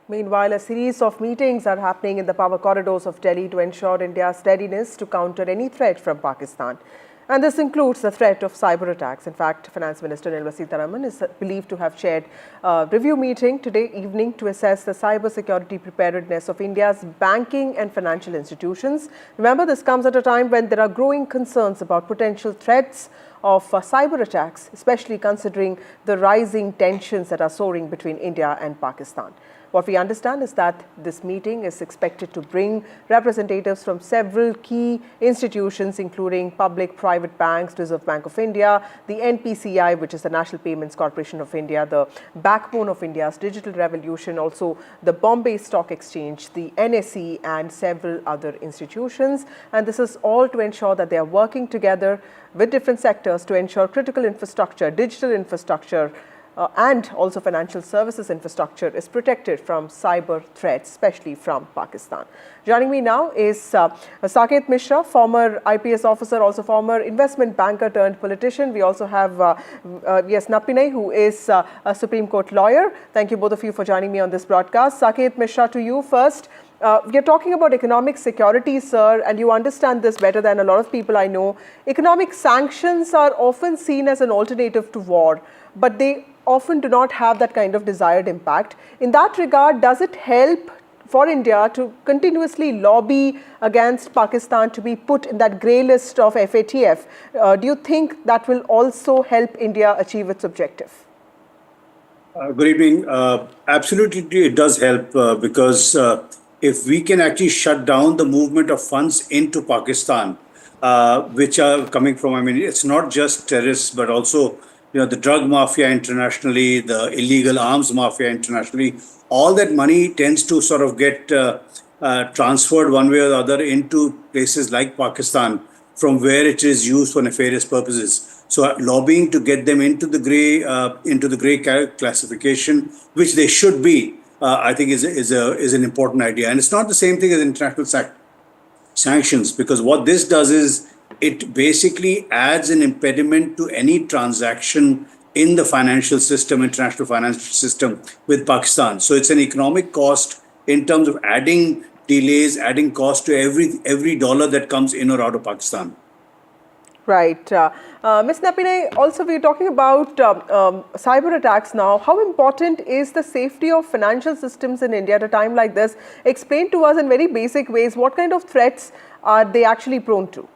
Meanwhile, a series of meetings are happening in the power corridors of Delhi to ensure India's readiness to counter any threat from Pakistan. And this includes the threat of cyber attacks. In fact, Finance Minister Nirmala Sitharaman is believed to have chaired a review meeting today evening to assess the cyber security preparedness of India's banking and financial institutions. Remember, this comes at a time when there are growing concerns about potential threats of cyber attacks, especially considering the rising tensions that are soaring between India and Pakistan. What we understand is that this meeting is expected to bring representatives from several key institutions, including public, private banks, Reserve Bank of India, the NPCI, which is the National Payments Corporation of India, the backbone of India's digital revolution, also the Bombay Stock Exchange, the NSE, and several other institutions. And this is all to ensure that they are working together with different sectors to ensure critical infrastructure, digital infrastructure, and also financial services infrastructure is protected from cyber threats, especially from Pakistan. Joining me now is Saket Mishra, former IPS officer, also former investment banker turned politician. We also have Napinay, who is a Supreme Court lawyer. Thank you both of you for joining me on this broadcast. Saket Mishra, to you first. We're talking about economic security, sir, and you understand this better than a lot of people I know. Economic sanctions are often seen as an alternative to war, but they often do not have that kind of desired impact. In that regard, does it help for India to continuously lobby against Pakistan to be put in that grey list of FATF? Do you think that will also help India achieve its objective? Good evening. Absolutely, it does help because if we can actually shut down the movement of funds into Pakistan, which are coming from, I mean, it's not just terrorists, but also the drug mafia internationally, the illegal arms mafia internationally, all that money tends to sort of get transferred one way or the other into places like Pakistan, from where it is used for nefarious purposes. So lobbying to get them into the grey classification, which they should be, I think is an important idea. And it's not the same thing as international sanctions, because what this does is it basically adds an impediment to any transaction in the financial system, international financial system with Pakistan. So it's an economic cost in terms of adding delays, adding cost to every dollar that comes in or out of Pakistan. Right. Ms. Napine, also we're talking about cyber attacks now. How important is the safety of financial systems in India at a time like this? Explain to us in very basic ways what kind of threats are they actually prone to?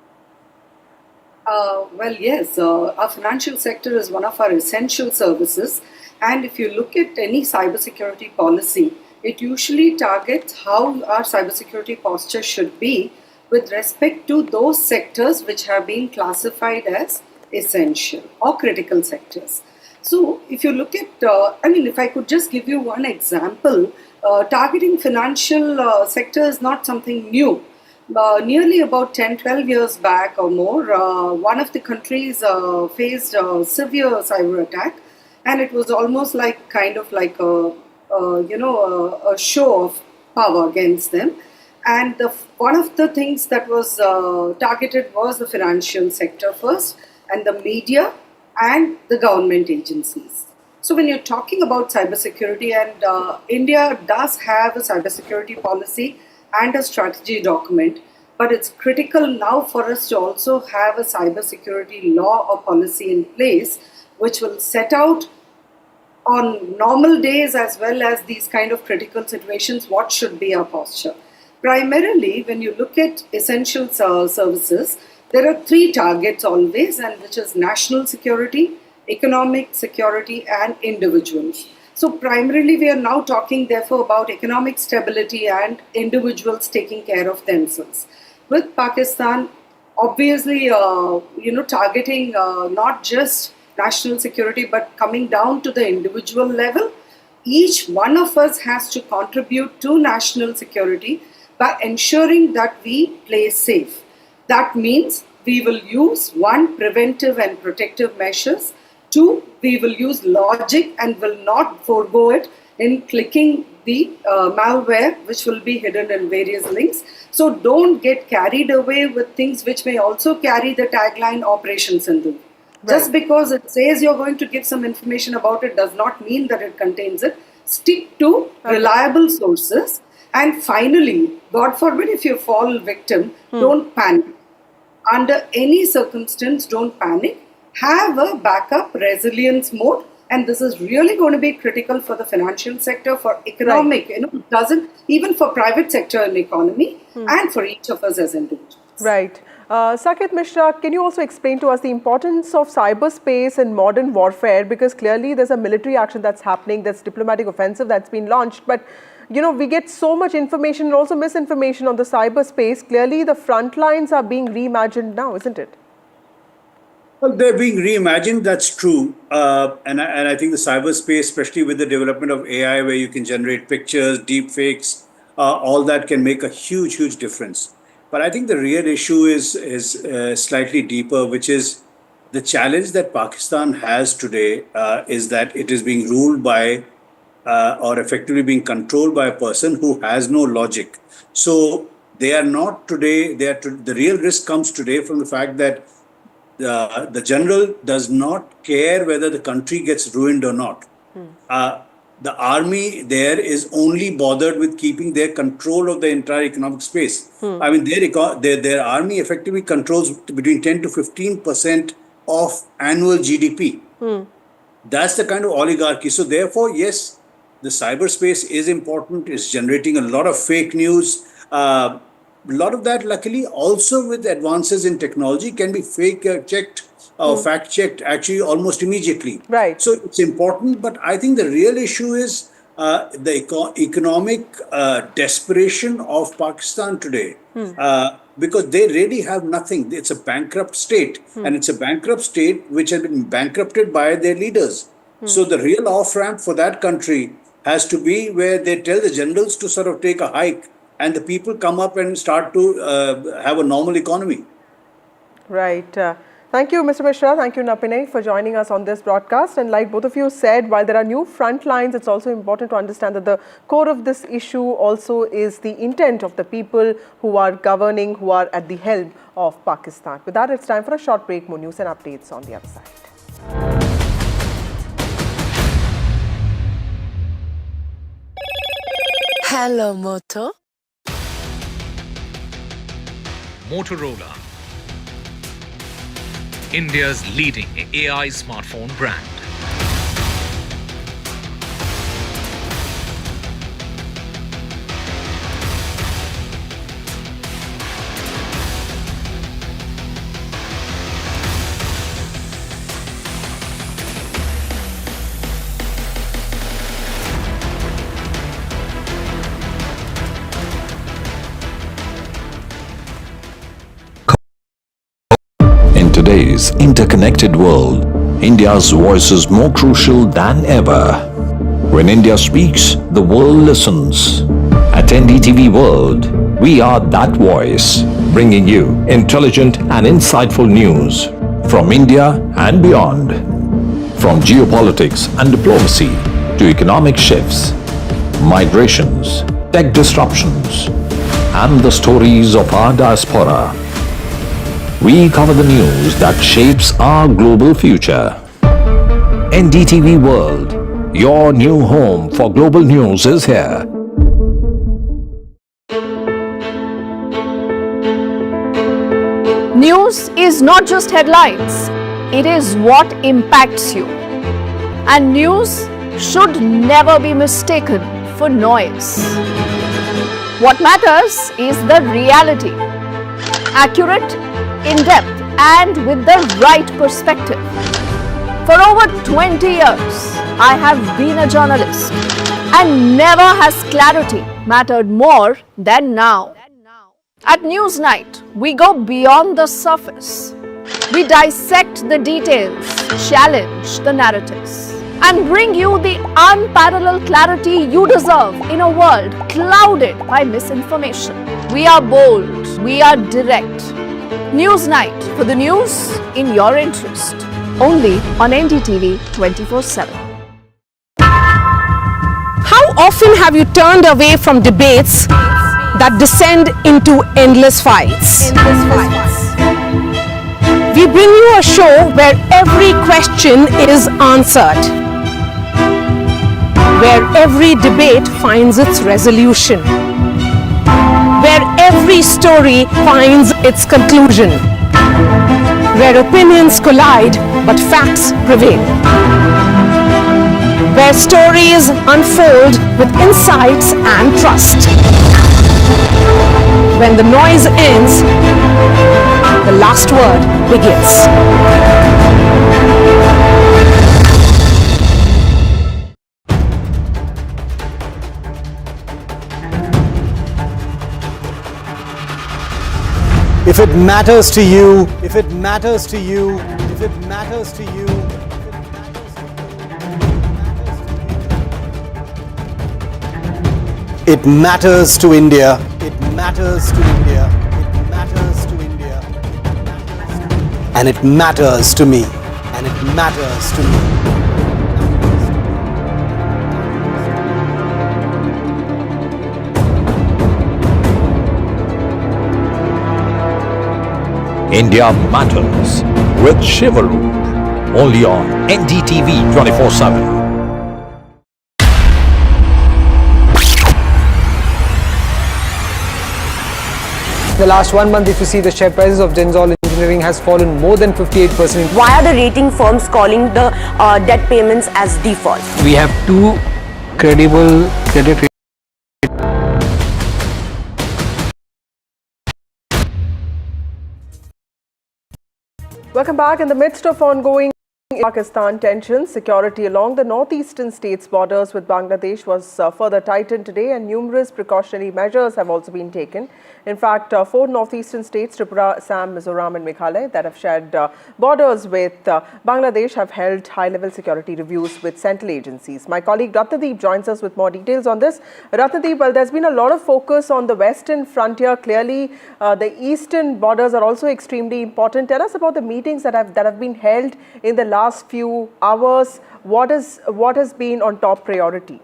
Well, yes, our financial sector is one of our essential services. And if you look at any cybersecurity policy, it usually targets how our cybersecurity posture should be with respect to those sectors which have been classified as essential or critical sectors. So if you look at, if I could just give you one example, targeting financial sector is not something new. Nearly about 10-12 years back or more, one of the countries faced a severe cyber attack, and it was almost like a show of power against them. And one of the things that was targeted was the financial sector first, and the media and the government agencies. So when you're talking about cybersecurity, and India does have a cybersecurity policy and a strategy document, but it's critical now for us to also have a cybersecurity law or policy in place which will set out on normal days as well as these kind of critical situations what should be our posture. Primarily, when you look at essential services, there are three targets always, and which is national security, economic security, and individuals. So primarily, we are now talking therefore about economic stability and individuals taking care of themselves. With Pakistan, obviously, targeting not just national security, but coming down to the individual level, each one of us has to contribute to national security by ensuring that we play safe. That means we will use one, preventive and protective measures. Two, we will use logic and will not forego it in clicking the malware which will be hidden in various links. So don't get carried away with things which may also carry the tagline Operation Sindoor. Right. Just because it says you're going to give some information about it does not mean that it contains it. Stick to reliable sources. And finally, God forbid if you fall victim, don't panic. Under any circumstance, don't panic. Have a backup resilience mode, and this is really going to be critical for the financial sector, for economic, it doesn't, even for private sector and economy, and for each of us as individuals. Right. Saket Mishra, can you also explain to us the importance of cyberspace in modern warfare? Because clearly there's a military action that's happening, there's diplomatic offensive that's been launched, but we get so much information and also misinformation on the cyberspace. Clearly the front lines are being reimagined now, isn't it? Well, they're being reimagined, that's true. And I think the cyberspace, especially with the development of AI, where you can generate pictures, deep fakes, all that can make a huge, huge difference. But I think the real issue is slightly deeper, which is the challenge that Pakistan has today is that it is being ruled by or effectively being controlled by a person who has no logic. So they are not today, the real risk comes today from the fact that the general does not care whether the country gets ruined or not. The army there is only bothered with keeping their control of the entire economic space. I mean, their army effectively controls between 10 to 15% of annual GDP. That's the kind of oligarchy. So therefore, yes, the cyberspace is important. It's generating a lot of fake news. A lot of that, luckily, also with advances in technology, can be checked or fact checked actually almost immediately. Right. So it's important, but I think the real issue is the economic desperation of Pakistan today. Because they really have nothing. It's a bankrupt state, and it's a bankrupt state which has been bankrupted by their leaders. So the real off-ramp for that country has to be where they tell the generals to sort of take a hike, and the people come up and start to have a normal economy. Right. Thank you, Mr. Mishra. Thank you, Napine, for joining us on this broadcast. And like both of you said, while there are new front lines, it's also important to understand that the core of this issue also is the intent of the people who are governing, who are at the helm of Pakistan. With that, it's time for a short break. More news and updates on the other side. Hello, Moto. Motorola. India's leading AI smartphone brand. In today's interconnected world, India's voice is more crucial than ever. When India speaks, the world listens. At NDTV World, we are that voice, bringing you intelligent and insightful news from India and beyond. From geopolitics and diplomacy to economic shifts, migrations, tech disruptions, and the stories of our diaspora. We cover the news that shapes our global future. NDTV World, your new home for global news is here. News is not just headlines, it is what impacts you. And news should never be mistaken for noise. What matters is the reality. Accurate, in-depth and with the right perspective. For over 20 years, I have been a journalist and never has clarity mattered more than now. At Newsnight, we go beyond the surface. We dissect the details, challenge the narratives, and bring you the unparalleled clarity you deserve in a world clouded by misinformation. We are bold, we are direct. Newsnight, for the news in your interest. Only on NDTV 24/7. How often have you turned away from debates that descend into endless fights? We bring you a show where every question is answered, where every debate finds its resolution, where every story finds its conclusion, where opinions collide but facts prevail, where stories unfold with insights and trust. When the noise ends, the last word begins. If it matters to you, if it matters to you, if it matters to you, it matters to India, it matters to India, it matters to India, and it matters to me, and it matters to me. India Matters with Shivaru, only on NDTV 24/7. The last 1 month, if you see, the share prices of Denzol Engineering has fallen more than 58%. Why are the rating firms calling the debt payments as default? We have two credible credit ratings. Welcome back. In the midst of ongoing Pakistan tensions, security along the northeastern states' borders with Bangladesh was further tightened today, and numerous precautionary measures have also been taken. In fact, 4 northeastern states, Tripura, Assam, Mizoram and Meghalaya, that have shared borders with Bangladesh have held high-level security reviews with central agencies. My colleague Ratnadeep joins us with more details on this. Ratnadeep, well, there's been a lot of focus on the western frontier. Clearly, the eastern borders are also extremely important. Tell us about the meetings that have been held in the last few hours. What has been on top priority?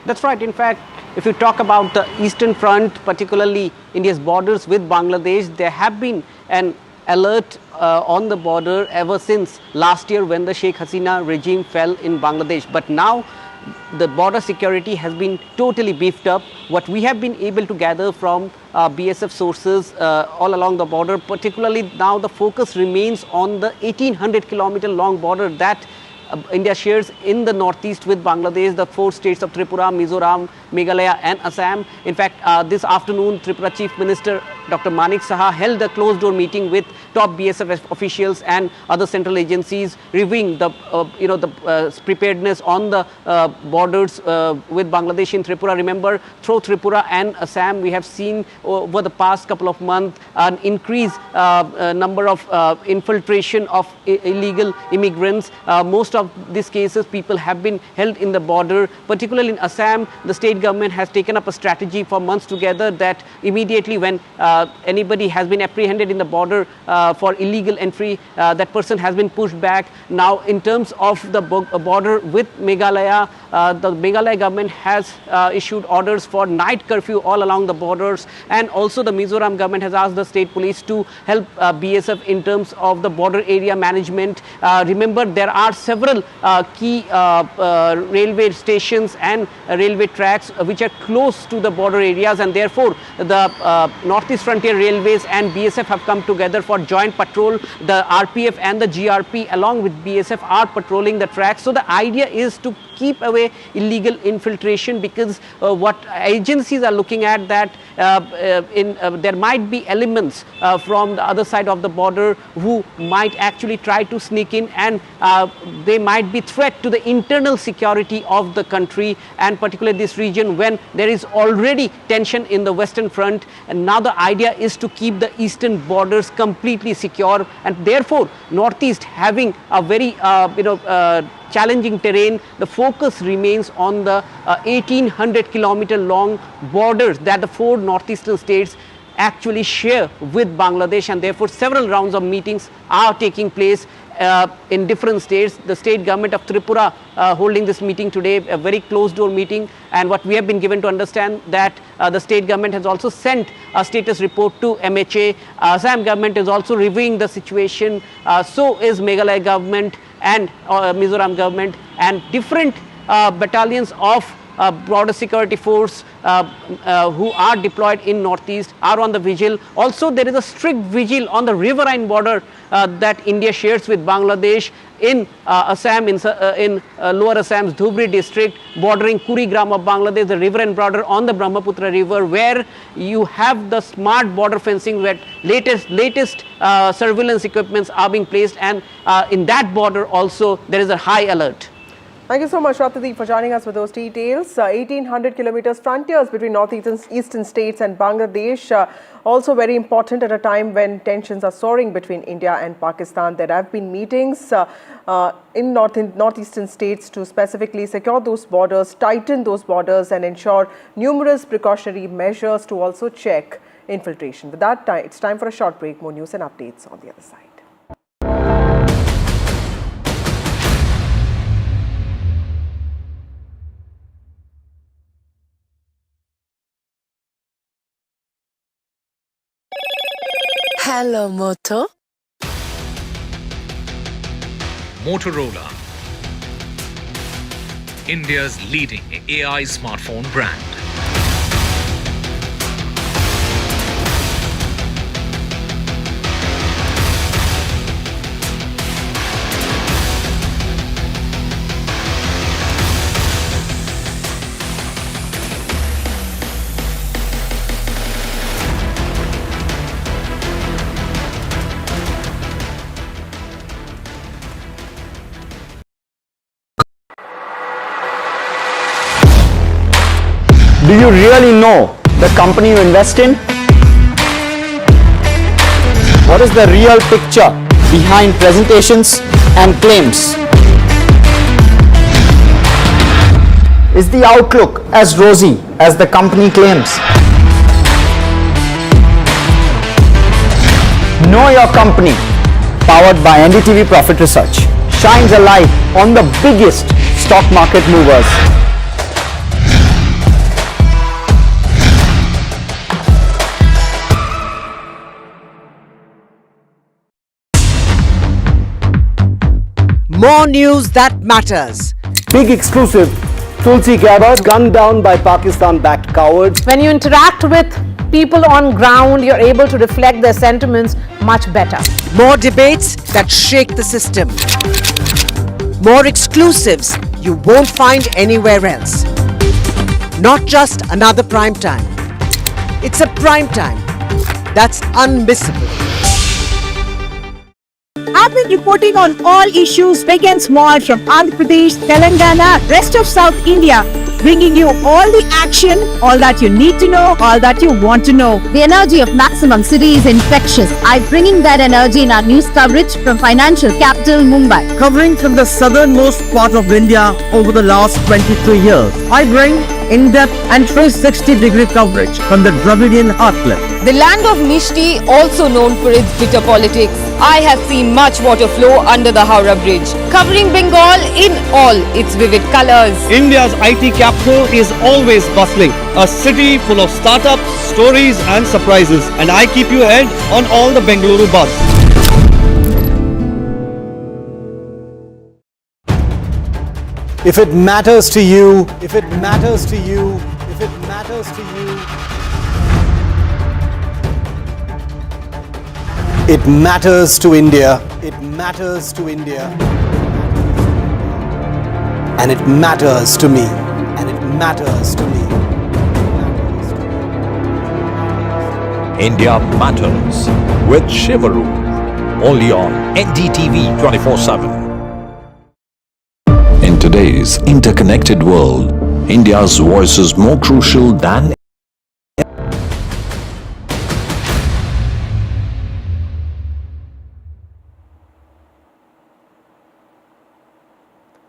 That's right. In fact, if you talk about the eastern front, particularly India's borders with Bangladesh, there have been an alert on the border ever since last year when the Sheikh Hasina regime fell in Bangladesh. But now the border security has been totally beefed up. What we have been able to gather from BSF sources all along the border, particularly now the focus remains on the 1800-kilometer long border that India shares in the northeast with Bangladesh, the 4 states of Tripura, Mizoram, Meghalaya and Assam. In fact, this afternoon, Tripura Chief Minister Dr. Manik Saha held a closed-door meeting with top BSF officials and other central agencies, reviewing the preparedness on the borders with Bangladesh in Tripura. Remember, through Tripura and Assam, we have seen over the past couple of months an increased number of infiltration of illegal immigrants. Most of these cases, people have been held in the border. Particularly in Assam, the state government has taken up a strategy for months together that immediately when anybody has been apprehended in the border for illegal entry, that person has been pushed back. Now, in terms of the border with Meghalaya, the Meghalaya government has issued orders for night curfew all along the borders, and also the Mizoram government has asked the state police to help BSF in terms of the border area management. Remember, there are several key railway stations and railway tracks which are close to the border areas, and therefore the Northeast Frontier Railways and BSF have come together for joint patrol. The RPF and the GRP along with BSF are patrolling the tracks. So the idea is to keep away illegal infiltration, because what agencies are looking at that there might be elements from the other side of the border who might actually try to sneak in, and they might be threat to the internal security of the country, and particularly this region when there is already tension in the western front. And now the idea is to keep the eastern borders completely secure, and therefore northeast having a very challenging terrain. The focus remains on the 1800-kilometer long borders that the 4 northeastern states actually share with Bangladesh, and therefore several rounds of meetings are taking place in different states. The state government of Tripura holding this meeting today, a very closed door meeting, and what we have been given to understand that the state government has also sent a status report to MHA. Assam government is also reviewing the situation, so is Meghalaya government and Mizoram government, and different battalions of border security force who are deployed in northeast are on the vigil. Also, there is a strict vigil on the riverine border that India shares with Bangladesh in Assam, in Lower Assam's Dhubri district, bordering Kurigram of Bangladesh, the riverine border on the Brahmaputra river, where you have the smart border fencing, where latest surveillance equipments are being placed, and in that border also there is a high alert. Thank you so much, Rathadeep, for joining us with those details. 1800 kilometers frontiers between northeastern states and Bangladesh, also very important at a time when tensions are soaring between India and Pakistan. There have been meetings in northeastern states to specifically secure those borders, tighten those borders, and ensure numerous precautionary measures to also check infiltration. With that, it's time for a short break. More news and updates on the other side. Hello, Moto. Motorola, India's leading AI smartphone brand. Do you really know the company you invest in? What is the real picture behind presentations and claims? Is the outlook as rosy as the company claims? Know Your Company, powered by NDTV Profit Research, shines a light on the biggest stock market movers. More news that matters. Big exclusive Tulsi Gabbard gunned down by Pakistan-backed cowards. When you interact with people on ground, you're able to reflect their sentiments much better. More debates that shake the system. More exclusives you won't find anywhere else. Not just another prime time. It's a prime time that's unmissable. I've been reporting on all issues big and small from Andhra Pradesh, Telangana, rest of South India, bringing you all the action, all that you need to know, all that you want to know. The energy of Maximum City is infectious. I'm bringing that energy in our news coverage from financial capital Mumbai. Covering from the southernmost part of India over the last 23 years, I bring in-depth and 360-degree coverage from the Dravidian heartland. The land of Mishti, also known for its bitter politics. I have seen much water flow under the Howrah Bridge, covering Bengal in all its vivid colors. India's IT capital is always bustling, a city full of startups, stories and surprises. And I keep you ahead on all the Bengaluru buzz. If it matters to you, if it matters to you, if it matters to you, it matters to India. It matters to India. And it matters to me. And it matters to me. India Matters with Shivaru. Only on NDTV 24/7. In today's interconnected world, India's voice is more crucial than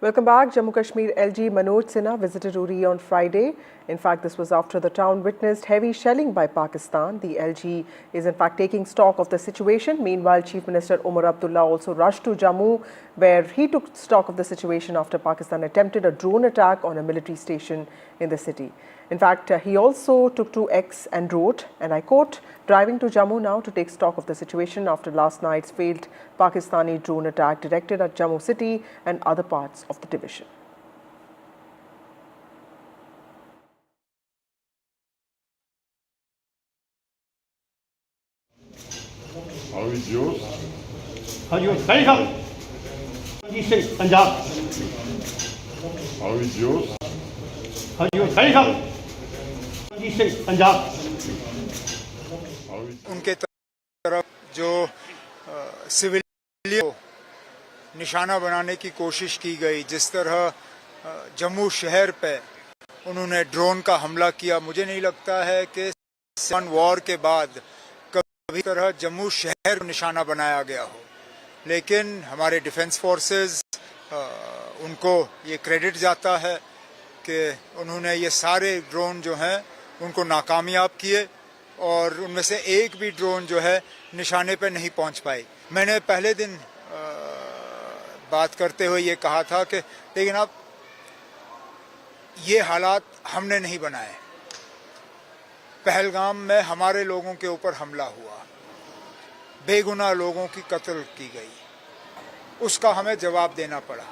Welcome back. Jammu Kashmir LG Manoj Sinha visited Uri on Friday. In fact, this was after the town witnessed heavy shelling by Pakistan. The LG is in fact taking stock of the situation. Meanwhile, Chief Minister Umar Abdullah also rushed to Jammu, where he took stock of the situation after Pakistan attempted a drone attack on a military station in the city. In fact, he also took to X and wrote, and I quote, "Driving to Jammu now to take stock of the situation after last night's failed Pakistani drone attack directed at Jammu city and other parts of the division." How is yours? How is yours? Punjab. How is yours? How is yours? Punjab. उनके तरफ जो civilian को निशाना बनाने की कोशिश की गई, जिस तरह जम्मू शहर पे उन्होंने ड्रोन का हमला किया, मुझे नहीं लगता है कि वॉर के बाद कभी तरह जम्मू शहर को निशाना बनाया गया हो। लेकिन हमारे डिफेंस फोर्सेस उनको ये क्रेडिट जाता है कि उन्होंने ये सारे ड्रोन जो हैं उनको नाकामयाब किए और उनमें से एक भी ड्रोन जो है निशाने पे नहीं पहुंच पाई। मैंने पहले दिन बात करते हुए ये कहा था कि लेकिन अब ये हालात हमने नहीं बनाए। पहलगाम में हमारे लोगों के ऊपर हमला हुआ, बेगुनाह लोगों की कत्ल की गई, उसका हमें जवाब देना पड़ा।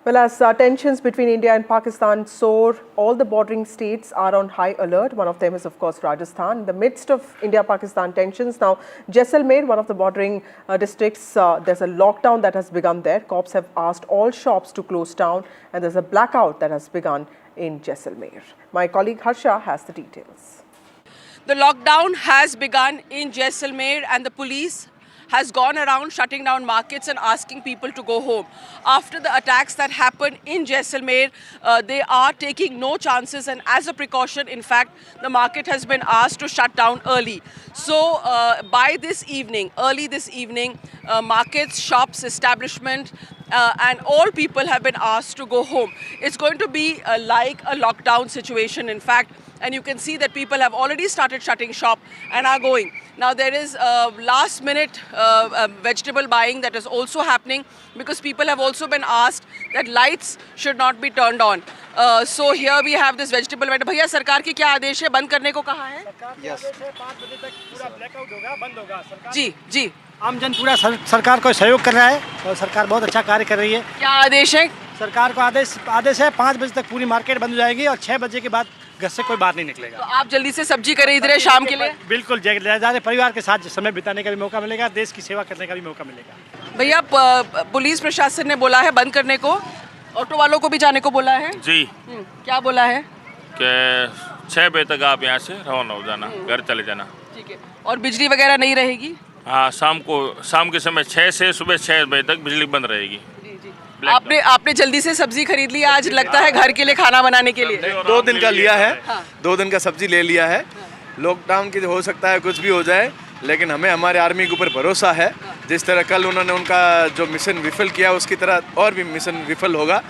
Well, as tensions between India and Pakistan soar, all the bordering states are on high alert. One of them is, of course, Rajasthan. In the midst of India-Pakistan tensions, now Jaisalmer, one of the bordering districts, there's a lockdown that has begun there. Cops have asked all shops to close down, and there's a blackout that has begun in Jaisalmer. My colleague Harsha has the details. The lockdown has begun in Jaisalmer, and the police has gone around shutting down markets and asking people to go home. After the attacks that happened in Jaisalmer, they are taking no chances, and as a precaution, in fact, the market has been asked to shut down early. So by this evening, early this evening, markets, shops, establishment, and all people have been asked to go home. It's going to be like a lockdown situation, in fact, and you can see that people have already started shutting shop and are going. Now there is last minute vegetable buying that is also happening because people have also been asked that lights should not be turned on. So here we have this vegetable vendor. भैया सरकार की क्या आदेश है? बंद करने को कहा है? जी जी आमजन पूरा सरकार को सहयोग कर रहा है और सरकार बहुत अच्छा कार्य कर रही है। क्या आदेश है? सरकार को आदेश है 5 बजे तक पूरी मार्केट बंद हो जाएगी और 6 बजे के बाद घर से कोई बाहर नहीं निकलेगा। तो आप जल्दी से सब्जी खरीद रहे हैं शाम के लिए? बिल्कुल, ज़्यादा परिवार के साथ समय बिताने का भी मौका मिलेगा, देश की सेवा करने का भी मौका मिलेगा। भैया पुलिस प्रशासन ने बोला है बंद करने को, ऑटो वालों को भी जाने को बोला है जी। क्या बोला है? कि 6 बजे तक आप यहाँ से रवाना हो जाना, घर चले जाना। ठीक है। और बिजली वगैरह नहीं रहेगी? हाँ, शाम के समय 6 से सुबह 6 बजे तक बिजली बंद रहेगी। आपने जल्दी से सब्जी खरीद ली आज, लगता है घर के लिए खाना बनाने के लिए? 2 दिन का लिया है। हाँ। 2 दिन का सब्जी ले लिया है। लॉकडाउन की हो सकता है कुछ भी हो जाए, लेकिन हमें हमारे आर्मी के ऊपर भरोसा है। जिस तरह कल उन्होंने उनका जो मिशन विफल किया उसकी तरह और भी मिशन विफल होगा।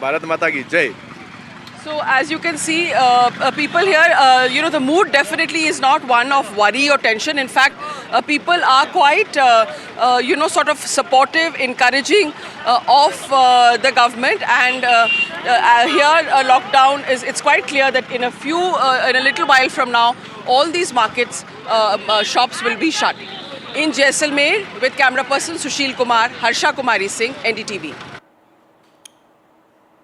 भारत माता की जय। So as you can see, people here, the mood definitely is not one of worry or tension. In fact, people are quite, sort of supportive, encouraging of the government. And here, lockdown it's quite clear that in a little while from now, all these markets, shops will be shut. In Jaisalmer, with camera person Sushil Kumar, Harsha Kumari Singh, NDTV.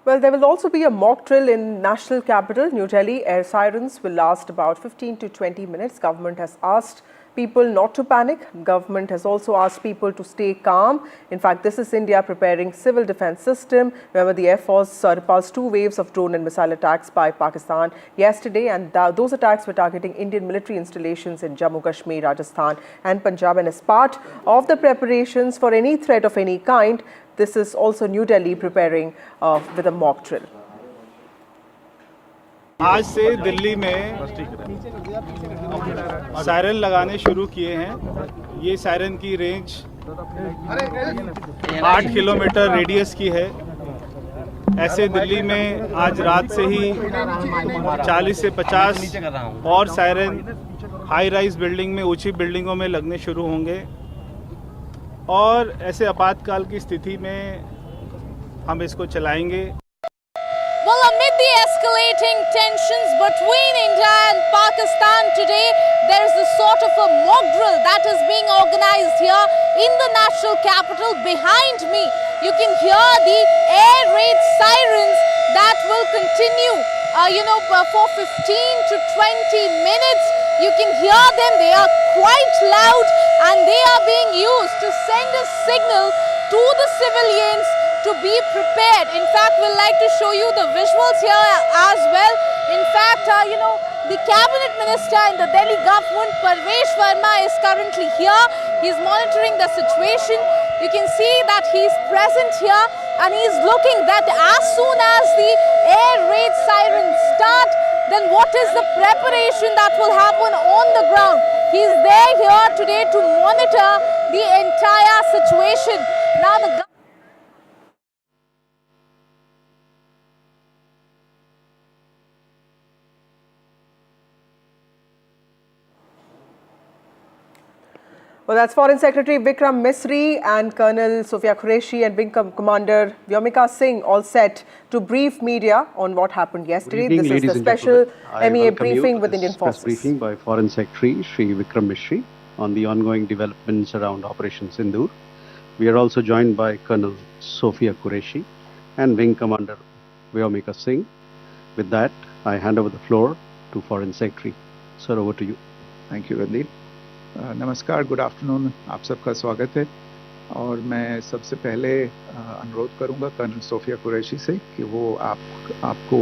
Well, there will also be a mock drill in national capital, New Delhi. Air sirens will last about 15 to 20 minutes. Government has asked people not to panic. Government has also asked people to stay calm. In fact, this is India preparing civil defense system. Remember, the Air Force repulsed 2 waves of drone and missile attacks by Pakistan yesterday, and those attacks were targeting Indian military installations in Jammu, Kashmir, Rajasthan and Punjab. And as part of the preparations for any threat of any kind, this is also New Delhi preparing with a mock drill. आज से दिल्ली में siren लगाने शुरू किए हैं। ये siren की range 8 kilometre radius की है। ऐसे दिल्ली में आज रात से ही 40 से 50 और सायरन हाई राइज बिल्डिंग में, ऊंची बिल्डिंगों में लगने शुरू होंगे और ऐसे आपातकाल की स्थिति में हम इसको चलाएंगे। Well, amid the escalating tensions between India and Pakistan today, there is a sort of a mock drill that is being organized here in the national capital. Behind me, you can hear the air raid sirens that will continue, for 15 to 20 minutes. You can hear them. They are quite loud and they are being used to send a signal to the civilians to be prepared. In fact, we'd like to show you the visuals here as well. In fact, the cabinet minister in the Delhi government, Parvesh Verma, is currently here. He's monitoring the situation. You can see that he's present here and he's looking that as soon as the air raid sirens start, then what is the preparation that will happen on the ground. He's there here today to monitor the entire situation. Now the Well, that's Foreign Secretary Vikram Misri and Colonel Sophia Qureshi and Wing Commander Vyomika Singh all set to brief media on what happened yesterday. Evening, this is the special MEA briefing with Indian Forces. Briefing by Foreign Secretary Shri Vikram Misri on the ongoing developments around Operation Sindoor. We are also joined by Colonel Sophia Qureshi and Wing Commander Vyomika Singh. With that, I hand over the floor to Foreign Secretary. Sir, over to you. Thank you, Randeep. नमस्कार, good afternoon, आप सबका स्वागत है। और मैं सबसे पहले अनुरोध करूंगा कर्नल सोफिया कुरैशी से कि वो आपको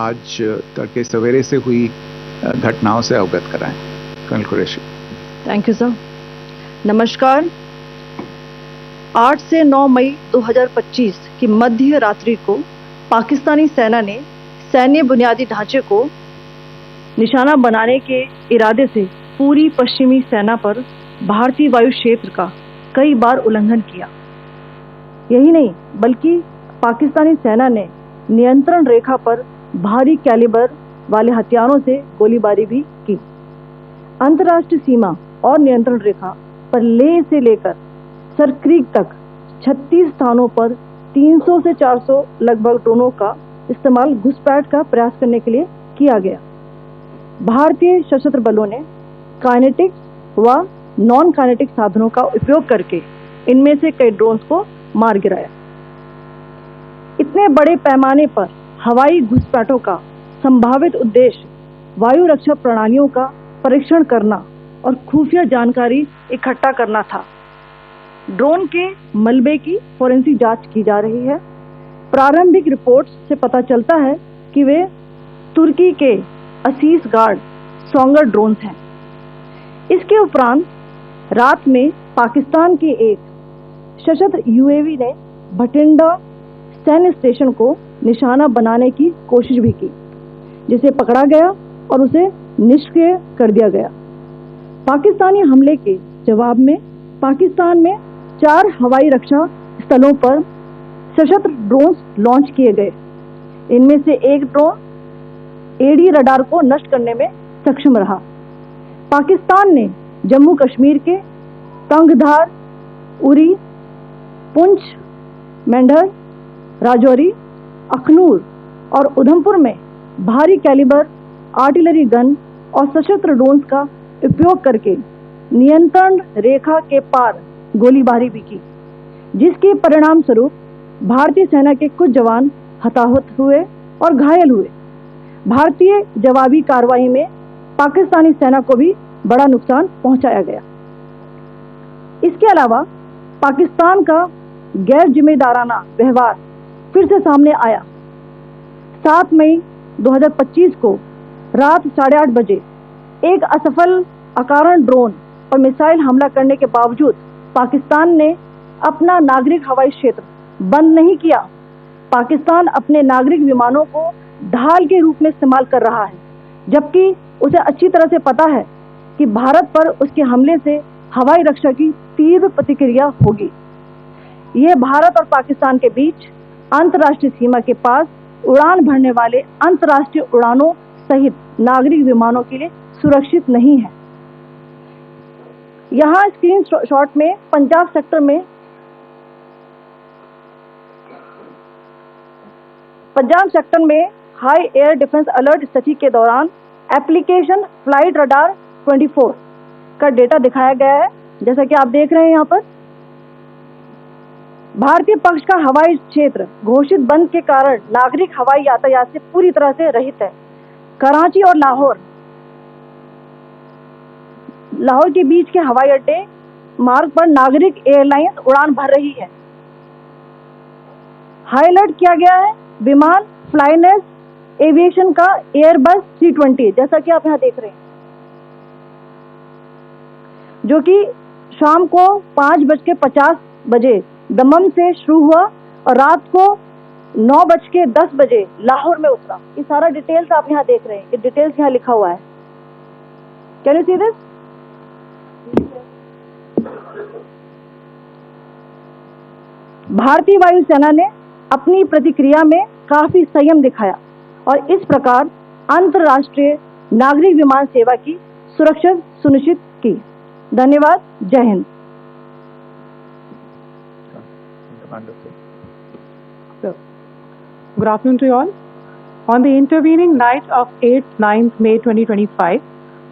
आज तड़के सवेरे से हुई घटनाओं से अवगत कराएं। Colonel Qureshi. Thank you sir. नमस्कार। 8 से 9 मई 2025 की मध्य रात्रि को पाकिस्तानी सेना ने सैन्य बुनियादी ढांचे को निशाना बनाने के इरादे से पूरी पश्चिमी सेना पर भारतीय वायु क्षेत्र का कई बार उल्लंघन किया। यही नहीं, बल्कि पाकिस्तानी सेना ने नियंत्रण रेखा पर भारी कैलिबर वाले हथियारों से गोलीबारी भी की। अंतर्राष्ट्रीय सीमा और नियंत्रण रेखा पर लेह से लेकर सरक्रीक तक 36 स्थानों पर 300 से 400 लगभग ड्रोनों का इस्तेमाल घुसपैठ का प्रयास करने के लिए किया गया। भारतीय सशस्त्र बलों ने काइनेटिक व नॉन काइनेटिक साधनों का उपयोग करके इनमें से कई ड्रोन्स को मार गिराया। इतने बड़े पैमाने पर हवाई घुसपैठों का संभावित उद्देश्य वायु रक्षा प्रणालियों का परीक्षण करना और खुफिया जानकारी इकट्ठा करना था। ड्रोन के मलबे की फोरेंसिक जांच की जा रही है। प्रारंभिक रिपोर्ट्स से पता चलता है कि वे तुर्की के असीस गार्ड सोंगर ड्रोन्स हैं। इसके उपरांत रात में पाकिस्तान के एक सशस्त्र यूएवी ने भटिंडा सैन्य स्टेशन को निशाना बनाने की कोशिश भी की, जिसे पकड़ा गया और उसे निष्क्रिय कर दिया गया। पाकिस्तानी हमले के जवाब में पाकिस्तान में 4 हवाई रक्षा स्थलों पर सशस्त्र ड्रोन्स लॉन्च किए गए। इनमें से एक ड्रोन एडी रडार को नष्ट करने में सक्षम रहा। पाकिस्तान ने जम्मू कश्मीर के तंगधार, उरी, पुंछ, मेंढर, राजौरी, अखनूर और उधमपुर में भारी कैलिबर आर्टिलरी गन और सशस्त्र ड्रोन्स का उपयोग करके नियंत्रण रेखा के पार गोलीबारी भी की, जिसके परिणाम स्वरूप भारतीय सेना के कुछ जवान हताहत हुए और घायल हुए। भारतीय जवाबी कार्रवाई में पाकिस्तानी सेना को भी बड़ा नुकसान पहुंचाया गया। इसके अलावा पाकिस्तान का गैर जिम्मेदाराना व्यवहार फिर से सामने आया। 7 मई 2025 को रात 8:30 बजे एक असफल अकारण ड्रोन और मिसाइल हमला करने के बावजूद पाकिस्तान ने अपना नागरिक हवाई क्षेत्र बंद नहीं किया। पाकिस्तान अपने नागरिक विमानों को ढाल के रूप में इस्तेमाल कर रहा है, जबकि उसे अच्छी तरह से पता है कि भारत पर उसके हमले से हवाई रक्षा की तीव्र प्रतिक्रिया होगी। यह भारत और पाकिस्तान के बीच अंतर्राष्ट्रीय सीमा के पास उड़ान भरने वाले अंतर्राष्ट्रीय उड़ानों सहित नागरिक विमानों के लिए सुरक्षित नहीं है। यहाँ स्क्रीन शॉट में पंजाब सेक्टर में हाई एयर डिफेंस अलर्ट स्थिति के दौरान एप्लीकेशन फ्लाइट रडार 24 का डेटा दिखाया गया है। जैसा कि आप देख रहे हैं यहाँ पर भारतीय पक्ष का हवाई क्षेत्र घोषित बंद के कारण नागरिक हवाई यातायात से पूरी तरह से रहित है। कराची और लाहौर के बीच के हवाई अड्डे मार्ग पर नागरिक एयरलाइंस उड़ान भर रही है। हाई अलर्ट किया गया है विमान फ्लाइनेस एविएशन का एयरबस 320, जैसा कि आप यहाँ देख रहे हैं, जो कि शाम को 5:50 बजे दमम से शुरू हुआ और रात को 9:10 बजे लाहौर में उतरा। ये सारा डिटेल्स आप यहाँ देख रहे हैं, ये डिटेल्स यहाँ लिखा हुआ है। Can you see this? भारतीय वायुसेना ने अपनी प्रतिक्रिया में काफी संयम दिखाया और इस प्रकार अंतर्राष्ट्रीय नागरिक विमान सेवा की सुरक्षा सुनिश्चित की। धन्यवाद। जय Hind. Good afternoon to you all. On the intervening night of 8th 9th May 2025,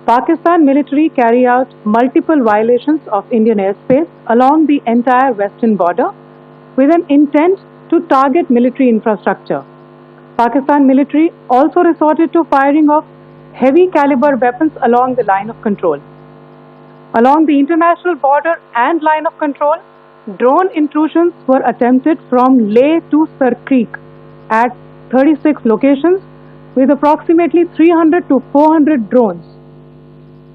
Pakistan military carried out multiple violations of Indian airspace along the entire western border with an intent to target military infrastructure. Pakistan military also resorted to firing of heavy caliber weapons along the line of control. Along the international border and line of control, drone intrusions were attempted from Leh to Sar Creek at 36 locations with approximately 300 to 400 drones.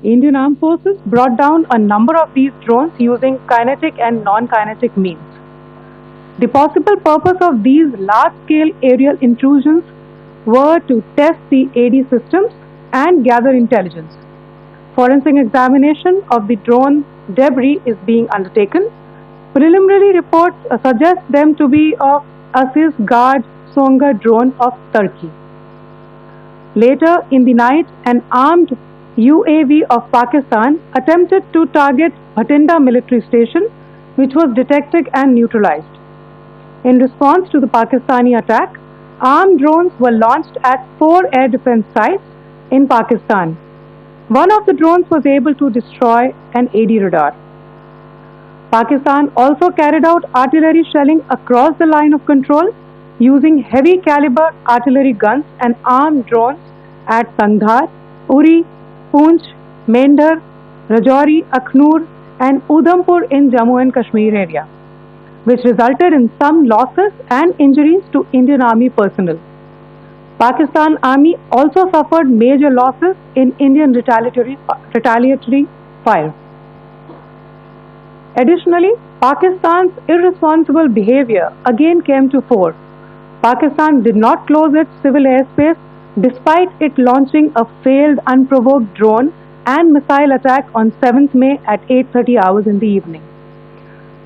Indian Armed Forces brought down a number of these drones using kinetic and non-kinetic means. The possible purpose of these large-scale aerial intrusions were to test the AD systems and gather intelligence. Forensic examination of the drone debris is being undertaken. Preliminary reports suggest them to be of Aziz Guard Songa drone of Turkey. Later in the night, an armed UAV of Pakistan attempted to target Bhatinda military station, which was detected and neutralized. In response to the Pakistani attack, armed drones were launched at 4 air defense sites in Pakistan. One of the drones was able to destroy an AD radar. Pakistan also carried out artillery shelling across the line of control using heavy caliber artillery guns and armed drones at Sangdhar, Uri, Poonch, Mendhar, Rajouri, Akhnur and Udhampur in Jammu and Kashmir area, which resulted in some losses and injuries to Indian Army personnel. Pakistan Army also suffered major losses in Indian retaliatory fire. Additionally, Pakistan's irresponsible behavior again came to fore. Pakistan did not close its civil airspace despite it launching a failed unprovoked drone and missile attack on 7th May at 8:30 hours in the evening.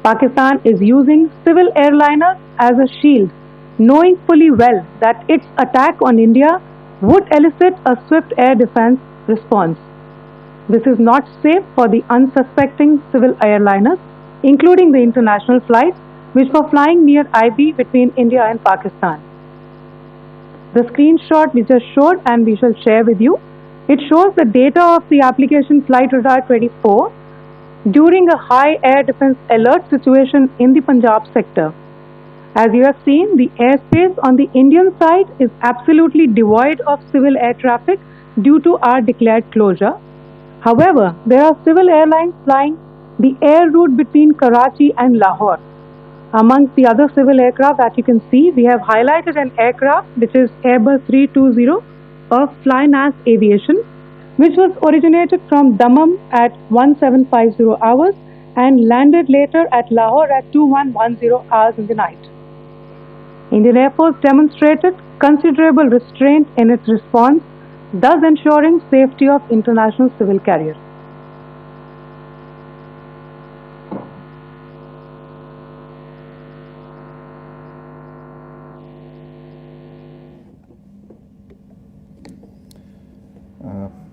Pakistan is using civil airliners as a shield, knowing fully well that its attack on India would elicit a swift air defense response. This is not safe for the unsuspecting civil airliners, including the international flights which were flying near IB between India and Pakistan. The screenshot we just showed and we shall share with you, it shows the data of the application Flight Radar 24 during a high air defense alert situation in the Punjab sector. As you have seen, the airspace on the Indian side is absolutely devoid of civil air traffic due to our declared closure. However, there are civil airlines flying the air route between Karachi and Lahore. Amongst the other civil aircraft that you can see, we have highlighted an aircraft which is Airbus 320 of Flynas Aviation, which was originated from Dammam at 1750 hours and landed later at Lahore at 2110 hours in the night. Indian Air Force demonstrated considerable restraint in its response, thus ensuring safety of international civil carriers.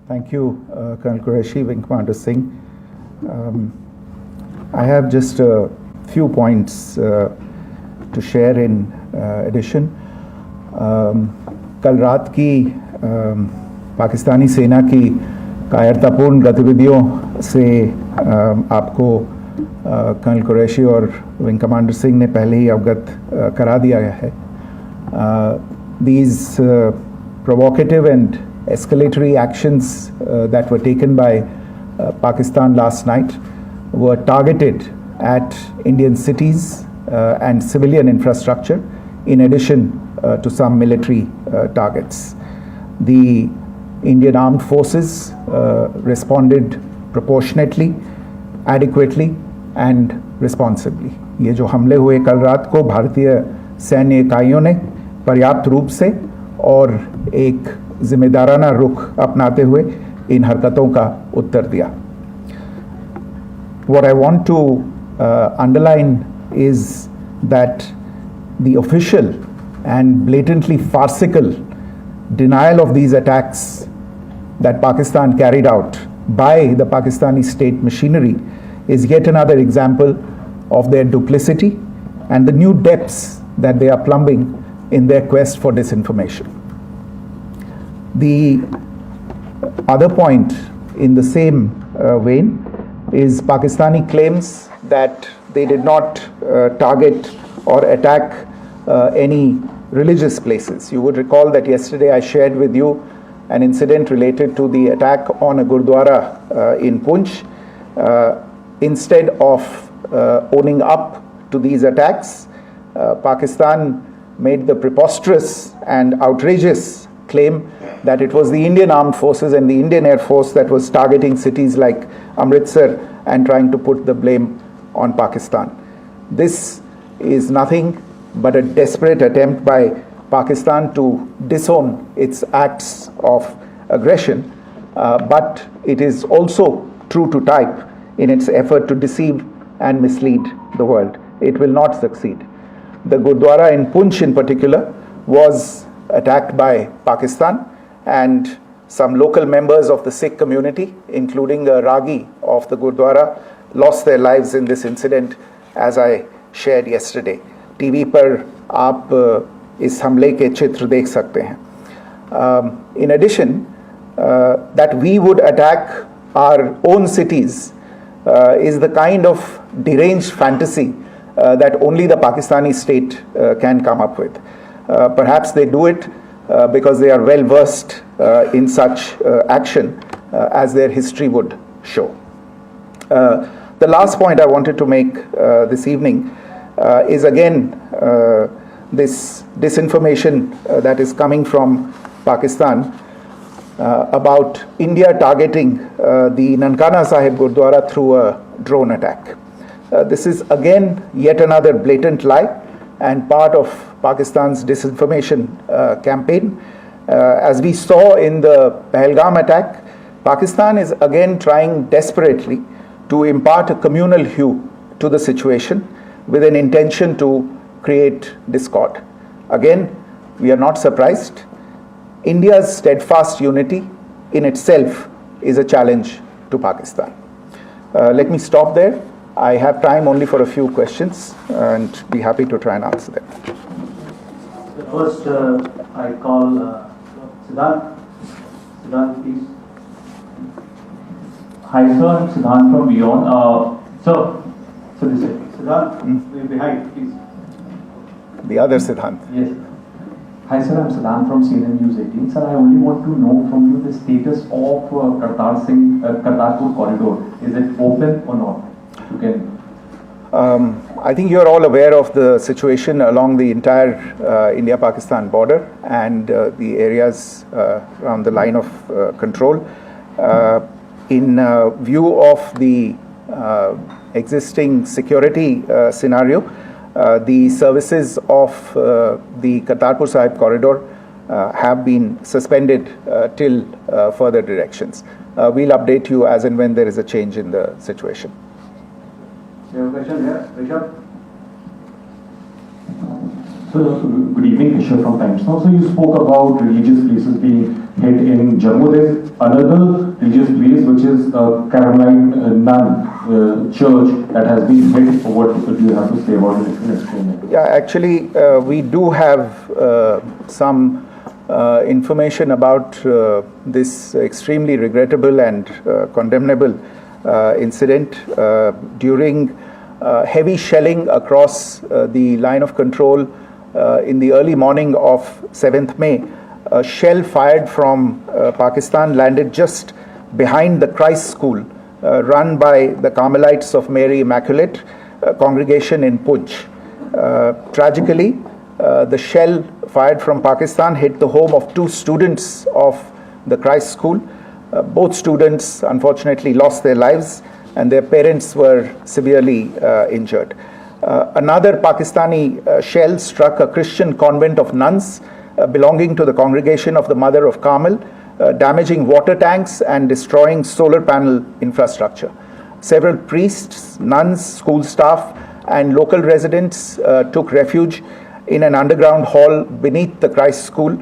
Thank you, Colonel Qureshi, Wing Commander Singh. I have just a few points to share in addition. कल रात की पाकिस्तानी सेना की कायरतापूर्ण गतिविधियों से आपको colonel Qureshi और विंग कमांडर सिंह ने पहले ही अवगत करा दिया गया है. These provocative and escalatory actions that were taken by Pakistan last night were targeted at Indian cities and civilian infrastructure, in addition to some military targets. The Indian armed forces responded proportionately, adequately and responsibly. ये जो हमले हुए कल रात को भारतीय सैन्य इकाइयों ने पर्याप्त रूप से और एक जिम्मेदाराना रुख अपनाते हुए इन हरकतों का उत्तर दिया. What I want to underline is that the official and blatantly farcical denial of these attacks that Pakistan carried out by the Pakistani state machinery is yet another example of their duplicity and the new depths that they are plumbing in their quest for disinformation. The other point in the same vein is Pakistani claims that they did not target or attack any religious places. You would recall that yesterday I shared with you an incident related to the attack on a Gurdwara in Poonch. Instead of owning up to these attacks, Pakistan made the preposterous and outrageous claim that it was the Indian Armed Forces and the Indian Air Force that was targeting cities like Amritsar and trying to put the blame on Pakistan. This is nothing but a desperate attempt by Pakistan to disown its acts of aggression, but it is also true to type in its effort to deceive and mislead the world. It will not succeed. The Gurdwara in Poonch in particular was attacked by Pakistan, and some local members of the Sikh community, including a Ragi of the Gurdwara, lost their lives in this incident, as I shared yesterday. TV पर आप इस हमले के चित्र देख सकते हैं. In addition, that we would attack our own cities is the kind of deranged fantasy that only the Pakistani state can come up with. Perhaps they do it because they are well versed in such action as their history would show. The last point I wanted to make this evening is again this disinformation that is coming from Pakistan about India targeting the Nankana Sahib Gurdwara through a drone attack. This is again yet another blatant lie and part of Pakistan's disinformation campaign. As we saw in the Pahalgam attack, Pakistan is again trying desperately to impart a communal hue to the situation with an intention to create discord. Again, we are not surprised. India's steadfast unity in itself is a challenge to Pakistan. Let me stop there. I have time only for a few questions and be happy to try and answer them. First, I call Siddharth. Siddharth, please. Hi, sir. I'm Siddharth from Beyond. So this is Siddharth, behind, please. The other Siddharth. Yes. Hi, sir. I'm Siddharth from CNN News 18. Sir, I only want to know from you the status of Kartarpur corridor. Is it open or not? You can. I think you're all aware of the situation along the entire India-Pakistan border and the areas around the line of control. In view of the existing security scenario, the services of the Kartarpur Sahib corridor have been suspended till further directions. We'll update you as and when there is a change in the situation. You have a question here, Rishabh? So, good evening, Rishabh from Times Now. So, you spoke about religious places being hit in Jammu. There's another religious place which is Caroline Nun church that has been hit. What do you have to say about it? Yeah, actually, we do have some information about this extremely regrettable and condemnable incident. During heavy shelling across the line of control in the early morning of 7th May, a shell fired from Pakistan landed just behind the Christ School run by the Carmelites of Mary Immaculate congregation in Puj. Tragically, the shell fired from Pakistan hit the home of 2 students of the Christ School. Both students unfortunately lost their lives and their parents were severely injured. Another Pakistani shell struck a Christian convent of nuns belonging to the congregation of the Mother of Carmel, damaging water tanks and destroying solar panel infrastructure. Several priests, nuns, school staff and local residents took refuge in an underground hall beneath the Christ School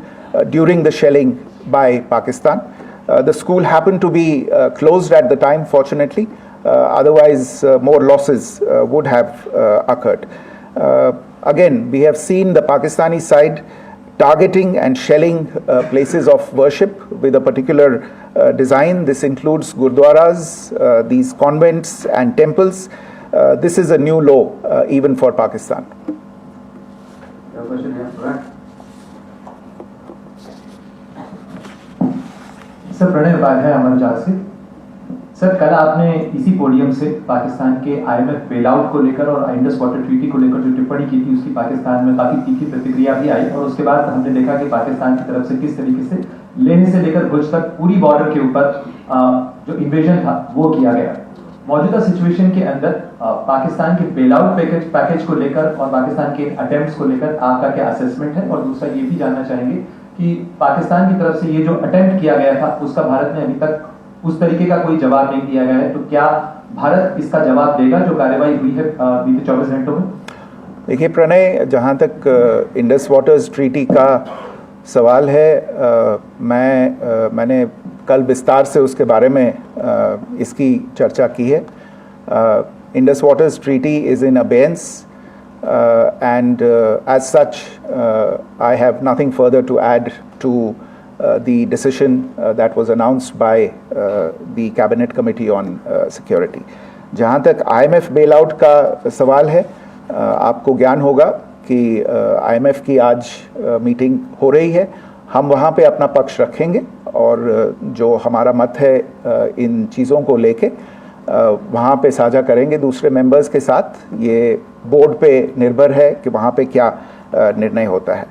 during the shelling by Pakistan. The school happened to be closed at the time, fortunately. Otherwise, more losses would have occurred. Again, we have seen the Pakistani side targeting and shelling places of worship with a particular design. This includes gurdwaras, these convents and temples. This is a new low even for Pakistan. Sir Pranay Upadhyay Amarjat से sir कल आपने इसी podium से पाकिस्तान के IMF bailout को लेकर और Indus water treaty को लेकर जो टिप्पणी की थी उसकी पाकिस्तान में काफी तीखी प्रतिक्रिया भी आई और उसके बाद हमने देखा कि पाकिस्तान की तरफ से किस तरीके से लेह से लेकर भुज तक पूरी बॉर्डर के ऊपर जो इन्वेजन था वो किया गया। मौजूदा सिचुएशन के अंदर पाकिस्तान के बेलआउट पैकेज को लेकर और पाकिस्तान के अटेम्प्ट्स को लेकर आपका क्या असेसमेंट है और दूसरा ये भी जानना चाहेंगे कि पाकिस्तान की तरफ से ये जो अटेम्प्ट किया गया था उसका भारत ने अभी तक उस तरीके का कोई जवाब नहीं दिया गया है, तो क्या भारत इसका जवाब देगा जो कार्रवाई हुई है बीते 24 घंटों में? देखिए प्रणय, जहाँ तक इंडस वाटर्स ट्रीटी का सवाल है, मैंने कल विस्तार से उसके बारे में इसकी चर्चा की है. Indus waters treaty is in abeyance and as such I have nothing further to add to the decision that was announced by the Cabinet Committee on Security. जहाँ तक IMF bailout का सवाल है, आपको ज्ञान होगा कि IMF की आज मीटिंग हो रही है. हम वहाँ पे अपना पक्ष रखेंगे और जो हमारा मत है इन चीज़ों को लेके वहाँ पे साझा करेंगे दूसरे मेंबर्स के साथ. ये बोर्ड पे निर्भर है कि वहाँ पे क्या निर्णय होता है.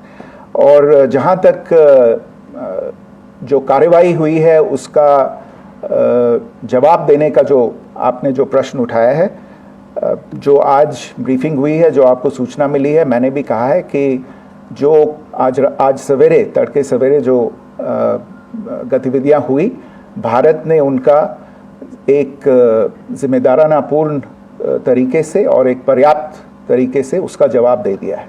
और जहाँ तक जो कार्रवाई हुई है उसका जवाब देने का जो आपने जो प्रश्न उठाया है, जो आज ब्रीफिंग हुई है, जो आपको सूचना मिली है, मैंने भी कहा है कि जो आज सवेरे तड़के सवेरे जो गतिविधियां हुई, भारत ने उनका एक जिम्मेदाराना पूर्ण तरीके से और एक पर्याप्त तरीके से उसका जवाब दे दिया है.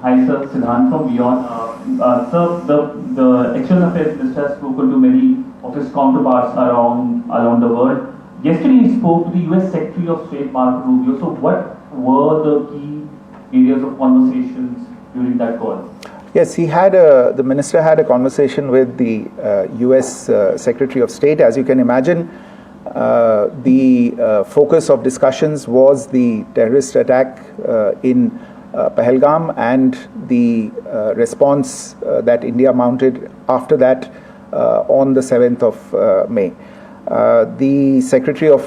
Hi sir, Siddhant from Beyond. Sir, the External Affairs Minister has spoken to many of his counterparts around the world. Yesterday he spoke to the US Secretary of State Marco Rubio. So what were the key areas of conversations during that call? Yes, the minister had a conversation with the US Secretary of State. As you can imagine, the focus of discussions was the terrorist attack in Pahalgam and the response that India mounted after that on the 7th of May. The Secretary of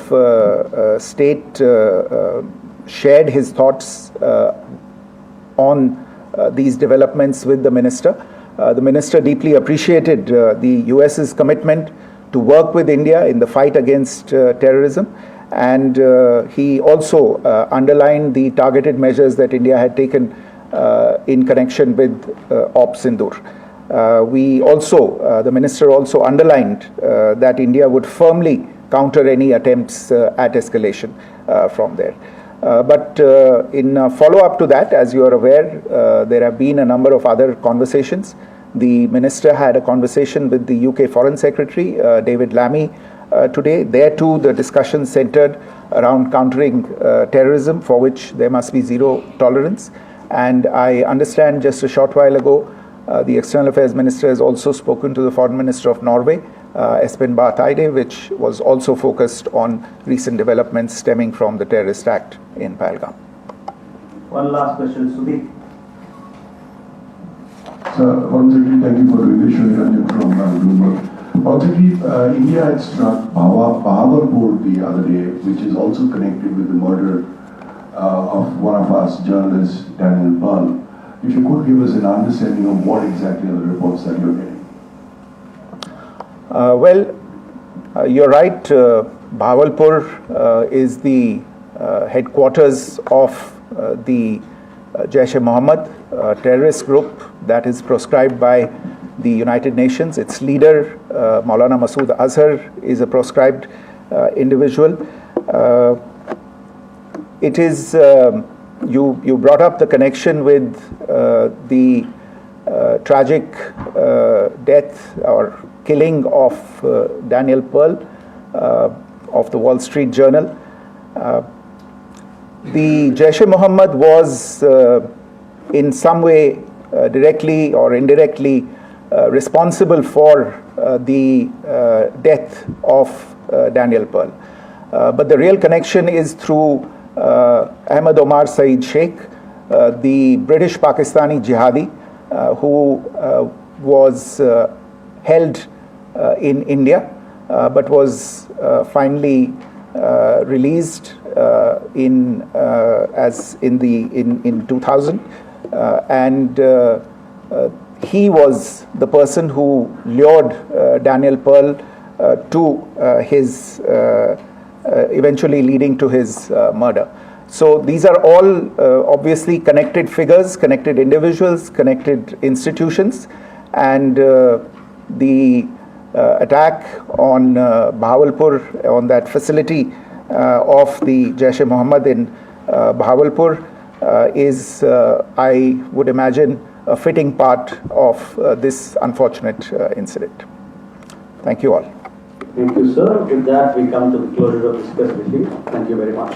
State shared his thoughts on these developments with the minister. The minister deeply appreciated the US's commitment to work with India in the fight against terrorism, and he also underlined the targeted measures that India had taken in connection with Sindoor. The minister also underlined that India would firmly counter any attempts at escalation from there. But in follow-up to that, as you are aware, there have been a number of other conversations. The minister had a conversation with the UK Foreign Secretary, David Lammy, today. There too, the discussion centered around countering terrorism, for which there must be zero tolerance. And I understand just a short while ago, the External Affairs Minister has also spoken to the Foreign Minister of Norway, Espen Barth Eide, which was also focused on recent developments stemming from the terrorist act in Pahalgam. One last question, Sudeep. Sir, once again, thank you for doing this. Shri Ranjan from Bloomberg. Once again, India had struck Bahawalpur the other day, which is also connected with the murder of one of us journalists, Daniel Pearl. If you could give us an understanding of what exactly are the reports that you're getting. You're right. Bahawalpur is the headquarters of the Jaish-e-Mohammed terrorist group that is proscribed by the United Nations. Its leader, Maulana Masood Azhar, is a proscribed individual. It is, you brought up the connection with the tragic death or killing of Daniel Pearl of the Wall Street Journal. The Jaish-e-Mohammed was in some way directly or indirectly responsible for the death of Daniel Pearl. But the real connection is through Ahmed Omar Saeed Sheikh, the British Pakistani jihadi who was held in India but was finally released in 2000, and he was the person who lured Daniel Pearl to his eventually leading to his murder. So these are all obviously connected figures, connected individuals, connected institutions, and the attack on Bahawalpur, on that facility of the Jaish-e-Mohammed in Bahawalpur is, I would imagine, a fitting part of this unfortunate incident. Thank you all. Thank you, sir. With that, we come to the closure of this press briefing. Thank you very much.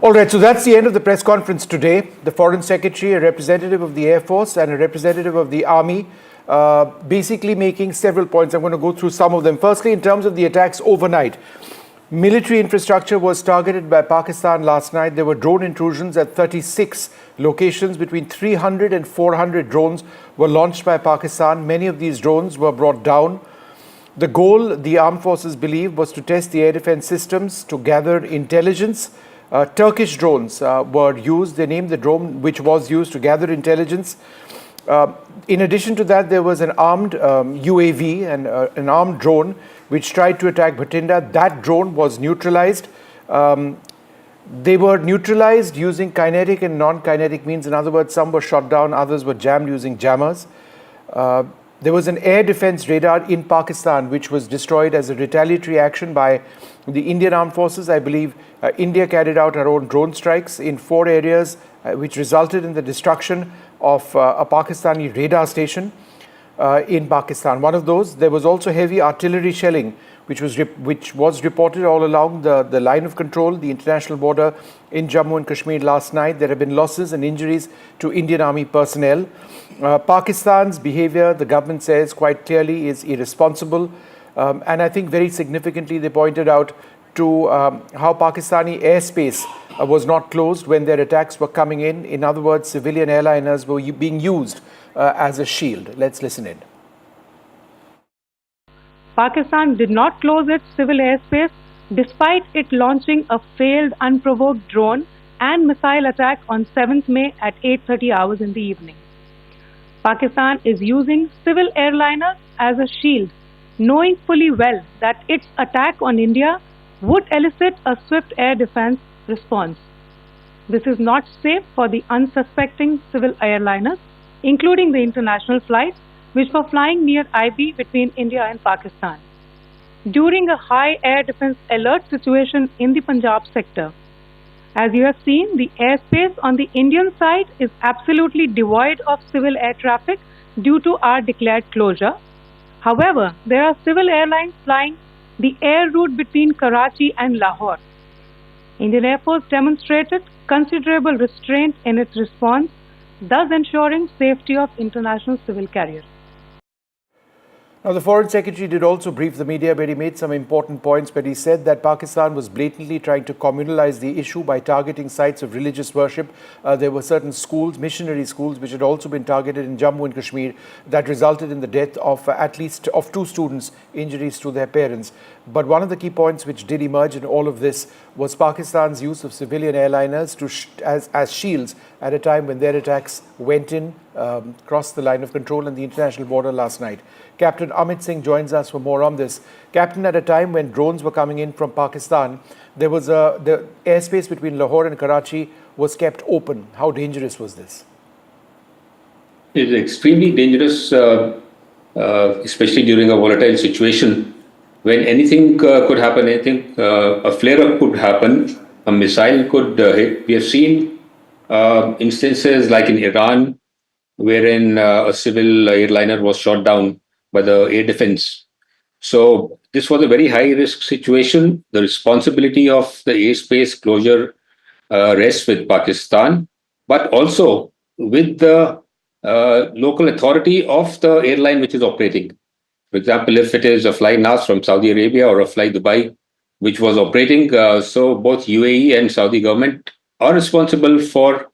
All right, so that's the end of the press conference today. The Foreign Secretary, a representative of the Air Force and a representative of the Army, basically making several points. I'm going to go through some of them. Firstly, in terms of the attacks overnight, military infrastructure was targeted by Pakistan last night. There were drone intrusions at 36 locations. Between 300 and 400 drones were launched by Pakistan. Many of these drones were brought down. The goal, the armed forces believe, was to test the air defense systems to gather intelligence. Turkish drones were used. They named the drone which was used to gather intelligence. In addition to that, there was an armed UAV and an armed drone which tried to attack Bhatinda. That drone was neutralized. They were neutralized using kinetic and non-kinetic means. In other words, some were shot down, others were jammed using jammers. There was an air defense radar in Pakistan which was destroyed as a retaliatory action by the Indian Armed Forces. I believe India carried out her own drone strikes in 4 areas which resulted in the destruction of a Pakistani radar station in Pakistan. One of those, there was also heavy artillery shelling which was reported all along the line of control, the international border in Jammu and Kashmir last night. There have been losses and injuries to Indian Army personnel. Pakistan's behavior, the government says quite clearly, is irresponsible. And I think very significantly they pointed out to how Pakistani airspace was not closed when their attacks were coming in. In other words, civilian airliners were being used as a shield. Let's listen in. Pakistan did not close its civil airspace despite it launching a failed unprovoked drone and missile attack on 7th May at 8:30 hours in the evening. Pakistan is using civil airliners as a shield, knowing fully well that its attack on India would elicit a swift air defense response. This is not safe for the unsuspecting civil airliners, including the international flights which were flying near IB between India and Pakistan. During a high air defense alert situation in the Punjab sector, as you have seen, the airspace on the Indian side is absolutely devoid of civil air traffic due to our declared closure. However, there are civil airlines flying the air route between Karachi and Lahore. Indian Air Force demonstrated considerable restraint in its response, thus ensuring safety of international civil carriers. Now, the Foreign Secretary did also brief the media, where he made some important points, but he said that Pakistan was blatantly trying to communalize the issue by targeting sites of religious worship. There were certain schools, missionary schools, which had also been targeted in Jammu and Kashmir that resulted in the death of at least 2 students, injuries to their parents. But one of the key points which did emerge in all of this was Pakistan's use of civilian airliners as shields at a time when their attacks went in, crossed the line of control and the international border last night. Captain Amit Singh joins us for more on this. Captain, at a time when drones were coming in from Pakistan, there was the airspace between Lahore and Karachi was kept open. How dangerous was this? It is extremely dangerous, especially during a volatile situation when anything could happen. A flare-up could happen, a missile could hit. We have seen instances like in Iran, wherein a civil airliner was shot down by the air defense. So this was a very high-risk situation. The responsibility of the airspace closure rests with Pakistan, but also with the local authority of the airline which is operating. For example, if it is a fly NAS from Saudi Arabia or a fly Dubai, which was operating, so both UAE and Saudi government are responsible for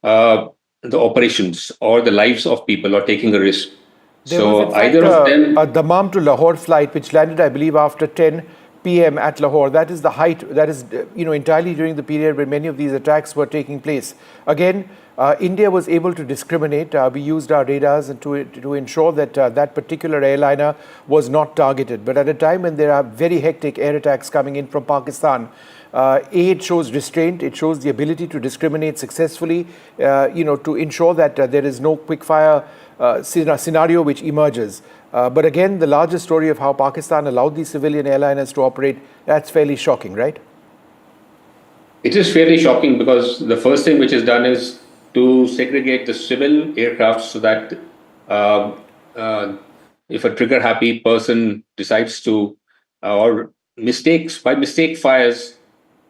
the operations or the lives of people or taking a risk. There was either of them, a Dammam to Lahore flight which landed, I believe, after 10 p.m. at Lahore. That is the height. That is, entirely during the period when many of these attacks were taking place. Again, India was able to discriminate. We used our radars to ensure that that particular airliner was not targeted. But at a time when there are very hectic air attacks coming in from Pakistan, it shows restraint. It shows the ability to discriminate successfully. To ensure that there is no quick fire scenario which emerges. But again, the larger story of how Pakistan allowed these civilian airliners to operate, that's fairly shocking, right? It is fairly shocking because the first thing which is done is to segregate the civil aircraft so that if a trigger-happy person decides to, or by mistake fires,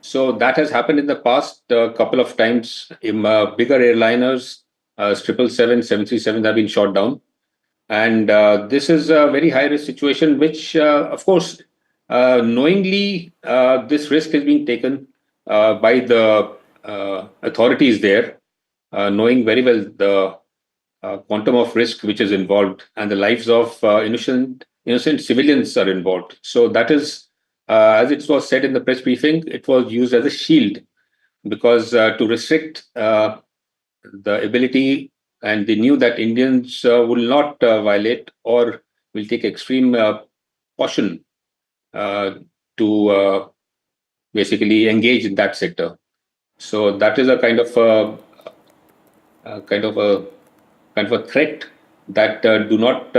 So that has happened in the past a couple of times. Bigger airliners, 777, 737 have been shot down. And this is a very high risk situation, which, of course, knowingly this risk has been taken by the authorities there, knowing very well the quantum of risk which is involved and the lives of innocent civilians are involved. So that is, as it was said in the press briefing, it was used as a shield because to restrict the ability, and they knew that Indians will not violate or will take extreme caution to basically engage in that sector. So that is a kind of a threat that do not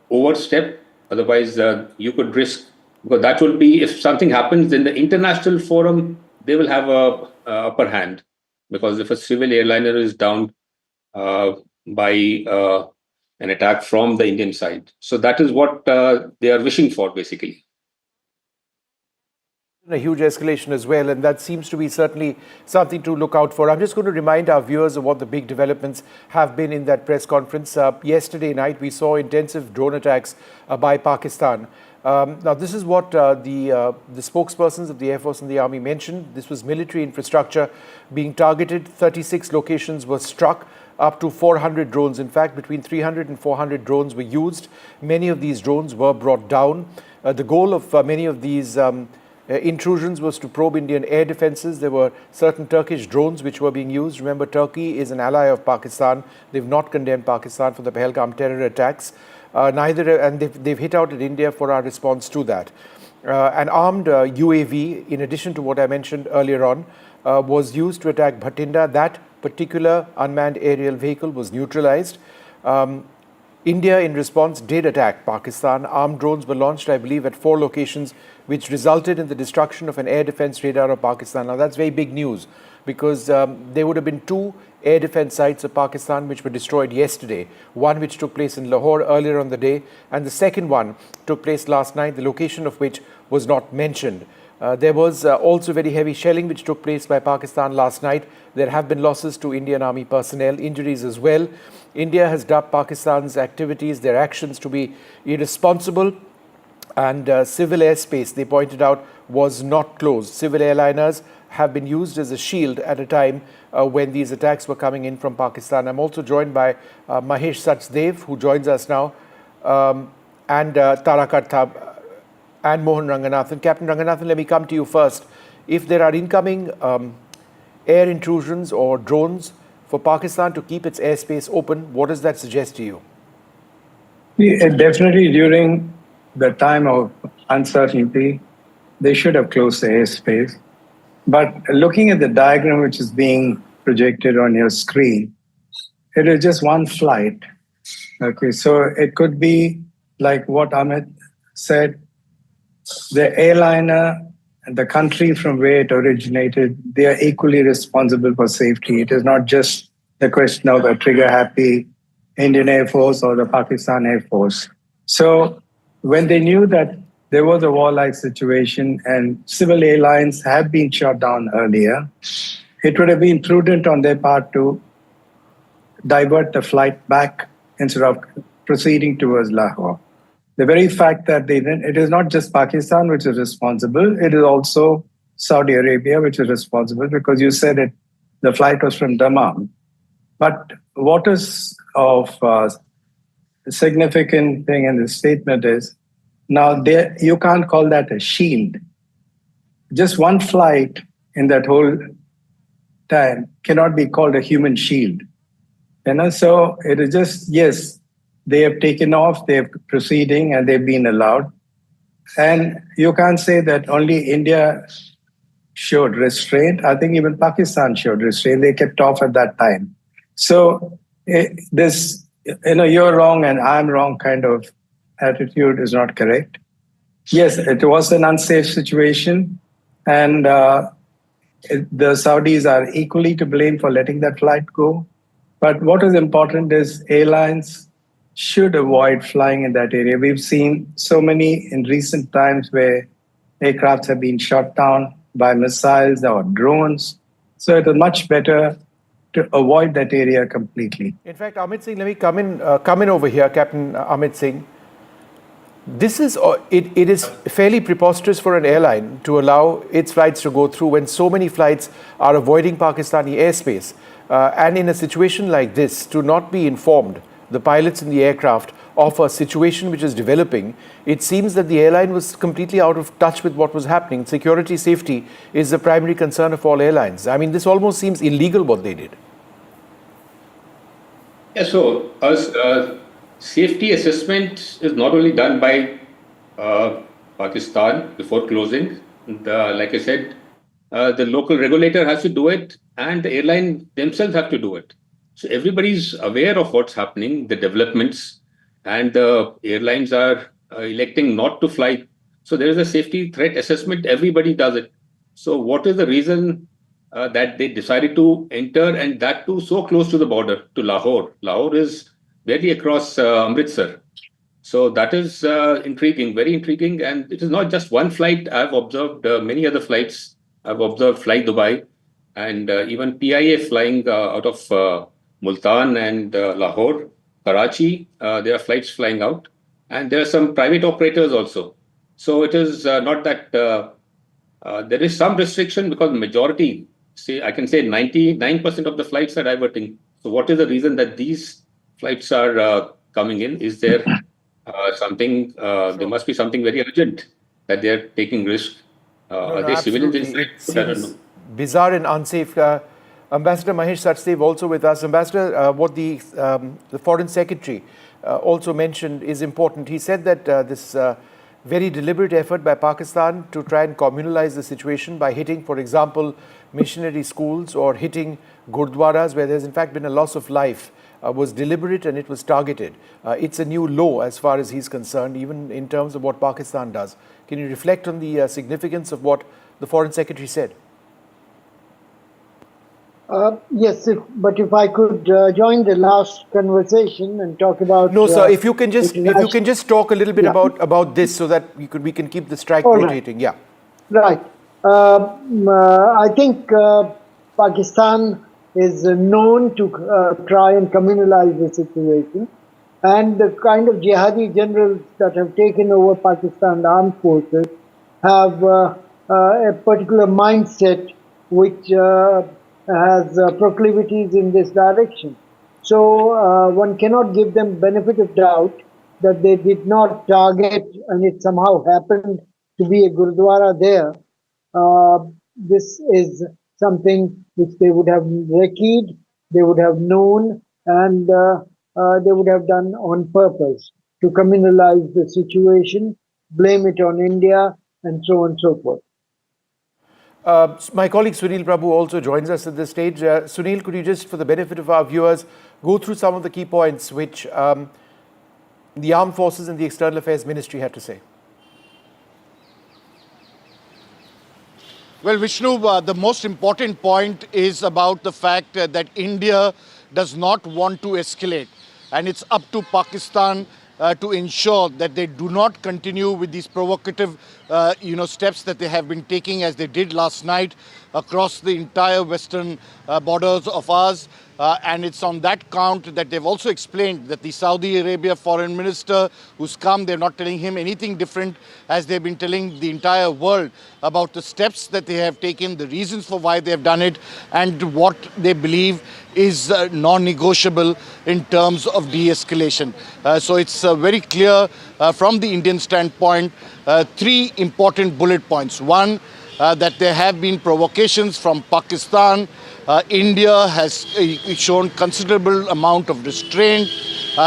overstep. Otherwise, you could risk, because that will be, if something happens in the international forum, they will have a upper hand. Because if a civil airliner is down by an attack from the Indian side, so that is what they are wishing for, basically. A huge escalation as well, and that seems to be certainly something to look out for. I'm just going to remind our viewers of what the big developments have been in that press conference. Yesterday night, we saw intensive drone attacks by Pakistan. Now, this is what the spokespersons of the Air Force and the Army mentioned. This was military infrastructure being targeted. 36 locations were struck. Up to 400 drones. In fact, between 300 and 400 drones were used. Many of these drones were brought down. The goal of many of these intrusions was to probe Indian air defenses. There were certain Turkish drones which were being used. Remember, Turkey is an ally of Pakistan. They've not condemned Pakistan for the Pahalgam terror attacks. And they've hit out at India for our response to that. An armed UAV, in addition to what I mentioned earlier on, was used to attack Bhatinda. That particular unmanned aerial vehicle was neutralized. India, in response, did attack Pakistan. Armed drones were launched, I believe, at 4 locations, which resulted in the destruction of an air defense radar of Pakistan. Now, that's very big news, because there would have been 2 air defense sites of Pakistan which were destroyed yesterday. One which took place in Lahore earlier on the day, and the second one took place last night, the location of which was not mentioned. There was also very heavy shelling which took place by Pakistan last night. There have been losses to Indian Army personnel, injuries as well. India has dubbed Pakistan's activities, their actions, to be irresponsible, and civil airspace, they pointed out, was not closed. Civil airliners have been used as a shield at a time when these attacks were coming in from Pakistan. I'm also joined by Mahesh Sachdev, who joins us now, and Tarakat Thab and Mohan Ranganathan. Captain Ranganathan, let me come to you first. If there are incoming air intrusions or drones for Pakistan to keep its airspace open, what does that suggest to you? Definitely during the time of uncertainty, they should have closed the airspace. But looking at the diagram which is being projected on your screen, it is just one flight. Okay, so it could be like what Amit said, the airliner and the country from where it originated, they are equally responsible for safety. It is not just the question of the trigger-happy Indian Air Force or the Pakistan Air Force. So when they knew that there was a war-like situation and civil airlines have been shut down earlier, it would have been prudent on their part to divert the flight back instead of proceeding towards Lahore. The very fact that they didn't, it is not just Pakistan which is responsible, it is also Saudi Arabia which is responsible, because you said it, the flight was from Dammam. But what is of significant thing in this statement is, now you can't call that a shield. Just one flight in that whole time cannot be called a human shield. So it is just, yes, they have taken off, they're proceeding, and they've been allowed. And you can't say that only India showed restraint. I think even Pakistan showed restraint. They kept off at that time. So this, you're wrong and I'm wrong kind of attitude is not correct. Yes, it was an unsafe situation, and the Saudis are equally to blame for letting that flight go. But what is important is airlines should avoid flying in that area. We've seen so many in recent times where aircrafts have been shot down by missiles or drones. So it is much better to avoid that area completely. In fact, Amit Singh, let me come in over here, Captain Amit Singh. This is it is fairly preposterous for an airline to allow its flights to go through when so many flights are avoiding Pakistani airspace, and in a situation like this, to not be informed, the pilots in the aircraft, of a situation which is developing. It seems that the airline was completely out of touch with what was happening. Security, safety is the primary concern of all airlines. I mean, this almost seems illegal what they did. Yeah, so safety assessment is not only done by Pakistan before closing. Like I said, the local regulator has to do it, and the airline themselves have to do it. So everybody's aware of what's happening, the developments, and the airlines are electing not to fly. So there is a safety threat assessment. Everybody does it. So what is the reason that they decided to enter, and that too so close to the border, to Lahore? Lahore is barely across Amritsar. So that is intriguing, very intriguing. And it is not just one flight. I've observed many other flights. I've observed Fly Dubai and even PIA flying out of Multan and Lahore, Karachi. There are flights flying out. And there are some private operators also. So it is not that there is some restriction, because majority, say I can say 99% of the flights are diverting. So what is the reason that these flights are coming in? Is there something, there must be something very urgent that they're taking risk. Are they civilians? It seems bizarre and unsafe. Ambassador Mahesh Sachdev also with us. Ambassador, what the Foreign Secretary also mentioned is important. He said that this very deliberate effort by Pakistan to try and communalize the situation by hitting, for example, missionary schools or hitting gurdwaras where there's in fact been a loss of life was deliberate and it was targeted. It's a new low as far as he's concerned, even in terms of what Pakistan does. Can you reflect on the significance of what the Foreign Secretary said? Yes, but if I could join the last conversation and talk about... No, sir, if you can just talk a little bit about this so that we can keep the strike rotating. Yeah. Right. I think Pakistan is known to try and communalize the situation, and the kind of jihadi generals that have taken over Pakistan armed forces have a particular mindset which has proclivities in this direction. So one cannot give them benefit of doubt that they did not target and it somehow happened to be a Gurdwara there. This is something which they would have recceived, they would have known, and they would have done on purpose to communalize the situation, blame it on India, and so on and so forth. My colleague Sunil Prabhu also joins us at this stage. Sunil, could you just, for the benefit of our viewers, go through some of the key points which the Armed Forces and the External Affairs Ministry had to say? Well, Vishnu, the most important point is about the fact that India does not want to escalate. And it's up to Pakistan to ensure that they do not continue with these provocative steps that they have been taking, as they did last night across the entire western borders of ours. And it's on that count that they've also explained that the Saudi Arabia foreign minister who's come, they're not telling him anything different as they've been telling the entire world about the steps that they have taken, the reasons for why they've done it, and what they believe is non-negotiable in terms of de-escalation. So it's very clear from the Indian standpoint, three important bullet points. One, that there have been provocations from Pakistan. India has shown considerable amount of restraint.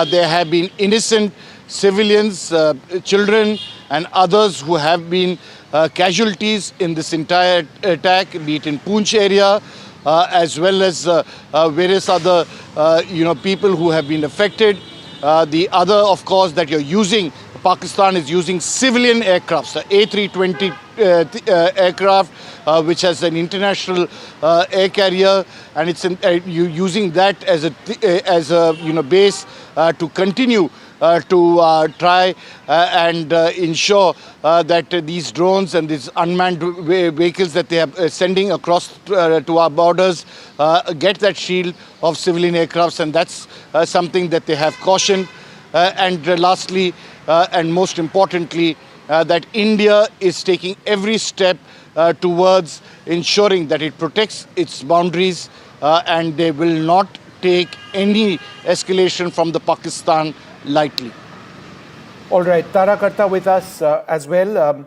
There have been innocent civilians, children and others who have been casualties in this entire attack, be it in Poonch area, as well as various other people who have been affected. The other, of course, that you're using, Pakistan is using civilian aircraft, the A320 aircraft, which has an international air carrier, and it's using that as a base to continue to try and ensure that these drones and these unmanned vehicles that they are sending across to our borders get that shield of civilian aircrafts, and that's something that they have cautioned. And lastly, and most importantly, that India is taking every step towards ensuring that it protects its boundaries and they will not take any escalation from the Pakistan lightly. All right, Tara Karta with us as well.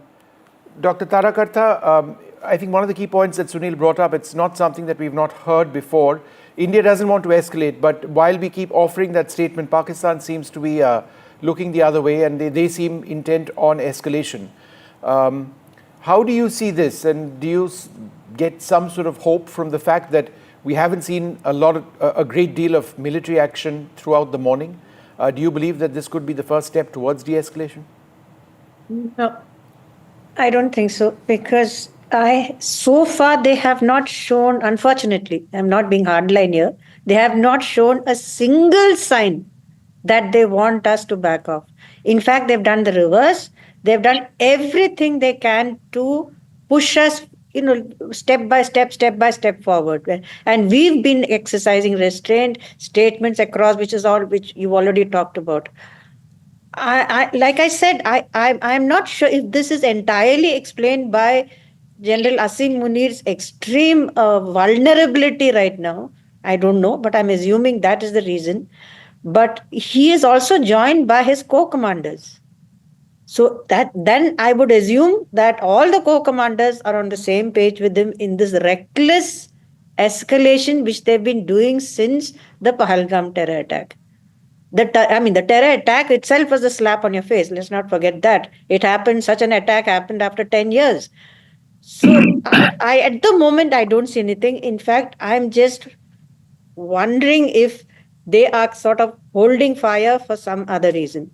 Dr. Tara Karta, I think one of the key points that Sunil brought up, it's not something that we've not heard before. India doesn't want to escalate, but while we keep offering that statement, Pakistan seems to be looking the other way, and they seem intent on escalation. How do you see this, and do you get some sort of hope from the fact that we haven't seen a great deal of military action throughout the morning? Do you believe that this could be the first step towards de-escalation? No, I don't think so, because so far they have not shown, unfortunately, I'm not being hardline here, they have not shown a single sign that they want us to back off. In fact, they've done the reverse. They've done everything they can to push us, step by step forward. And we've been exercising restraint, statements across, which you've already talked about. Like I said, I'm not sure if this is entirely explained by General Asim Munir's extreme vulnerability right now. I don't know, but I'm assuming that is the reason. But he is also joined by his co-commanders. So then I would assume that all the co-commanders are on the same page with him in this reckless escalation which they've been doing since the Pahalgam terror attack. The terror attack itself was a slap on your face. Let's not forget that. Such an attack happened after 10 years. So I at the moment, I don't see anything. In fact, I'm just wondering if they are sort of holding fire for some other reason.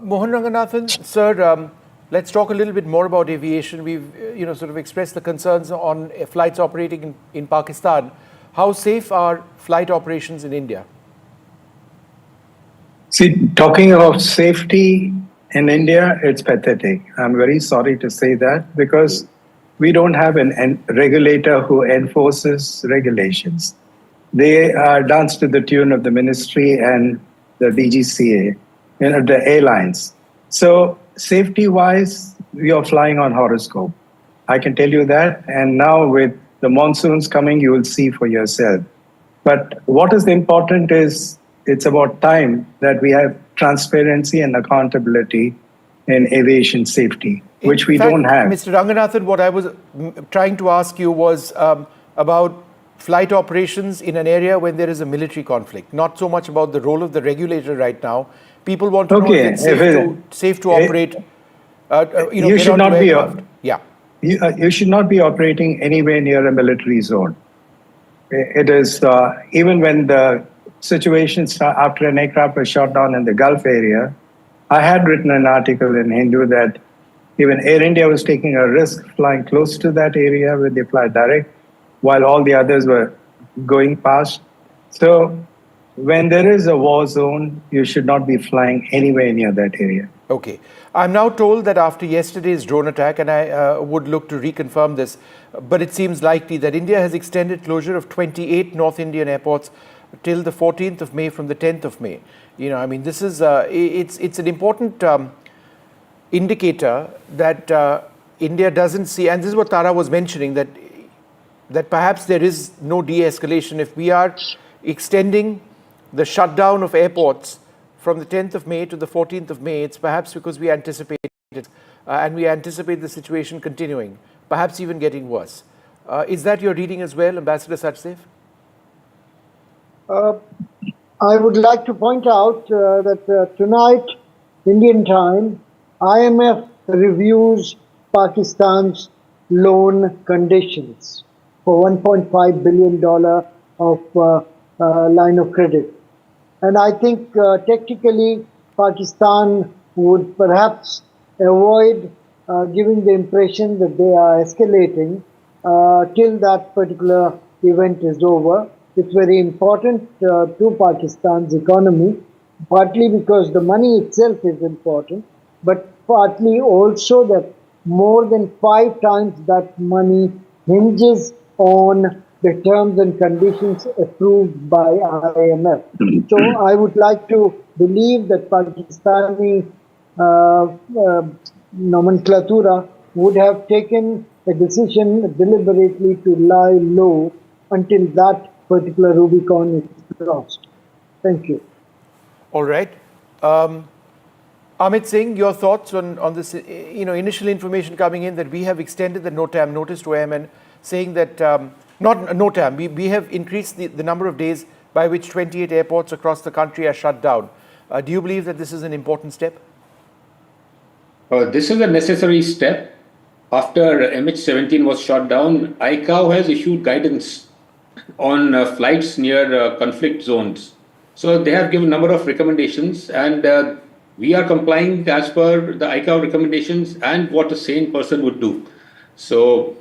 Mohan Ranganathan, sir, let's talk a little bit more about aviation. We've sort of expressed the concerns on flights operating in Pakistan. How safe are flight operations in India? See, talking about safety in India, it's pathetic. I'm very sorry to say that, because we don't have a regulator who enforces regulations. They dance to the tune of the ministry and the DGCA, the airlines. So safety-wise, we are flying on horoscope. I can tell you that. And now with the monsoons coming, you will see for yourself. But what is important is it's about time that we have transparency and accountability in aviation safety, which we don't have. Mr. Ranganathan, what I was trying to ask you was about flight operations in an area when there is a military conflict, not so much about the role of the regulator right now. People want to know if it's safe to operate. You should not be. You should not be operating anywhere near a military zone. It is even when the situation after an aircraft was shot down in the Gulf area. I had written an article in Hindu that even Air India was taking a risk flying close to that area where they fly direct, while all the others were going past. So when there is a war zone, you should not be flying anywhere near that area. Okay. I'm now told that after yesterday's drone attack, and I would look to reconfirm this, but it seems likely that India has extended closure of 28 North Indian airports till the 14th of May from the 10th of May. This is, it's an important indicator that India doesn't see, and this is what Tara was mentioning, that perhaps there is no de-escalation. If we are extending the shutdown of airports from the 10th of May to the 14th of May, it's perhaps because we anticipate it, and we anticipate the situation continuing, perhaps even getting worse. Is that your reading as well, Ambassador Sachdev? I would like to point out that tonight, Indian time, IMF reviews Pakistan's loan conditions for $1.5 billion of line of credit. And I think technically Pakistan would perhaps avoid giving the impression that they are escalating till that particular event is over. It's very important to Pakistan's economy partly because the money itself is important, but partly also that more than 5 times that money hinges on the terms and conditions approved by IMF. So I would like to believe that Pakistani nomenclatura would have taken a decision deliberately to lie low until that particular Rubicon is crossed. Thank you. All right. Amit Singh, your thoughts on this, initial information coming in that we have extended the NOTAM notice to Yemen, saying that, not NOTAM, we have increased the number of days by which 28 airports across the country are shut down. Do you believe that this is an important step? This is a necessary step. After MH17 was shot down, ICAO has issued guidance on flights near conflict zones. So they have given a number of recommendations, and we are complying as per the ICAO recommendations and what a sane person would do. So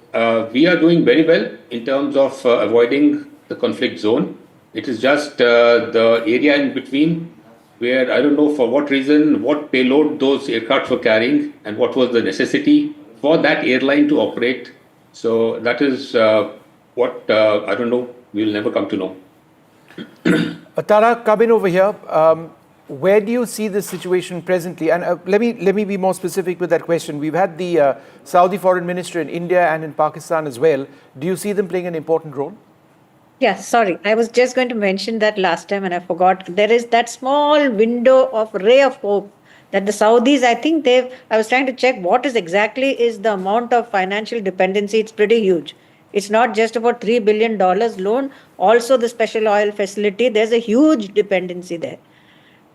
we are doing very well in terms of avoiding the conflict zone. It is just the area in between where I don't know for what reason, what payload those aircrafts were carrying and what was the necessity for that airline to operate. So that is what, I don't know, we'll never come to know. Tara, come in over here. Where do you see this situation presently? And let me be more specific with that question. We've had the Saudi foreign minister in India and in Pakistan as well. Do you see them playing an important role? Yeah, sorry. I was just going to mention that last time and I forgot. There is that small window of ray of hope that the Saudis, I was trying to check what is the amount of financial dependency. It's pretty huge. It's not just about $3 billion loan, also the special oil facility. There's a huge dependency there.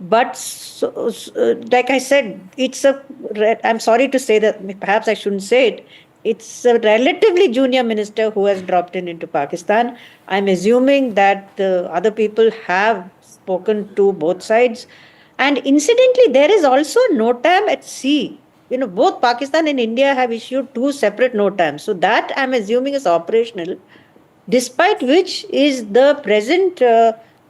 But like I said, I'm sorry to say that, perhaps I shouldn't say it, it's a relatively junior minister who has dropped into Pakistan. I'm assuming that the other people have spoken to both sides. And incidentally, there is also NOTAM at sea. Both Pakistan and India have issued 2 separate NOTAMs. So that I'm assuming is operational, despite which is the present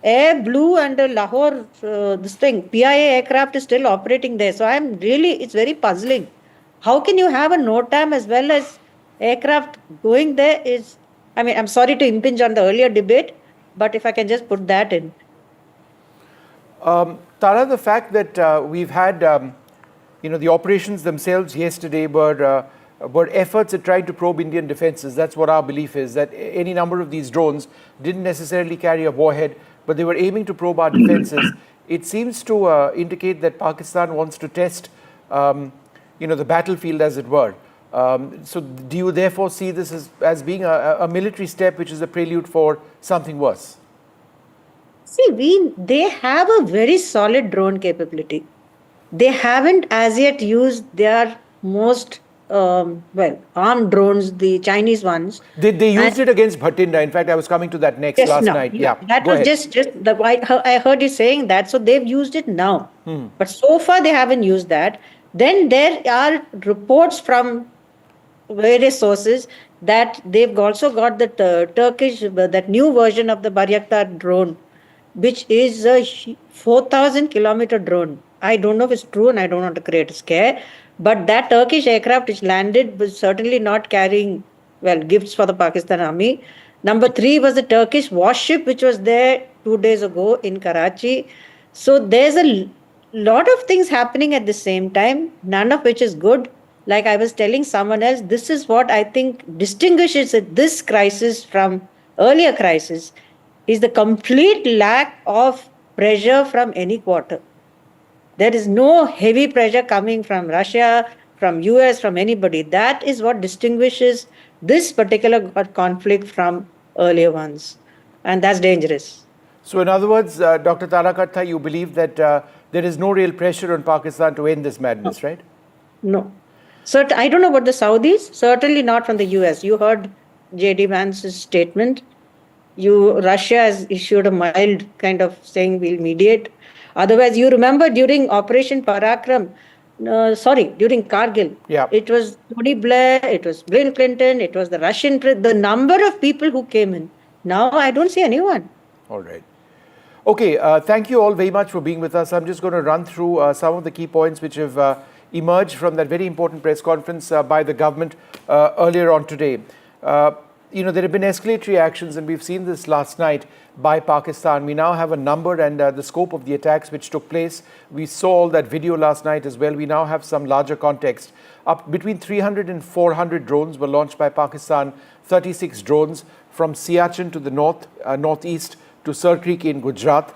Air Blue and Lahore, PIA aircraft is still operating there. So it's very puzzling. How can you have a NOTAM as well as aircraft going there I'm sorry to impinge on the earlier debate, but if I can just put that in. Tara, the fact that we've had, the operations themselves yesterday were efforts at trying to probe Indian defenses. That's what our belief is, that any number of these drones didn't necessarily carry a warhead, but they were aiming to probe our defenses. It seems to indicate that Pakistan wants to test, the battlefield, as it were. So do you therefore see this as being a military step, which is a prelude for something worse? See, they have a very solid drone capability. They haven't as yet used their most armed drones, the Chinese ones. They used it against Bhatinda. In fact, I was coming to that next last night. Yeah, that was I heard you saying that. So they've used it now, but so far they haven't used that. Then there are reports from various sources that they've also got the Turkish, that new version of the Bayraktar drone, which is a 4,000-kilometer drone. I don't know if it's true and I don't want to create a scare, but that Turkish aircraft which landed was certainly not carrying, gifts for the Pakistan army. Number 3 was the Turkish warship which was there 2 days ago in Karachi. So there's a lot of things happening at the same time, none of which is good. Like I was telling someone else, this is what I think distinguishes this crisis from earlier crises, is the complete lack of pressure from any quarter. There is no heavy pressure coming from Russia, from US, from anybody. That is what distinguishes this particular conflict from earlier ones. And that's dangerous. So in other words, Dr. Tarakatha, you believe that there is no real pressure on Pakistan to end this madness, right? No. So I don't know about the Saudis, certainly not from the US. You heard J.D. Vance's statement. Russia has issued a mild kind of saying we'll mediate. Otherwise, you remember during Operation Parakram, during Kargil, it was Tony Blair, it was Bill Clinton, it was the Russian, the number of people who came in. Now I don't see anyone. All right. Okay, thank you all very much for being with us. I'm just going to run through some of the key points which have emerged from that very important press conference by the government earlier on today. There have been escalatory actions, and we've seen this last night by Pakistan. We now have a number and the scope of the attacks which took place. We saw all that video last night as well. We now have some larger context. Up between 300 and 400 drones were launched by Pakistan, 36 drones from Siachen to the northeast to Sir Creek in Gujarat.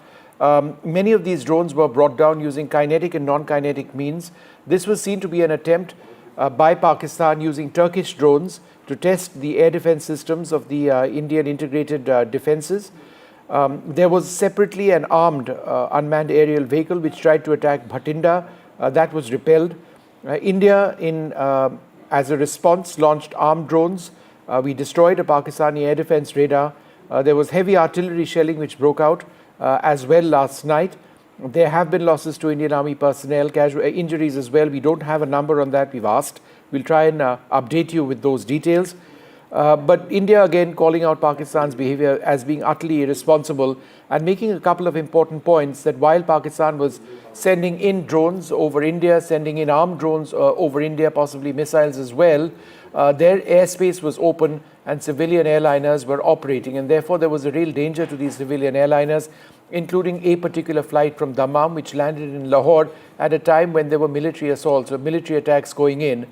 Many of these drones were brought down using kinetic and non-kinetic means. This was seen to be an attempt by Pakistan using Turkish drones to test the air defense systems of the Indian integrated defenses. There was separately an armed unmanned aerial vehicle which tried to attack Bhatinda. That was repelled. India, as a response, launched armed drones. We destroyed a Pakistani air defense radar. There was heavy artillery shelling which broke out as well last night. There have been losses to Indian Army personnel, injuries as well. We don't have a number on that. We've asked. We'll try and update you with those details. But India again calling out Pakistan's behavior as being utterly irresponsible and making a couple of important points that while Pakistan was sending in drones over India, sending in armed drones over India, possibly missiles as well, their airspace was open and civilian airliners were operating, and therefore there was a real danger to these civilian airliners, including a particular flight from Dammam which landed in Lahore at a time when there were military assaults or military attacks going in.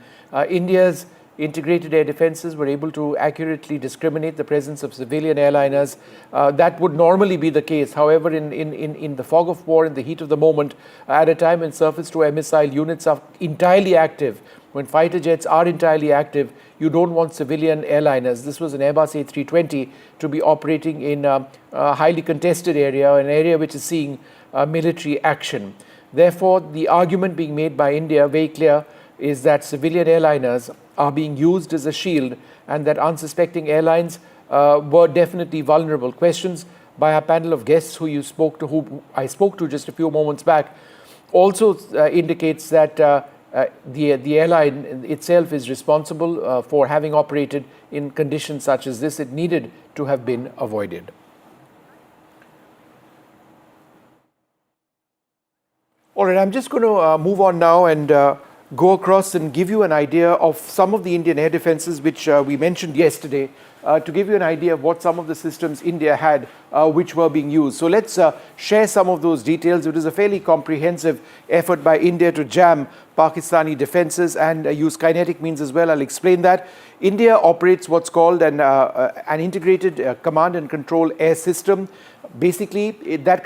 India's integrated air defenses were able to accurately discriminate the presence of civilian airliners. That would normally be the case. However, in the fog of war, in the heat of the moment, at a time when surface-to-air missile units are entirely active, when fighter jets are entirely active, you don't want civilian airliners. This was an Airbus A320 to be operating in a highly contested area, an area which is seeing military action. Therefore, the argument being made by India, very clear, is that civilian airliners are being used as a shield and that unsuspecting airlines were definitely vulnerable. Questions by our panel of guests who I spoke to just a few moments back also indicates that the airline itself is responsible for having operated in conditions such as this. It needed to have been avoided. All right, I'm just going to move on now and go across and give you an idea of some of the Indian air defenses which we mentioned yesterday, to give you an idea of what some of the systems India had which were being used. So let's share some of those details. It is a fairly comprehensive effort by India to jam Pakistani defenses and use kinetic means as well. I'll explain that. India operates what's called an integrated command and control air system. Basically, that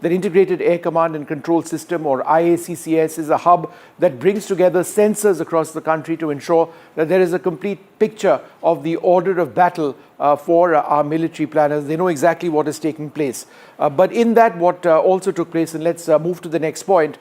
integrated air command and control system, or IACCS, is a hub that brings together sensors across the country to ensure that there is a complete picture of the order of battle for our military planners. They know exactly what is taking place. But in that, what also took place, and let's move to the next point,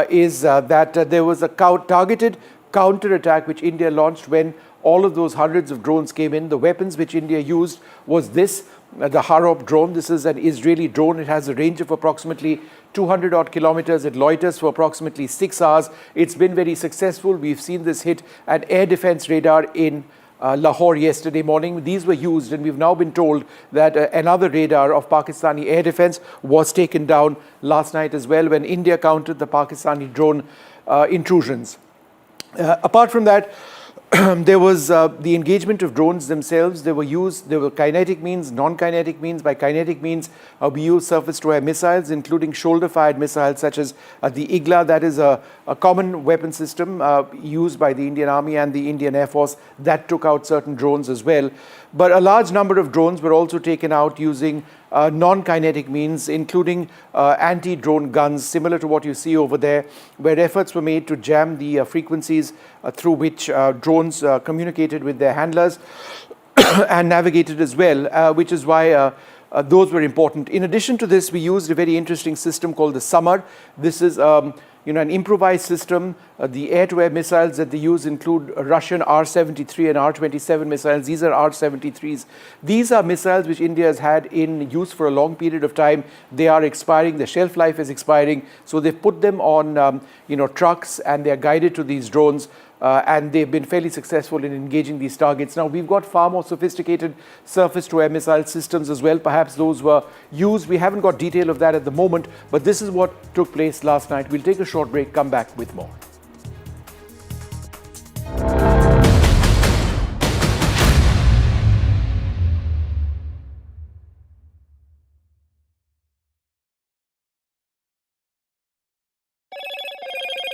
is that there was a targeted counter-attack which India launched when all of those hundreds of drones came in. The weapons which India used was the Harop drone. This is an Israeli drone. It has a range of approximately 200 odd kilometers. It loiters for approximately 6 hours. It's been very successful. We've seen this hit an air defense radar in Lahore yesterday morning. These were used, and we've now been told that another radar of Pakistani air defense was taken down last night as well when India countered the Pakistani drone intrusions. Apart from that, there was the engagement of drones themselves. There were kinetic means, non-kinetic means. By kinetic means, we use surface-to-air missiles, including shoulder-fired missiles such as the Igla. That is a common weapon system used by the Indian Army and the Indian Air Force that took out certain drones as well. But a large number of drones were also taken out using non-kinetic means, including anti-drone guns, similar to what you see over there, where efforts were made to jam the frequencies through which drones communicated with their handlers and navigated as well, which is why those were important. In addition to this, we used a very interesting system called the Samar. This is an improvised system. The air-to-air missiles that they use include Russian R-73 and R-27 missiles. These are R-73s. These are missiles which India has had in use for a long period of time. They are expiring. The shelf life is expiring. So they've put them on trucks, and they are guided to these drones. and they've been fairly successful in engaging these targets. Now, we've got far more sophisticated surface-to-air missile systems as well. Perhaps those were used. We haven't got detail of that at the moment, but this is what took place last night. We'll take a short break, come back with more.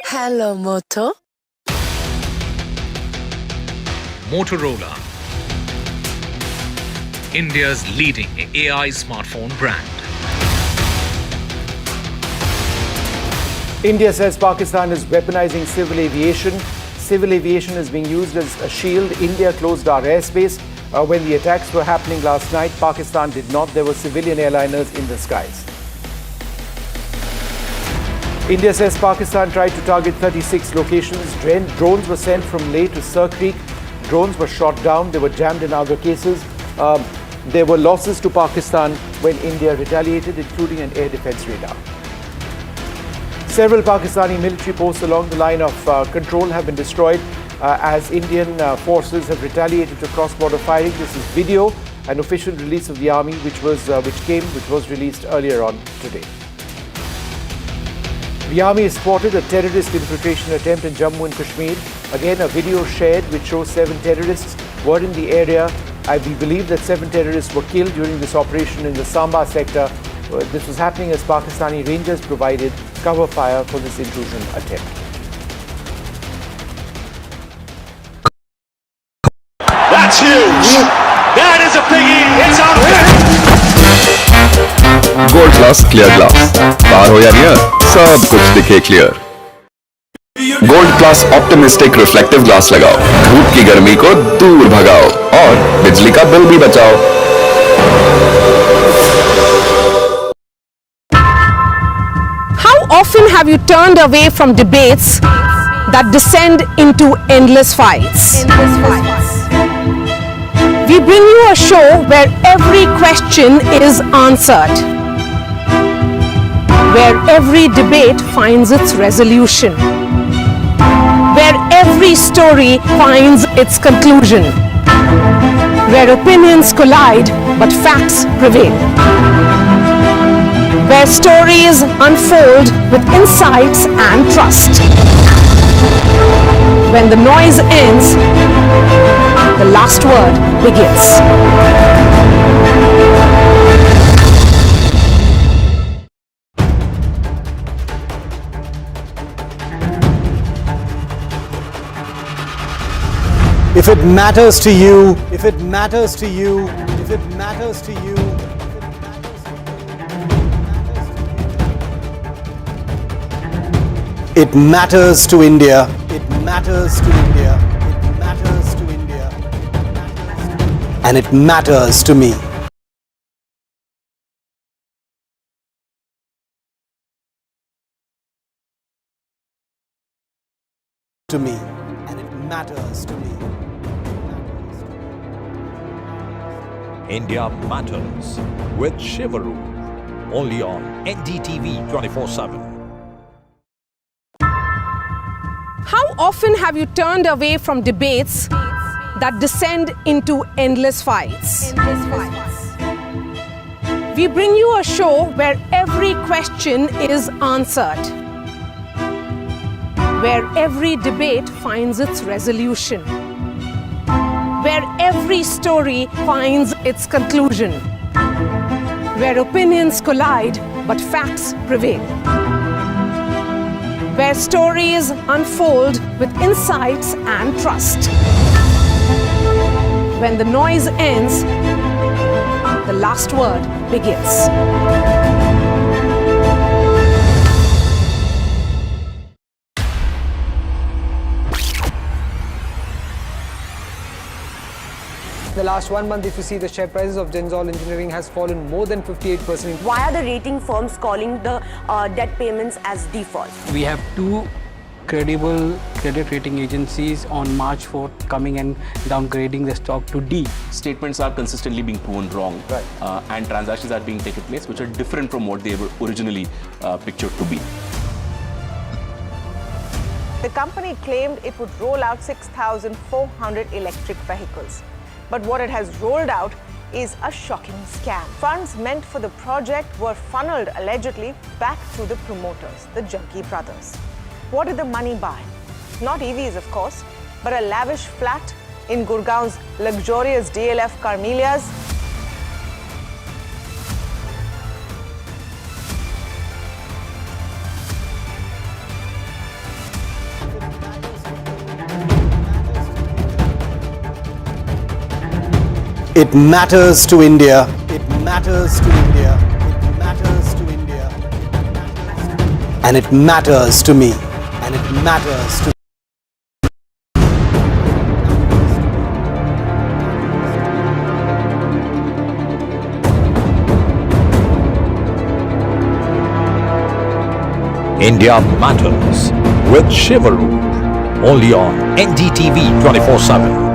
Hello, Moto. Motorola, India's leading AI smartphone brand. India says Pakistan is weaponizing civil aviation. Civil aviation is being used as a shield. India closed our airspace. When the attacks were happening last night, Pakistan did not. There were civilian airliners in the skies. India says Pakistan tried to target 36 locations. Drones were sent from Leh to Sir Creek. Drones were shot down. They were jammed in other cases. There were losses to Pakistan when India retaliated, including an air defense radar. Several Pakistani military posts along the line of control have been destroyed as Indian forces have retaliated to cross-border firing. This is video, an official release of the army, which was released earlier on today. The army has spotted a terrorist infiltration attempt in Jammu and Kashmir. Again, a video shared which shows 7 terrorists were in the area. We believe that 7 terrorists were killed during this operation in the Samba sector. This was happening as Pakistani Rangers provided cover fire for this intrusion attempt. That's huge! That is a biggie! It's out there! Gold glass clear glass, बाहर हो या near, सब कुछ दिखे clear. Gold glass optimistic reflective glass लगाओ, धूप की गर्मी को दूर भगाओ और बिजली का बिल भी बचाओ। How often have you turned away from debates that descend into endless fights? We bring you a show where every question is answered, where every debate finds its resolution, where every story finds its conclusion, where opinions collide but facts prevail, where stories unfold with insights and trust. When the noise ends, the last word begins. If it matters to you, if it matters to you, if it matters to you, it matters to India. It matters to India. It matters to India. And it matters to me. To me. And it matters to me. India Matters with Shivaru, only on NDTV 24/7. How often have you turned away from debates that descend into endless fights? We bring you a show where every question is answered, where every debate finds its resolution, where every story finds its conclusion, where opinions collide but facts prevail, where stories unfold with insights and trust. When the noise ends, the last word begins. The last 1 month, if you see, the share prices of Genzol Engineering has fallen more than 58%. Why are the rating firms calling the debt payments as default? We have 2 credible credit rating agencies on March 4th coming and downgrading the stock to D. Statements are consistently being proven wrong, and transactions are being taken place which are different from what they were originally pictured to be. The company claimed it would roll out 6,400 electric vehicles. But what it has rolled out is a shocking scam. Funds meant for the project were funneled allegedly back to the promoters, the Jaggi brothers. What did the money buy? Not EVs, of course, but a lavish flat in Gurgaon's luxurious DLF Carmelias. It matters to India. It matters to India. It matters to India. And it matters to me. And it matters to India Matters with Shivaru. Only on NDTV 24/7.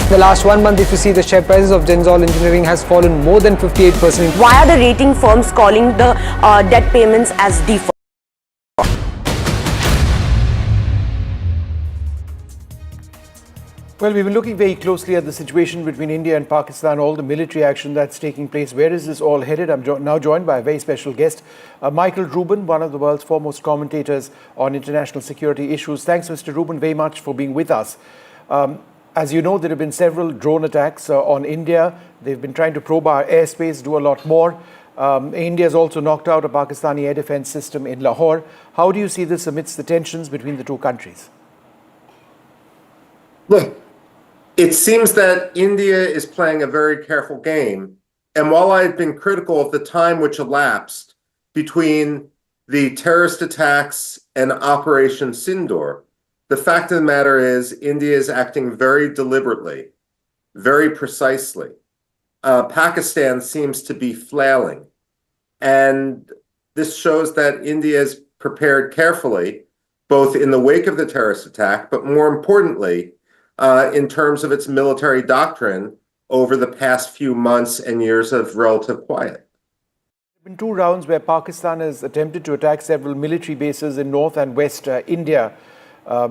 In the last 1 month, if you see, the share prices of Jensol Engineering has fallen more than 58%. Why are the rating firms calling the debt payments as default? Well, we've been looking very closely at the situation between India and Pakistan, all the military action that's taking place. Where is this all headed? I'm now joined by a very special guest, Michael Rubin, one of the world's foremost commentators on international security issues. Thanks, Mr. Rubin, very much for being with us. As you know, there have been several drone attacks on India. They've been trying to probe our airspace, do a lot more. India has also knocked out a Pakistani air defense system in Lahore. How do you see this amidst the tensions between the two countries? Look, it seems that India is playing a very careful game. And while I've been critical of the time which elapsed between the terrorist attacks and Operation Sindoor, the fact of the matter is India is acting very deliberately, very precisely. Pakistan seems to be flailing. And this shows that India is prepared carefully, both in the wake of the terrorist attack, but more importantly, in terms of its military doctrine over the past few months and years of relative quiet. There have been two rounds where Pakistan has attempted to attack several military bases in North and West India.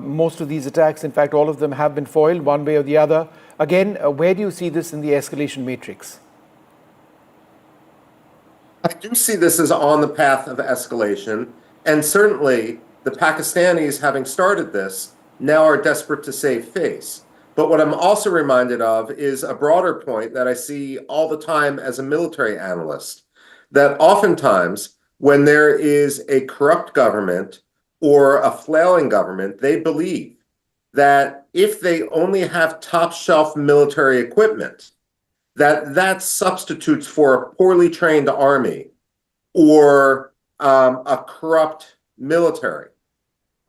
Most of these attacks, in fact, all of them have been foiled one way or the other. Again, where do you see this in the escalation matrix? I do see this as on the path of escalation. And certainly the Pakistanis, having started this, now are desperate to save face. But what I'm also reminded of is a broader point that I see all the time as a military analyst, that oftentimes when there is a corrupt government or a flailing government, they believe that if they only have top shelf military equipment, that substitutes for a poorly trained army or a corrupt military.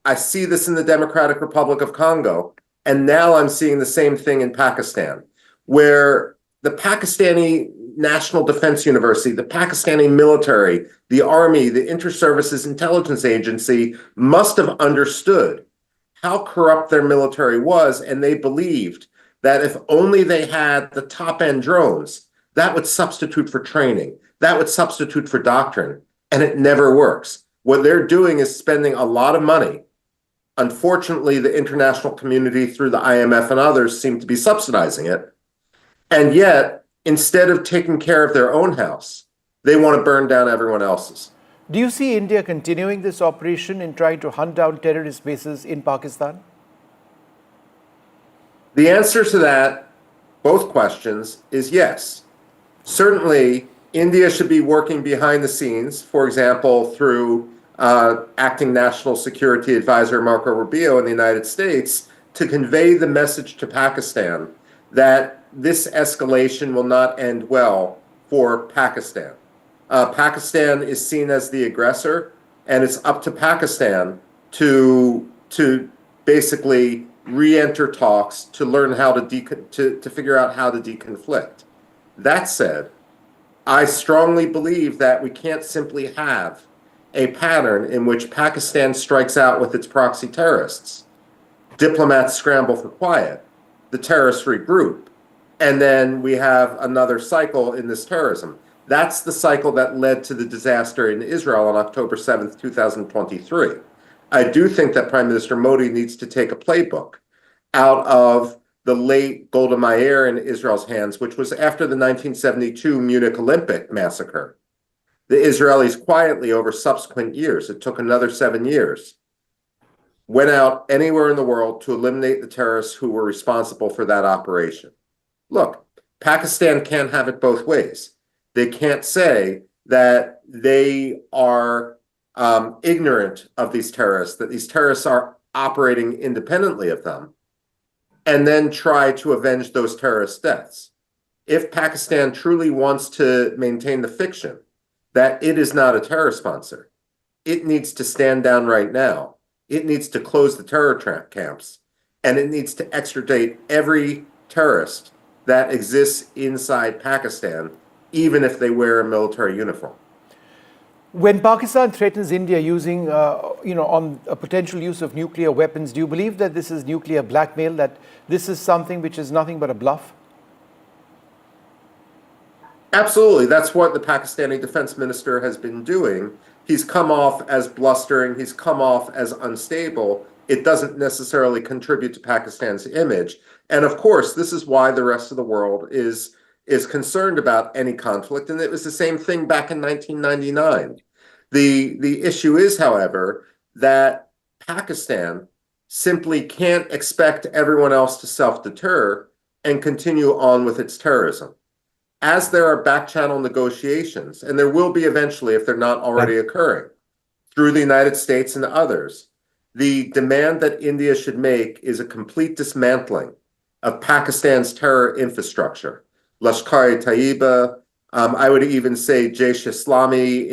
I see this in the Democratic Republic of Congo, and now I'm seeing the same thing in Pakistan, where the Pakistani National Defense University, the Pakistani military, the army, the Inter-Services Intelligence Agency must have understood how corrupt their military was, and they believed that if only they had the top-end drones, that would substitute for training, that would substitute for doctrine, and it never works. What they're doing is spending a lot of money. Unfortunately, the international community, through the IMF and others, seem to be subsidizing it. And yet, instead of taking care of their own house, they want to burn down everyone else's. Do you see India continuing this operation in trying to hunt down terrorist bases in Pakistan? The answer to that, both questions, is yes. Certainly, India should be working behind the scenes, for example, through acting National Security Advisor Marco Rubio in the United States, to convey the message to Pakistan that this escalation will not end well for Pakistan. Pakistan is seen as the aggressor, and it's up to Pakistan to basically re-enter talks to learn how to figure out how to deconflict. That said, I strongly believe that we can't simply have a pattern in which Pakistan strikes out with its proxy terrorists, diplomats scramble for quiet, the terrorists regroup, and then we have another cycle in this terrorism. That's the cycle that led to the disaster in Israel on October 7th, 2023. I do think that Prime Minister Modi needs to take a playbook out of the late Golda Meir in Israel's hands, which was after the 1972 Munich Olympic massacre. The Israelis quietly, over subsequent years, it took another 7 years, went out anywhere in the world to eliminate the terrorists who were responsible for that operation. Look, Pakistan can't have it both ways. They can't say that they are ignorant of these terrorists, that these terrorists are operating independently of them, and then try to avenge those terrorist deaths. If Pakistan truly wants to maintain the fiction that it is not a terror sponsor, it needs to stand down right now. It needs to close the terror camps, and it needs to extradite every terrorist that exists inside Pakistan, even if they wear a military uniform. When Pakistan threatens India using, on a potential use of nuclear weapons, do you believe that this is nuclear blackmail, that this is something which is nothing but a bluff? Absolutely. That's what the Pakistani defense minister has been doing. He's come off as blustering. He's come off as unstable. It doesn't necessarily contribute to Pakistan's image. And of course, this is why the rest of the world is concerned about any conflict. And it was the same thing back in 1999. The issue is, however, that Pakistan simply can't expect everyone else to self-deter and continue on with its terrorism. As there are back-channel negotiations, and there will be eventually if they're not already occurring, through the United States and others, the demand that India should make is a complete dismantling of Pakistan's terror infrastructure. Lashkar-e-Taiba, I would even say Jaish-e-Islami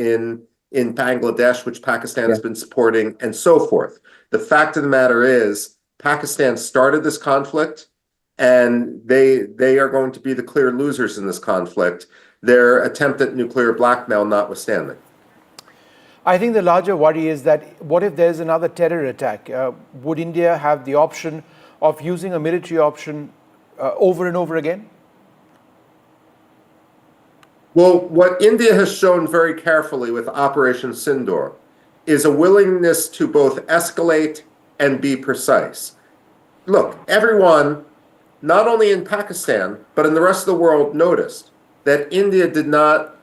in Bangladesh, which Pakistan has been supporting, and so forth. The fact of the matter is, Pakistan started this conflict, and they are going to be the clear losers in this conflict, their attempt at nuclear blackmail notwithstanding. I think the larger worry is that what if there's another terror attack? Would India have the option of using a military option over and over again? Well, what India has shown very carefully with Operation Sindoor is a willingness to both escalate and be precise. Look, everyone, not only in Pakistan, but in the rest of the world, noticed that India did not,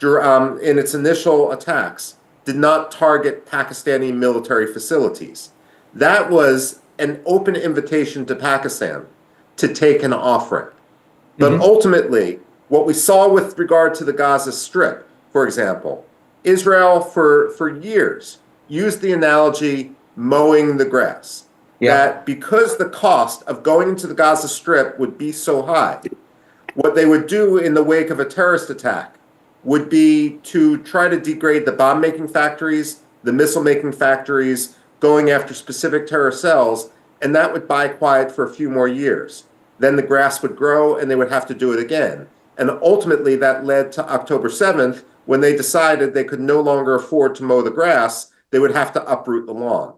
in its initial attacks, did not target Pakistani military facilities. That was an open invitation to Pakistan to take an off-ramp. But ultimately, what we saw with regard to the Gaza Strip, for example, Israel for years used the analogy mowing the grass. That because the cost of going into the Gaza Strip would be so high, what they would do in the wake of a terrorist attack would be to try to degrade the bomb-making factories, the missile-making factories, going after specific terror cells, and that would buy quiet for a few more years. Then the grass would grow, and they would have to do it again. And ultimately, that led to October 7th, when they decided they could no longer afford to mow the grass, they would have to uproot the lawn.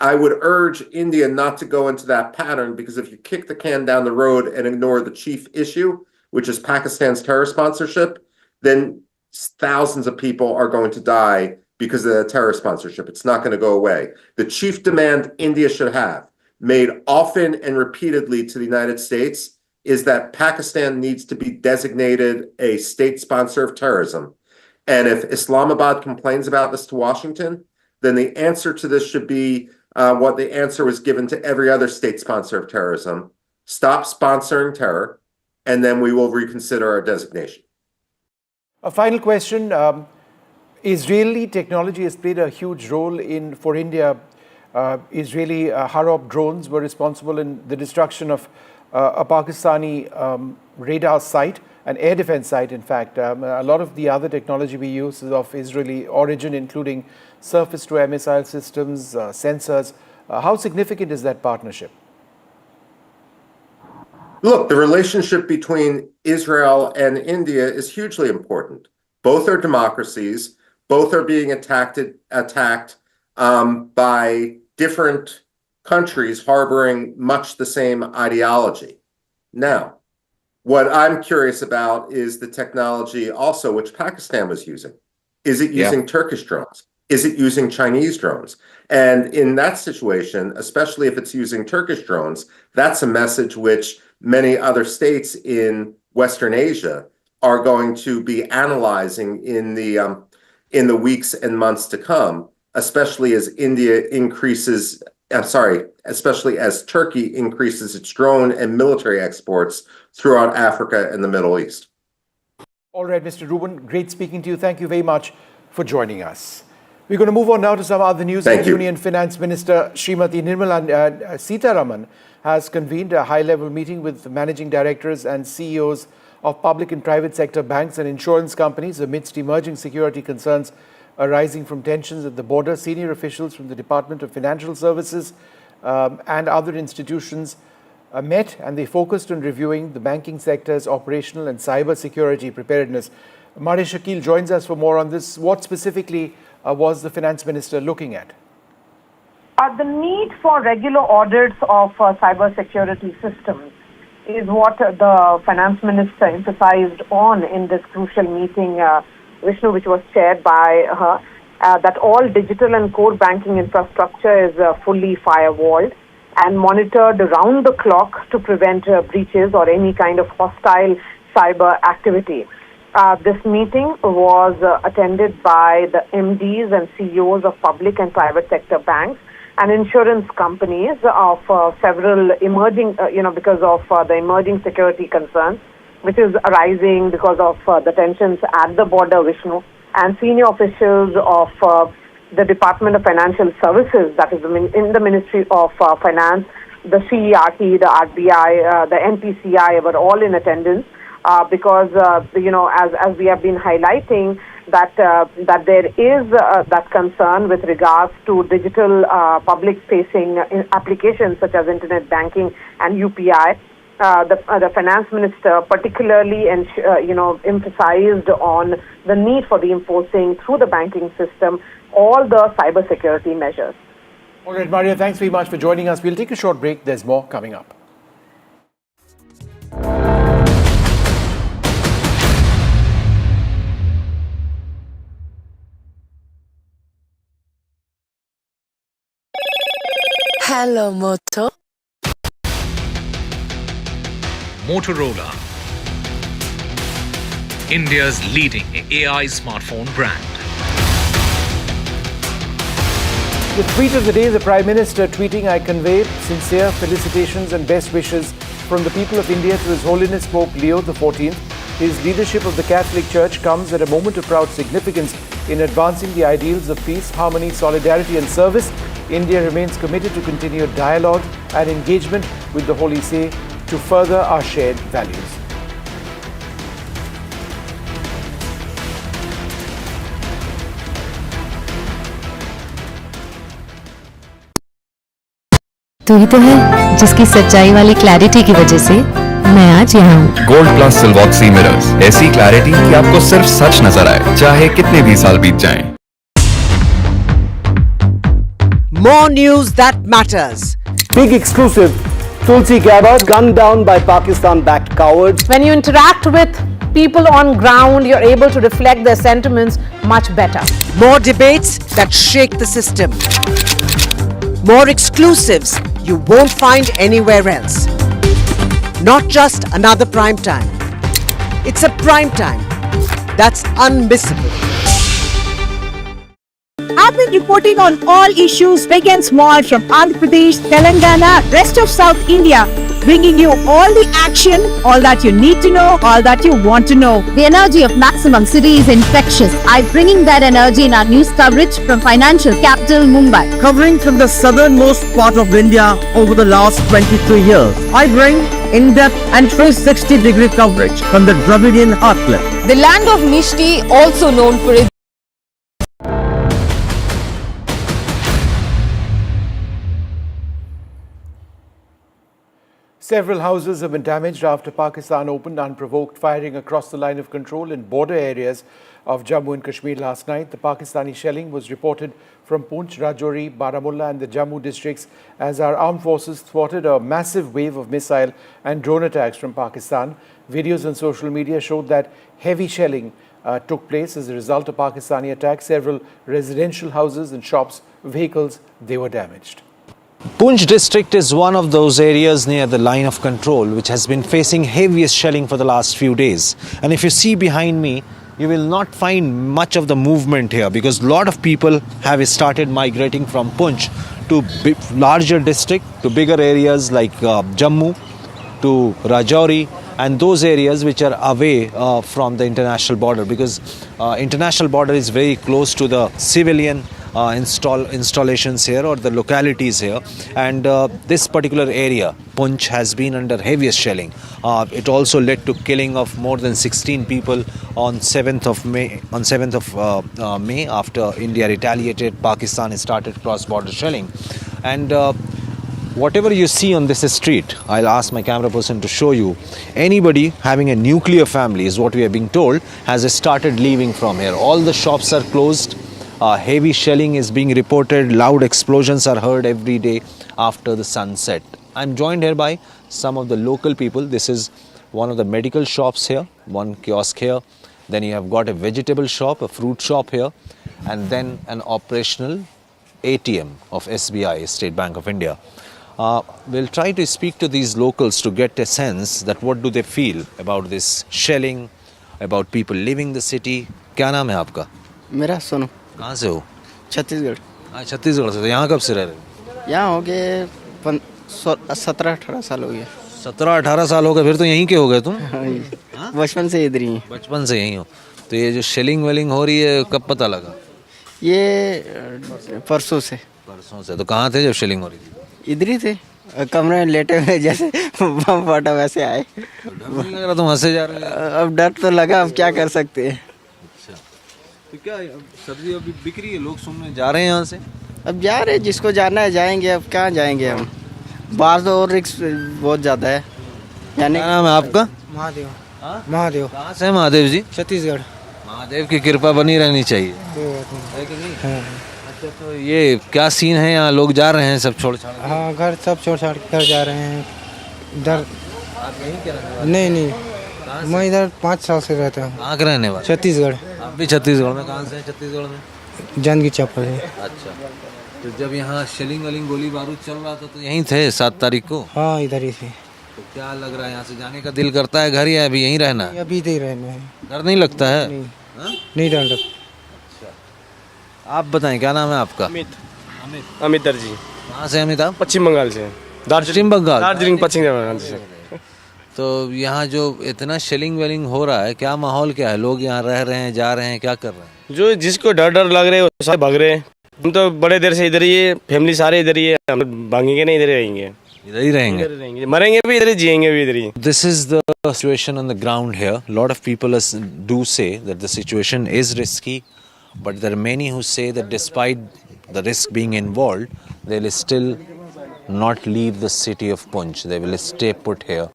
I would urge India not to go into that pattern, because if you kick the can down the road and ignore the chief issue, which is Pakistan's terror sponsorship, then thousands of people are going to die because of the terror sponsorship. It's not going to go away. The chief demand India should have, made often and repeatedly to the United States, is that Pakistan needs to be designated a state sponsor of terrorism. And if Islamabad complains about this to Washington, then the answer to this should be what the answer was given to every other state sponsor of terrorism: stop sponsoring terror, and then we will reconsider our designation. A final question. Israeli technology has played a huge role for India. Israeli Harop drones were responsible in the destruction of a Pakistani radar site, an air defense site, in fact. A lot of the other technology we use is of Israeli origin, including surface-to-air missile systems, sensors. How significant is that partnership? Look, the relationship between Israel and India is hugely important. Both are democracies. Both are being attacked by different countries harboring much the same ideology. Now, What I'm curious about is the technology also which Pakistan was using. Is it using Turkish drones? Is it using Chinese drones? And in that situation, especially if it's using Turkish drones, that's a message which many other states in Western Asia are going to be analyzing in the weeks and months to come, especially as especially as Turkey increases its drone and military exports throughout Africa and the Middle East. All right, Mr. Rubin, great speaking to you. Thank you very much for joining us. We're going to move on now to some other news. Thank you. Union Finance Minister Srimati Nirmala Sitharaman has convened a high-level meeting with managing directors and CEOs of public and private sector banks and insurance companies amidst emerging security concerns arising from tensions at the border. Senior officials from the Department of Financial Services and other institutions met, and they focused on reviewing the banking sector's operational and cyber security preparedness. Mari Shakil joins us for more on this. What specifically was the finance minister looking at? The need for regular audits of cyber security systems is what the finance minister emphasized on in this crucial meeting, Vishnu, which was chaired by her, that all digital and core banking infrastructure is fully firewalled and monitored around the clock to prevent breaches or any kind of hostile cyber activity. This meeting was attended by the MDs and CEOs of public and private sector banks and insurance companies of several emerging, because of the emerging security concerns, which is arising because of the tensions at the border, Vishnu, and senior officials of the Department of Financial Services, that is in the Ministry of Finance, the CERT, the RBI, the NPCI were all in attendance because, as we have been highlighting, that there is that concern with regards to digital public-facing applications such as internet banking and UPI. The finance minister particularly emphasized on the need for reinforcing through the banking system all the cyber security measures. All right, Maria, thanks very much for joining us. We'll take a short break. There's more coming up. Hello, Moto. Motorola, India's leading AI smartphone brand. The tweet of the day, the Prime Minister tweeting, "I convey sincere felicitations and best wishes from the people of India to His Holiness Pope Leo XIV. His leadership of the Catholic Church comes at a moment of proud significance in advancing the ideals of peace, harmony, solidarity and service. India remains committed to continued dialogue and engagement with the Holy See to further our shared values." तू ही तो है जिसकी सच्चाई वाली clarity की वजह से मैं आज यहाँ हूँ। गोल्ड प्लस सिल्वॉक्सी मिरर्स, ऐसी क्लैरिटी कि आपको सिर्फ सच नजर आए, चाहे कितने भी साल बीत जाएं। More news that matters. Big exclusive. Tulsi Gabbard gunned down by Pakistan-backed cowards. When you interact with people on ground, you're able to reflect their sentiments much better. More debates that shake the system. More exclusives you won't find anywhere else. Not just another prime time. It's a prime time that's unmissable. I've been reporting on all issues big and small from Andhra Pradesh, Telangana, rest of South India, bringing you all the action, all that you need to know, all that you want to know. The energy of Maximum City is infectious. I'm bringing that energy in our news coverage from financial capital Mumbai. Covering from the southernmost part of India over the last 23 years. I bring in-depth and 360-degree coverage from the Dravidian heartland. The land of Mishti, also known for its Several houses have been damaged after Pakistan opened unprovoked firing across the line of control in border areas of Jammu and Kashmir last night. The Pakistani shelling was reported from Poonch, Rajouri, Baramulla and the Jammu districts as our armed forces thwarted a massive wave of missile and drone attacks from Pakistan. Videos on social media showed that heavy shelling took place as a result of Pakistani attacks. Several residential houses and shops, vehicles, they were damaged. Poonch district is one of those areas near the line of control which has been facing heaviest shelling for the last few days. And if you see behind me, you will not find much of the movement here because a lot of people have started migrating from Poonch to larger district, to bigger areas like Jammu, to Rajouri, and those areas which are away from the international border, because international border is very close to the civilian installations here or the localities here, and this particular area, Poonch, has been under heaviest shelling. It also led to killing of more than 16 people on 7th of May after India retaliated. Pakistan started cross-border shelling, and whatever you see on this street, I'll ask my camera person to show you. Anybody having a nuclear family, is what we are being told, has started leaving from here. All the shops are closed. Heavy shelling is being reported. Loud explosions are heard every day after the sunset. I'm joined here by some of the local people. This is one of the medical shops here, one kiosk here. Then you have got a vegetable shop, a fruit shop here, and then an operational ATM of SBI, State Bank of India. We'll try to speak to these locals to get a sense that what do they feel about this shelling, about people leaving the city. क्या नाम है आपका? मेरा सोनू। कहाँ से हो? छत्तीसगढ़। छत्तीसगढ़ से। तो यहाँ कब से रह रहे हो? यहाँ हो गए 17-18 साल हो गए। 17-18 साल हो गए, फिर तो यहीं के हो गए तुम? बचपन से इधर ही। बचपन से यहीं हो। तो ये जो शेलिंग वेलिंग हो रही है, कब पता लगा? ये परसों से। परसों से। तो कहाँ थे जब शेलिंग हो रही थी? इधर ही थे, कमरे में लेटे हुए, जैसे बम फटा वैसे आए। डर नहीं लग रहा? तुम हंसे जा रहे हो। अब डर तो लगा, अब क्या कर सकते हैं। तो क्या सब्जी अभी बिक रही है? लोग सुनने जा रहे हैं यहाँ से? अब जा रहे हैं, जिसको जाना है जाएंगे। अब कहाँ जाएंगे हम, बाहर तो और रिस्क बहुत ज़्यादा है। यानी क्या नाम है आपका? महादेव। महादेव। कहाँ से महादेव जी? छत्तीसगढ़। महादेव की कृपा बनी रहनी चाहिए, है कि नहीं? अच्छा, तो ये क्या सीन है यहाँ? लोग जा रहे हैं सब छोड़ छाड़? हाँ, घर सब छोड़ छाड़ कर जा रहे हैं इधर। आप यहीं के रहने वाले? नहीं नहीं, मैं इधर 5 साल से रहता हूँ। कहाँ के रहने वाले? छत्तीसगढ़। आप भी छत्तीसगढ़ में? कहाँ से हैं छत्तीसगढ़ में? जानगी चप्पल है। अच्छा, तो जब यहाँ शेलिंग वेलिंग गोली बारूद चल रहा था तो यहीं थे 7 तारीख को? हाँ, इधर ही थे। तो क्या लग रहा है, यहाँ से जाने का दिल करता है घर, या अभी यहीं रहना है? अभी इधर ही रहना है। डर नहीं लगता है? नहीं डर लगता। आप बताएं, क्या नाम है आपका? अमित दर्जी। कहाँ से अमित आप? पश्चिम बंगाल से। पश्चिम बंगाल? दार्जिलिंग, पश्चिम बंगाल से। तो यहाँ जो इतना शेलिंग वेलिंग हो रहा है, क्या माहौल क्या है? लोग यहाँ रह रहे हैं, जा रहे हैं, क्या कर रहे हैं? जो जिसको डर डर लग रहे हैं वो सब भाग रहे हैं। हम तो बड़े देर से इधर ही है, फैमिली सारे इधर ही है। हम भागेंगे नहीं, इधर ही रहेंगे। इधर ही रहेंगे? मरेंगे भी इधर ही, जिएंगे भी इधर ही। This is the situation on the ground here. Lot of people do say that the situation is risky, but there are many who say that despite the risk being involved, they will still not leave the city of Poonch. They will stay put here.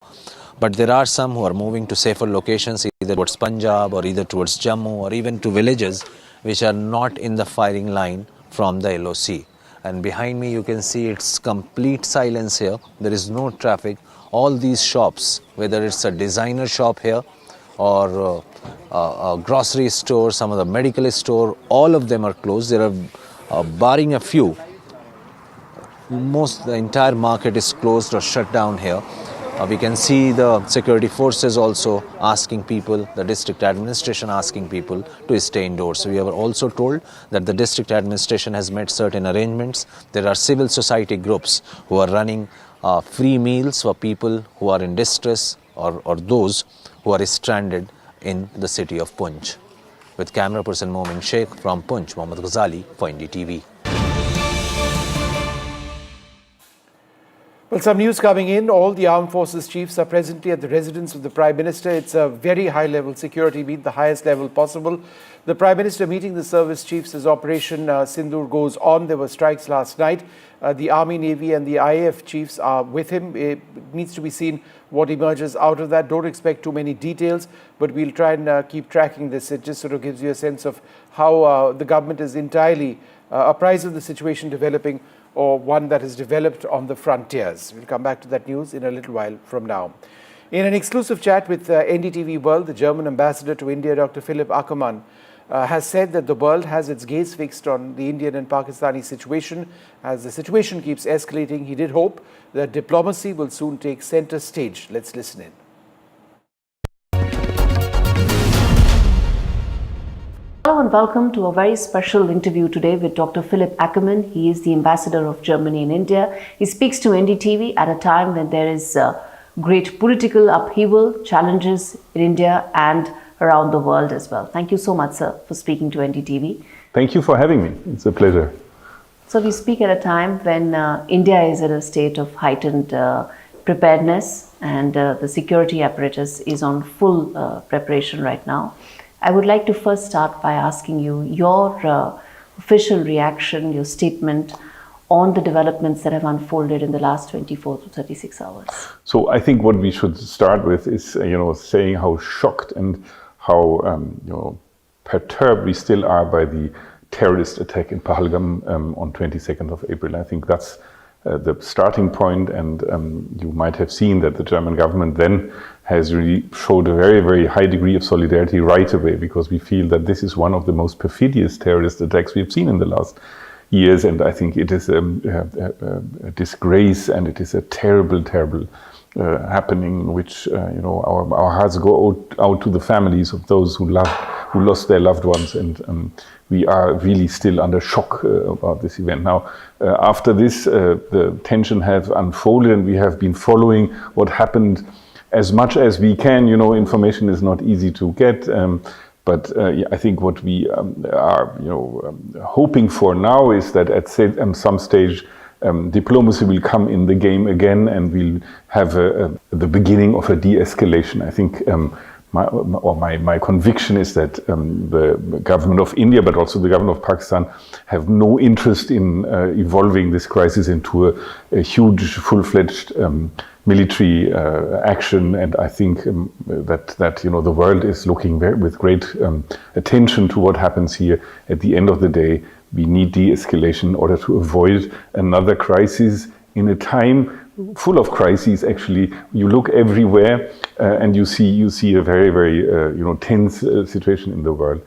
But there are some who are moving to safer locations, either towards Punjab or either towards Jammu or even to villages which are not in the firing line from the LOC. And behind me you can see it's complete silence here. There is no traffic. All these shops, whether it's a designer shop here or a grocery store, some of the medical store, all of them are closed. There are, barring a few, the entire market is closed or shut down here. We can see the security forces also asking people, the district administration asking people to stay indoors. We are also told that the district administration has made certain arrangements. There are civil society groups who are running free meals for people who are in distress or those who are stranded in the city of Poonch. With camera person Momin Sheikh from Poonch, Mohammad Ghazali for NDTV. Well, some news coming in. All the armed forces chiefs are presently at the residence of the Prime Minister. It's a very high-level security meet, the highest level possible. The Prime Minister meeting the service chiefs as Operation Sindoor goes on. There were strikes last night. The Army, Navy and the IAF chiefs are with him. It needs to be seen what emerges out of that. Don't expect too many details, but we'll try and keep tracking this. It just sort of gives you a sense of how the government is entirely apprised of the situation developing, or one that is developed on the frontiers. We'll come back to that news in a little while from now. In an exclusive chat with NDTV World, the German ambassador to India, Dr. Philipp Ackermann, has said that the world has its gaze fixed on the Indian and Pakistani situation. As the situation keeps escalating, he did hope that diplomacy will soon take center stage. Let's listen in. Hello and welcome to a very special interview today with Dr. Philipp Ackermann. He is the ambassador of Germany in India. He speaks to NDTV at a time when there is great political upheaval, challenges in India and around the world as well. Thank you so much, sir, for speaking to NDTV. Thank you for having me. It's a pleasure. So we speak at a time when India is at a state of heightened preparedness, and the security apparatus is on full preparation right now. I would like to first start by asking you your official reaction, your statement on the developments that have unfolded in the last 24 to 36 hours. So I think what we should start with is, saying how shocked and how, perturbed we still are by the terrorist attack in Pahalgam on 22nd of April. I think that's the starting point, and you might have seen that the German government then has really showed a very, very high degree of solidarity right away, because we feel that this is one of the most perfidious terrorist attacks we've seen in the last years, and I think it is a disgrace, and it is a terrible, terrible happening, which our hearts go out to the families of those who lost their loved ones, and we are really still under shock about this event. Now, after this, the tension has unfolded, and we have been following what happened as much as we can. Information is not easy to get, but I think what we are hoping for now is that at some stage diplomacy will come in the game again, and we'll have the beginning of a de-escalation. I think my conviction is that the government of India, but also the government of Pakistan, have no interest in evolving this crisis into a huge, full-fledged military action. And I think that the world is looking with great attention to what happens here. At the end of the day, we need de-escalation in order to avoid another crisis in a time full of crises. Actually, you look everywhere and you see a very, very tense situation in the world.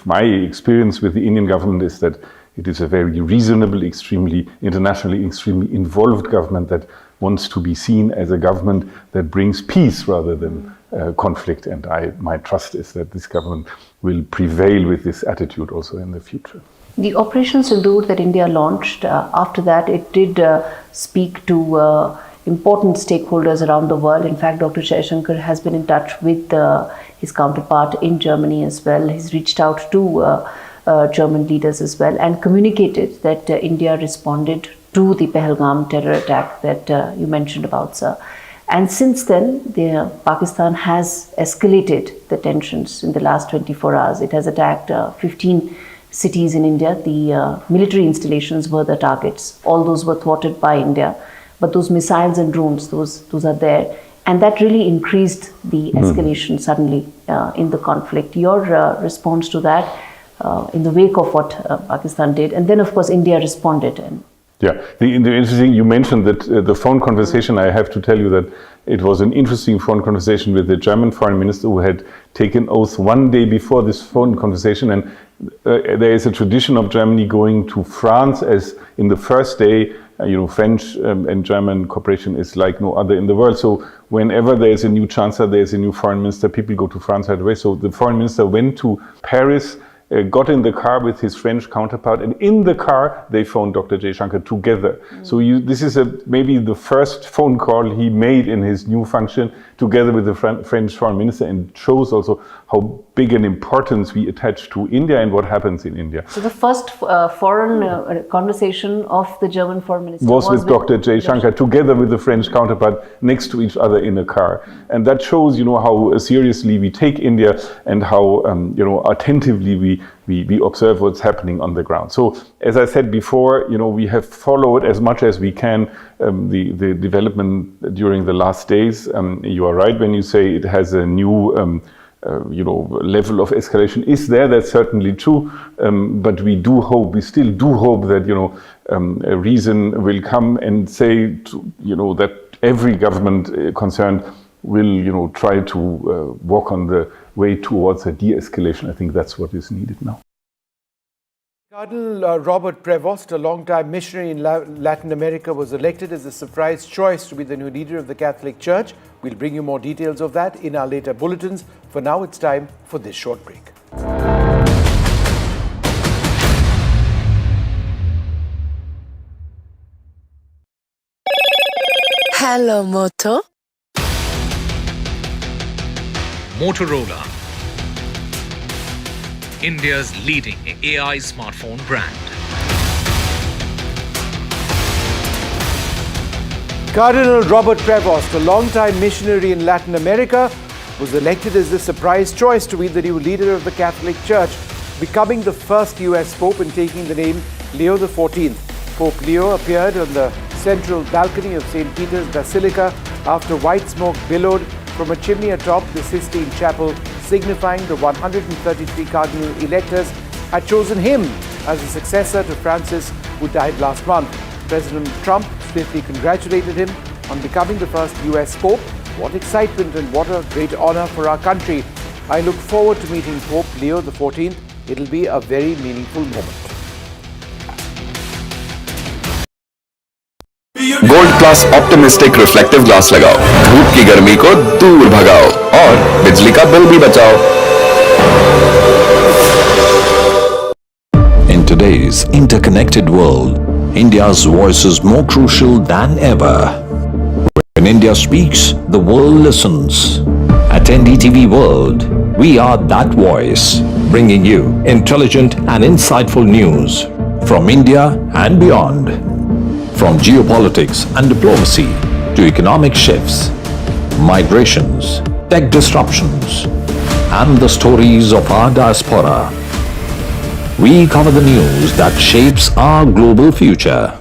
My experience with the Indian government is that it is a very reasonable, internationally extremely involved government that wants to be seen as a government that brings peace rather than conflict. And my trust is that this government will prevail with this attitude also in the future. The Operation Sindoor that India launched, after that it did speak to important stakeholders around the world. In fact, Dr. Jaishankar has been in touch with his counterpart in Germany as well. He's reached out to German leaders as well and communicated that India responded to the Pahalgam terror attack that you mentioned about, sir. And since then, Pakistan has escalated the tensions in the last 24 hours. It has attacked 15 cities in India. The military installations were the targets. All those were thwarted by India. But those missiles and drones, those are there. And that really increased the escalation suddenly in the conflict. Your response to that in the wake of what Pakistan did. And then, of course, India responded. Yeah, the interesting, you mentioned that the phone conversation, I have to tell you that it was an interesting phone conversation with the German foreign minister, who had taken oath one day before this phone conversation. And there is a tradition of Germany going to France as in the first day. French and German cooperation is like no other in the world. So whenever there is a new chancellor, there is a new foreign minister, people go to France right away. So the foreign minister went to Paris, got in the car with his French counterpart, and in the car they phoned Dr. Jaishankar together. So this is maybe the first phone call he made in his new function together with the French foreign minister, and shows also how big an importance we attach to India and what happens in India. So the first foreign conversation of the German foreign minister was with Dr. Jaishankar, together with the French counterpart, next to each other in a car. And that shows, how seriously we take India and how, attentively we observe what's happening on the ground. So, as I said before, we have followed as much as we can the development during the last days. You are right when you say it has a new level of escalation is there. That's certainly true. But we still do hope that, a reason will come and say, that every government concerned will, try to walk on the way towards a de-escalation. I think that's what is needed now. Cardinal Robert Prevost, a long-time missionary in Latin America, was elected as a surprise choice to be the new leader of the Catholic Church. We'll bring you more details of that in our later bulletins. For now, it's time for this short break. Hello, Moto. Motorola, India's leading AI smartphone brand. Cardinal Robert Prevost, a long-time missionary in Latin America, was elected as the surprise choice to be the new leader of the Catholic Church, becoming the first US Pope and taking the name Leo XIV. Pope Leo appeared on the central balcony of St. Peter's Basilica after white smoke billowed from a chimney atop the Sistine Chapel, signifying the 133 cardinal electors had chosen him as a successor to Francis, who died last month. President Trump swiftly congratulated him on becoming the first US Pope. What excitement and what a great honor for our country. I look forward to meeting Pope Leo XIV. It'll be a very meaningful moment. Gold class optimistic reflective glass लगाओ, धूप की गर्मी को दूर भगाओ और बिजली का बिल भी बचाओ. In today's interconnected world, India's voice is more crucial than ever. When India speaks, the world listens. At NDTV World, we are that voice, bringing you intelligent and insightful news from India and beyond. From geopolitics and diplomacy to economic shifts, migrations, tech disruptions, and the stories of our diaspora, we cover the news that shapes our global future.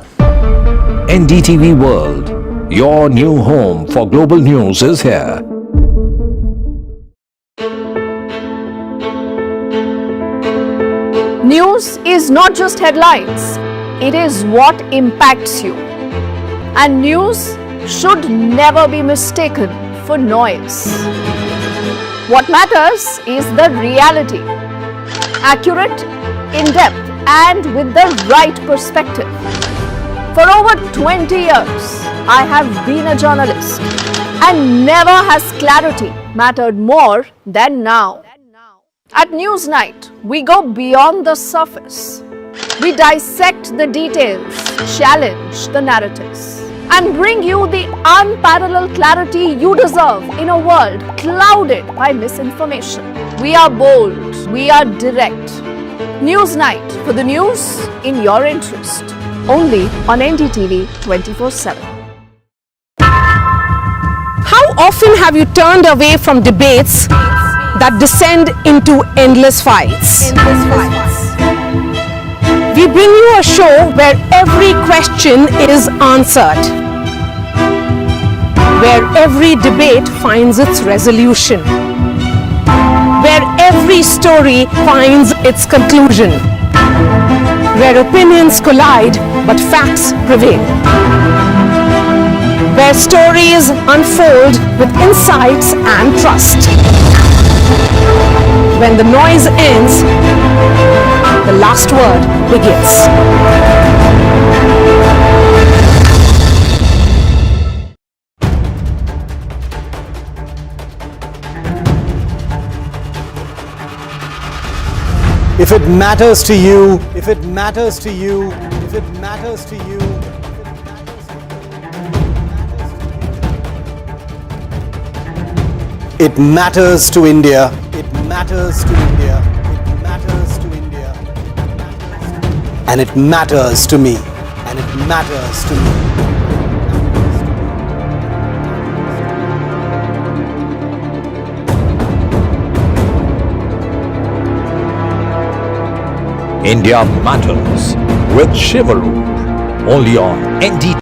NDTV World, your new home for global news, is here. News is not just headlines. It is what impacts you. And news should never be mistaken for noise. What matters is the reality. Accurate, in-depth, and with the right perspective. For over 20 years, I have been a journalist, and never has clarity mattered more than now. At Newsnight, we go beyond the surface. We dissect the details, challenge the narratives, and bring you the unparalleled clarity you deserve in a world clouded by misinformation. We are bold, we are direct. Newsnight, for the news in your interest. Only on NDTV 24/7. How often have you turned away from debates that descend into endless fights? We bring you a show where every question is answered, where every debate finds its resolution, where every story finds its conclusion, where opinions collide but facts prevail, where stories unfold with insights and trust. When the noise ends, the last word begins. If it matters to you, if it matters to you, if it matters to you, it matters to India. It matters to India. It matters to India. And it matters to me. And it matters to me. India Matters with Shivaroop, only on NDTV.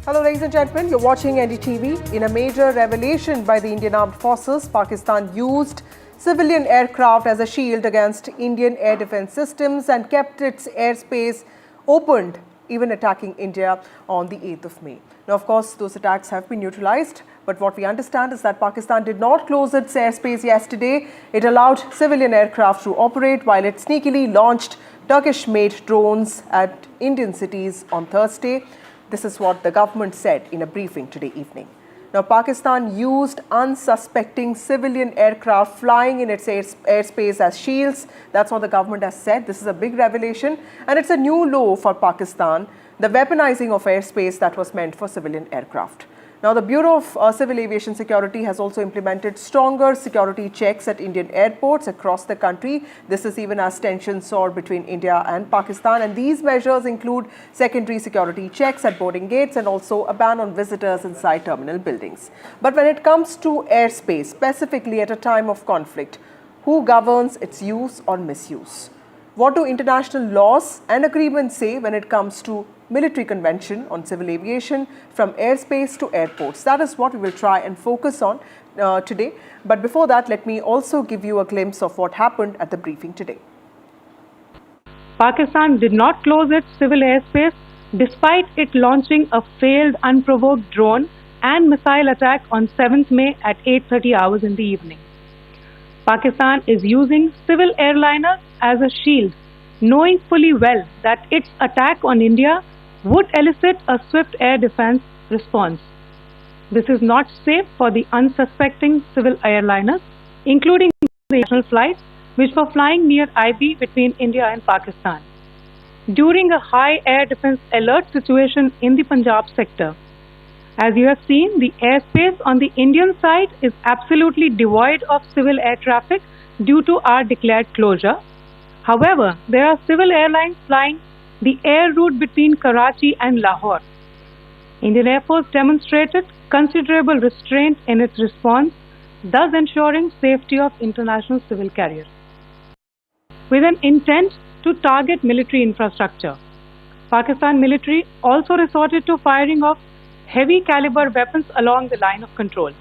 Hello ladies and gentlemen, you're watching NDTV. In a major revelation by the Indian Armed Forces, Pakistan used civilian aircraft as a shield against Indian air defense systems and kept its airspace opened, even attacking India on the 8th of May. Now, of course, those attacks have been neutralized, but what we understand is that Pakistan did not close its airspace yesterday. It allowed civilian aircraft to operate while it sneakily launched Turkish-made drones at Indian cities on Thursday. This is what the government said in a briefing today evening. Now, Pakistan used unsuspecting civilian aircraft flying in its airspace as shields. That's what the government has said. This is a big revelation, and it's a new low for Pakistan, the weaponizing of airspace that was meant for civilian aircraft. Now, the Bureau of Civil Aviation Security has also implemented stronger security checks at Indian airports across the country. This is even as tensions soar between India and Pakistan. And these measures include secondary security checks at boarding gates and also a ban on visitors inside terminal buildings. But when it comes to airspace, specifically at a time of conflict, who governs its use or misuse? What do international laws and agreements say when it comes to military convention on civil aviation from airspace to airports? That is what we will try and focus on today. But before that, let me also give you a glimpse of what happened at the briefing today. Pakistan did not close its civil airspace despite it launching a failed unprovoked drone and missile attack on 7th May at 8:30 hours in the evening. Pakistan is using civil airliners as a shield, knowing fully well that its attack on India would elicit a swift air defense response. This is not safe for the unsuspecting civil airliners, including the national flights which were flying near IB between India and Pakistan. During a high air defense alert situation in the Punjab sector, as you have seen, the airspace on the Indian side is absolutely devoid of civil air traffic due to our declared closure. However, there are civil airlines flying the air route between Karachi and Lahore. Indian Air Force demonstrated considerable restraint in its response, thus ensuring safety of international civil carriers. With an intent to target military infrastructure, Pakistan military also resorted to firing of heavy caliber weapons along the line of control.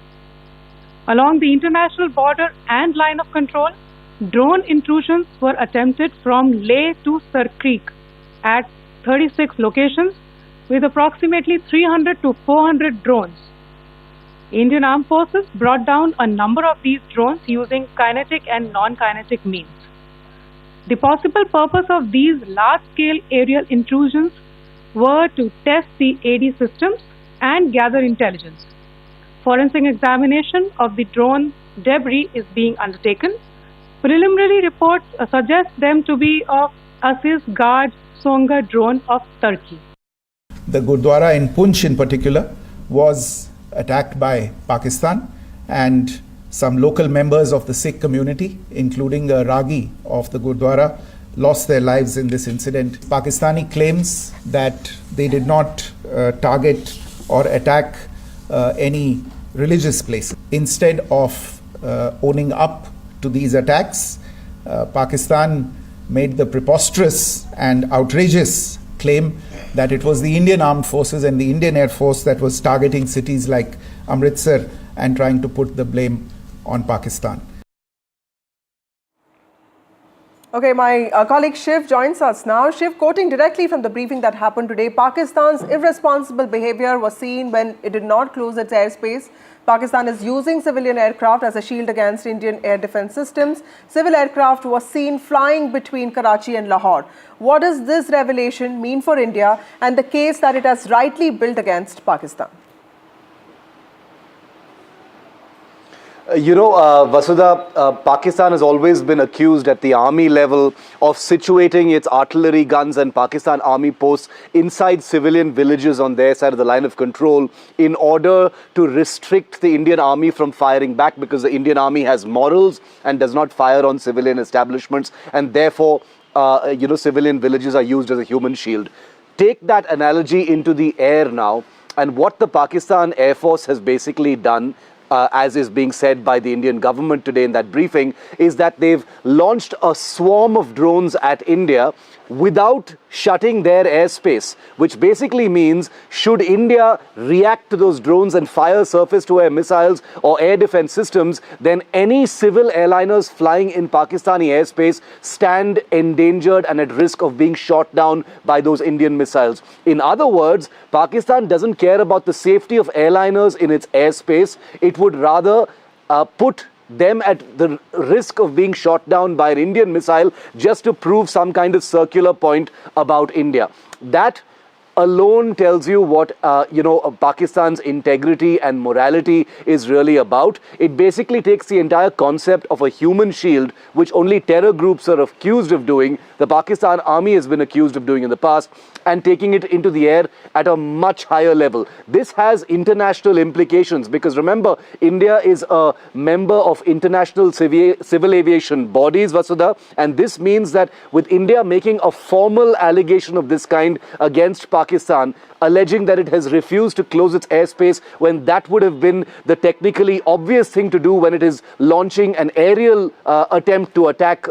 Along the international border and line of control, drone intrusions were attempted from Leh to Sar Creek at 36 locations with approximately 300 to 400 drones. Indian Armed Forces brought down a number of these drones using kinetic and non-kinetic means. The possible purpose of these large-scale aerial intrusions were to test the AD systems and gather intelligence. Forensic examination of the drone debris is being undertaken. Preliminary reports suggest them to be of Aziz Guard Songa drone of Turkey. The Gurdwara in Poonch in particular was attacked by Pakistan, and some local members of the Sikh community, including a Ragi of the Gurdwara, lost their lives in this incident. Pakistani claims that they did not target or attack any religious place. Instead of owning up to these attacks, Pakistan made the preposterous and outrageous claim that it was the Indian Armed Forces and the Indian Air Force that was targeting cities like Amritsar and trying to put the blame on Pakistan. Okay, my colleague Shiv joins us now. Shiv, quoting directly from the briefing that happened today, Pakistan's irresponsible behavior was seen when it did not close its airspace. Pakistan is using civilian aircraft as a shield against Indian air defense systems. Civil aircraft was seen flying between Karachi and Lahore. What does this revelation mean for India and the case that it has rightly built against Pakistan? Vasudha, Pakistan has always been accused at the army level of situating its artillery guns and Pakistan army posts inside civilian villages on their side of the line of control in order to restrict the Indian army from firing back, because the Indian army has morals and does not fire on civilian establishments, and therefore, civilian villages are used as a human shield. Take that analogy into the air now, and what the Pakistan Air Force has basically done, as is being said by the Indian government today in that briefing, is that they've launched a swarm of drones at India without shutting their airspace, which basically means should India react to those drones and fire surface-to-air missiles or air defense systems, then any civil airliners flying in Pakistani airspace stand endangered and at risk of being shot down by those Indian missiles. In other words, Pakistan doesn't care about the safety of airliners in its airspace. It would rather put them at the risk of being shot down by an Indian missile just to prove some kind of circular point about India. That alone tells you what Pakistan's integrity and morality is really about. It basically takes the entire concept of a human shield, which only terror groups are accused of doing, the Pakistan army has been accused of doing in the past, and taking it into the air at a much higher level. This has international implications, because remember, India is a member of international civil aviation bodies, Vasudha, and this means that with India making a formal allegation of this kind against Pakistan, alleging that it has refused to close its airspace when that would have been the technically obvious thing to do when it is launching an aerial attempt to attack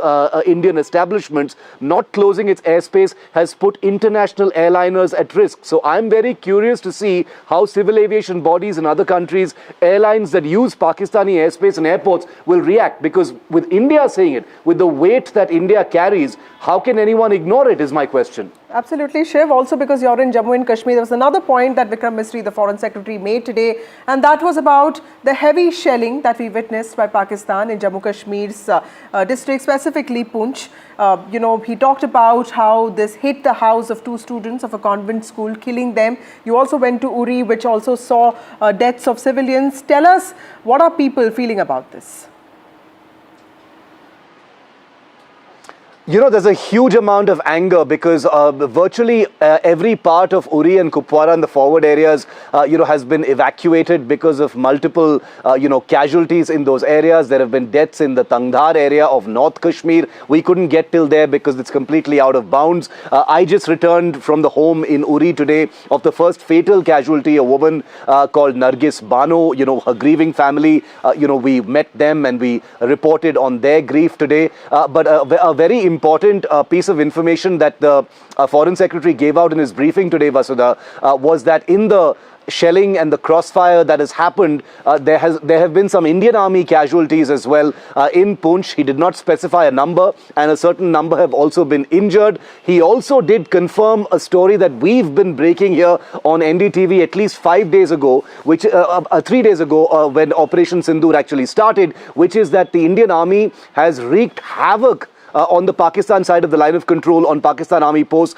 Indian establishments, not closing its airspace has put international airliners at risk. So I'm very curious to see how civil aviation bodies in other countries, airlines that use Pakistani airspace and airports will react, because with India saying it, with the weight that India carries, how can anyone ignore it is my question. Absolutely, Shiv. Also, because you're in Jammu and Kashmir, there was another point that Vikram Misri, the Foreign Secretary, made today, and that was about the heavy shelling that we witnessed by Pakistan in Jammu Kashmir's district, specifically Poonch. He talked about how this hit the house of 2 students of a convent school, killing them. You also went to Uri, which also saw deaths of civilians. Tell us, what are people feeling about this? There's a huge amount of anger, because virtually every part of Uri and Kupwara and the forward areas, has been evacuated because of multiple, casualties in those areas. There have been deaths in the Tangdhar area of North Kashmir. We couldn't get till there because it's completely out of bounds. I just returned from the home in Uri today of the first fatal casualty, a woman called Nargis Bano, her grieving family. We met them and we reported on their grief today. But a very important piece of information that the Foreign Secretary gave out in his briefing today, Vasudha, was that in the shelling and the crossfire that has happened, there have been some Indian Army casualties as well in Poonch. He did not specify a number, and a certain number have also been injured. He also did confirm a story that we've been breaking here on NDTV at least 5 days ago, which 3 days ago when Operation Sindoor actually started, which is that the Indian Army has wreaked havoc on the Pakistan side of the line of control, on Pakistan army posts,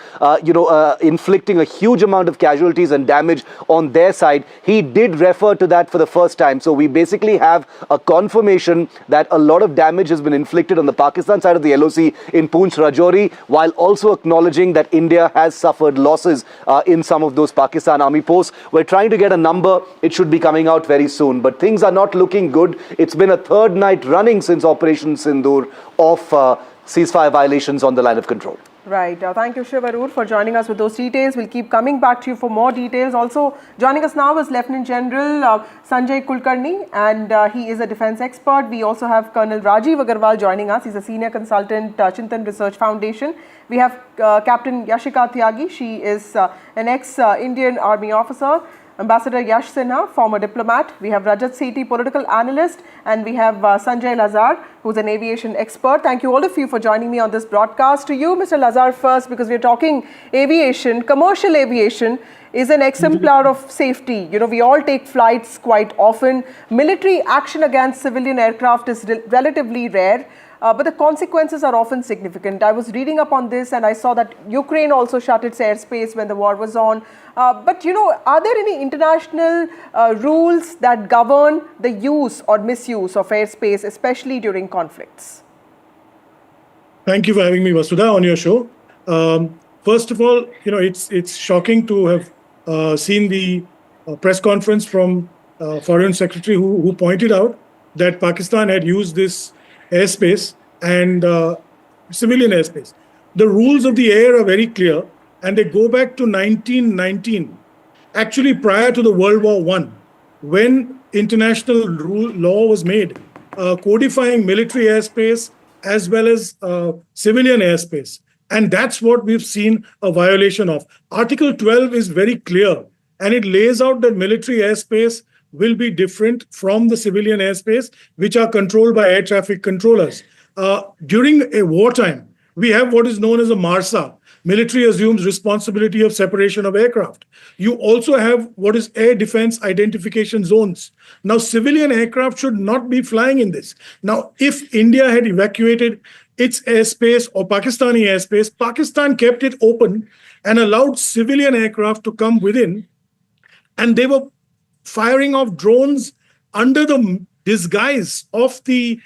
inflicting a huge amount of casualties and damage on their side. He did refer to that for the first time. So we basically have a confirmation that a lot of damage has been inflicted on the Pakistan side of the LOC in Poonch Rajouri, while also acknowledging that India has suffered losses in some of those Pakistan army posts. We're trying to get a number. It should be coming out very soon. But things are not looking good. It's been a 3rd night running since Operation Sindoor of ceasefire violations on the line of control. Right. Thank you, Shiv Arur, for joining us with those details. We'll keep coming back to you for more details. Also, joining us now is Lieutenant General Sanjay Kulkarni, and he is a defense expert. We also have Colonel Rajiv Agarwal joining us. He's a senior consultant, Chintan Research Foundation. We have Captain Yashika Tyagi. She is an ex-Indian Army officer. Ambassador Yash Sinha, former diplomat. We have Rajat Sethi, political analyst, and we have Sanjay Lazar, who's an aviation expert. Thank you all of you for joining me on this broadcast. To you, Mr. Lazar, first, because we're talking aviation. Commercial aviation is an exemplar of safety. We all take flights quite often. Military action against civilian aircraft is relatively rare. but the consequences are often significant. I was reading up on this and I saw that Ukraine also shut its airspace when the war was on. But are there any international rules that govern the use or misuse of airspace, especially during conflicts? Thank you for having me, Vasudha, on your show. First of all, it's shocking to have seen the press conference from Foreign Secretary who pointed out that Pakistan had used this airspace and civilian airspace. The rules of the air are very clear, and they go back to 1919, actually prior to the World War I, when international law was made, codifying military airspace as well as civilian airspace. And that's what we've seen a violation of. Article 12 is very clear, and it lays out that military airspace will be different from the civilian airspace, which are controlled by air traffic controllers. During a wartime, we have what is known as a MARSA. Military assumes responsibility of separation of aircraft. You also have what is air defense identification zones. Now, civilian aircraft should not be flying in this. Now, if India had evacuated its airspace or Pakistani airspace, Pakistan kept it open and allowed civilian aircraft to come within, and they were firing off drones under the disguise of the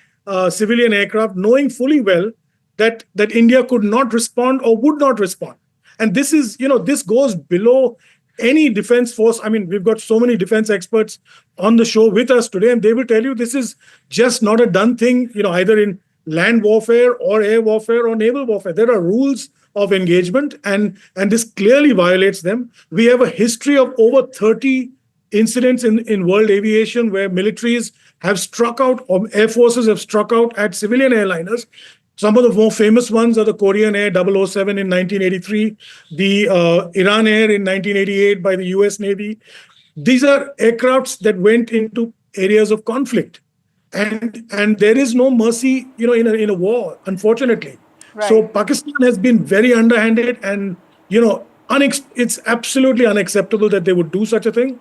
civilian aircraft, knowing fully well that India could not respond or would not respond. And this is, this goes below any defense force. I mean, we've got so many defense experts on the show with us today, and they will tell you this is just not a done thing, either in land warfare or air warfare or naval warfare. There are rules of engagement, and this clearly violates them. We have a history of over 30 incidents in world aviation where militaries have struck out, or air forces have struck out at civilian airliners. Some of the more famous ones are the Korean Air 007 in 1983, the Iran Air in 1988 by the US Navy. These are aircrafts that went into areas of conflict. And there is no mercy, in a war, unfortunately. Right. So Pakistan has been very underhanded, and it's absolutely unacceptable that they would do such a thing.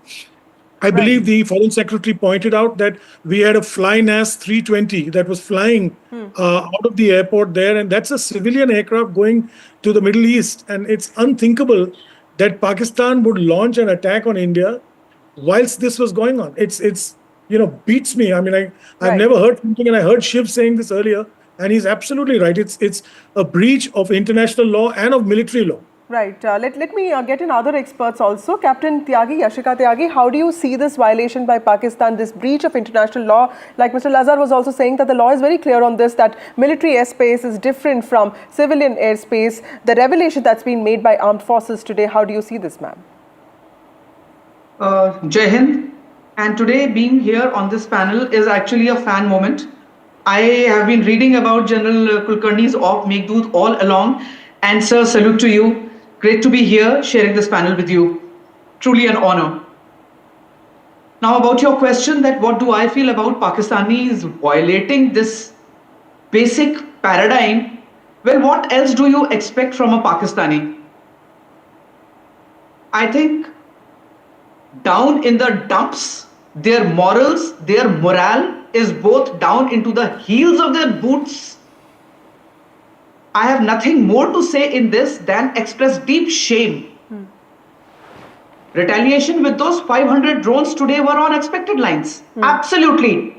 I believe the Foreign Secretary pointed out that we had a FlyNAS 320 that was flying out of the airport there, and that's a civilian aircraft going to the Middle East. And it's unthinkable that Pakistan would launch an attack on India whilst this was going on. It's beats me. I mean, I've never heard something, and I heard Shiv saying this earlier, and he's absolutely right. It's a breach of international law and of military law. Right. Let me get in other experts also. Captain Tyagi, Yashika Tyagi, how do you see this violation by Pakistan, this breach of international law? Like Mr. Lazar was also saying that the law is very clear on this, that military airspace is different from civilian airspace. The revelation that's been made by armed forces today, how do you see this, ma'am? Jai Hind. And today being here on this panel is actually a fan moment. I have been reading about General Kulkarni's op, Meghdoot, all along. And sir, salute to you. Great to be here sharing this panel with you. Truly an honor. Now about your question that what do I feel about Pakistanis violating this basic paradigm? Well, what else do you expect from a Pakistani? I think down in the dumps, their morals, their morale is both down into the heels of their boots. I have nothing more to say in this than express deep shame. Retaliation with those 500 drones today were on expected lines. Absolutely.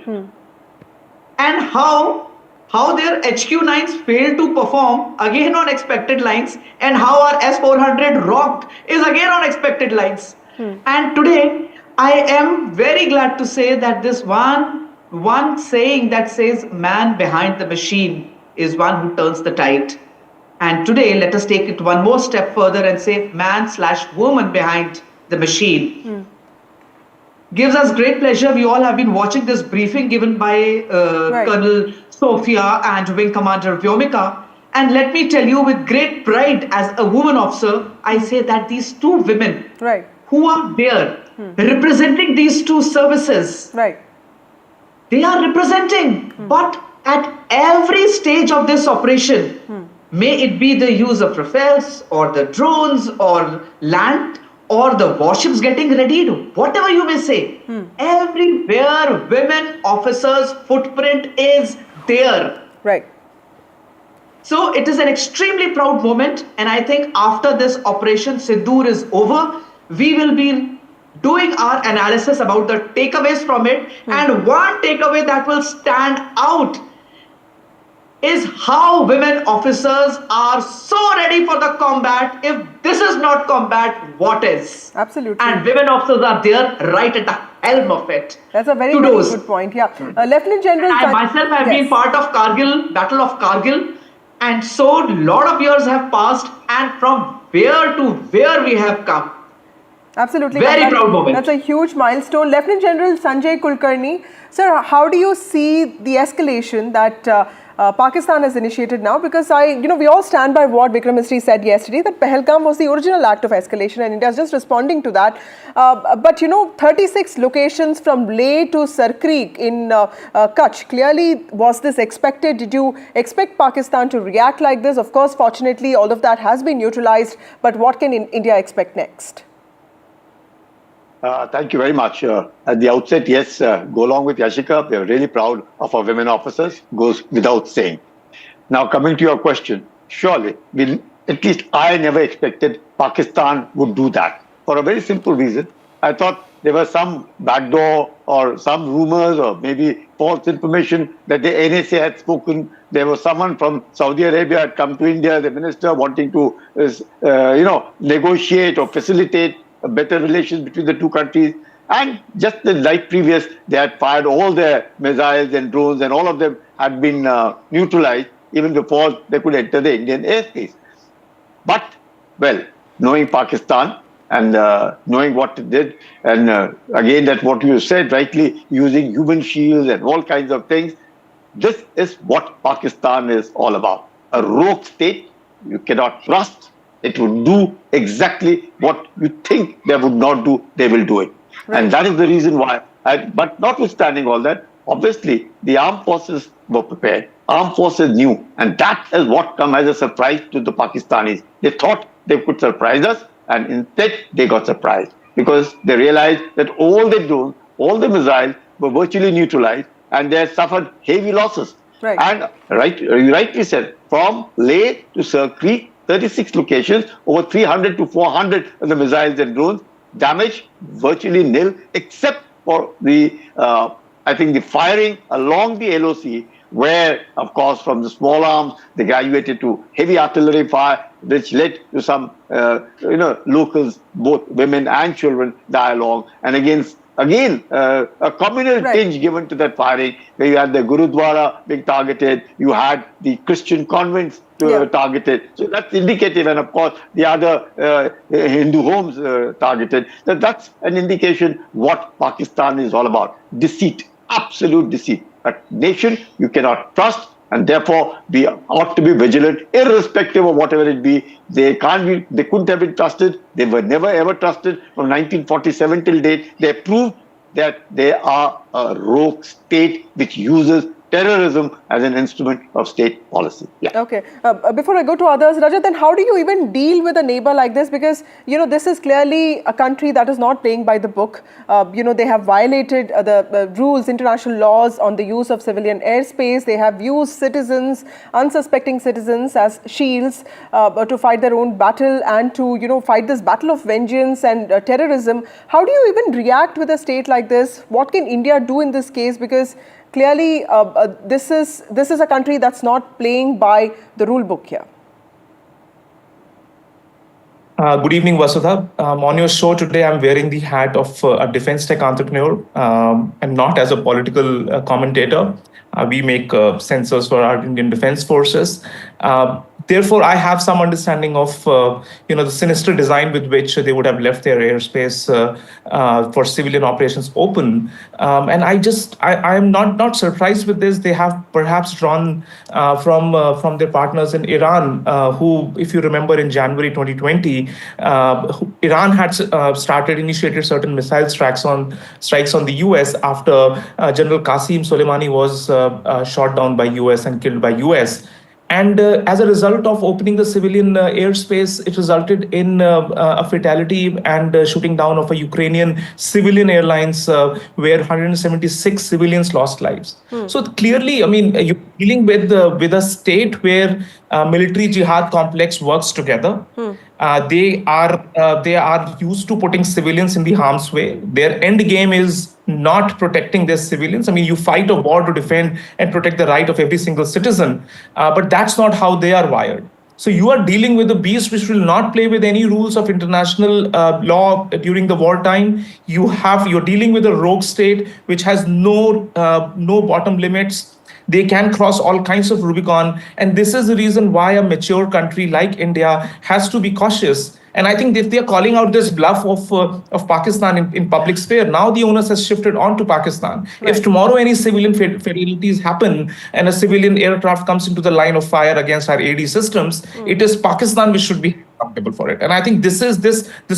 And how their HQ9s failed to perform again on expected lines, and how our S-400 rocked is again on expected lines. And today, I am very glad to say that this one saying that says man behind the machine is one who turns the tide. And today, let us take it one more step further and say man/woman behind the machine. Gives us great pleasure. We all have been watching this briefing given by Colonel Sophia and Wing Commander Vyomika. And let me tell you with great pride as a woman officer, I say that these two women who are there representing these two services, they are representing, but at every stage of this operation, may it be the use of Rafales or the drones or land or the warships getting readied, whatever you may say, everywhere women officers' footprint is there. So it is an extremely proud moment, and I think after this Operation Sindoor is over, we will be doing our analysis about the takeaways from it. And one takeaway that will stand out is how women officers are so ready for the combat. If this is not combat, what is? Absolutely. And women officers are there right at the helm of it. That's a very, very good point. Yeah. Lieutenant General... And I myself have been part of Kargil, Battle of Kargil. And so a lot of years have passed, and from where to where we have come. Absolutely. Very proud moment. That's a huge milestone. Lieutenant General Sanjay Kulkarni, sir, how do you see the escalation that Pakistan has initiated now? Because we all stand by what Vikram Misri said yesterday, that Pahalgam was the original act of escalation and India is just responding to that. But 36 locations from Leh to Sar Creek in Kutch, clearly was this expected? Did you expect Pakistan to react like this? Of course, fortunately, all of that has been neutralized, but what can India expect next? Thank you very much. At the outset, yes, go along with Yashika. We are really proud of our women officers, goes without saying. Now, coming to your question, surely, at least I never expected Pakistan would do that. For a very simple reason. I thought there was some backdoor or some rumors or maybe false information that the NSA had spoken. There was someone from Saudi Arabia had come to India, the minister wanting to, negotiate or facilitate better relations between the two countries. And just the night previous, they had fired all their missiles and drones, and all of them had been neutralized even before they could enter the Indian airspace. But, well, knowing Pakistan and knowing what it did, and again, that what you said rightly, using human shields and all kinds of things, this is what Pakistan is all about. A rogue state you cannot trust. It will do exactly what you think they would not do, they will do it. Right. And that is the reason why. But notwithstanding all that, obviously, the armed forces were prepared. Armed forces knew. And that is what come as a surprise to the Pakistanis. They thought they could surprise us, and instead they got surprised. Because they realized that all the drones, all the missiles were virtually neutralized, and they had suffered heavy losses. Right. And you rightly said, from Leh to Sar Creek, 36 locations, over 300 to 400 of the missiles and drones, damage virtually nil, except for the, the firing along the LOC, where, of course, from the small arms, they graduated to heavy artillery fire, which led to some, locals, both women and children, die along. And again, a communal tinge given to that firing, where you had the Gurudwara being targeted, you had the Christian convents targeted. So that's indicative, and of course the other Hindu homes targeted. That's an indication what Pakistan is all about. Deceit, absolute deceit. A nation you cannot trust, and therefore we ought to be vigilant, irrespective of whatever it be. They couldn't have been trusted. They were never ever trusted from 1947 till date. They proved that they are a rogue state which uses terrorism as an instrument of state policy. Yeah. Okay. Before I go to others, Rajat, then how do you even deal with a neighbor like this? Because, this is clearly a country that is not playing by the book. They have violated the rules, international laws on the use of civilian airspace. They have used citizens, unsuspecting citizens as shields to fight their own battle and to, fight this battle of vengeance and terrorism. How do you even react with a state like this? What can India do in this case? Because clearly, this is a country that's not playing by the rule book here. Good evening, Vasudha. On your show today, I'm wearing the hat of a defense tech entrepreneur and not as a political commentator. We make sensors for our Indian Defense Forces. Therefore, I have some understanding of the sinister design with which they would have left their airspace for civilian operations open. And I am not surprised with this. They have perhaps drawn from their partners in Iran, who, if you remember, in January 2020, Iran had initiated certain missile strikes on the US after General Qasem Soleimani was shot down by US and killed by US. And as a result of opening the civilian airspace, it resulted in a fatality and shooting down of a Ukrainian civilian airlines where 176 civilians lost lives. So clearly, I mean, you're dealing with a state where military jihad complex works together. They are used to putting civilians in the harm's way. Their end game is not protecting their civilians. I mean, you fight a war to defend and protect the right of every single citizen, but that's not how they are wired. So you are dealing with a beast which will not play with any rules of international law during the wartime. You're dealing with a rogue state which has no bottom limits. They can cross all kinds of Rubicon. And this is the reason why a mature country like India has to be cautious. And I think if they're calling out this bluff of Pakistan in public sphere, now the onus has shifted on to Pakistan. Right. If tomorrow any civilian fatalities happen and a civilian aircraft comes into the line of fire against our AD systems, it is Pakistan which should be accountable for it. And I think this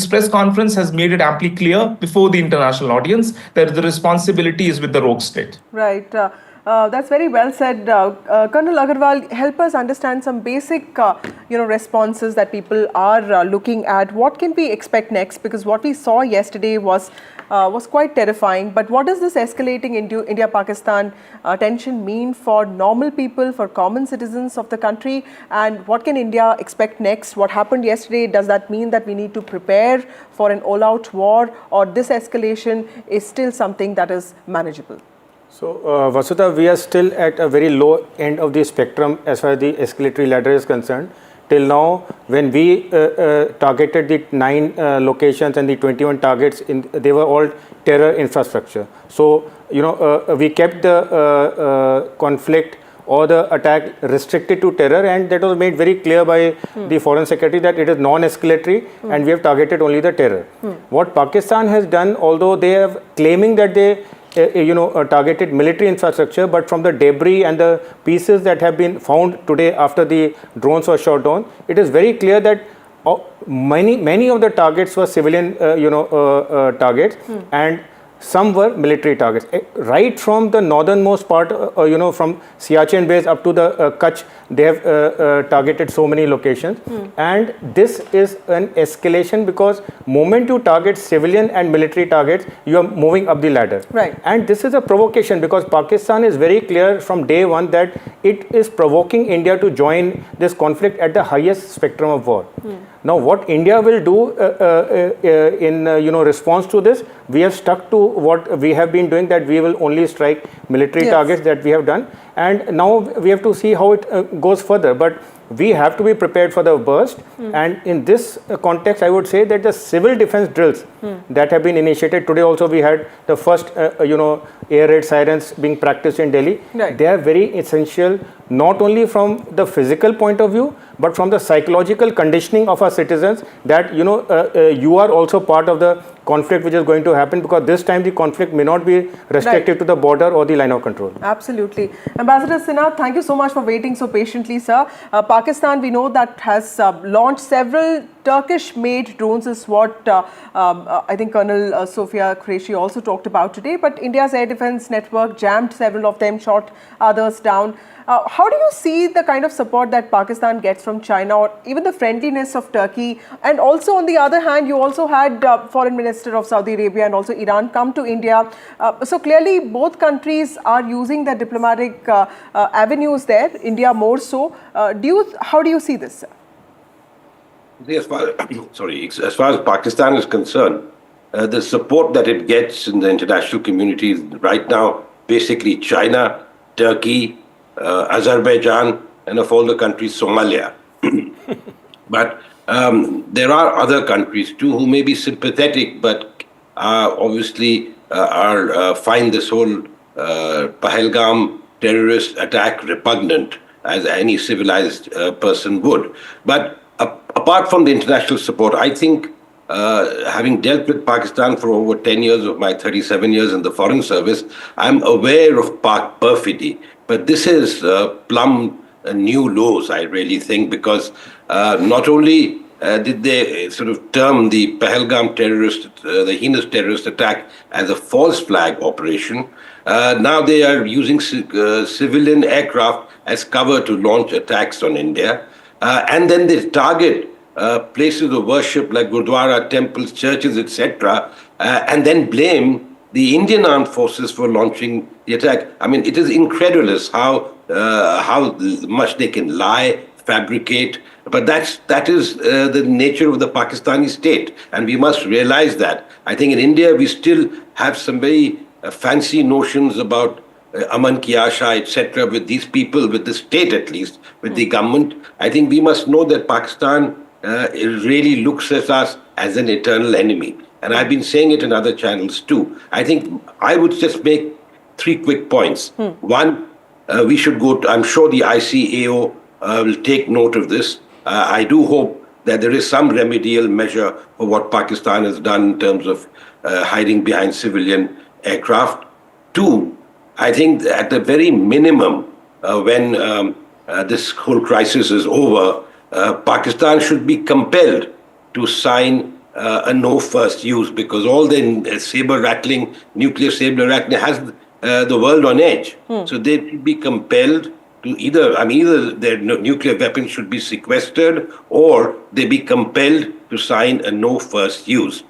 press conference has made it amply clear before the international audience that the responsibility is with the rogue state. Right. That's very well said. Colonel Agarwal, help us understand some basic, responses that people are looking at. What can we expect next? Because what we saw yesterday was quite terrifying. But what does this escalating India-Pakistan tension mean for normal people, for common citizens of the country? And what can India expect next? What happened yesterday, does that mean that we need to prepare for an all-out war, or this escalation is still something that is manageable? So, Vasudha, we are still at a very low end of the spectrum as far as the escalatory ladder is concerned. Till now, when we targeted the 9 locations and the 21 targets, they were all terror infrastructure. So, we kept the conflict or the attack restricted to terror, and that was made very clear by the Foreign Secretary that it is non-escalatory and we have targeted only the terror. What Pakistan has done, although they are claiming that they targeted military infrastructure, but from the debris and the pieces that have been found today after the drones were shot down, it is very clear that many of the targets were civilian targets, and some were military targets. Right from the northernmost part, from Siachen base up to the Kutch, they have targeted so many locations. And this is an escalation because moment you target civilian and military targets, you are moving up the ladder. Right. And this is a provocation because Pakistan is very clear from day one that it is provoking India to join this conflict at the highest spectrum of war. Now, what India will do in response to this, we have stuck to what we have been doing, that we will only strike military targets that we have done, and now we have to see how it goes further. But we have to be prepared for the worst, and in this context, I would say that the civil defense drills that have been initiated today, also we had the first air raid sirens being practiced in Delhi. Right. They are very essential, not only from the physical point of view, but from the psychological conditioning of our citizens that you are also part of the conflict which is going to happen, because this time the conflict may not be restricted to the border or the line of control. Absolutely. Ambassador Sinha, thank you so much for waiting so patiently, sir. Pakistan, we know that has launched several Turkish-made drones, is what I think Colonel Sofia Qureshi also talked about today. But India's air defense network jammed several of them, shot others down. How do you see the kind of support that Pakistan gets from China, or even the friendliness of Turkey? And also, on the other hand, you also had Foreign Minister of Saudi Arabia and also Iran come to India. So clearly, both countries are using their diplomatic avenues there, India more so. How do you see this, sir? As far as Pakistan is concerned, the support that it gets in the international community right now, basically China, Turkey, Azerbaijan, and of all the countries, Somalia. But there are other countries too who may be sympathetic, but obviously find this whole Pahalgam terrorist attack repugnant, as any civilized person would. But apart from the international support, I think having dealt with Pakistan for over 10 years of my 37 years in the Foreign Service, I'm aware of Pak perfidy. But this is plumbed new lows, I really think, because not only did they sort of term the Pahalgam the heinous terrorist attack as a false flag operation, now they are using civilian aircraft as cover to launch attacks on India. And then they target places of worship like Gurdwara, temples, churches, etc., and then blame the Indian armed forces for launching the attack. I mean, it is incredulous how much they can lie, fabricate. But that is the nature of the Pakistani state, and we must realize that. I think in India we still have some very fancy notions about Aman Ki Asha, etc. with these people, with the state at least, with the government. I think we must know that Pakistan really looks at us as an eternal enemy. And I've been saying it in other channels too. I think I would just make 3 quick points. One, we should go to, I'm sure the ICAO will take note of this. I do hope that there is some remedial measure for what Pakistan has done in terms of hiding behind civilian aircraft. 2, I think at the very minimum, when this whole crisis is over, Pakistan should be compelled to sign a no first use, because all the saber rattling, nuclear saber rattling has the world on edge. So they should be compelled to either their nuclear weapons should be sequestered, or they be compelled to sign a no first use.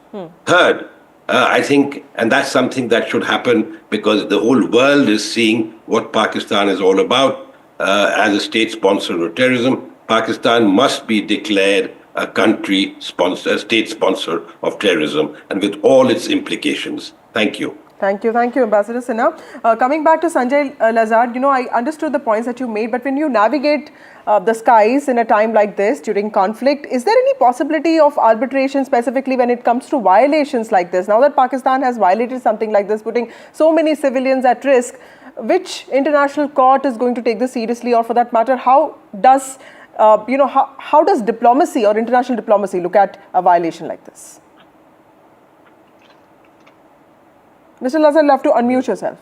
Third, I think, and that's something that should happen because the whole world is seeing what Pakistan is all about as a state sponsor of terrorism. Pakistan must be declared a a state sponsor of terrorism, and with all its implications. Thank you. Thank you, Ambassador Sinha. Coming back to Sanjay Lazard, I understood the points that you made, but when you navigate the skies in a time like this during conflict, is there any possibility of arbitration specifically when it comes to violations like this? Now that Pakistan has violated something like this, putting so many civilians at risk, which international court is going to take this seriously, or for that matter, how does how does diplomacy or international diplomacy look at a violation like this? Mr. Lazar, you'll have to unmute yourself.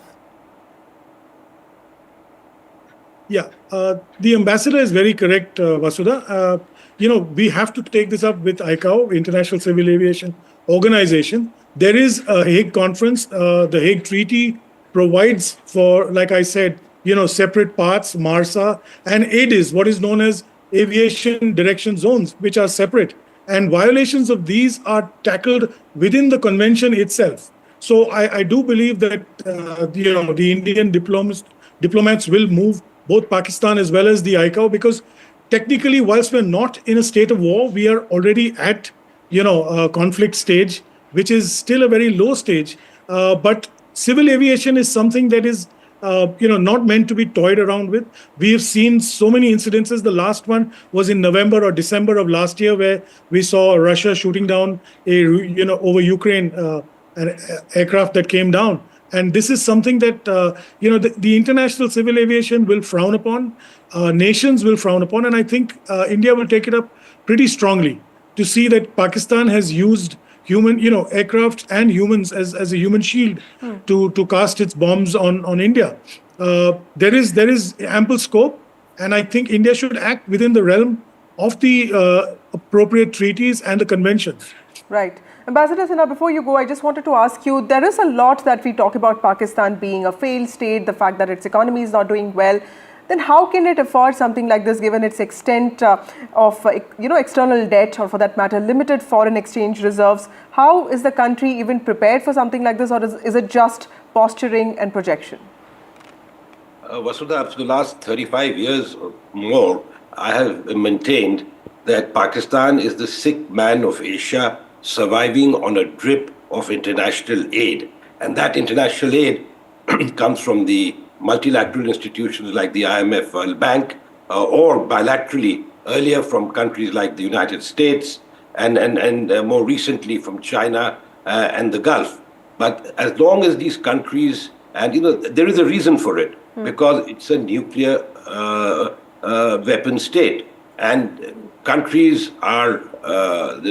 Yeah, the ambassador is very correct, Vasudha. We have to take this up with ICAO, International Civil Aviation Organization. There is a Hague conference. The Hague Treaty provides for, like I said, separate parts, MARSA, and ADIZ, what is known as Aviation Direction Zones, which are separate. And violations of these are tackled within the convention itself. So I do believe that, the Indian diplomats will move both Pakistan as well as the ICAO, because technically, whilst we're not in a state of war, we are already at, a conflict stage, which is still a very low stage. But civil aviation is something that is, not meant to be toyed around with. We have seen so many incidences. The last one was in November or December of last year, where we saw Russia shooting down over Ukraine, an aircraft that came down. And this is something that, the international civil aviation will frown upon, nations will frown upon, and I think India will take it up pretty strongly to see that Pakistan has used human, aircraft and humans as a human shield to cast its bombs on India. There is ample scope, and I think India should act within the realm of the appropriate treaties and the conventions. Right. Ambassador Sinha, before you go, I just wanted to ask you, there is a lot that we talk about Pakistan being a failed state, the fact that its economy is not doing well. Then how can it afford something like this given its extent of external debt, or for that matter limited foreign exchange reserves? How is the country even prepared for something like this, or is it just posturing and projection? Vasudha, for the last 35 years or more, I have maintained that Pakistan is the sick man of Asia, surviving on a drip of international aid. And that international aid comes from the multilateral institutions like the IMF, World Bank, or bilaterally earlier from countries like the United States, and more recently from China and the Gulf. But as long as these countries, and there is a reason for it, because it's a nuclear weapon state, and countries are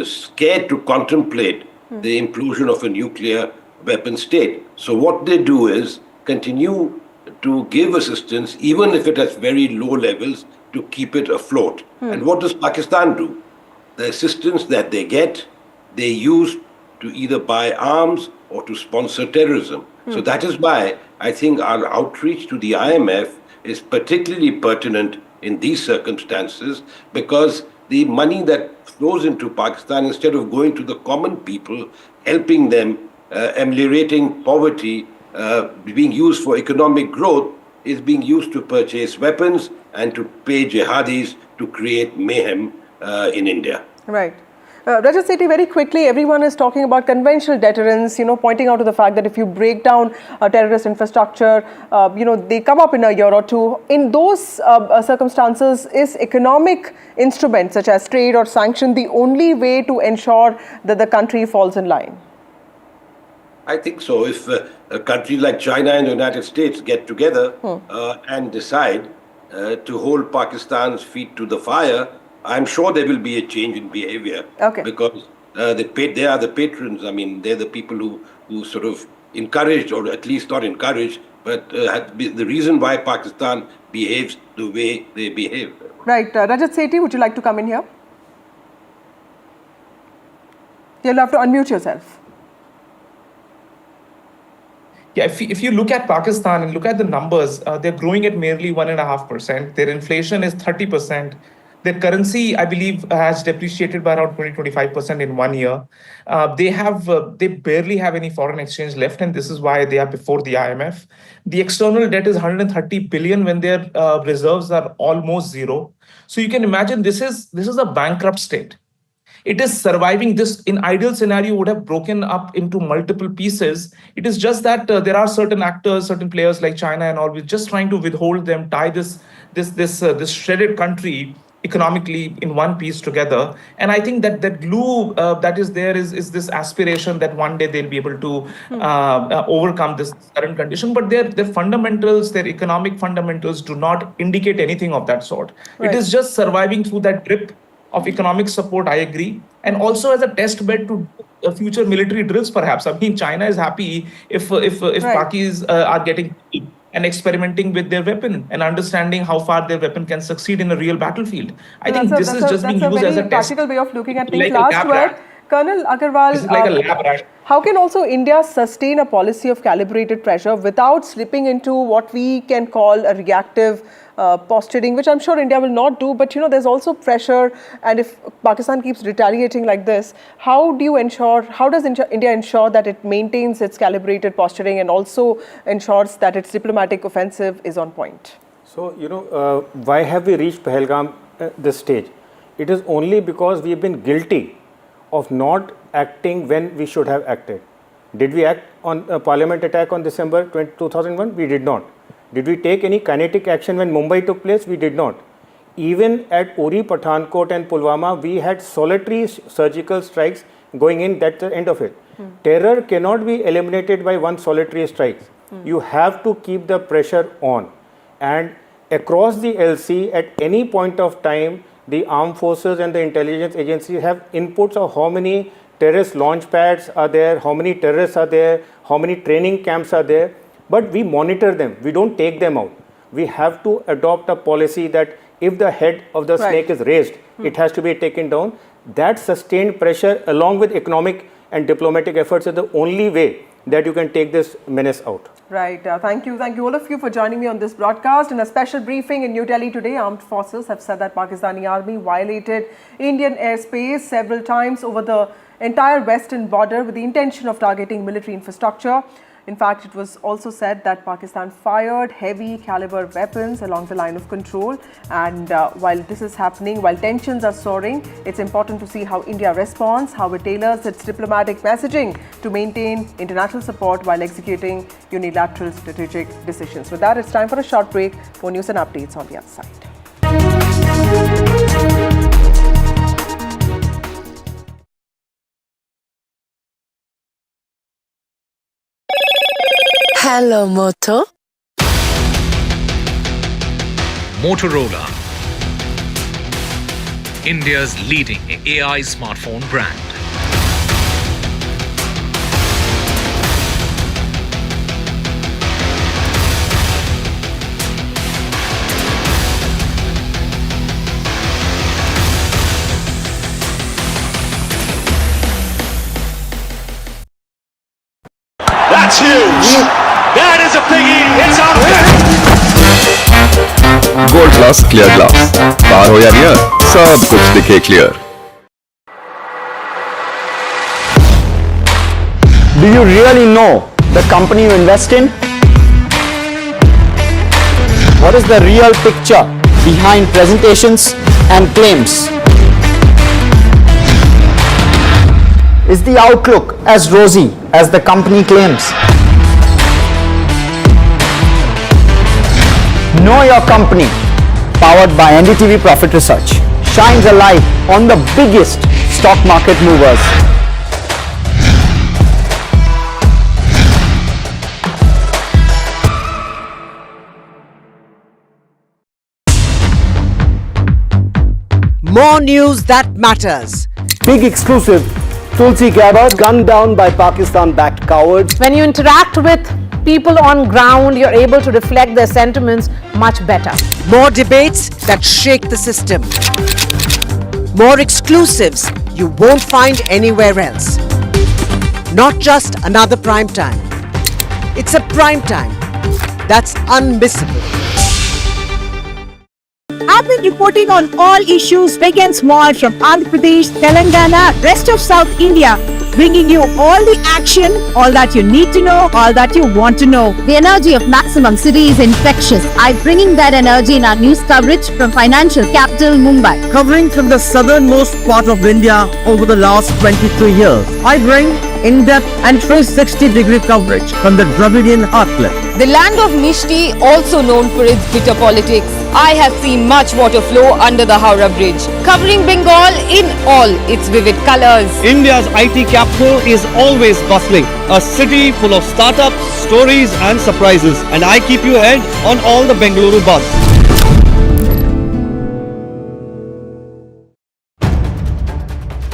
scared to contemplate the implosion of a nuclear weapon state. So what they do is continue to give assistance, even if it has very low levels, to keep it afloat. And what does Pakistan do? The assistance that they get, they use to either buy arms or to sponsor terrorism. So that is why I think our outreach to the IMF is particularly pertinent in these circumstances because the money that flows into Pakistan, instead of going to the common people, helping them, ameliorating poverty, being used for economic growth, is being used to purchase weapons and to pay jihadis to create mayhem in India. Right. Rajat Sethi, very quickly, everyone is talking about conventional deterrence, pointing out to the fact that if you break down terrorist infrastructure, they come up in a year or two. In those circumstances, is economic instruments such as trade or sanction the only way to ensure that the country falls in line? I think so. If a country like China and the United States get together and decide to hold Pakistan's feet to the fire, I'm sure there will be a change in behavior. Okay. Because they are the patrons. I mean, they're the people who sort of encouraged, or at least not encouraged, but the reason why Pakistan behaves the way they behave. Right. Rajat Sethi, would you like to come in here? You'll have to unmute yourself. Yeah, if you look at Pakistan and look at the numbers, they're growing at merely 1.5%. Their inflation is 30%. Their currency, I believe, has depreciated by around 20-25% in 1 year. They barely have any foreign exchange left, and this is why they are before the IMF. The external debt is 130 billion when their reserves are almost zero. So you can imagine this is a bankrupt state. It is surviving. This, in ideal scenario, would have broken up into multiple pieces. It is just that there are certain actors, certain players like China and all, we're just trying to withhold them, tie this shredded country economically in one piece together. And I think that glue that is there is this aspiration that one day they'll be able to overcome this current condition. But their fundamentals, their economic fundamentals do not indicate anything of that sort. Right. It is just surviving through that drip of economic support, I agree. And also as a test bed to future military drills, perhaps. I mean, China is happy if Pakis are getting and experimenting with their weapon and understanding how far their weapon can succeed in a real battlefield. I think this is just being used as a test. Practical way of looking at things. Like Last word, Colonel Agarwal. This is like a lab rat. How can also India sustain a policy of calibrated pressure without slipping into what we can call a reactive posturing, which I'm sure India will not do, but there's also pressure, and if Pakistan keeps retaliating like this, how does India ensure that it maintains its calibrated posturing and also ensures that its diplomatic offensive is on point? So, why have we reached Pahalgam this stage? It is only because we have been guilty of not acting when we should have acted. Did we act on a parliament attack on December 2001? We did not. Did we take any kinetic action when Mumbai took place? We did not. Even at Uri, Pathankot and Pulwama, we had solitary surgical strikes going in. That's the end of it. Terror cannot be eliminated by one solitary strike. You have to keep the pressure on. And across the LC, at any point of time, the armed forces and the intelligence agencies have inputs of how many terrorist launch pads are there, how many terrorists are there, how many training camps are there. But we monitor them. We don't take them out. We have to adopt a policy that if the head of the snake is raised, it has to be taken down. That sustained pressure along with economic and diplomatic efforts is the only way that you can take this menace out. Right. Thank you. Thank you all of you for joining me on this broadcast. In a special briefing in New Delhi today, armed forces have said that Pakistani army violated Indian airspace several times over the entire western border with the intention of targeting military infrastructure. In fact, it was also said that Pakistan fired heavy caliber weapons along the line of control. And while this is happening, while tensions are soaring, it's important to see how India responds, how it tailors its diplomatic messaging to maintain international support while executing unilateral strategic decisions. With that, it's time for a short break. For news and updates on the other side. Hello, Moto. Motorola, India's leading AI smartphone brand. That's huge. That is a biggie. It's on. Gold plus clear glass, पार हो या near, सब कुछ दिखे clear. Do you really know the company you invest in? What is the real picture behind presentations and claims? Is the outlook as rosy as the company claims? Know Your Company, powered by NDTV Profit Research, shines a light on the biggest stock market movers. More news that matters. Big exclusive. Tulsi Gabbard gunned down by Pakistan-backed cowards. When you interact with people on ground, you're able to reflect their sentiments much better. More debates that shake the system. More exclusives you won't find anywhere else. Not just another prime time. It's a prime time that's unmissable. I've been reporting on all issues big and small from Andhra Pradesh, Telangana, rest of South India, bringing you all the action, all that you need to know, all that you want to know. The energy of Maximum City is infectious. I'm bringing that energy in our news coverage from financial capital Mumbai. Covering from the southernmost part of India over the last 23 years. I bring in-depth and 360-degree coverage from the Dravidian heartland. The land of Mishti, also known for its bitter politics. I have seen much water flow under the Howrah Bridge, covering Bengal in all its vivid colors. India's IT capital is always bustling, a city full of startups, stories and surprises. And I keep you ahead on all the Bengaluru buzz.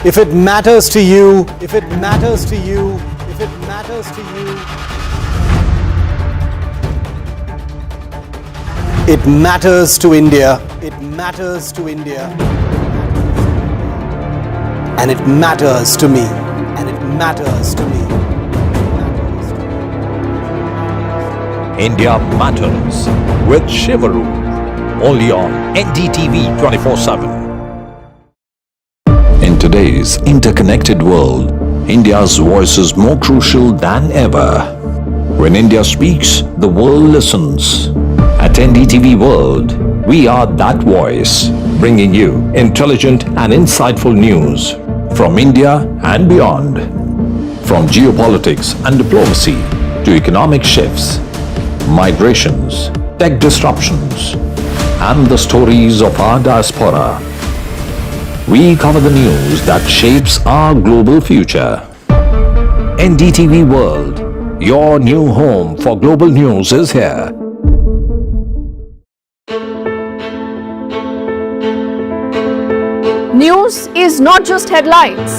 If it matters to you, if it matters to you, if it matters to you, it matters to India. It matters to India. And it matters to me. And it matters to me. India Matters with Shivaru. Only on NDTV 24/7. In today's interconnected world, India's voice is more crucial than ever. When India speaks, the world listens. At NDTV World, we are that voice, bringing you intelligent and insightful news from India and beyond. From geopolitics and diplomacy to economic shifts, migrations, tech disruptions, and the stories of our diaspora. We cover the news that shapes our global future. NDTV World, your new home for global news is here. News is not just headlines,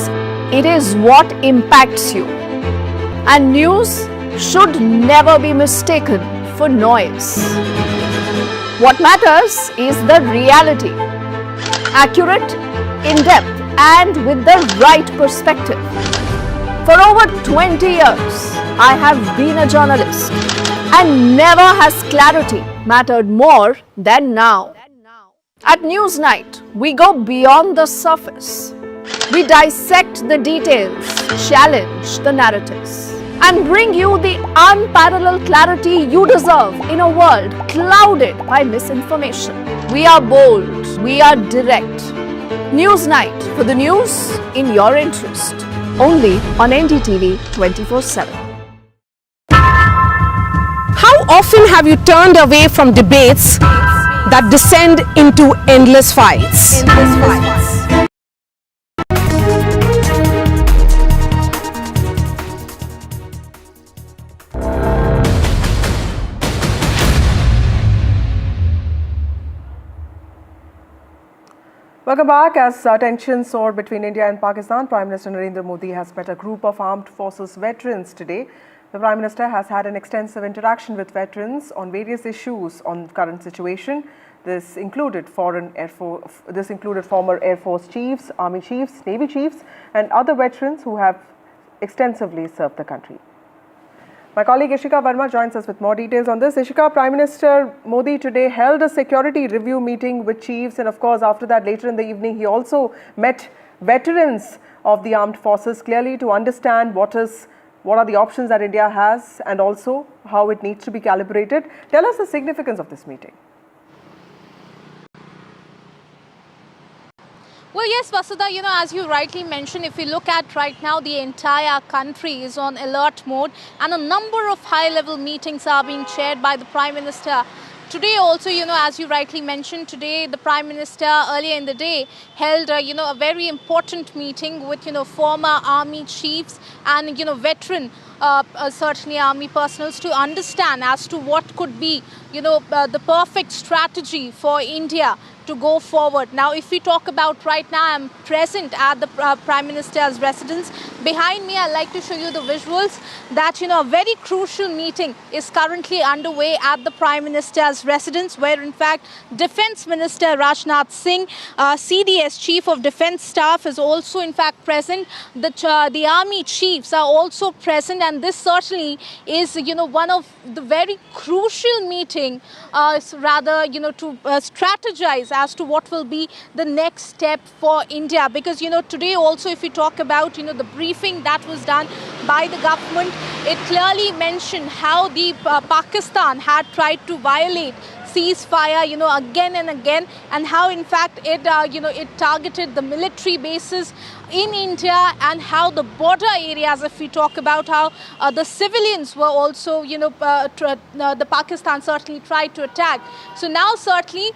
it is what impacts you. And news should never be mistaken for noise. What matters is the reality. Accurate, in-depth and with the right perspective. For over 20 years, I have been a journalist and never has clarity mattered more than now. At Newsnight, we go beyond the surface. We dissect the details, challenge the narratives, and bring you the unparalleled clarity you deserve in a world clouded by misinformation. We are bold, we are direct. Newsnight, for the news in your interest. Only on NDTV 24/7. How often have you turned away from debates that descend into endless fights? Welcome back. As tensions soar between India and Pakistan, Prime Minister Narendra Modi has met a group of armed forces veterans today. The Prime Minister has had an extensive interaction with veterans on various issues on the current situation. This included former Air Force chiefs, Army chiefs, Navy chiefs and other veterans who have extensively served the country. My colleague Ishika Verma joins us with more details on this. Ishika, Prime Minister Modi today held a security review meeting with chiefs, and of course after that later in the evening he also met veterans of the armed forces clearly to understand what are the options that India has and also how it needs to be calibrated. Tell us the significance of this meeting. Well, yes, Vasudha, as you rightly mentioned, if we look at right now, the entire country is on alert mode and a number of high-level meetings are being chaired by the Prime Minister. Today also, as you rightly mentioned, today the Prime Minister earlier in the day held, a very important meeting with, former army chiefs and, veteran certainly army personnel to understand as to what could be, the perfect strategy for India to go forward. Now, if we talk about right now, I'm present at the Prime Minister's residence. Behind me, I'd like to show you the visuals that, a very crucial meeting is currently underway at the Prime Minister's residence, where in fact, Defence Minister Rajnath Singh, CDS, Chief of Defence Staff, is also in fact present. The army chiefs are also present, and this certainly is, one of the very crucial meeting, rather, to strategize as to what will be the next step for India. Because, today also if we talk about, the briefing that was done by the government, it clearly mentioned how the Pakistan had tried to violate ceasefire, again and again, and how in fact it, it targeted the military bases in India, and how the border areas, if we talk about how the civilians were also, the Pakistan certainly tried to attack. So now certainly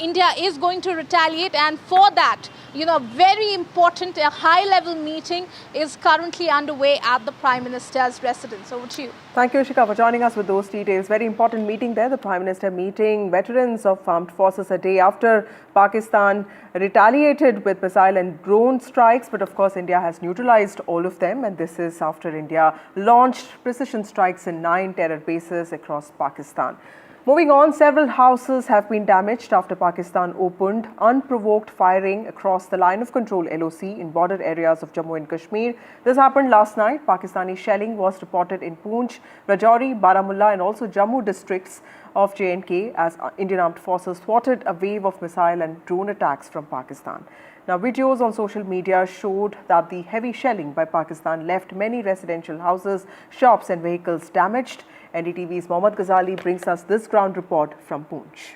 India is going to retaliate, and for that, very important high-level meeting is currently underway at the Prime Minister's residence. Over to you. Thank you, Ishika, for joining us with those details. Very important meeting there, the Prime Minister meeting veterans of armed forces a day after Pakistan retaliated with missile and drone strikes. But of course, India has neutralized all of them. And this is after India launched precision strikes in 9 terror bases across Pakistan. Moving on, several houses have been damaged after Pakistan opened unprovoked firing across the line of control LOC in border areas of Jammu and Kashmir. This happened last night. Pakistani shelling was reported in Poonch, Rajouri, Baramulla and also Jammu districts of J&K as Indian armed forces thwarted a wave of missile and drone attacks from Pakistan. Now, videos on social media showed that the heavy shelling by Pakistan left many residential houses, shops and vehicles damaged. NDTV's Mohammad Ghazali brings us this ground report from Poonch.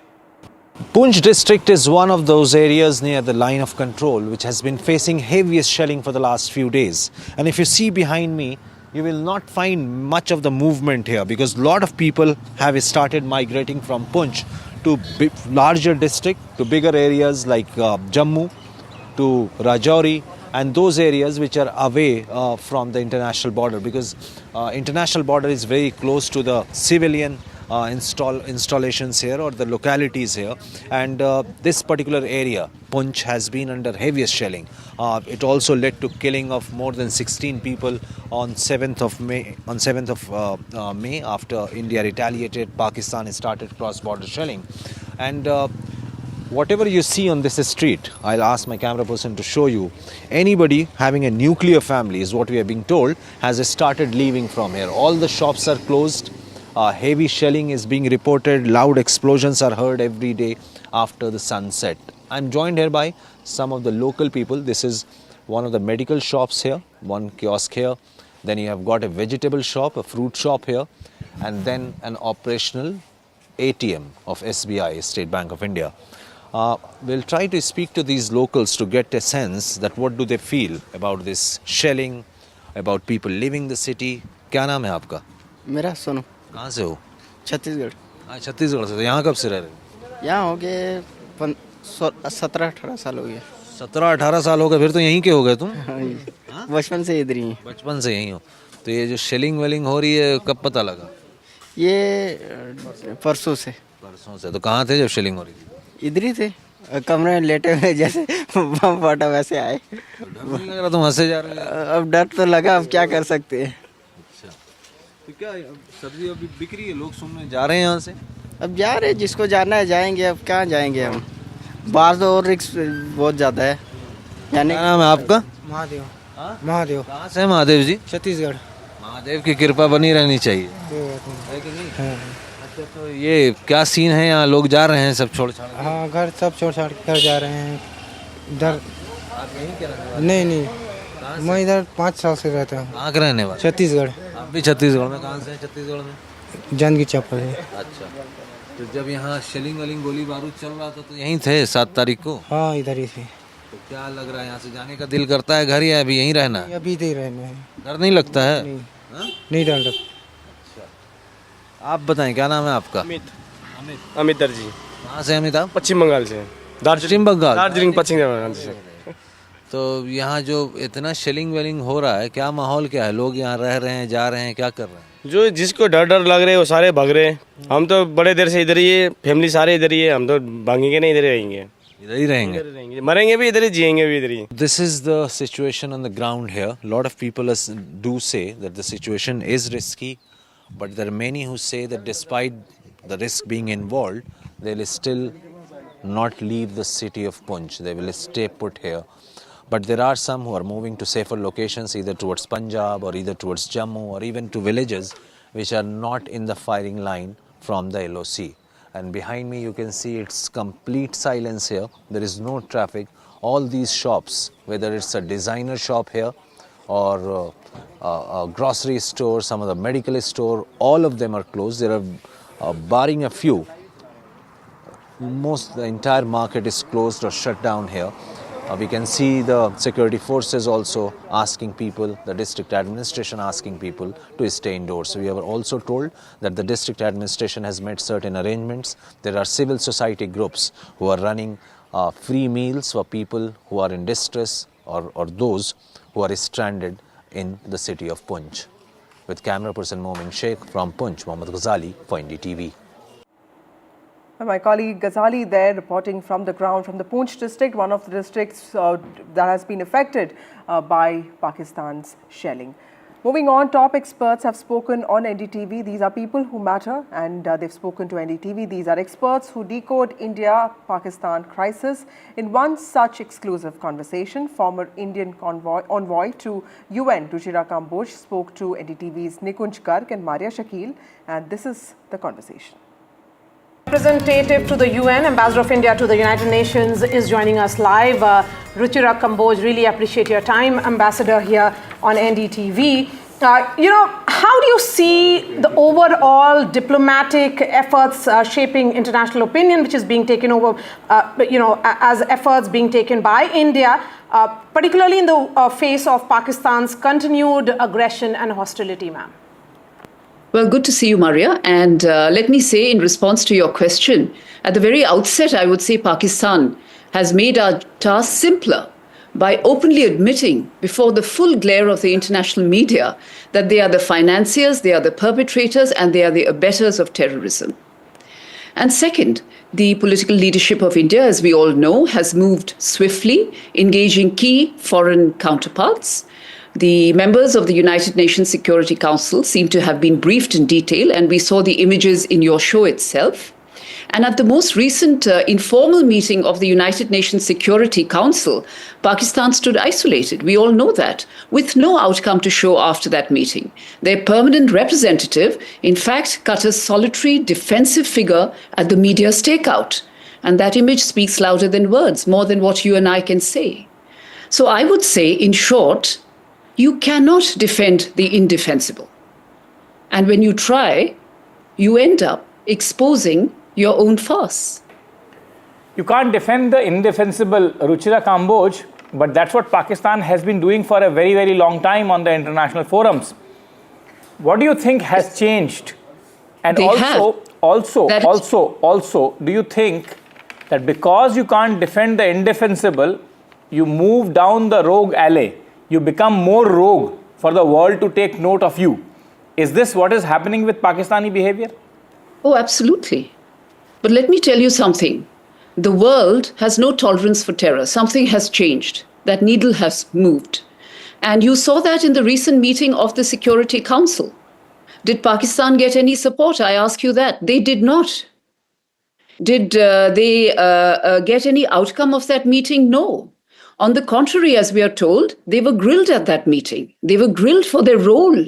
Poonch district is one of those areas near the line of control which has been facing heaviest shelling for the last few days. And if you see behind me, you will not find much of the movement here because a lot of people have started migrating from Poonch to larger district, to bigger areas like Jammu, to Rajouri, and those areas which are away from the international border, because international border is very close to the civilian installations here or the localities here, and this particular area, Poonch, has been under heaviest shelling. It also led to killing of more than 16 people on 7th of May after India retaliated. Pakistan started cross-border shelling, and whatever you see on this street, I'll ask my camera person to show you. Anybody having a nuclear family, is what we are being told, has started leaving from here. All the shops are closed. Heavy shelling is being reported. Loud explosions are heard every day after the sunset. I'm joined here by some of the local people. This is one of the medical shops here, one kiosk here. Then you have got a vegetable shop, a fruit shop here, and then an operational ATM of SBI, State Bank of India. We'll try to speak to these locals to get a sense that what do they feel about this shelling, about people leaving the city. क्या नाम है आपका? मेरा सोनू। कहाँ से हो? छत्तीसगढ़। छत्तीसगढ़ से। तो यहाँ कब से रह रहे हो? यहाँ हो गए 17-18 साल हो गए। 17-18 साल हो गए, फिर तो यहीं के हो गए तुम? बचपन से इधर ही। बचपन से यहीं हो। तो ये जो शेलिंग वेलिंग हो रही है, कब पता लगा? ये परसों से। परसों से। तो कहाँ थे जब शेलिंग हो रही थी? इधर ही थे, कमरे में लेटे हुए, जैसे बम फटा वैसे आए। डर नहीं लग रहा? तुम हंसे जा रहे हो। अब डर तो लगा, अब क्या कर सकते हैं। अच्छा, तो क्या सब्जी अभी बिक रही है? लोग सुनने जा रहे हैं यहाँ से? अब जा रहे, जिसको जाना है जाएंगे। अब कहाँ जाएंगे हम, बाहर तो और रिस्क बहुत ज़्यादा है। क्या नाम है आपका? महादेव। महादेव। कहाँ से? महादेव जी? छत्तीसगढ़। महादेव की कृपा बनी रहनी चाहिए, है कि नहीं? अच्छा, तो ये क्या सीन है यहाँ? लोग जा रहे हैं सब छोड़ छाड़ के? हाँ, घर सब छोड़ छाड़ कर जा रहे हैं इधर। आप यहीं के रहने वाले? नहीं नहीं, मैं इधर 5 साल से रहता हूँ। कहाँ के रहने वाले? छत्तीसगढ़। आप भी छत्तीसगढ़ में? कहाँ से हैं छत्तीसगढ़ में? जानगी चप्पल है। अच्छा, तो जब यहाँ शेलिंग वेलिंग गोली बारूद चल रहा था तो यहीं थे 7 तारीख को? हाँ, इधर ही थे। तो क्या लग रहा है, यहाँ से जाने का दिल करता है घर, या अभी यहीं रहना है? अभी इधर रहना है। डर नहीं लगता है? नहीं डर लगता। आप बताएं, क्या नाम है आपका? अमित दर्जी। कहाँ से अमित आप? पश्चिम बंगाल से। पश्चिम बंगाल? दार्जिलिंग पश्चिम बंगाल से। तो यहाँ जो इतना शेलिंग वेलिंग हो रहा है, क्या माहौल क्या है? लोग यहाँ रह रहे हैं, जा रहे हैं, क्या कर रहे हैं? जो जिसको डर डर लग रहे हैं वो सारे भाग रहे हैं। हम तो बड़े देर से इधर ही है, फैमिली सारे इधर ही है, हम तो भागेंगे नहीं, इधर ही रहेंगे। इधर ही रहेंगे? मरेंगे भी इधर ही, जिएंगे भी इधर ही। This is the situation on the ground here. Lot of people do say that the situation is risky, but there are many who say that despite the risk being involved, they will still not leave the city of Poonch. They will stay put here. But there are some who are moving to safer locations, either towards Punjab or either towards Jammu or even to villages which are not in the firing line from the LOC. And behind me you can see it's complete silence here. There is no traffic. All these shops, whether it's a designer shop here or a grocery store, some of the medical store, all of them are closed. There are, barring a few, the entire market is closed or shut down here. We can see the security forces also asking people, the district administration asking people to stay indoors. We are also told that the district administration has made certain arrangements. There are civil society groups who are running free meals for people who are in distress or those who are stranded in the city of Poonch. With camera person Momin Sheikh from Poonch, Mohammad Ghazali for NDTV. My colleague Ghazali there reporting from the ground from the Poonch district, one of the districts that has been affected by Pakistan's shelling. Moving on, top experts have spoken on NDTV. These are people who matter and they've spoken to NDTV. These are experts who decode India-Pakistan crisis. In one such exclusive conversation, former Indian envoy to UN, Ruchira Kamboj, spoke to NDTV's Nikunj Garg and Maria Shakil, and this is the conversation. Representative to the UN, Ambassador of India to the United Nations is joining us live. Ruchira Kamboj, really appreciate your time, Ambassador here on NDTV. How do you see the overall diplomatic efforts shaping international opinion, which is being taken over, as efforts being taken by India, particularly in the face of Pakistan's continued aggression and hostility, ma'am? Well, good to see you, Maria. And let me say, in response to your question, at the very outset, I would say Pakistan has made our task simpler by openly admitting before the full glare of the international media that they are the financiers, they are the perpetrators, and they are the abettors of terrorism. And second, the political leadership of India, as we all know, has moved swiftly, engaging key foreign counterparts. The members of the United Nations Security Council seem to have been briefed in detail, and we saw the images in your show itself. And at the most recent informal meeting of the United Nations Security Council, Pakistan stood isolated. We all know that, with no outcome to show after that meeting. Their permanent representative, in fact, cut a solitary defensive figure at the media stakeout. And that image speaks louder than words, more than what you and I can say. So I would say, in short, you cannot defend the indefensible. And when you try, you end up exposing your own farce. You can't defend the indefensible, Ruchira Kamboj, but that's what Pakistan has been doing for a very, very long time on the international forums. What do you think has changed? And also, do you think that because you can't defend the indefensible, you move down the rogue alley? You become more rogue for the world to take note of you. Is this what is happening with Pakistani behavior? Oh, absolutely. But let me tell you something. The world has no tolerance for terror. Something has changed. That needle has moved. And you saw that in the recent meeting of the Security Council. Did Pakistan get any support? I ask you that. They did not. Did they get any outcome of that meeting? No. On the contrary, as we are told, they were grilled at that meeting. They were grilled for their role.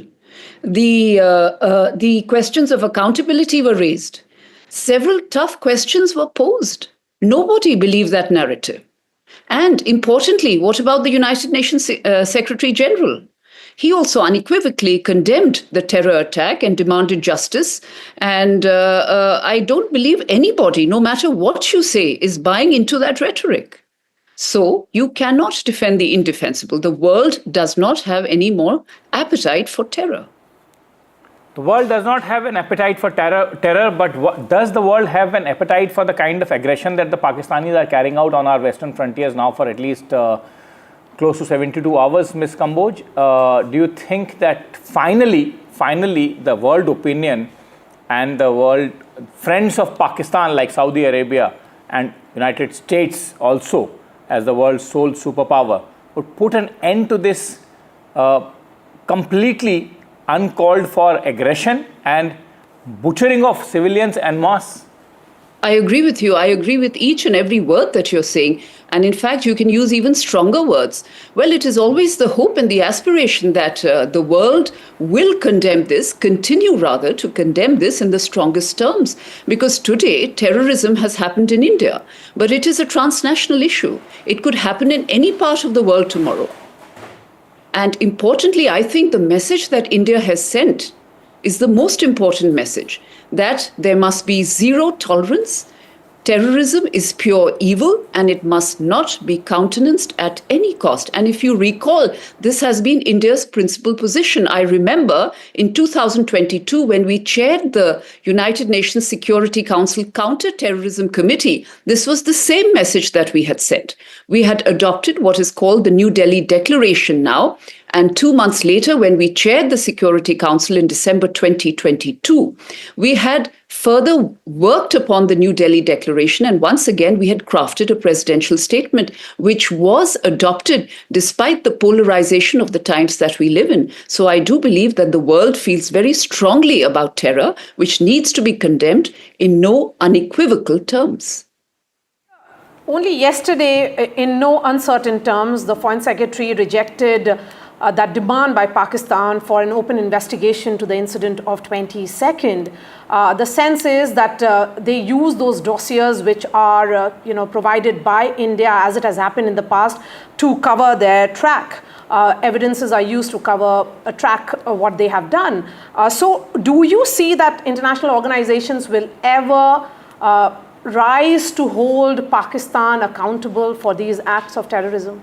The questions of accountability were raised. Several tough questions were posed. Nobody believed that narrative. And importantly, what about the United Nations Secretary General? He also unequivocally condemned the terror attack and demanded justice. And I don't believe anybody, no matter what you say, is buying into that rhetoric. So you cannot defend the indefensible. The world does not have any more appetite for terror. The world does not have an appetite for terror, but does the world have an appetite for the kind of aggression that the Pakistanis are carrying out on our western frontiers now for at least close to 72 hours, Ms. Kamboj? Do you think that finally the world opinion and the world friends of Pakistan like Saudi Arabia and United States also as the world's sole superpower would put an end to this completely uncalled for aggression and butchering of civilians en masse? I agree with you. I agree with each and every word that you're saying. And in fact, you can use even stronger words. Well, it is always the hope and the aspiration that the world will condemn this, continue rather to condemn this in the strongest terms. Because today, terrorism has happened in India, but it is a transnational issue. It could happen in any part of the world tomorrow. And importantly, I think the message that India has sent is the most important message, that there must be zero tolerance. Terrorism is pure evil and it must not be countenanced at any cost. And if you recall, this has been India's principal position. I remember in 2022, when we chaired the United Nations Security Council Counter-Terrorism Committee, this was the same message that we had sent. We had adopted what is called the New Delhi Declaration now. And 2 months later, when we chaired the Security Council in December 2022, we had further worked upon the New Delhi Declaration. And once again, we had crafted a presidential statement, which was adopted despite the polarization of the times that we live in. So I do believe that the world feels very strongly about terror, which needs to be condemned in no unequivocal terms. Only yesterday, in no uncertain terms, the Foreign Secretary rejected that demand by Pakistan for an open investigation to the incident of 22nd. The sense is that they use those dossiers which are provided by India, as it has happened in the past, to cover their track. Evidences are used to cover a track of what they have done. So do you see that international organizations will ever rise to hold Pakistan accountable for these acts of terrorism?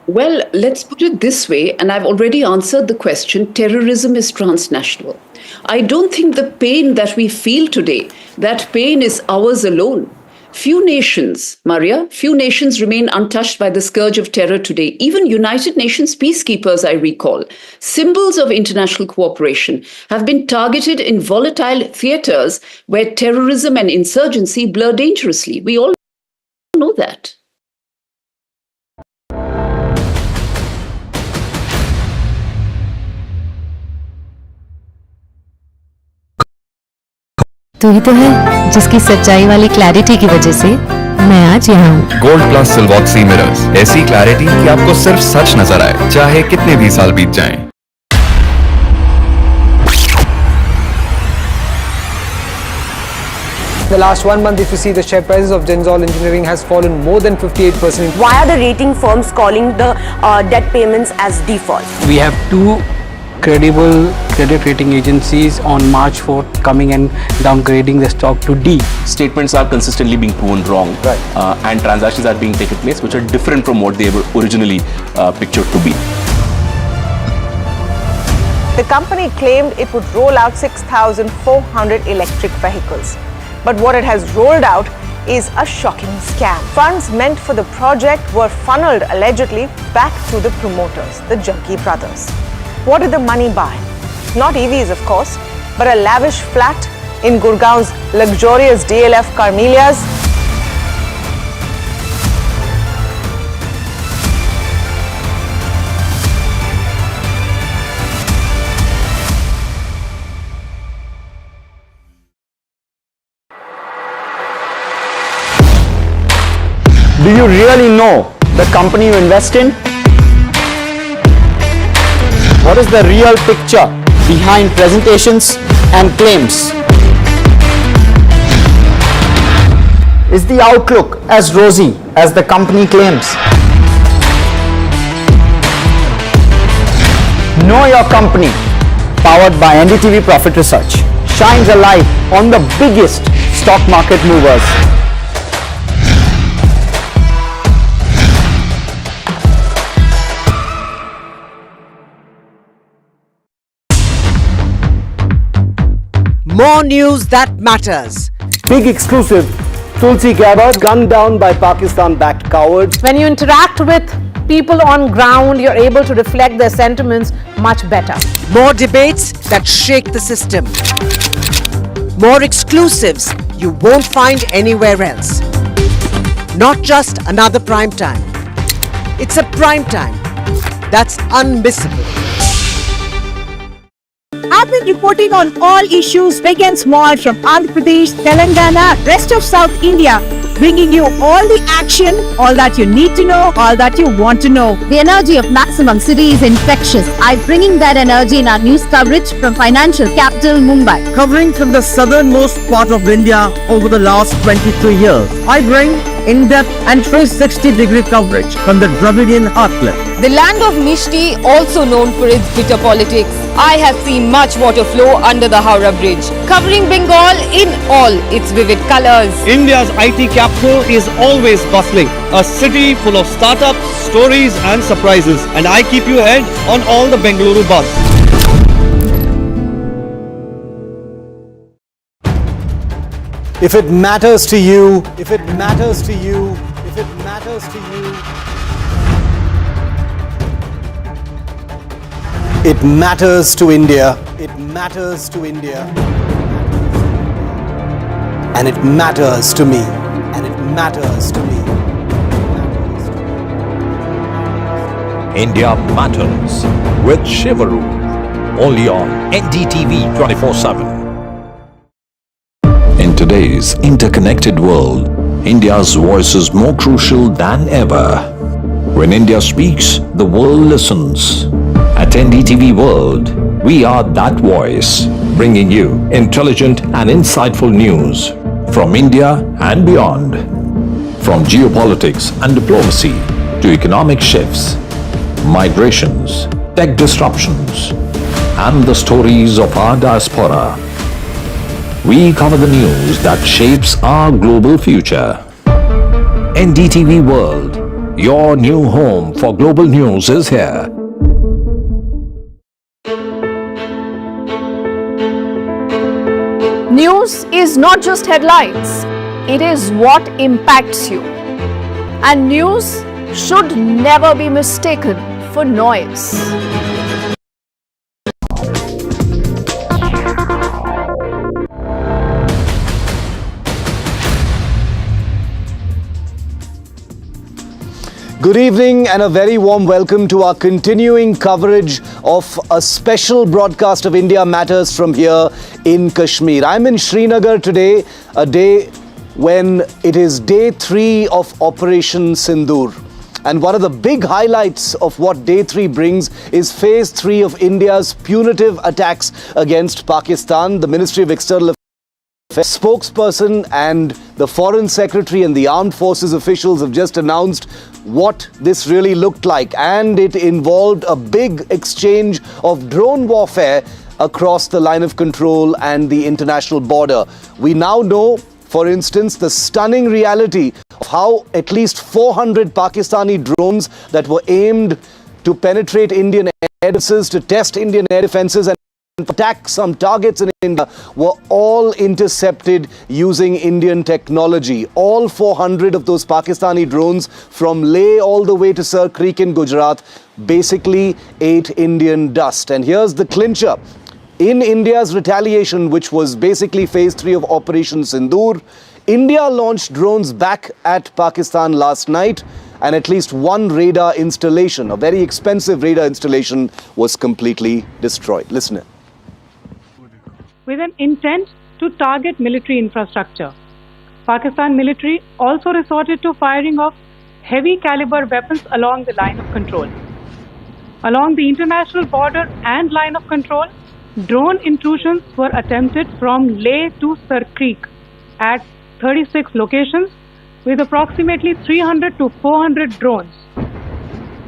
Well, let's put it this way, and I've already answered the question. Terrorism is transnational. I don't think the pain that we feel today, that pain is ours alone. Few nations, Maria, few nations remain untouched by the scourge of terror today. Even United Nations peacekeepers, I recall, symbols of international cooperation, have been targeted in volatile theaters where terrorism and insurgency blur dangerously. We all know that. तू ही तो है जिसकी सच्चाई वाली clarity की वजह से मैं आज यहाँ हूँ। गोल्ड प्लस सिल्वॉक्सी मिरर्स, ऐसी क्लैरिटी कि आपको सिर्फ सच नजर आए, चाहे कितने भी साल बीत जाएं। The last 1 month, if you see, the share prices of Genzol Engineering has fallen more than 58%. Why are the rating firms calling the debt payments as default? We have two credible credit rating agencies on March 4th coming and downgrading the stock to D. Statements are consistently being proven wrong, and transactions are being taken place which are different from what they were originally pictured to be. The company claimed it would roll out 6,400 electric vehicles. But what it has rolled out is a shocking scam. Funds meant for the project were funneled allegedly back to the promoters, the Jaggi brothers. What did the money buy? Not EVs, of course, but a lavish flat in Gurgaon's luxurious DLF Carmelias. Do you really know the company you invest in? What is the real picture behind presentations and claims? Is the outlook as rosy as the company claims? Know Your Company, powered by NDTV Profit Research, shines a light on the biggest stock market movers. More news that matters. Big exclusive. Tulsi Gabbard gunned down by Pakistan-backed cowards. When you interact with people on ground, you're able to reflect their sentiments much better. More debates that shake the system. More exclusives you won't find anywhere else. Not just another prime time. It's a prime time that's unmissable. I've been reporting on all issues big and small from Andhra Pradesh, Telangana, rest of South India, bringing you all the action, all that you need to know, all that you want to know. The energy of maximum city is infectious. I'm bringing that energy in our news coverage from financial capital Mumbai. Covering from the southernmost part of India over the last 23 years, I bring in-depth and 360-degree coverage from the Dravidian heartland. The land of Mishti, also known for its bitter politics. I have seen much water flow under the Howrah Bridge, covering Bengal in all its vivid colors. India's IT capital is always bustling, a city full of startups, stories and surprises. And I keep you ahead on all the Bengaluru buzz. If it matters to you, if it matters to you, if it matters to you, it matters to India. It matters to India. And it matters to me. And it matters to me. India Matters with Shivaru. Only on NDTV 24/7. In today's interconnected world, India's voice is more crucial than ever. When India speaks, the world listens. At NDTV World, we are that voice, bringing you intelligent and insightful news from India and beyond. From geopolitics and diplomacy to economic shifts, migrations, tech disruptions, and the stories of our diaspora. We cover the news that shapes our global future. NDTV World, your new home for global news is here. News is not just headlines, it is what impacts you. And news should never be mistaken for noise. Good evening and a very warm welcome to our continuing coverage of a special broadcast of India Matters from here in Kashmir. I'm in Srinagar today, a day when it is day 3 of Operation Sindoor. And one of the big highlights of what day 3 brings is phase 3 of India's punitive attacks against Pakistan. The Ministry of External Affairs spokesperson and the Foreign Secretary and the Armed Forces officials have just announced what this really looked like, and it involved a big exchange of drone warfare across the line of control and the international border. We now know, for instance, the stunning reality of how at least 400 Pakistani drones that were aimed to penetrate Indian air defenses, to test Indian air defenses and attack some targets in India were all intercepted using Indian technology. All 400 of those Pakistani drones from Leh all the way to Sir Creek in Gujarat basically ate Indian dust. And here's the clincher. In India's retaliation, which was basically phase 3 of Operation Sindoor, India launched drones back at Pakistan last night, and at least one radar installation, a very expensive radar installation, was completely destroyed. Listen in. With an intent to target military infrastructure. Pakistan military also resorted to firing of heavy caliber weapons along the line of control. Along the international border and line of control, drone intrusions were attempted from Leh to Sar Creek at 36 locations with approximately 300 to 400 drones.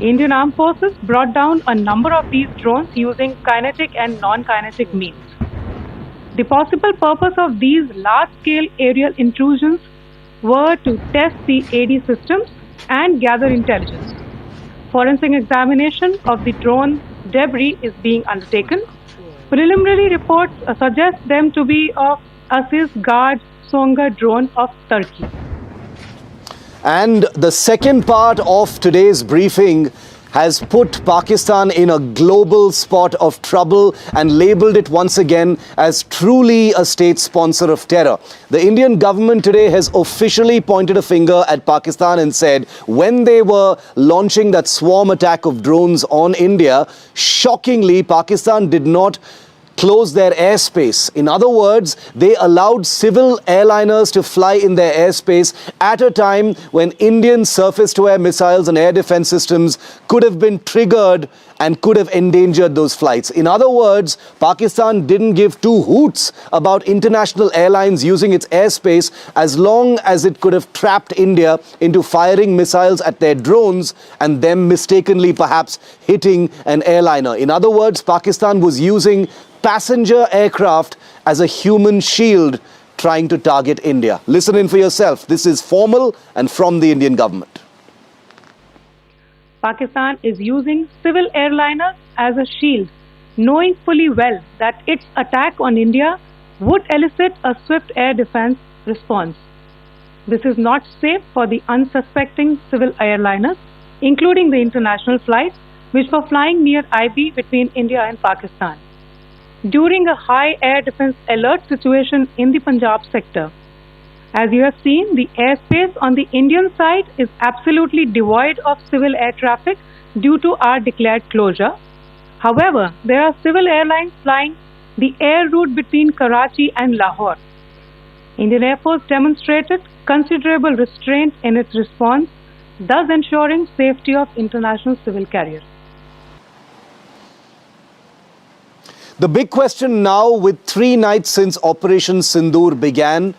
Indian Armed Forces brought down a number of these drones using kinetic and non-kinetic means. The possible purpose of these large-scale aerial intrusions were to test the AD systems and gather intelligence. Forensic examination of the drone debris is being undertaken. Preliminary reports suggest them to be of Aziz Guard Songa drone of Turkey. And the second part of today's briefing has put Pakistan in a global spot of trouble and labelled it once again as truly a state sponsor of terror. The Indian government today has officially pointed a finger at Pakistan and said when they were launching that swarm attack of drones on India, shockingly, Pakistan did not close their airspace. In other words, they allowed civil airliners to fly in their airspace at a time when Indian surface-to-air missiles and air defense systems could have been triggered and could have endangered those flights. In other words, Pakistan didn't give two hoots about international airlines using its airspace as long as it could have trapped India into firing missiles at their drones and them mistakenly perhaps hitting an airliner. In other words, Pakistan was using passenger aircraft as a human shield trying to target India. Listen in for yourself. This is formal and from the Indian government. Pakistan is using civil airliners as a shield, knowing fully well that its attack on India would elicit a swift air defense response. This is not safe for the unsuspecting civil airliners, including the international flights which were flying near IB between India and Pakistan. During a high air defense alert situation in the Punjab sector, as you have seen, the airspace on the Indian side is absolutely devoid of civil air traffic due to our declared closure. However, there are civil airlines flying the air route between Karachi and Lahore. Indian Air Force demonstrated considerable restraint in its response, thus ensuring safety of international civil carriers. The big question now, with 3 nights since Operation Sindoor began,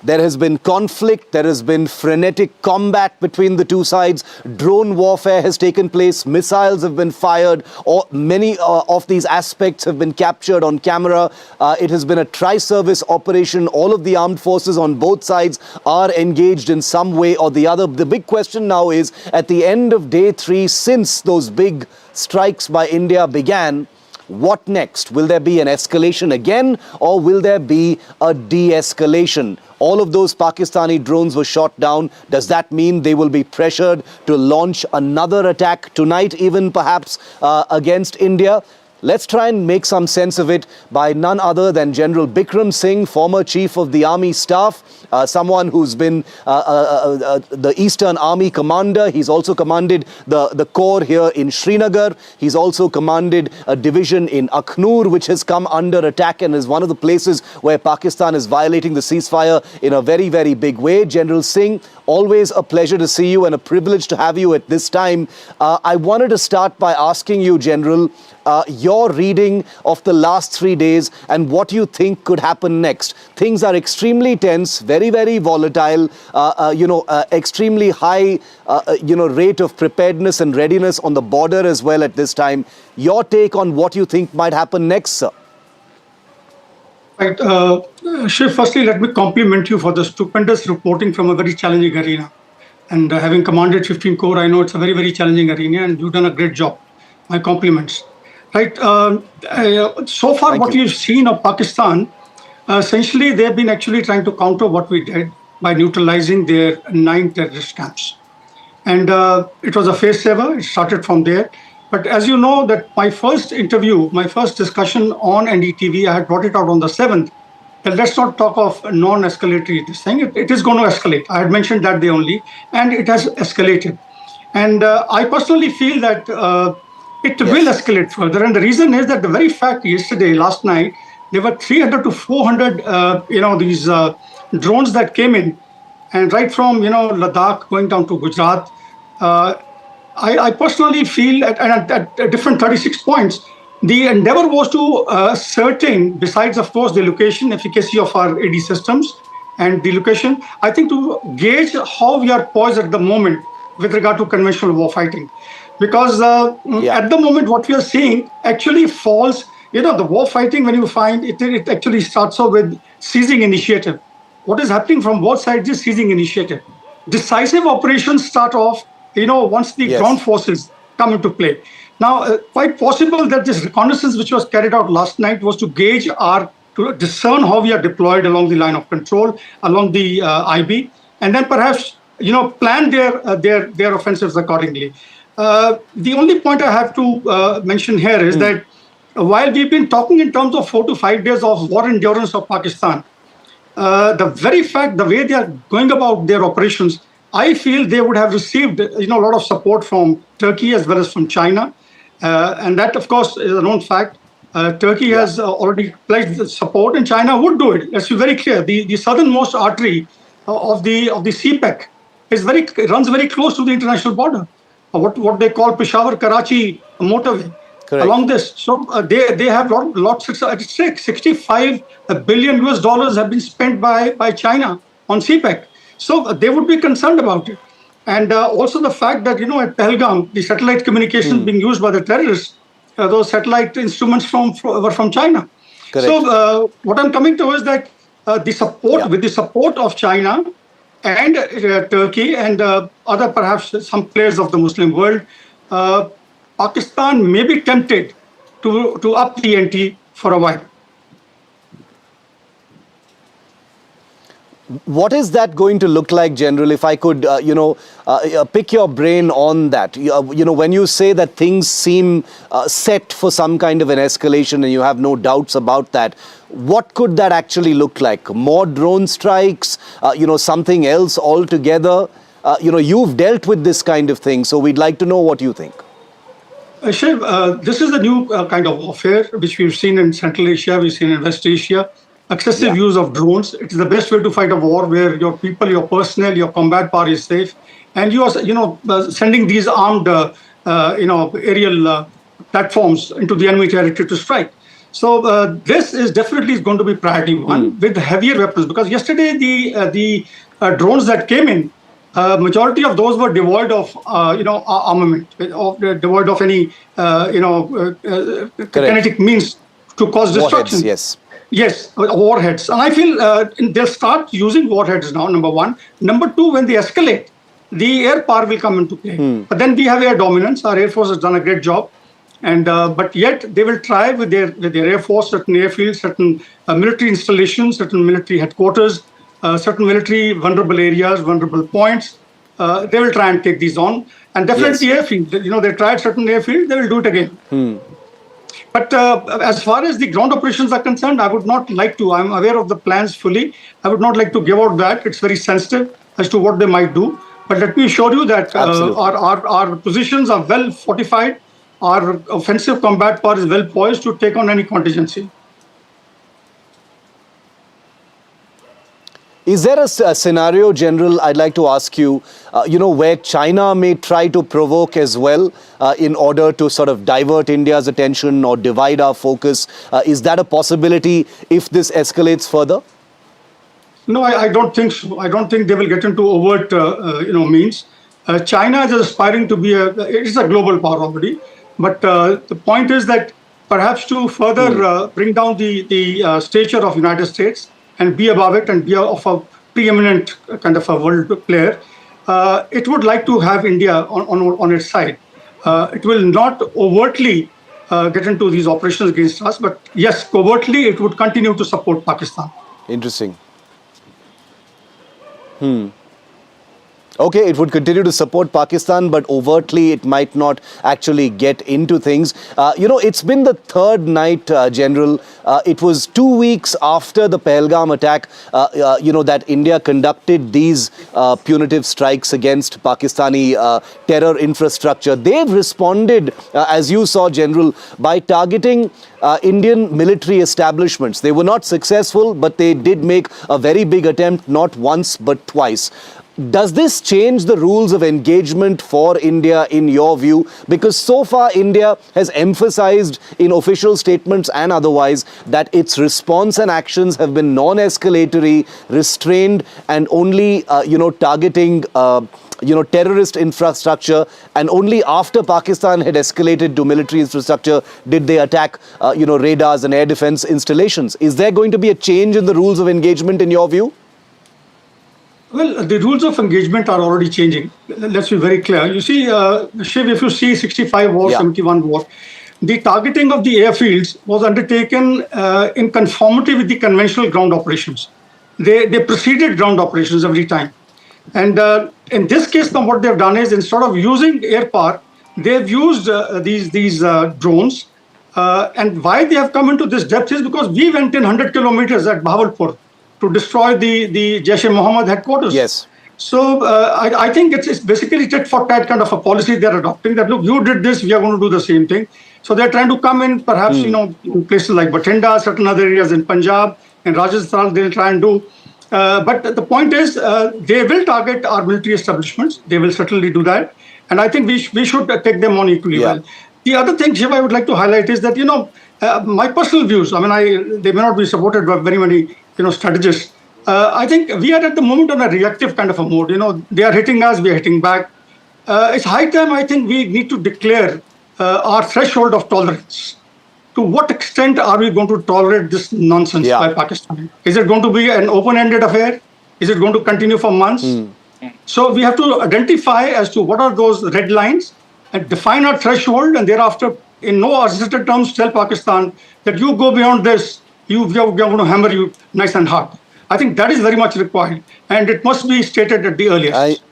there has been conflict, there has been frenetic combat between the two sides, drone warfare has taken place, missiles have been fired, or many of these aspects have been captured on camera. It has been a tri-service operation. All of the armed forces on both sides are engaged in some way or the other. The big question now is, at the end of day 3, since those big strikes by India began, what next? Will there be an escalation again, or will there be a de-escalation? All of those Pakistani drones were shot down. Does that mean they will be pressured to launch another attack tonight, even perhaps against India? Let's try and make some sense of it by none other than General Bikram Singh, former Chief of the Army Staff, someone who's been the Eastern Army Commander. He's also commanded the corps here in Srinagar. He's also commanded a division in Akhnur, which has come under attack and is one of the places where Pakistan is violating the ceasefire in a very, very big way. General Singh, always a pleasure to see you and a privilege to have you at this time. I wanted to start by asking you, General, your reading of the last 3 days and what you think could happen next. Things are extremely tense, very, very volatile, extremely high, rate of preparedness and readiness on the border as well at this time. Your take on what you think might happen next, sir? Right. Shiv, firstly, let me compliment you for the stupendous reporting from a very challenging arena. And having commanded 15 Corps, I know it's a very, very challenging arena and you've done a great job. My compliments. Right. So far, what we've seen of Pakistan, essentially, they've been actually trying to counter what we did by neutralizing their 9 terrorist camps. And it was a face saver. It started from there. But as you know, that my first interview, my first discussion on NDTV, I had brought it out on the 7th. That let's not talk of non-escalatory this thing. It is going to escalate. I had mentioned that day only, and it has escalated. And I personally feel that it will escalate further. And the reason is that the very fact yesterday, last night, there were 300 to 400, these drones that came in. And right from, Ladakh going down to Gujarat, I personally feel at different 36 points, the endeavor was to ascertain, besides, of course, the location efficacy of our AD systems and the location, I think to gauge how we are poised at the moment with regard to conventional war fighting. Because at the moment, what we are seeing actually falls, the war fighting, when you find it actually starts off with seizing initiative. What is happening from both sides is seizing initiative. Decisive operations start off, once the ground forces come into play. Now, quite possible that this reconnaissance which was carried out last night was to gauge to discern how we are deployed along the line of control, along the IB, and then perhaps, plan their offensives accordingly. The only point I have to mention here is that while we've been talking in terms of 4 to 5 days of war endurance of Pakistan, the very fact, the way they are going about their operations, I feel they would have received, a lot of support from Turkey as well as from China. And that, of course, is a known fact. Turkey has already pledged the support, and China would do it. Let's be very clear. The southernmost artery of the CPEC runs very close to the international border. What they call Peshawar-Karachi motorway. Correct. Along this, so they have lots at stake. $65 billion have been spent by China on CPEC. So they would be concerned about it. And also the fact that, at Pahalgam, the satellite communications being used by the terrorists, those satellite instruments were from China. Correct. So what I'm coming to is that with the support of China and Turkey and other perhaps some players of the Muslim world, Pakistan may be tempted to up the ante for a while. What is that going to look like, General? If I could, pick your brain on that. When you say that things seem set for some kind of an escalation and you have no doubts about that, what could that actually look like? More drone strikes, something else altogether? You've dealt with this kind of thing, so we'd like to know what you think. Shiv, this is a new kind of warfare which we've seen in Central Asia, we've seen in West Asia. Excessive use of drones. It is the best way to fight a war, where your people, your personnel, your combat power is safe, and you are, sending these armed, aerial platforms into the enemy territory to strike. So this is definitely going to be priority one with heavier weapons, because yesterday the drones that came in, majority of those were devoid of armament, devoid of any kinetic means to cause destruction. Warheads, Yes, warheads. And I feel they'll start using warheads now, number one. Number two, when they escalate, the air power will come into play. But then we have air dominance. Our Air Force has done a great job. And but yet they will try with their Air Force, certain airfields, certain military installations, certain military headquarters, certain military vulnerable areas, vulnerable points. They will try and take these on. And definitely airfield. They tried certain airfield, they will do it again. But as far as the ground operations are concerned, I would not like to. I'm aware of the plans fully. I would not like to give out that. It's very sensitive as to what they might do. But let me assure you that our positions are well fortified. Our offensive combat power is well poised to take on any contingency. Is there a scenario, General, I'd like to ask you, where China may try to provoke as well in order to sort of divert India's attention or divide our focus? Is that a possibility if this escalates further? No, I don't think so. I don't think they will get into overt, means. China is aspiring to be it's a global power already. But the point is that perhaps to further bring down the stature of United States and be above it and be of a preeminent kind of a world player, it would like to have India on its side. It will not overtly get into these operations against us, but yes, covertly it would continue to support Pakistan. Interesting. Okay, it would continue to support Pakistan, but overtly it might not actually get into things. It's been the third night, General. It was 2 weeks after the Pahalgam attack, that India conducted these punitive strikes against Pakistani terror infrastructure. They've responded, as you saw, General, by targeting Indian military establishments. They were not successful, but they did make a very big attempt, not once but twice. Does this change the rules of engagement for India in your view? Because so far India has emphasized in official statements and otherwise that its response and actions have been non-escalatory, restrained, and only targeting terrorist infrastructure, and only after Pakistan had escalated to military infrastructure did they attack radars and air defense installations. Is there going to be a change in the rules of engagement in your view? Well, the rules of engagement are already changing. Let's be very clear. You see, Shiv, if you see 65 war, 71 war, the targeting of the airfields was undertaken in conformity with the conventional ground operations. They preceded ground operations every time. And in this case, now what they've done is, instead of using air power, they've used these drones. And why they have come into this depth is because we went in 100 kilometers at Bahawalpur to destroy the Jaish-e-Mohammed headquarters. Yes. So I think it's basically tit for tat kind of a policy they're adopting, that look, you did this, we are going to do the same thing. So they're trying to come in, perhaps, in places like Bathinda, certain other areas in Punjab, and Rajasthan, they'll try and do. But the point is, they will target our military establishments. They will certainly do that. And I think we should take them on equally well. The other thing, Shiv, I would like to highlight is that, my personal views, I mean, they may not be supported by very many, strategists. I think we are at the moment on a reactive kind of a mode. They are hitting us, we are hitting back. It's high time, I think, we need to declare our threshold of tolerance. To what extent are we going to tolerate this nonsense by Pakistan? Is it going to be an open-ended affair? Is it going to continue for months? So we have to identify as to what are those red lines and define our threshold, and thereafter, in no uncertain terms, tell Pakistan that you go beyond this, we are going to hammer you nice and hard. I think that is very much required, and it must be stated at the earliest.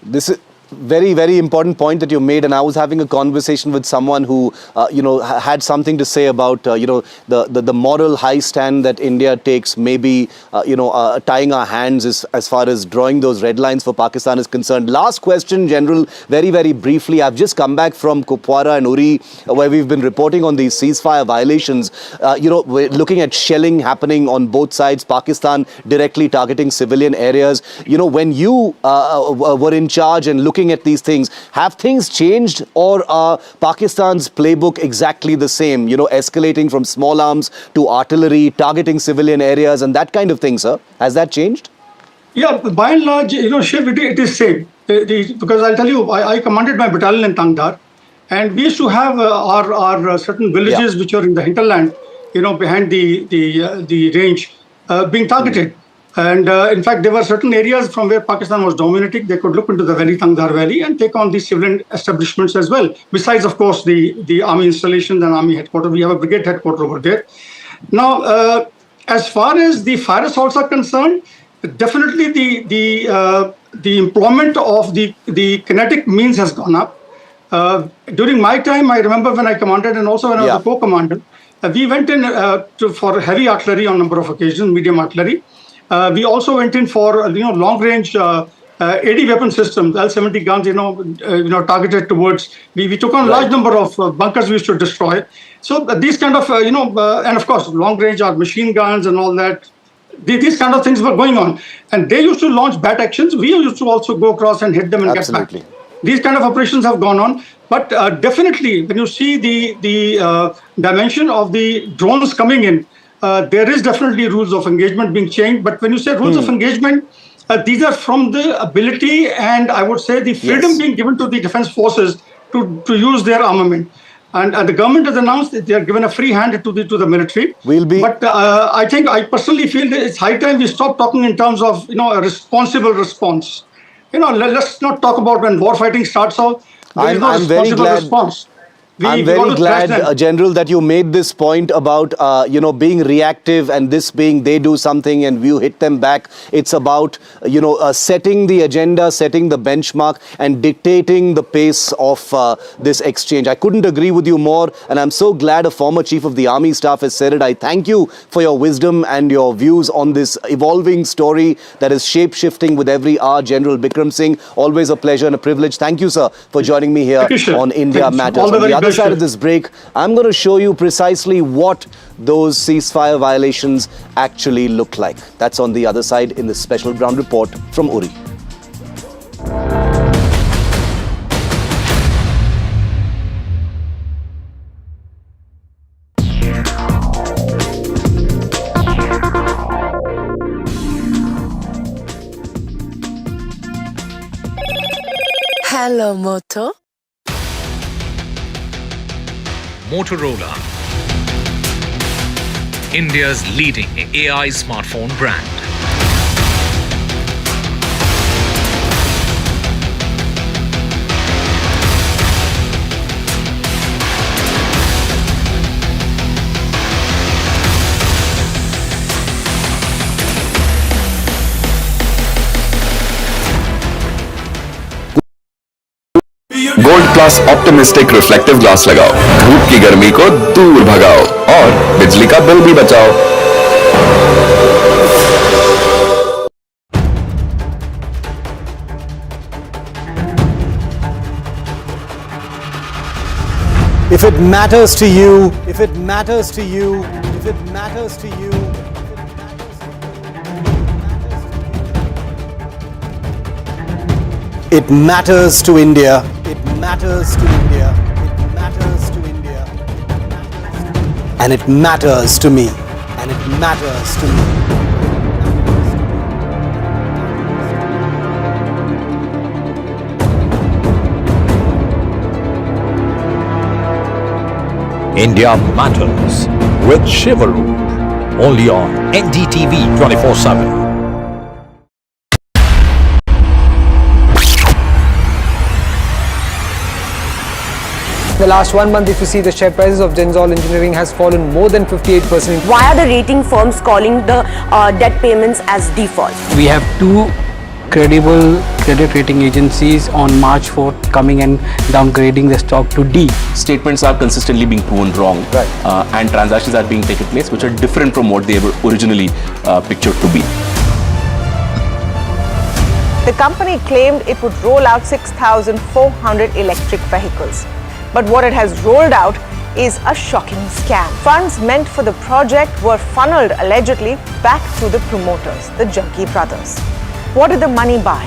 This is very, very important point that you made, and I was having a conversation with someone who, had something to say about, the moral high stand that India takes, maybe, tying our hands as far as drawing those red lines for Pakistan is concerned. Last question, General, very, very briefly. I've just come back from Kupwara and Uri, where we've been reporting on these ceasefire violations. We're looking at shelling happening on both sides, Pakistan directly targeting civilian areas. When you were in charge and looking at these things, have things changed, or are Pakistan's playbook exactly the same, escalating from small arms to artillery, targeting civilian areas and that kind of thing, sir? Has that changed? Yeah, by and large, Shiv, it is same. Because I'll tell you, I commanded my battalion in Tangdar, and we used to have our certain villages which are in the hinterland, behind the range, being targeted. And in fact, there were certain areas from where Pakistan was dominating. They could look into the Tangdar Valley and take on these civilian establishments as well. Besides, of course, the army installations and army headquarters. We have a brigade headquarters over there. Now, as far as the fire assaults are concerned, definitely the employment of the kinetic means has gone up. During my time, I remember when I commanded, and also when I was the co-commander, we went in for heavy artillery on a number of occasions, medium artillery. We also went in for long-range AD weapon systems, L-70 guns, targeted towards. We took on a large number of bunkers we used to destroy. So these kind of and of course long-range machine guns and all that. These kind of things were going on, and they used to launch bat actions. We used to also go across and hit them and get back. These kind of operations have gone on, but definitely when you see the dimension of the drones coming in. There is definitely rules of engagement being changed, but when you say rules of engagement, these are from the ability and I would say the freedom being given to the defense forces to use their armament. And the government has announced that they are given a free hand to the military. But I personally feel that it's high time we stop talking in terms of a responsible response. Let's not talk about when war fighting starts out. I'm very glad. Response. I'm very glad, General, that you made this point about, being reactive and this being they do something and you hit them back. It's about, setting the agenda, setting the benchmark and dictating the pace of this exchange. I couldn't agree with you more, and I'm so glad a former Chief of the Army Staff has said it. I thank you for your wisdom and your views on this evolving story that is shape-shifting with every hour. General Bikram Singh, always a pleasure and a privilege. Thank you, sir, for joining me here on India Matters. other side of this break, I'm going to show you precisely what those ceasefire violations actually look like. That's on the other side in this special ground report from Uri. Hello, Moto. Motorola, India's leading AI smartphone brand. Gold plus optimistic reflective glass लगाओ, धूप की गर्मी को दूर भगाओ और बिजली का बिल भी बचाओ। If it matters to you, if it matters to you, if it matters to you, it matters to India. It matters to India. It matters to India. And it matters to me. And it matters to me. India Matters with Shivaru. Only on NDTV 24/7. In the last 1 month, if you see, the share prices of Jinzol Engineering has fallen more than 58%. Why are the rating firms calling the debt payments as default? We have two credible credit rating agencies on March 4th coming and downgrading the stock to D. Statements are consistently being proven wrong, and transactions are being taken place which are different from what they were originally pictured to be. The company claimed it would roll out 6,400 electric vehicles. But what it has rolled out is a shocking scam. Funds meant for the project were funneled allegedly back to the promoters, the Junkie brothers. What did the money buy?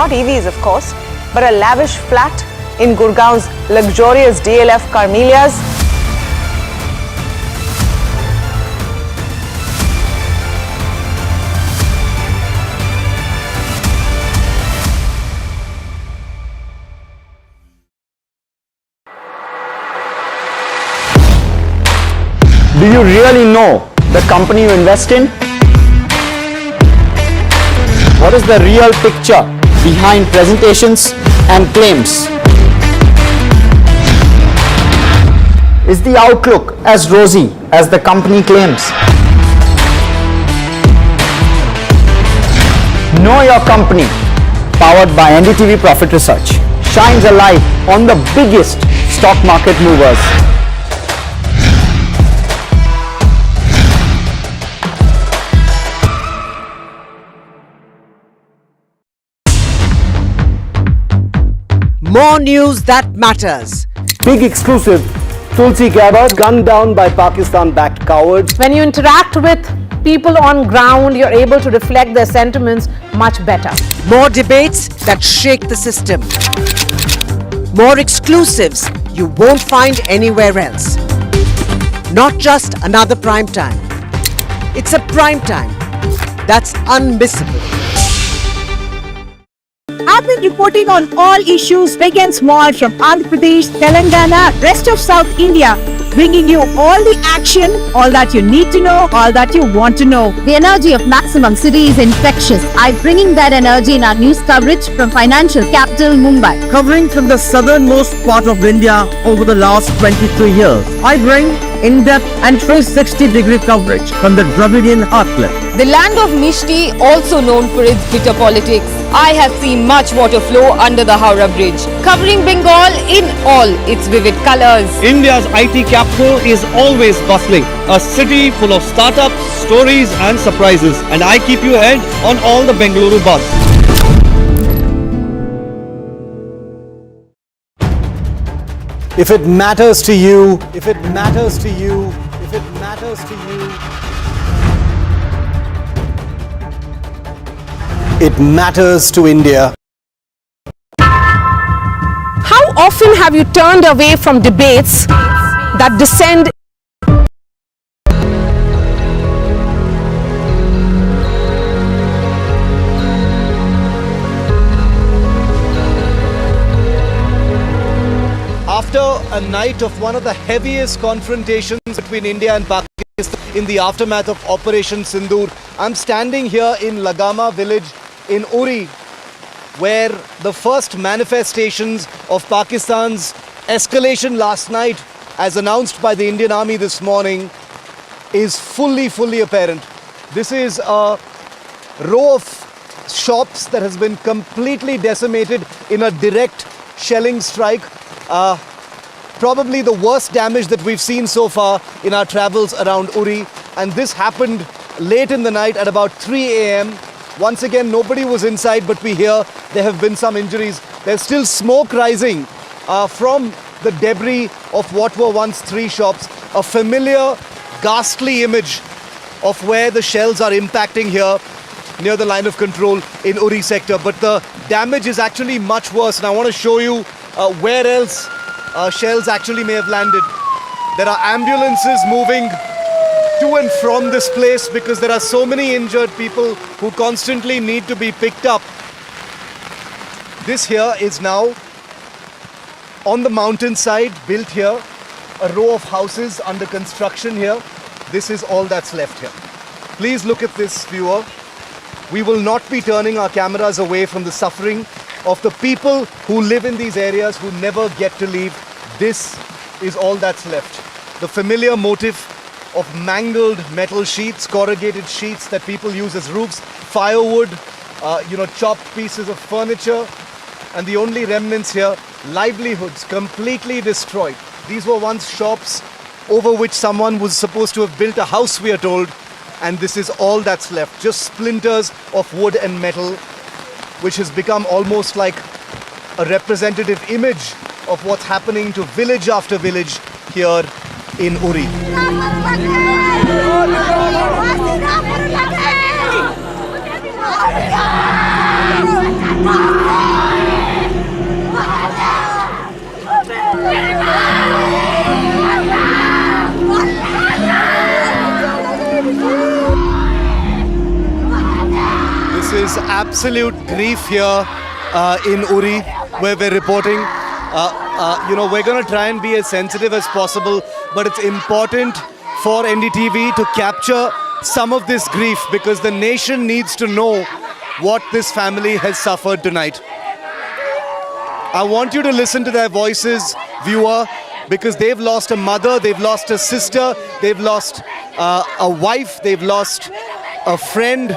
Not EVs, of course, but a lavish flat in Gurgaon's luxurious DLF Carmelias. Do you really know the company you invest in? What is the real picture behind presentations and claims? Is the outlook as rosy as the company claims? Know Your Company, powered by NDTV Profit Research, shines a light on the biggest stock market movers. More news that matters. Big exclusive. Tulsi Gabbard gunned down by Pakistan-backed cowards. When you interact with people on ground, you're able to reflect their sentiments much better. More debates that shake the system. More exclusives you won't find anywhere else. Not just another prime time. It's a prime time that's unmissable. I've been reporting on all issues big and small from Andhra Pradesh, Telangana, rest of South India, bringing you all the action, all that you need to know, all that you want to know. The energy of maximum city is infectious. I'm bringing that energy in our news coverage from financial capital Mumbai. Covering from the southernmost part of India over the last 23 years, I bring in-depth and 360-degree coverage from the Dravidian heartland. The land of Mishti, also known for its bitter politics. I have seen much water flow under the Howrah Bridge, covering Bengal in all its vivid colors. India's IT capital is always bustling, a city full of startups, stories and surprises, and I keep you ahead on all the Bengaluru buzz. If it matters to you, if it matters to you, if it matters to you, it matters to India. How often have you turned away from debates that descend After a night of one of the heaviest confrontations between India and Pakistan in the aftermath of Operation Sindoor, I'm standing here in Lagama village in Uri, where the first manifestations of Pakistan's escalation last night, as announced by the Indian Army this morning, is fully apparent. This is a row of shops that has been completely decimated in a direct shelling strike. Probably the worst damage that we've seen so far in our travels around Uri, and this happened late in the night at about 3 a.m. Once again, nobody was inside, but we hear there have been some injuries. There's still smoke rising from the debris of what were once 3 shops. A familiar, ghastly image of where the shells are impacting here near the line of control in Uri sector. But the damage is actually much worse, and I want to show you where else shells actually may have landed. There are ambulances moving to and from this place because there are so many injured people who constantly need to be picked up. This here is now on the mountainside, built here, a row of houses under construction here. This is all that's left here. Please look at this, viewer. We will not be turning our cameras away from the suffering of the people who live in these areas who never get to leave. This is all that's left. The familiar motif of mangled metal sheets, corrugated sheets that people use as roofs, firewood, chopped pieces of furniture, and the only remnants here, livelihoods completely destroyed. These were once shops over which someone was supposed to have built a house, we are told, and this is all that's left, just splinters of wood and metal, which has become almost like a representative image of what's happening to village after village here in Uri. This is absolute grief here in Uri, where we're reporting. We're going to try and be as sensitive as possible, but it's important for NDTV to capture some of this grief because the nation needs to know what this family has suffered tonight. I want you to listen to their voices, viewer, because they've lost a mother, they've lost a sister, they've lost a wife, they've lost a friend.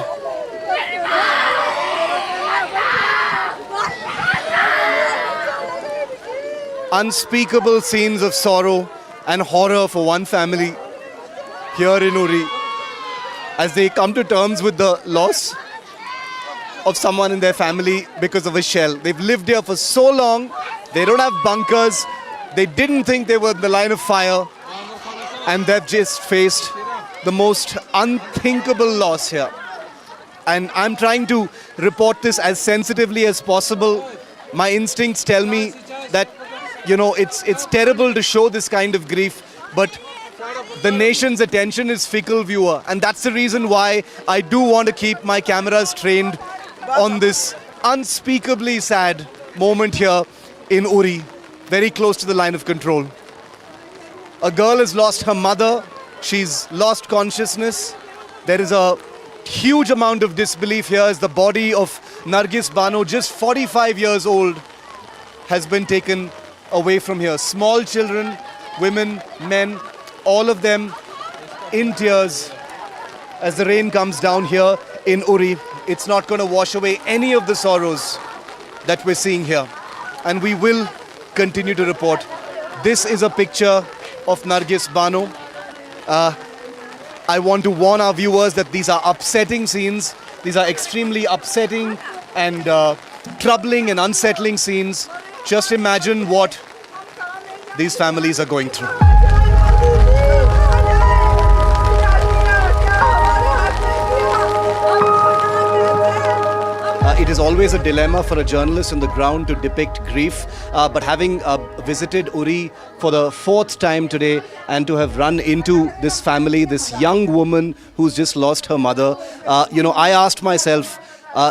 Unspeakable scenes of sorrow and horror for one family here in Uri as they come to terms with the loss of someone in their family because of a shell. They've lived here for so long, they don't have bunkers, they didn't think they were in the line of fire, and they've just faced the most unthinkable loss here. And I'm trying to report this as sensitively as possible. My instincts tell me that it's terrible to show this kind of grief, but the nation's attention is fickle, viewer, and that's the reason why I do want to keep my cameras trained on this unspeakably sad moment here in Uri, very close to the line of control. A girl has lost her mother, she's lost consciousness. There is a huge amount of disbelief here as the body of Nargis Bano, just 45 years old, has been taken away from here. Small children, women, men, all of them in tears as the rain comes down here in Uri. It's not going to wash away any of the sorrows that we're seeing here. And we will continue to report. This is a picture of Nargis Bano. I want to warn our viewers that these are upsetting scenes. These are extremely upsetting and troubling and unsettling scenes. Just imagine what these families are going through. It is always a dilemma for a journalist on the ground to depict grief, but having visited Uri for the 4th time today and to have run into this family, this young woman who's just lost her mother, I asked myself,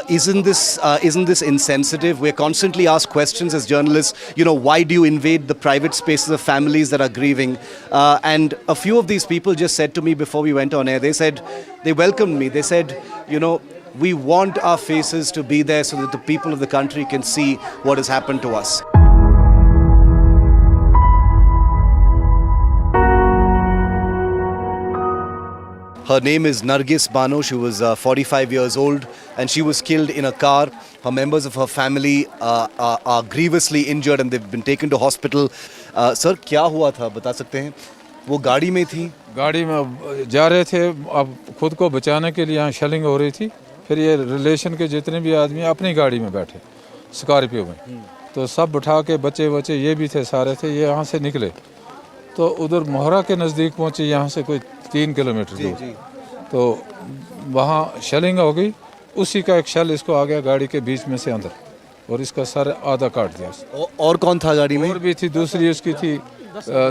isn't this insensitive? We're constantly asked questions as journalists, why do you invade the private spaces of families that are grieving? And a few of these people just said to me before we went on air, they welcomed me. They said, we want our faces to be there so that the people of the country can see what has happened to us. Her name is Nargis Bano. She was 45 years old and she was killed in a car. Her members of her family are grievously injured and they've been taken to hospital. Sir, क्या हुआ था बता सकते हैं? वो गाड़ी में थी? गाड़ी में जा रहे थे, अब खुद को बचाने के लिए यहाँ शेलिंग हो रही थी। फिर ये रिलेशन के जितने भी आदमी अपनी गाड़ी में बैठे स्कॉर्पियो में, तो सब उठा के बच्चे ये भी थे, सारे थे, ये यहाँ से निकले तो उधर मोहरा के नज़दीक पहुँचे, यहाँ से कोई 3 किलोमीटर दूर, तो वहाँ शेलिंग हो गई। उसी का एक शेल इसको आ गया गाड़ी के बीच में से अंदर और इसका सर आधा काट दिया। और कौन था गाड़ी में? और भी थी, दूसरी उसकी थी,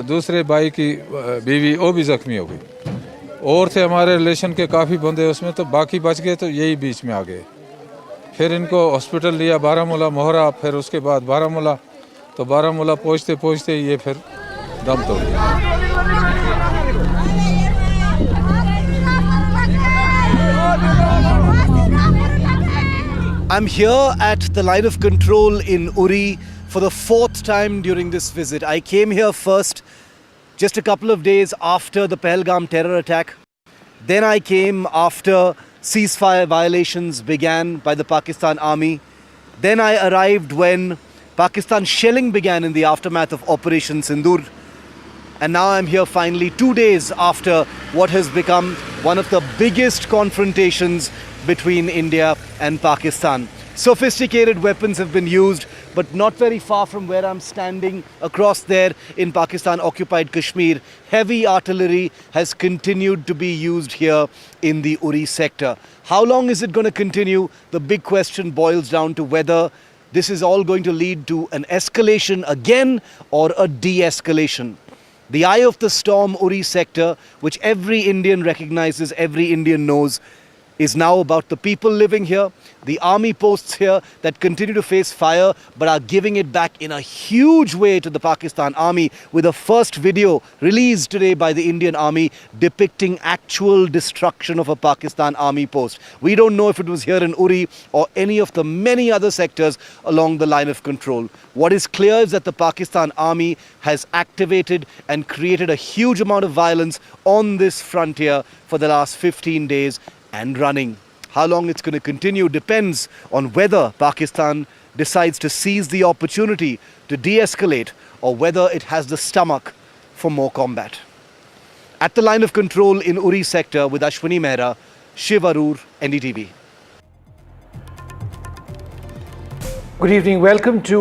दूसरे भाई की बीवी, वो भी जख्मी हो गई। और थे हमारे रिलेशन के काफ़ी बंदे उसमें, तो बाकी बच गए, तो यही बीच में आ गए। फिर इनको हॉस्पिटल लिया, बारामूला, मोहरा, फिर उसके बाद बारामूला, तो बारामूला पहुँचते ये फिर दम तोड़ गया। I'm here at the line of control in Uri for the 4th time during this visit. I came here first just a couple of days after the Pahalgam terror attack. Then I came after ceasefire violations began by the Pakistan army. Then I arrived when Pakistan shelling began in the aftermath of Operation Sindoor. And now I'm here finally 2 days after what has become one of the biggest confrontations between India and Pakistan. Sophisticated weapons have been used, but not very far from where I'm standing, across there in Pakistan-occupied Kashmir, heavy artillery has continued to be used here in the Uri sector. How long is it going to continue? The big question boils down to whether this is all going to lead to an escalation again or a de-escalation. The eye of the storm Uri sector, which every Indian recognizes, every Indian knows, is now about the people living here, the army posts here that continue to face fire but are giving it back in a huge way to the Pakistan army, with a first video released today by the Indian army depicting actual destruction of a Pakistan army post. We don't know if it was here in Uri or any of the many other sectors along the line of control. What is clear is that the Pakistan army has activated and created a huge amount of violence on this frontier for the last 15 days and running. How long it's going to continue depends on whether Pakistan decides to seize the opportunity to de-escalate or whether it has the stomach for more combat. At the line of control in Uri sector with Ashwini Mehra, Shiv Arur, NDTV. Good evening. Welcome to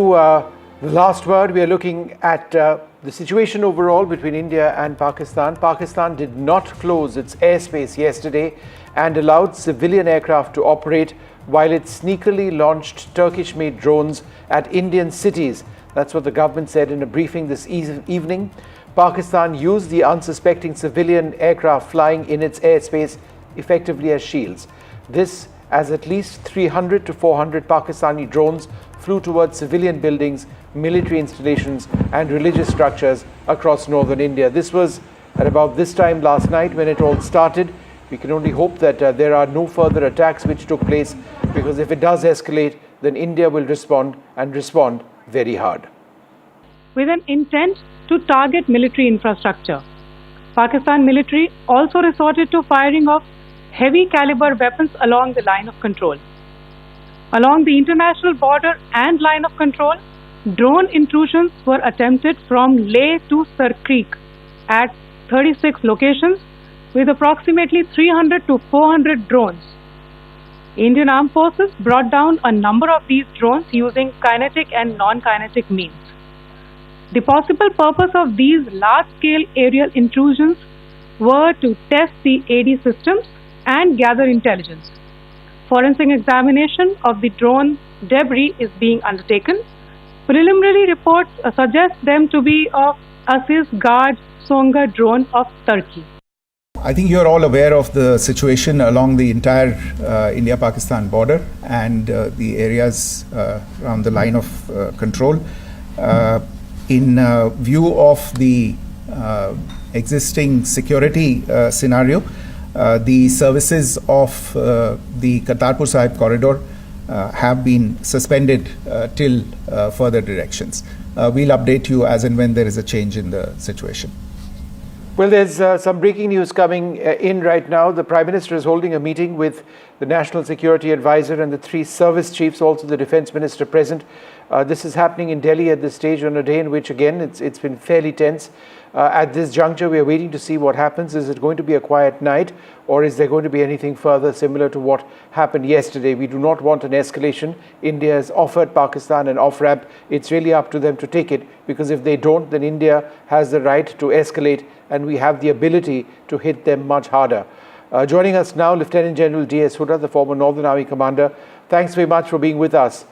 The Last Word. We are looking at the situation overall between India and Pakistan. Pakistan did not close its airspace yesterday and allowed civilian aircraft to operate while it sneakily launched Turkish-made drones at Indian cities. That's what the government said in a briefing this evening. Pakistan used the unsuspecting civilian aircraft flying in its airspace effectively as shields. This as at least 300 to 400 Pakistani drones flew towards civilian buildings, military installations and religious structures across northern India. This was at about this time last night when it all started. We can only hope that there are no further attacks which took place, because if it does escalate, then India will respond and respond very hard. With an intent to target military infrastructure, Pakistan military also resorted to firing of heavy caliber weapons along the line of control. Along the international border and line of control, drone intrusions were attempted from Leh to Sar Creek at 36 locations with approximately 300 to 400 drones. Indian Armed Forces brought down a number of these drones using kinetic and non-kinetic means. The possible purpose of these large-scale aerial intrusions were to test the AD systems and gather intelligence. Forensic examination of the drone debris is being undertaken. Preliminary reports suggest them to be of Aziz Guard Songa drone of Turkey. I think you're all aware of the situation along the entire India-Pakistan border and the areas around the line of control. In view of the existing security scenario, the services of the Kartarpur Sahib corridor have been suspended till further directions. We'll update you as and when there is a change in the situation. Well, there's some breaking news coming in right now. The Prime Minister is holding a meeting with the National Security Advisor and the 3 service chiefs, also the Defence Minister present. This is happening in Delhi at this stage on a day in which, again, it's been fairly tense. At this juncture, we are waiting to see what happens. Is it going to be a quiet night, or is there going to be anything further similar to what happened yesterday? We do not want an escalation. India has offered Pakistan an off-ramp. It's really up to them to take it, because if they don't, then India has the right to escalate, and we have the ability to hit them much harder. Joining us now, Lieutenant General D.S. Huda, the former Northern Army Commander. Thanks very much for being with us.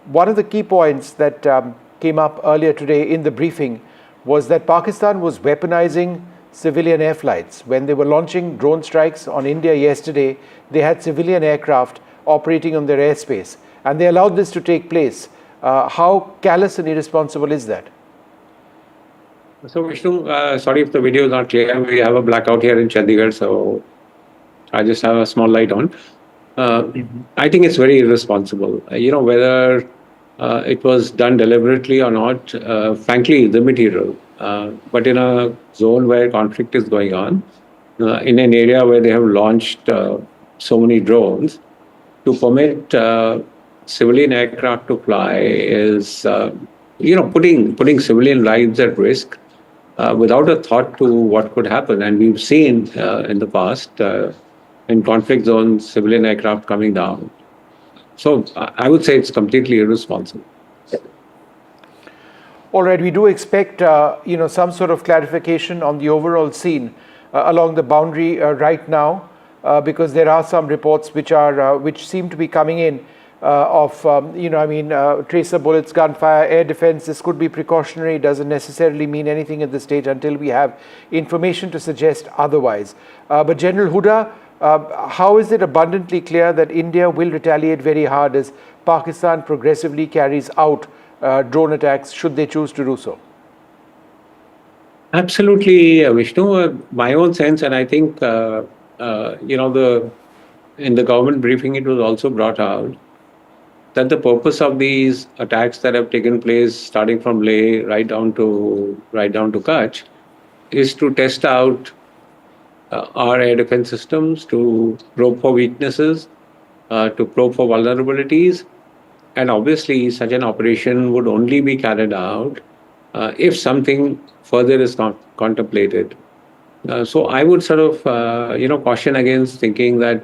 One of the key points that came up earlier today in the briefing was that Pakistan was weaponizing civilian air flights. When they were launching drone strikes on India yesterday, they had civilian aircraft operating on their airspace, and they allowed this to take place. How callous and irresponsible is that? So Vishnu, sorry if the video is not clear. We have a blackout here in Chandigarh, so I just have a small light on. I think it's very irresponsible. Whether it was done deliberately or not, frankly, is immaterial. But in a zone where conflict is going on, in an area where they have launched so many drones, to permit civilian aircraft to fly is, putting civilian lives at risk without a thought to what could happen. And we've seen in the past, in conflict zones, civilian aircraft coming down. So I would say it's completely irresponsible. All right, we do expect some sort of clarification on the overall scene along the boundary right now, because there are some reports which seem to be coming in of tracer bullets, gunfire, air defense. This could be precautionary. It doesn't necessarily mean anything at this stage until we have information to suggest otherwise. But General Huda, how is it abundantly clear that India will retaliate very hard as Pakistan progressively carries out drone attacks, should they choose to do so? Absolutely, Vishnu. My own sense, and I think, in the government briefing, it was also brought out that the purpose of these attacks that have taken place, starting from Leh right down to Kutch, is to test out our air defense systems, to probe for weaknesses, to probe for vulnerabilities. And obviously, such an operation would only be carried out if something further is contemplated. So I would sort of, caution against thinking that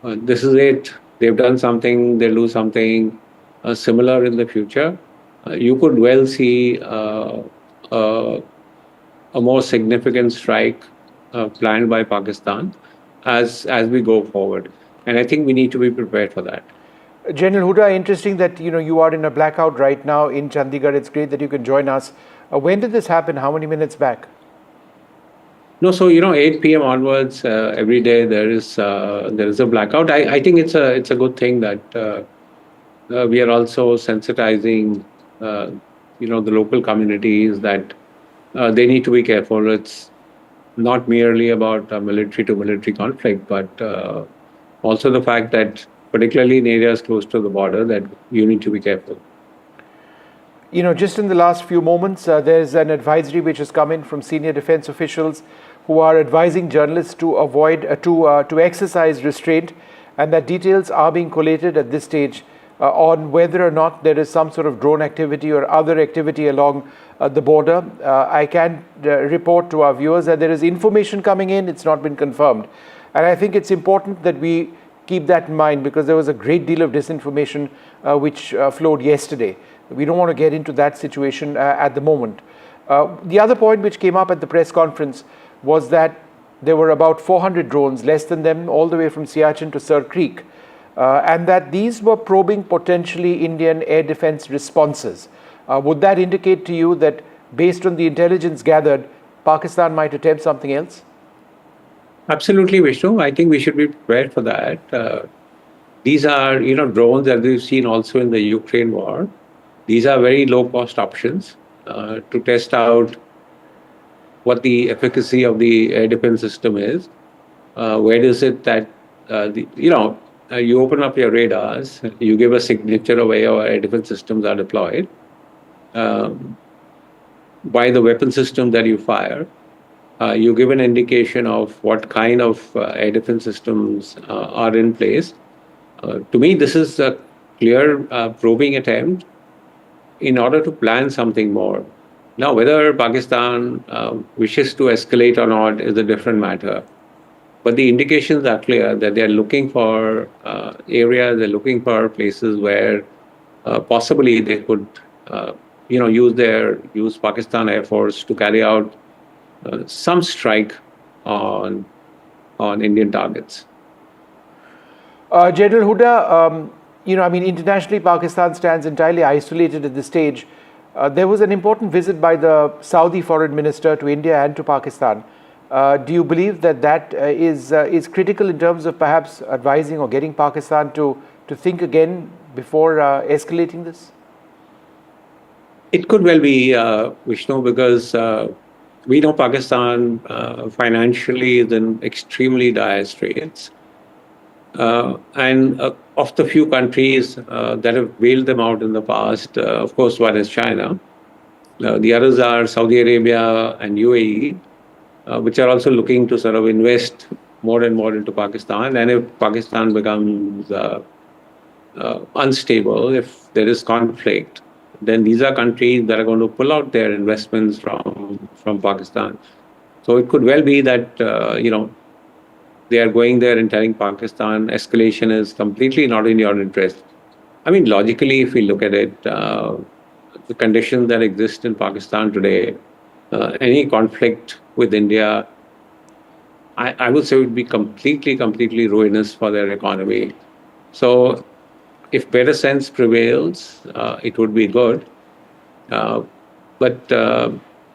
this is it. They've done something, they'll do something similar in the future. You could well see a more significant strike planned by Pakistan as we go forward. And I think we need to be prepared for that. General Huda, interesting that you are in a blackout right now in Chandigarh. It's great that you can join us. When did this happen? How many minutes back? No, so 8 p.m. onwards, every day there is a blackout. I think it's a good thing that we are also sensitizing the local communities that they need to be careful. It's not merely about military to military conflict, but also the fact that particularly in areas close to the border, that you need to be careful. Just in the last few moments, there's an advisory which has come in from senior defense officials who are advising journalists to avoid, to exercise restraint, and that details are being collated at this stage on whether or not there is some sort of drone activity or other activity along the border. I can report to our viewers that there is information coming in. It's not been confirmed. And I think it's important that we keep that in mind, because there was a great deal of disinformation which flowed yesterday. We don't want to get into that situation at the moment. The other point which came up at the press conference was that there were about 400 drones, less than them, all the way from Siachen to Sir Creek, and that these were probing potentially Indian air defense responses. Would that indicate to you that, based on the intelligence gathered, Pakistan might attempt something else? Absolutely, Vishnu. I think we should be prepared for that. These are, drones that we've seen also in the Ukraine war. These are very low-cost options to test out what the efficacy of the air defense system is. Where is it that, you open up your radars, you give a signature of where your air defense systems are deployed. By the weapon system that you fire, you give an indication of what kind of air defense systems are in place. To me, this is a clear probing attempt in order to plan something more. Now, whether Pakistan wishes to escalate or not is a different matter. But the indications are clear that they're looking for areas, they're looking for places where possibly they could, use Pakistan Air Force to carry out some strike on Indian targets. General Huda, internationally, Pakistan stands entirely isolated at this stage. There was an important visit by the Saudi foreign minister to India and to Pakistan. Do you believe that is critical in terms of perhaps advising or getting Pakistan to think again before escalating this? It could well be, Vishnu, because we know Pakistan financially is in extremely dire straits. And of the few countries that have bailed them out in the past, of course, one is China. The others are Saudi Arabia and UAE, which are also looking to sort of invest more and more into Pakistan. And if Pakistan becomes unstable, if there is conflict, then these are countries that are going to pull out their investments from Pakistan. So it could well be that, they are going there and telling Pakistan escalation is completely not in your interest. I mean, logically, if we look at it, the conditions that exist in Pakistan today, any conflict with India, I would say would be completely ruinous for their economy. So if better sense prevails, it would be good. But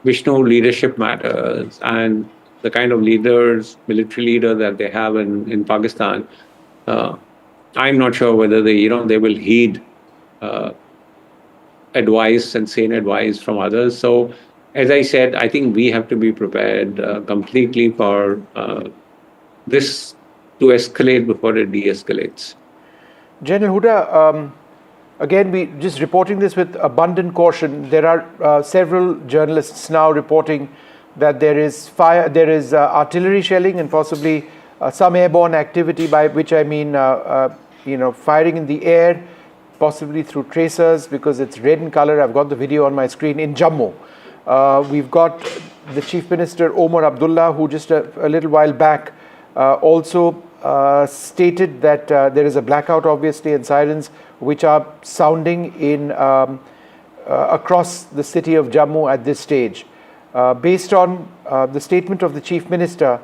Vishnu, leadership matters, and the kind of military leader that they have in Pakistan, I'm not sure whether they will heed advice and sane advice from others. So, as I said, I think we have to be prepared completely for this to escalate before it de-escalates. General Huda, again, we just reporting this with abundant caution. There are several journalists now reporting that there is artillery shelling and possibly some airborne activity, by which I mean, firing in the air, possibly through tracers, because it's red in color. I've got the video on my screen in Jammu. We've got the Chief Minister Omar Abdullah, who just a little while back also stated that there is a blackout, obviously, and sirens which are sounding in across the city of Jammu at this stage. Based on the statement of the Chief Minister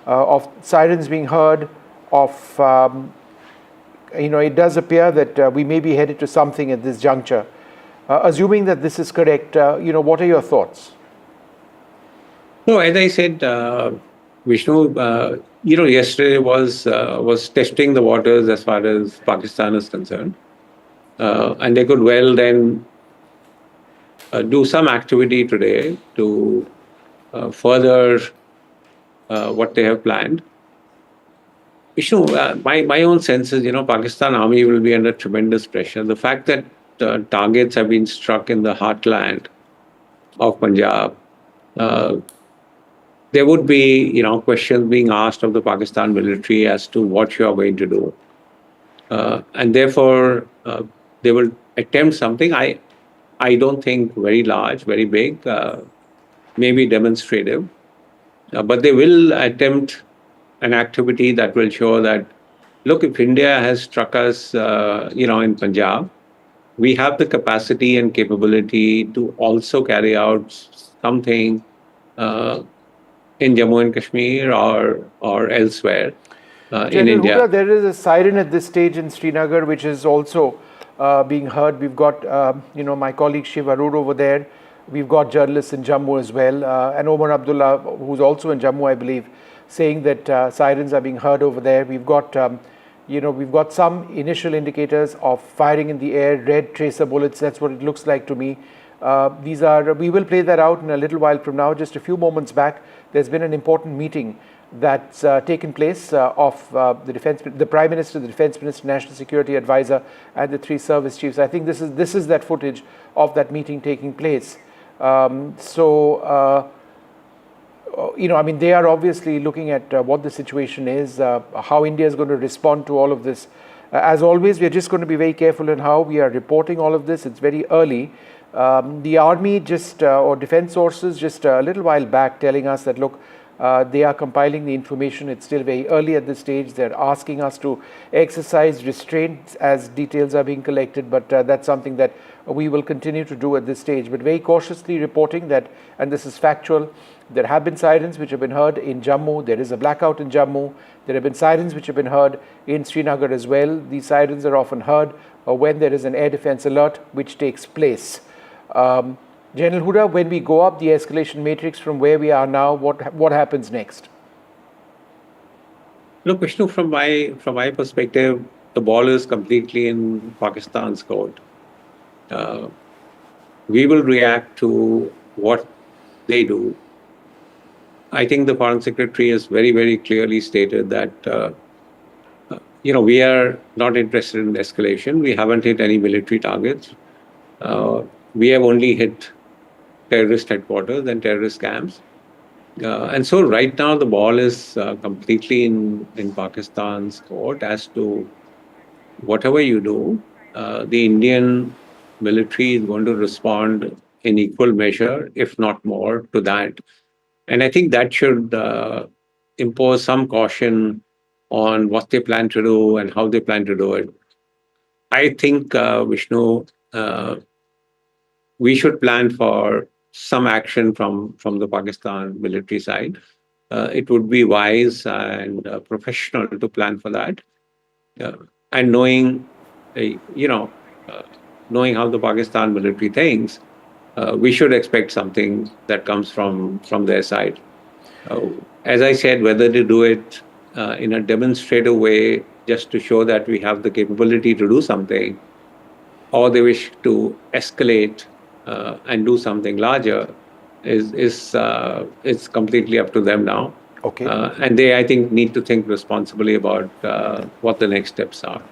of sirens being heard, it does appear that we may be headed to something at this juncture. Assuming that this is correct, what are your thoughts? No, as I said, Vishnu, yesterday was testing the waters as far as Pakistan is concerned, and they could well then do some activity today to further what they have planned. Vishnu, my own sense is, Pakistan Army will be under tremendous pressure. The fact that targets have been struck in the heartland of Punjab, there would be, questions being asked of the Pakistan military as to what you are going to do. And therefore, they will attempt something. I don't think very large, very big, maybe demonstrative, but they will attempt an activity that will show that look, if India has struck us, in Punjab, we have the capacity and capability to also carry out something in Jammu and Kashmir or elsewhere in General India. Huda, there is a siren at this stage in Srinagar, which is also being heard. We've got, my colleague Shiv Arur over there. We've got journalists in Jammu as well, and Omar Abdullah, who's also in Jammu, I believe, saying that sirens are being heard over there. We've got, we've got some initial indicators of firing in the air, red tracer bullets. That's what it looks like to me. We will play that out in a little while from now. Just a few moments back, there's been an important meeting that's taken place of the Prime Minister, the Defence Minister, National Security Advisor, and the 3 service chiefs. I think this is that footage of that meeting taking place. They are obviously looking at what the situation is, how India is going to respond to all of this. As always, we are just going to be very careful in how we are reporting all of this. It's very early. The army or defense sources just a little while back telling us that, look, they are compiling the information. It's still very early at this stage. They're asking us to exercise restraint as details are being collected, but that's something that we will continue to do at this stage. But very cautiously reporting that, and this is factual, there have been sirens which have been heard in Jammu. There is a blackout in Jammu. There have been sirens which have been heard in Srinagar as well. These sirens are often heard when there is an air defense alert which takes place. General Huda, when we go up the escalation matrix from where we are now, what happens next? Look, Vishnu, from my perspective, the ball is completely in Pakistan's court. We will react to what they do. I think the Foreign Secretary has very, very clearly stated that we are not interested in escalation. We haven't hit any military targets. We have only hit terrorist headquarters and terrorist camps. And so right now the ball is completely in Pakistan's court as to whatever you do, the Indian military is going to respond in equal measure, if not more, to that. And I think that should impose some caution on what they plan to do and how they plan to do it. I think, Vishnu, we should plan for some action from the Pakistan military side. It would be wise and professional to plan for that. And knowing how the Pakistan military thinks, we should expect something that comes from their side. As I said, whether they do it in a demonstrative way just to show that we have the capability to do something, or they wish to escalate and do something larger, is completely up to them now. Okay. And they, I think, need to think responsibly about what the next steps are.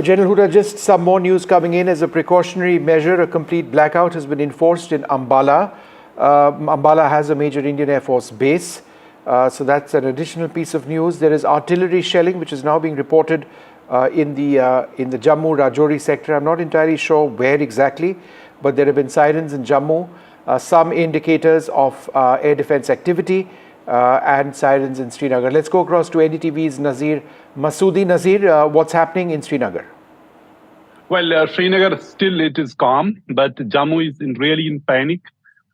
General Huda, just some more news coming in. As a precautionary measure, a complete blackout has been enforced in Ambala. Ambala has a major Indian Air Force base. So that's an additional piece of news. There is artillery shelling, which is now being reported in the Jammu Rajouri sector. I'm not entirely sure where exactly, but there have been sirens in Jammu, some indicators of air defense activity, and sirens in Srinagar. Let's go across to NDTV's Nazir Masoodi. Nazir, what's happening in Srinagar? Well, Srinagar still it is calm, but Jammu is really in panic.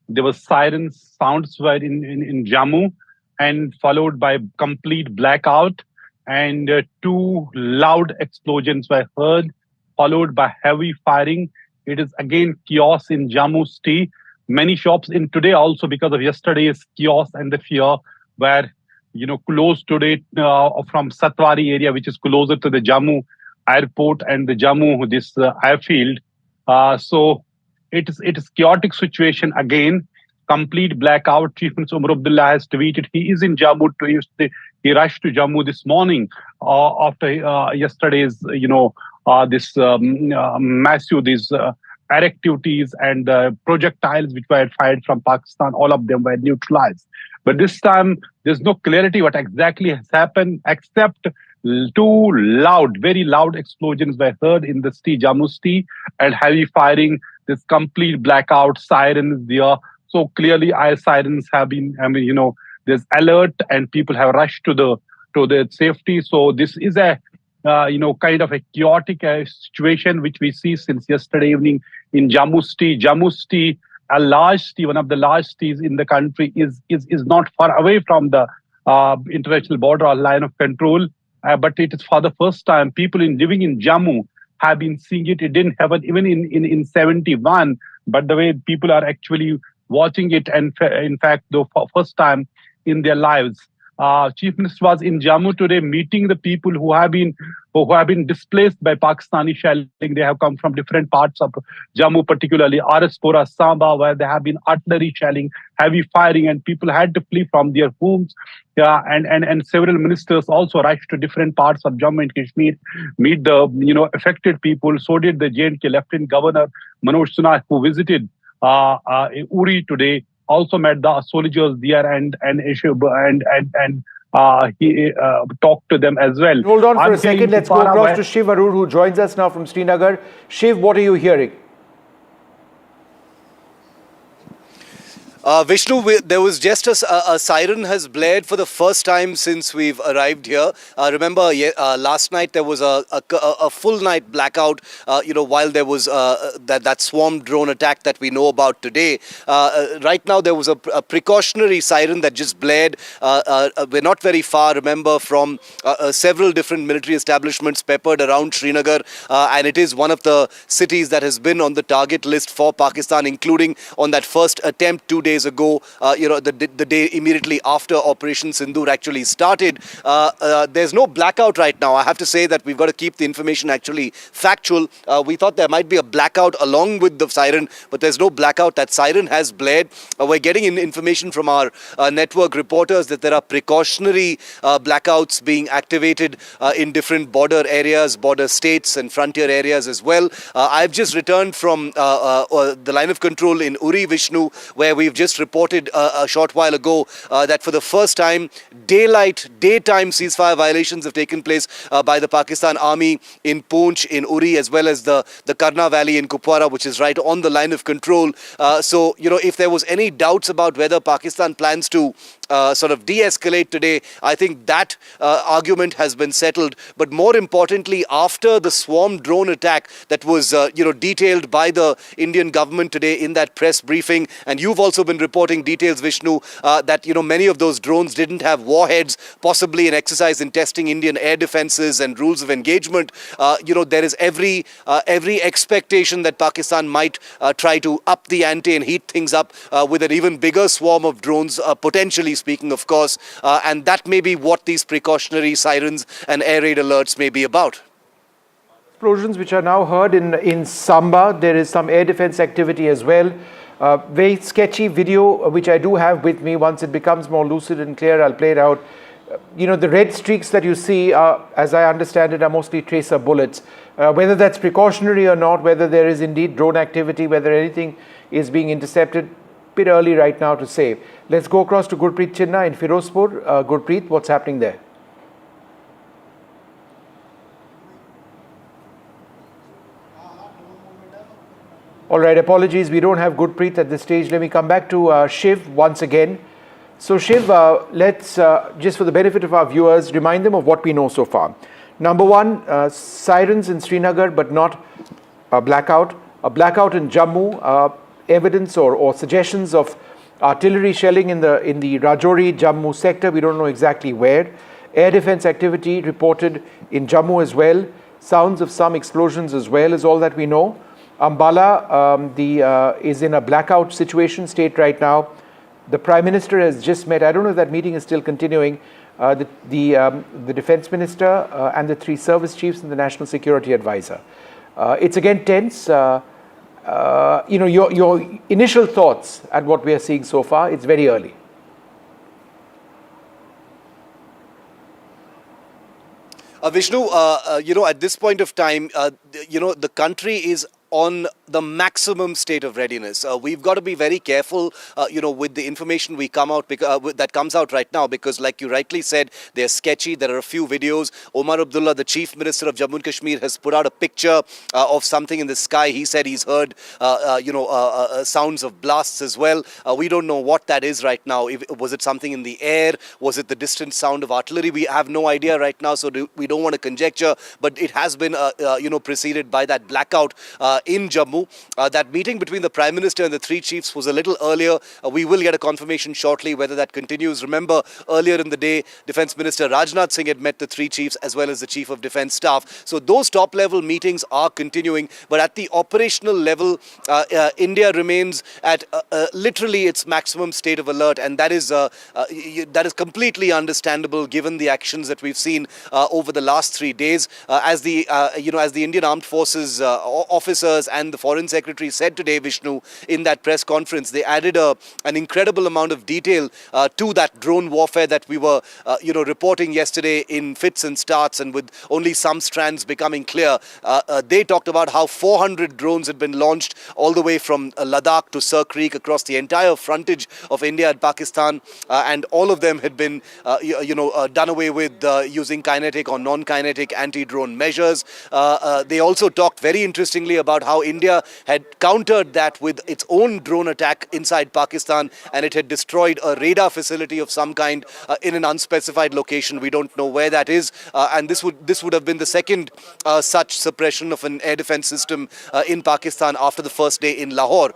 There was sirens sounds were in Jammu, and followed by complete blackout, and 2 loud explosions were heard, followed by heavy firing. It is again chaos in Jammu city. Many shops in today also, because of yesterday's chaos and the fear, were closed today from Satwari area, which is closer to the Jammu airport and the Jammu airfield. So it is chaotic situation again. Complete blackout. Chief Minister Omar Abdullah has tweeted he is in Jammu. He rushed to Jammu this morning after yesterday's massive air activities and projectiles which were fired from Pakistan. All of them were neutralized. But this time there's no clarity what exactly has happened, except 2 very loud explosions were heard in the Jammu city, and heavy firing. This complete blackout, sirens there. So clearly, our sirens have been. There's alert, and people have rushed to the to their safety. So this is a kind of a chaotic situation which we see since yesterday evening in Jammu city. Jammu city, a large city, one of the large cities in the country, is not far away from the international border or line of control. But it is for the first time people living in Jammu have been seeing it. It didn't happen even in 71, but the way people are actually watching it, and in fact, the first time in their lives. Chief Minister was in Jammu today, meeting the people who have been displaced by Pakistani shelling. They have come from different parts of Jammu, particularly Araspora, Samba, where there have been artillery shelling, heavy firing, and people had to flee from their homes. And several ministers also rushed to different parts of Jammu and Kashmir, meet the affected people. So did the J&K Lieutenant Governor Manoj Sinha, who visited Uri today. Also met the soldiers there and he talked to them as well. Hold on for a second. Let's go across to Shiv Arur, who joins us now from Srinagar. Shiv, what are you hearing? Vishnu, there was just a siren has blared for the first time since we've arrived here. Remember, last night there was a full night blackout, while there was that swarm drone attack that we know about today. Right now there was a precautionary siren that just blared. We're not very far, remember, from several different military establishments peppered around Srinagar, and it is one of the cities that has been on the target list for Pakistan, including on that first attempt 2 days ago, the day immediately after Operation Sindoor actually started. There's no blackout right now. I have to say that we've got to keep the information actually factual. We thought there might be a blackout along with the siren, but there's no blackout. That siren has blared. We're getting information from our network reporters that there are precautionary blackouts being activated in different border areas, border states and frontier areas as well. I've just returned from the line of control in Uri, Vishnu, where we've just reported a short while ago that for the first time, daytime ceasefire violations have taken place by the Pakistan Army in Poonch, in Uri, as well as the Karna Valley in Kupwara, which is right on the line of control. So, if there was any doubts about whether Pakistan plans to sort of de-escalate today, I think that argument has been settled. But more importantly, after the swarm drone attack that was, detailed by the Indian government today in that press briefing, and you've also been reporting details, Vishnu, that, many of those drones didn't have warheads, possibly an exercise in testing Indian air defenses and rules of engagement. There is every expectation that Pakistan might try to up the ante and heat things up with an even bigger swarm of drones, potentially speaking, of course, and that may be what these precautionary sirens and air raid alerts may be about. Explosions which are now heard in Samba. There is some air defense activity as well. Very sketchy video, which I do have with me. Once it becomes more lucid and clear, I'll play it out. The red streaks that you see, as I understand it, are mostly tracer bullets. Whether that's precautionary or not, whether there is indeed drone activity, whether anything is being intercepted, bit early right now to say. Let's go across to Gurpreet Chinna in Firozpur. Gurpreet, what's happening there? All right, apologies, we don't have Gurpreet at this stage. Let me come back to Shiv once again. So Shiv, let's, just for the benefit of our viewers, remind them of what we know so far. Number one, sirens in Srinagar, but not a blackout. A blackout in Jammu, evidence or suggestions of artillery shelling in the Rajouri Jammu sector. We don't know exactly where. Air defense activity reported in Jammu as well. Sounds of some explosions as well is all that we know. Ambala is in a blackout situation state right now. The Prime Minister has just met. I don't know if that meeting is still continuing. The Defence Minister and the 3 service chiefs and the National Security Advisor. It's again tense. Your initial thoughts at what we are seeing so far. It's very early. Vishnu, at this point of time, the country is on the maximum state of readiness. We've got to be very careful, with the information that comes out right now, because like you rightly said, they're sketchy. There are a few videos. Omar Abdullah, the Chief Minister of Jammu and Kashmir, has put out a picture of something in the sky. He said he's heard, sounds of blasts as well. We don't know what that is right now. Was it something in the air? Was it the distant sound of artillery? We have no idea right now, so we don't want to conjecture. But it has been, preceded by that blackout in Jammu. That meeting between the Prime Minister and the three chiefs was a little earlier. We will get a confirmation shortly whether that continues. Remember, earlier in the day, Defence Minister Rajnath Singh had met the three chiefs as well as the Chief of Defence Staff. So those top-level meetings are continuing. But at the operational level, India remains at literally its maximum state of alert, and that is completely understandable given the actions that we've seen over the last 3 days. As the Indian Armed Forces officers and the Foreign Secretary said today, Vishnu, in that press conference, they added an incredible amount of detail to that drone warfare that we were, reporting yesterday in fits and starts and with only some strands becoming clear. They talked about how 400 drones had been launched all the way from Ladakh to Sir Creek across the entire frontage of India and Pakistan, and all of them had been, done away with using kinetic or non-kinetic anti-drone measures. They also talked very interestingly about how India had countered that with its own drone attack inside Pakistan, and it had destroyed a radar facility of some kind in an unspecified location. We don't know where that is, and this would have been the second such suppression of an air defense system in Pakistan after the first day in Lahore.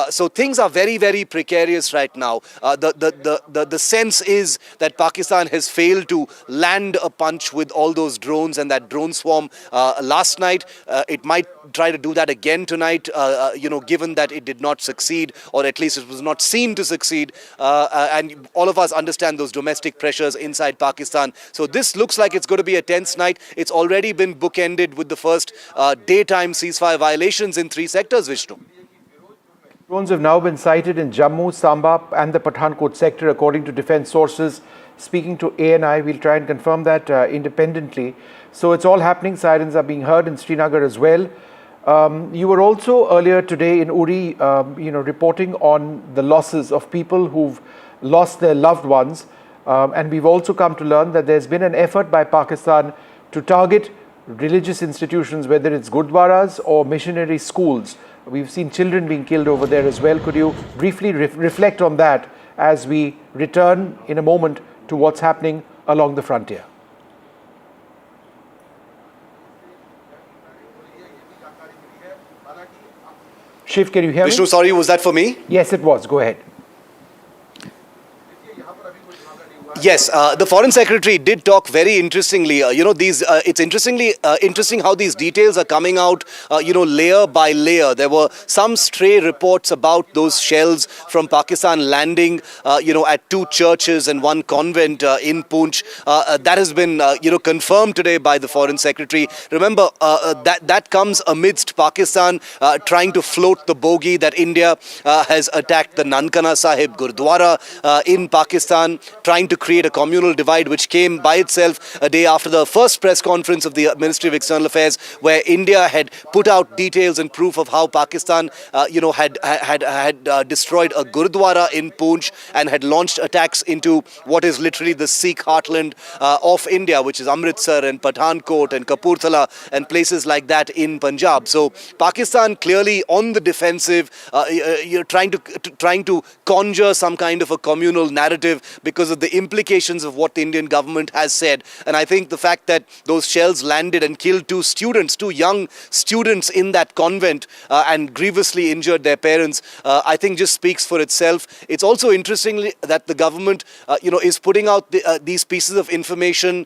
So things are very, very precarious right now. The sense is that Pakistan has failed to land a punch with all those drones and that drone swarm last night. It might try to do that again tonight, given that it did not succeed, or at least it was not seen to succeed. And all of us understand those domestic pressures inside Pakistan. So this looks like it's going to be a tense night. It's already been bookended with the first daytime ceasefire violations in 3 sectors, Vishnu. Drones have now been sighted in Jammu, Samba and the Pathankot sector, according to defense sources. Speaking to ANI, we'll try and confirm that independently. So it's all happening. Sirens are being heard in Srinagar as well. You were also earlier today in Uri, reporting on the losses of people who've lost their loved ones. And we've also come to learn that there's been an effort by Pakistan to target religious institutions, whether it's gurdwaras or missionary schools. We've seen children being killed over there as well. Could you briefly reflect on that as we return in a moment to what's happening along the frontier? Shiv, can you hear me? Vishnu, sorry, was that for me? Yes, it was. Go ahead. Yes, the Foreign Secretary did talk very interestingly. It's interesting how these details are coming out, layer by layer. There were some stray reports about those shells from Pakistan landing, at 2 churches and 1 convent in Poonch. That has been, confirmed today by the Foreign Secretary. Remember, that comes amidst Pakistan trying to float the bogey that India has attacked the Nankana Sahib Gurdwara in Pakistan, trying to create a communal divide, which came by itself a day after the first press conference of the Ministry of External Affairs, where India had put out details and proof of how Pakistan, had destroyed a Gurdwara in Poonch and had launched attacks into what is literally the Sikh heartland of India, which is Amritsar and Pathankot and Kapurthala and places like that in Punjab. So Pakistan clearly on the defensive, trying to conjure some kind of a communal narrative because of the implications of what the Indian government has said. And I think the fact that those shells landed and killed 2 young students in that convent and grievously injured their parents, I think just speaks for itself. It's also interesting that the government, is putting out these pieces of information,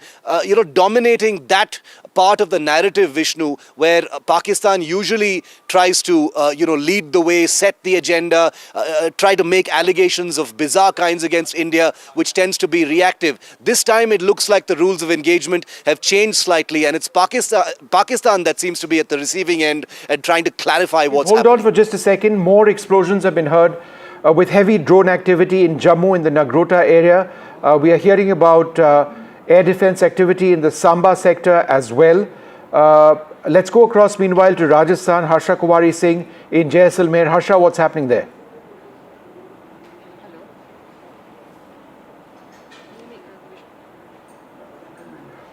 dominating that part of the narrative, Vishnu, where Pakistan usually tries to, lead the way, set the agenda, try to make allegations of bizarre kinds against India, which tends to be reactive. This time it looks like the rules of engagement have changed slightly, and it's Pakistan that seems to be at the receiving end and trying to clarify what's happening. Hold on for just a second. More explosions have been heard with heavy drone activity in Jammu in the Nagrota area. We are hearing about air defense activity in the Samba sector as well. Let's go across meanwhile to Rajasthan. Harsha Kumari Singh in Jaisalmer. Harsha, what's happening there?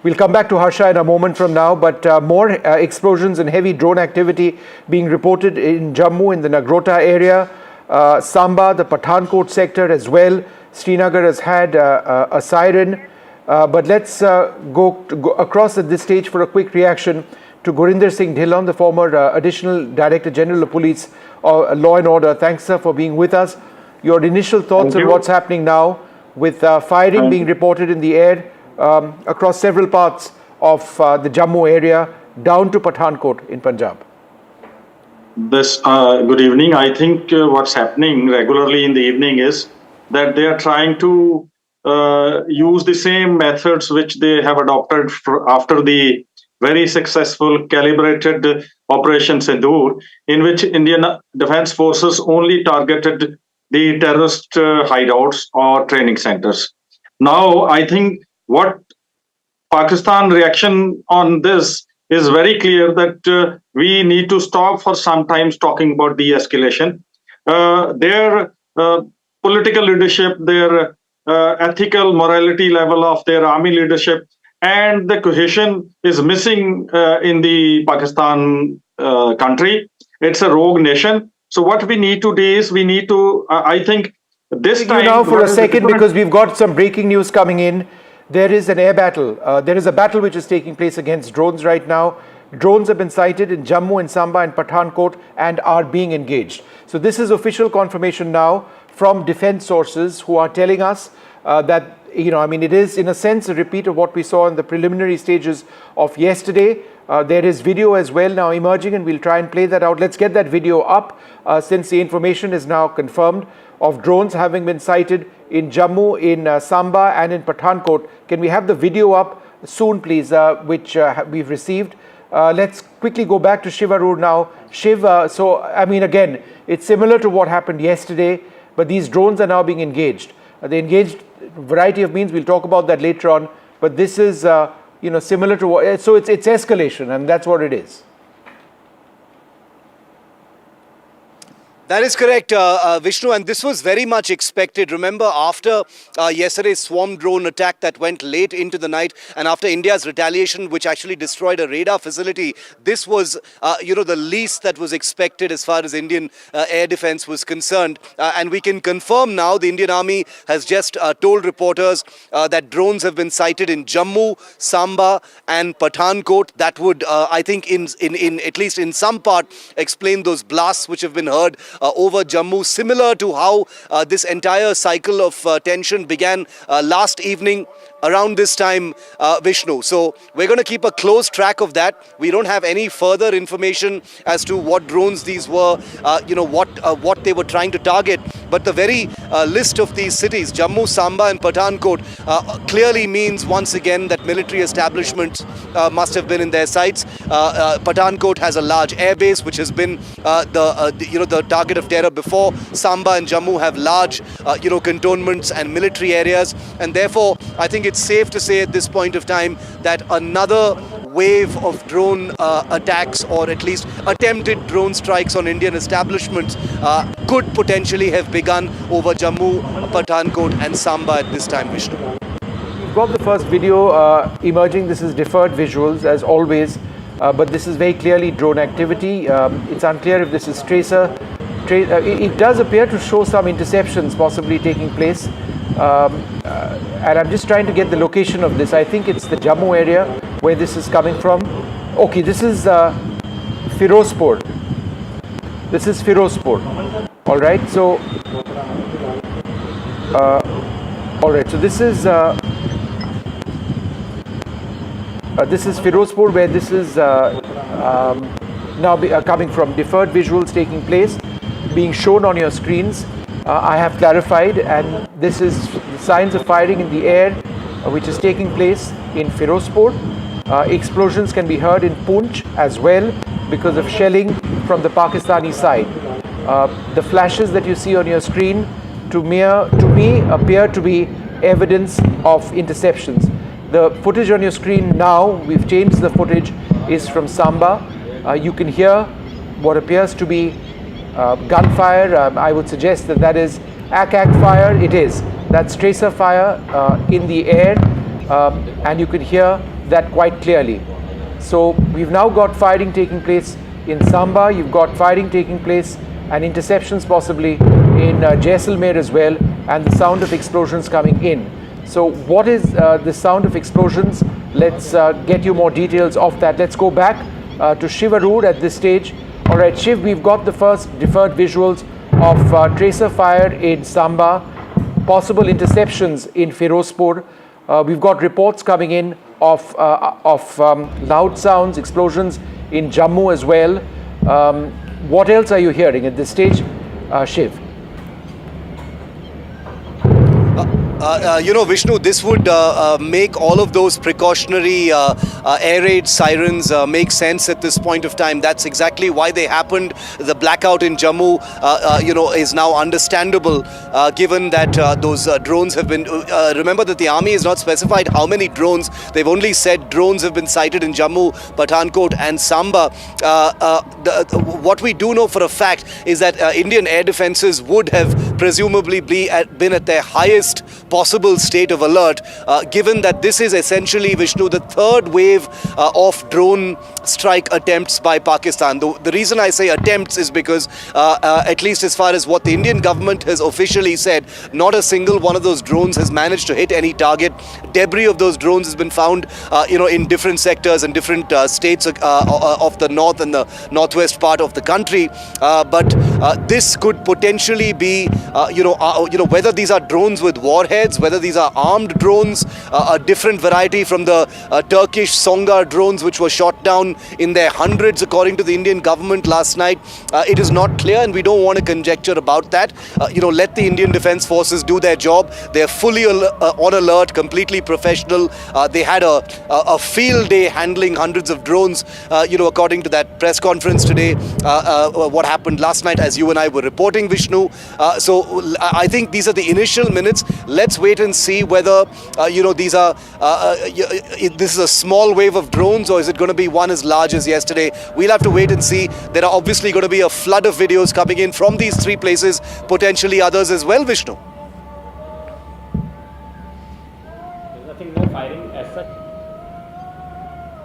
We'll come back to Harsha in a moment from now, but more explosions and heavy drone activity being reported in Jammu in the Nagrota area, Samba, the Pathankot sector as well. Srinagar has had a siren, but let's go across at this stage for a quick reaction to Gurinder Singh Dhillon, the former Additional Director General of Police Law and Order. Thanks, sir, for being with us. Your initial thoughts on what's happening now with firing being reported in the air across several parts of the Jammu area down to Pathankot in Punjab. Good evening. I think what's happening regularly in the evening is that they are trying to use the same methods which they have adopted after the very successful calibrated Operation Sindoor, in which Indian Defence Forces only targeted the terrorist hideouts or training centers. Now, I think what Pakistan reaction on this is very clear that we need to stop for some times talking about de-escalation. Their political leadership, their ethical morality level of their army leadership, and the cohesion is missing in the Pakistan country. It's a rogue nation. So what we need to do is we need to, I think this time... Now for a second, because we've got some breaking news coming in. There is an air battle. There is a battle which is taking place against drones right now. Drones have been sighted in Jammu and Samba and Pathankot and are being engaged. So this is official confirmation now from defense sources who are telling us that, it is in a sense a repeat of what we saw in the preliminary stages of yesterday. There is video as well now emerging, and we'll try and play that out. Let's get that video up since the information is now confirmed of drones having been sighted in Jammu, in Samba and in Pathankot. Can we have the video up soon, please, which we've received? Let's quickly go back to Shiv Arur now. Shiv, again, it's similar to what happened yesterday, but these drones are now being engaged. They engaged a variety of means. We'll talk about that later on. But this is, similar to what... So it's escalation, and that's what it is. That is correct, Vishnu, and this was very much expected. Remember, after yesterday's swarm drone attack that went late into the night, and after India's retaliation, which actually destroyed a radar facility, this was, the least that was expected as far as Indian air defense was concerned. And we can confirm now the Indian Army has just told reporters that drones have been sighted in Jammu, Samba and Pathankot. That would, I think, in at least in some part, explain those blasts which have been heard over Jammu, similar to how this entire cycle of tension began last evening around this time, Vishnu. So we're going to keep a close track of that. We don't have any further information as to what drones these were, what they were trying to target. But the very list of these cities, Jammu, Samba and Pathankot, clearly means once again that military establishments must have been in their sights. Pathankot has a large airbase which has been the target of terror before. Samba and Jammu have large cantonments and military areas, and therefore I think it's safe to say at this point of time that another wave of drone attacks, or at least attempted drone strikes on Indian establishments, could potentially have begun over Jammu, Pathankot and Samba at this time, Vishnu. We've got the first video emerging. This is deferred visuals as always, but this is very clearly drone activity. It's unclear if this is tracer. It does appear to show some interceptions possibly taking place. And I'm just trying to get the location of this. I think it's the Jammu area where this is coming from. Okay, this is Firozpur. This is Firozpur. All right, so this is Firozpur, where this is now coming from. Deferred visuals taking place, being shown on your screens. I have clarified, and this is signs of firing in the air which is taking place in Firozpur. Explosions can be heard in Poonch as well because of shelling from the Pakistani side. The flashes that you see on your screen to me appear to be evidence of interceptions. The footage on your screen now, we've changed the footage, is from Samba. You can hear what appears to be gunfire. I would suggest that that is ACAC fire. It is. That's tracer fire in the air, and you can hear that quite clearly. So we've now got firing taking place in Samba. You've got firing taking place and interceptions possibly in Jaisalmer as well, and the sound of explosions coming in. So what is the sound of explosions? Let's get you more details of that. Let's go back to Shiv Arur at this stage. All right, Shiv, we've got the first deferred visuals of tracer fire in Samba, possible interceptions in Firozpur. We've got reports coming in of loud sounds, explosions in Jammu as well. What else are you hearing at this stage, Shiv? Vishnu, this would make all of those precautionary air raid sirens make sense at this point of time. That's exactly why they happened. The blackout in Jammu, is now understandable, given that those drones have been... remember that the army has not specified how many drones. They've only said drones have been sighted in Jammu, Pathankot and Samba. What we do know for a fact is that Indian air defences would have presumably been at their highest possible state of alert, given that this is essentially, Vishnu, the third wave of drone strike attempts by Pakistan. The reason I say attempts is because, at least as far as what the Indian government has officially said, not a single one of those drones has managed to hit any target. Debris of those drones has been found, in different sectors and different states of the north and the northwest part of the country. But this could potentially be, whether these are drones with warheads, whether these are armed drones, a different variety from the Turkish Songar drones which were shot down in their hundreds according to the Indian government last night. It is not clear, and we don't want to conjecture about that. Let the Indian Defence Forces do their job. They're fully on alert, completely professional. They had a field day handling hundreds of drones, according to that press conference today, what happened last night as you and I were reporting, Vishnu. So I think these are the initial minutes. Let's wait and see whether these are this is a small wave of drones, or is it going to be one as large as yesterday? We'll have to wait and see. There are obviously going to be a flood of videos coming in from these three places, potentially others as well, Vishnu. There's nothing more firing as such.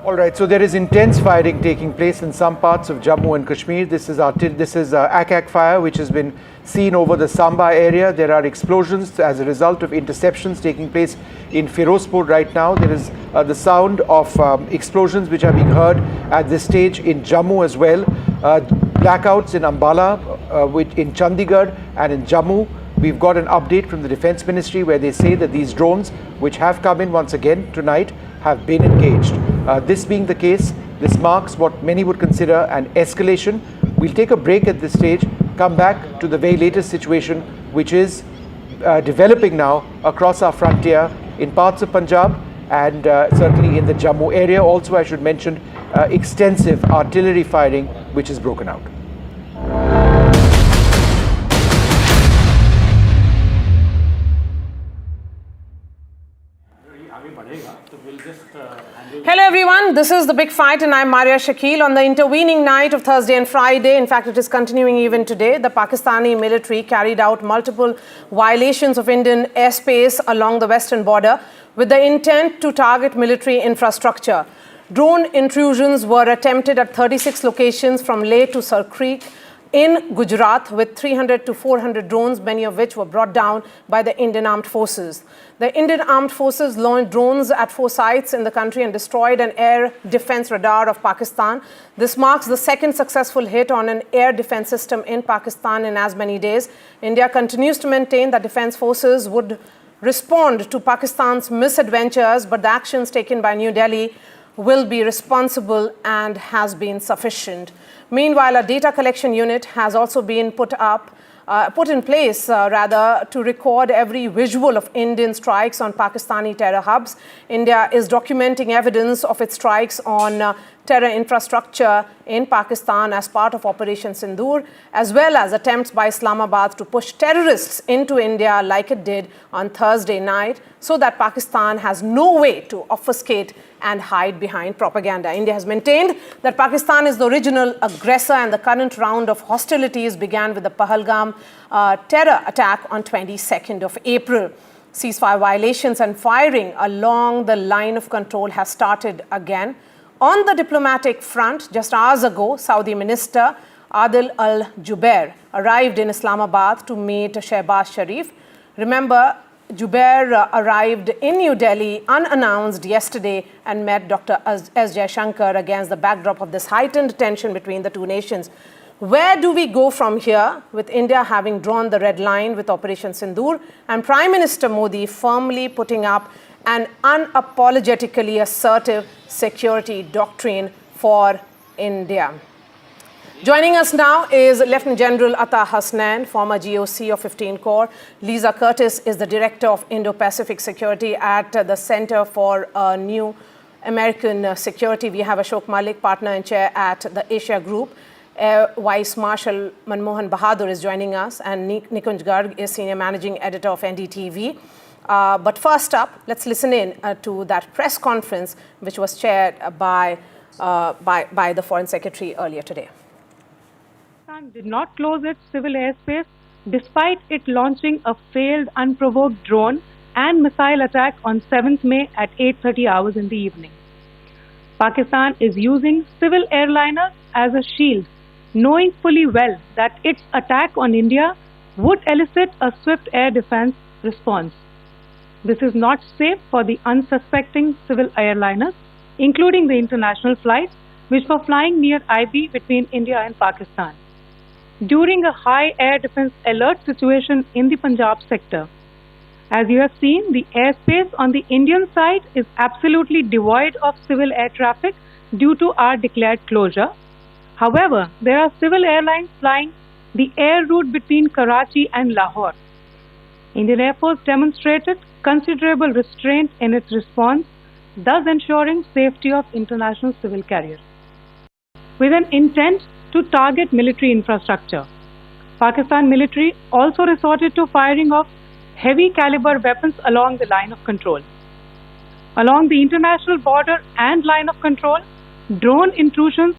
All right, so there is intense firing taking place in some parts of Jammu and Kashmir. This is ACAC fire, which has been seen over the Samba area. There are explosions as a result of interceptions taking place in Firozpur right now. There is the sound of explosions which are being heard at this stage in Jammu as well. Blackouts in Ambala, in Chandigarh and in Jammu. We've got an update from the Defence Ministry where they say that these drones, which have come in once again tonight, have been engaged. This being the case, this marks what many would consider an escalation. We'll take a break at this stage, come back to the very latest situation which is developing now across our frontier in parts of Punjab and certainly in the Jammu area. Also, I should mention extensive artillery firing which has broken out. Hello everyone, this is The Big Fight and I'm Maria Shakil. On the intervening night of Thursday and Friday, in fact it is continuing even today, the Pakistani military carried out multiple violations of Indian airspace along the western border with the intent to target military infrastructure. Drone intrusions were attempted at 36 locations from Leh to Sar Creek in Gujarat with 300 to 400 drones, many of which were brought down by the Indian Armed Forces. The Indian Armed Forces launched drones at 4 sites in the country and destroyed an air defense radar of Pakistan. This marks the second successful hit on an air defense system in Pakistan in as many days. India continues to maintain that defense forces would respond to Pakistan's misadventures, but the actions taken by New Delhi will be responsible and has been sufficient. Meanwhile, a data collection unit has also been put in place to record every visual of Indian strikes on Pakistani terror hubs. India is documenting evidence of its strikes on terror infrastructure in Pakistan as part of Operation Sindoor, as well as attempts by Islamabad to push terrorists into India like it did on Thursday night, so that Pakistan has no way to obfuscate and hide behind propaganda. India has maintained that Pakistan is the original aggressor, and the current round of hostilities began with the Pahalgam terror attack on 22nd of April. Ceasefire violations and firing along the line of control has started again. On the diplomatic front, just hours ago, Saudi Minister Adil Al-Jubair arrived in Islamabad to meet Shehbaz Sharif. Remember, Jubair arrived in New Delhi unannounced yesterday and met Dr. S. Jaishankar against the backdrop of this heightened tension between the two nations. Where do we go from here, with India having drawn the red line with Operation Sindoor and Prime Minister Modi firmly putting up an unapologetically assertive security doctrine for India? Joining us now is Lieutenant General Atta Hasnain, former GOC of 15 Corps. Lisa Curtis is the Director of Indo-Pacific Security at the Center for New American Security. We have Ashok Malik, Partner and Chair at the Asia Group. Vice Marshal Manmohan Bahadur is joining us, and Nikunj Garg is Senior Managing Editor of NDTV. But first up, let's listen in to that press conference which was chaired by the Foreign Secretary earlier today. Pakistan did not close its civil airspace despite it launching a failed unprovoked drone and missile attack on 7th May at 8:30 hours in the evening. Pakistan is using civil airliners as a shield, knowing fully well that its attack on India would elicit a swift air defense response. This is not safe for the unsuspecting civil airliners, including the international flights which were flying near IB between India and Pakistan. During a high air defense alert situation in the Punjab sector, as you have seen, the airspace on the Indian side is absolutely devoid of civil air traffic due to our declared closure. However, there are civil airlines flying the air route between Karachi and Lahore. Indian Air Force demonstrated considerable restraint in its response, thus ensuring safety of international civil carriers. With an intent to target military infrastructure, Pakistan military also resorted to firing of heavy caliber weapons along the line of control. Along the international border and line of control, drone intrusions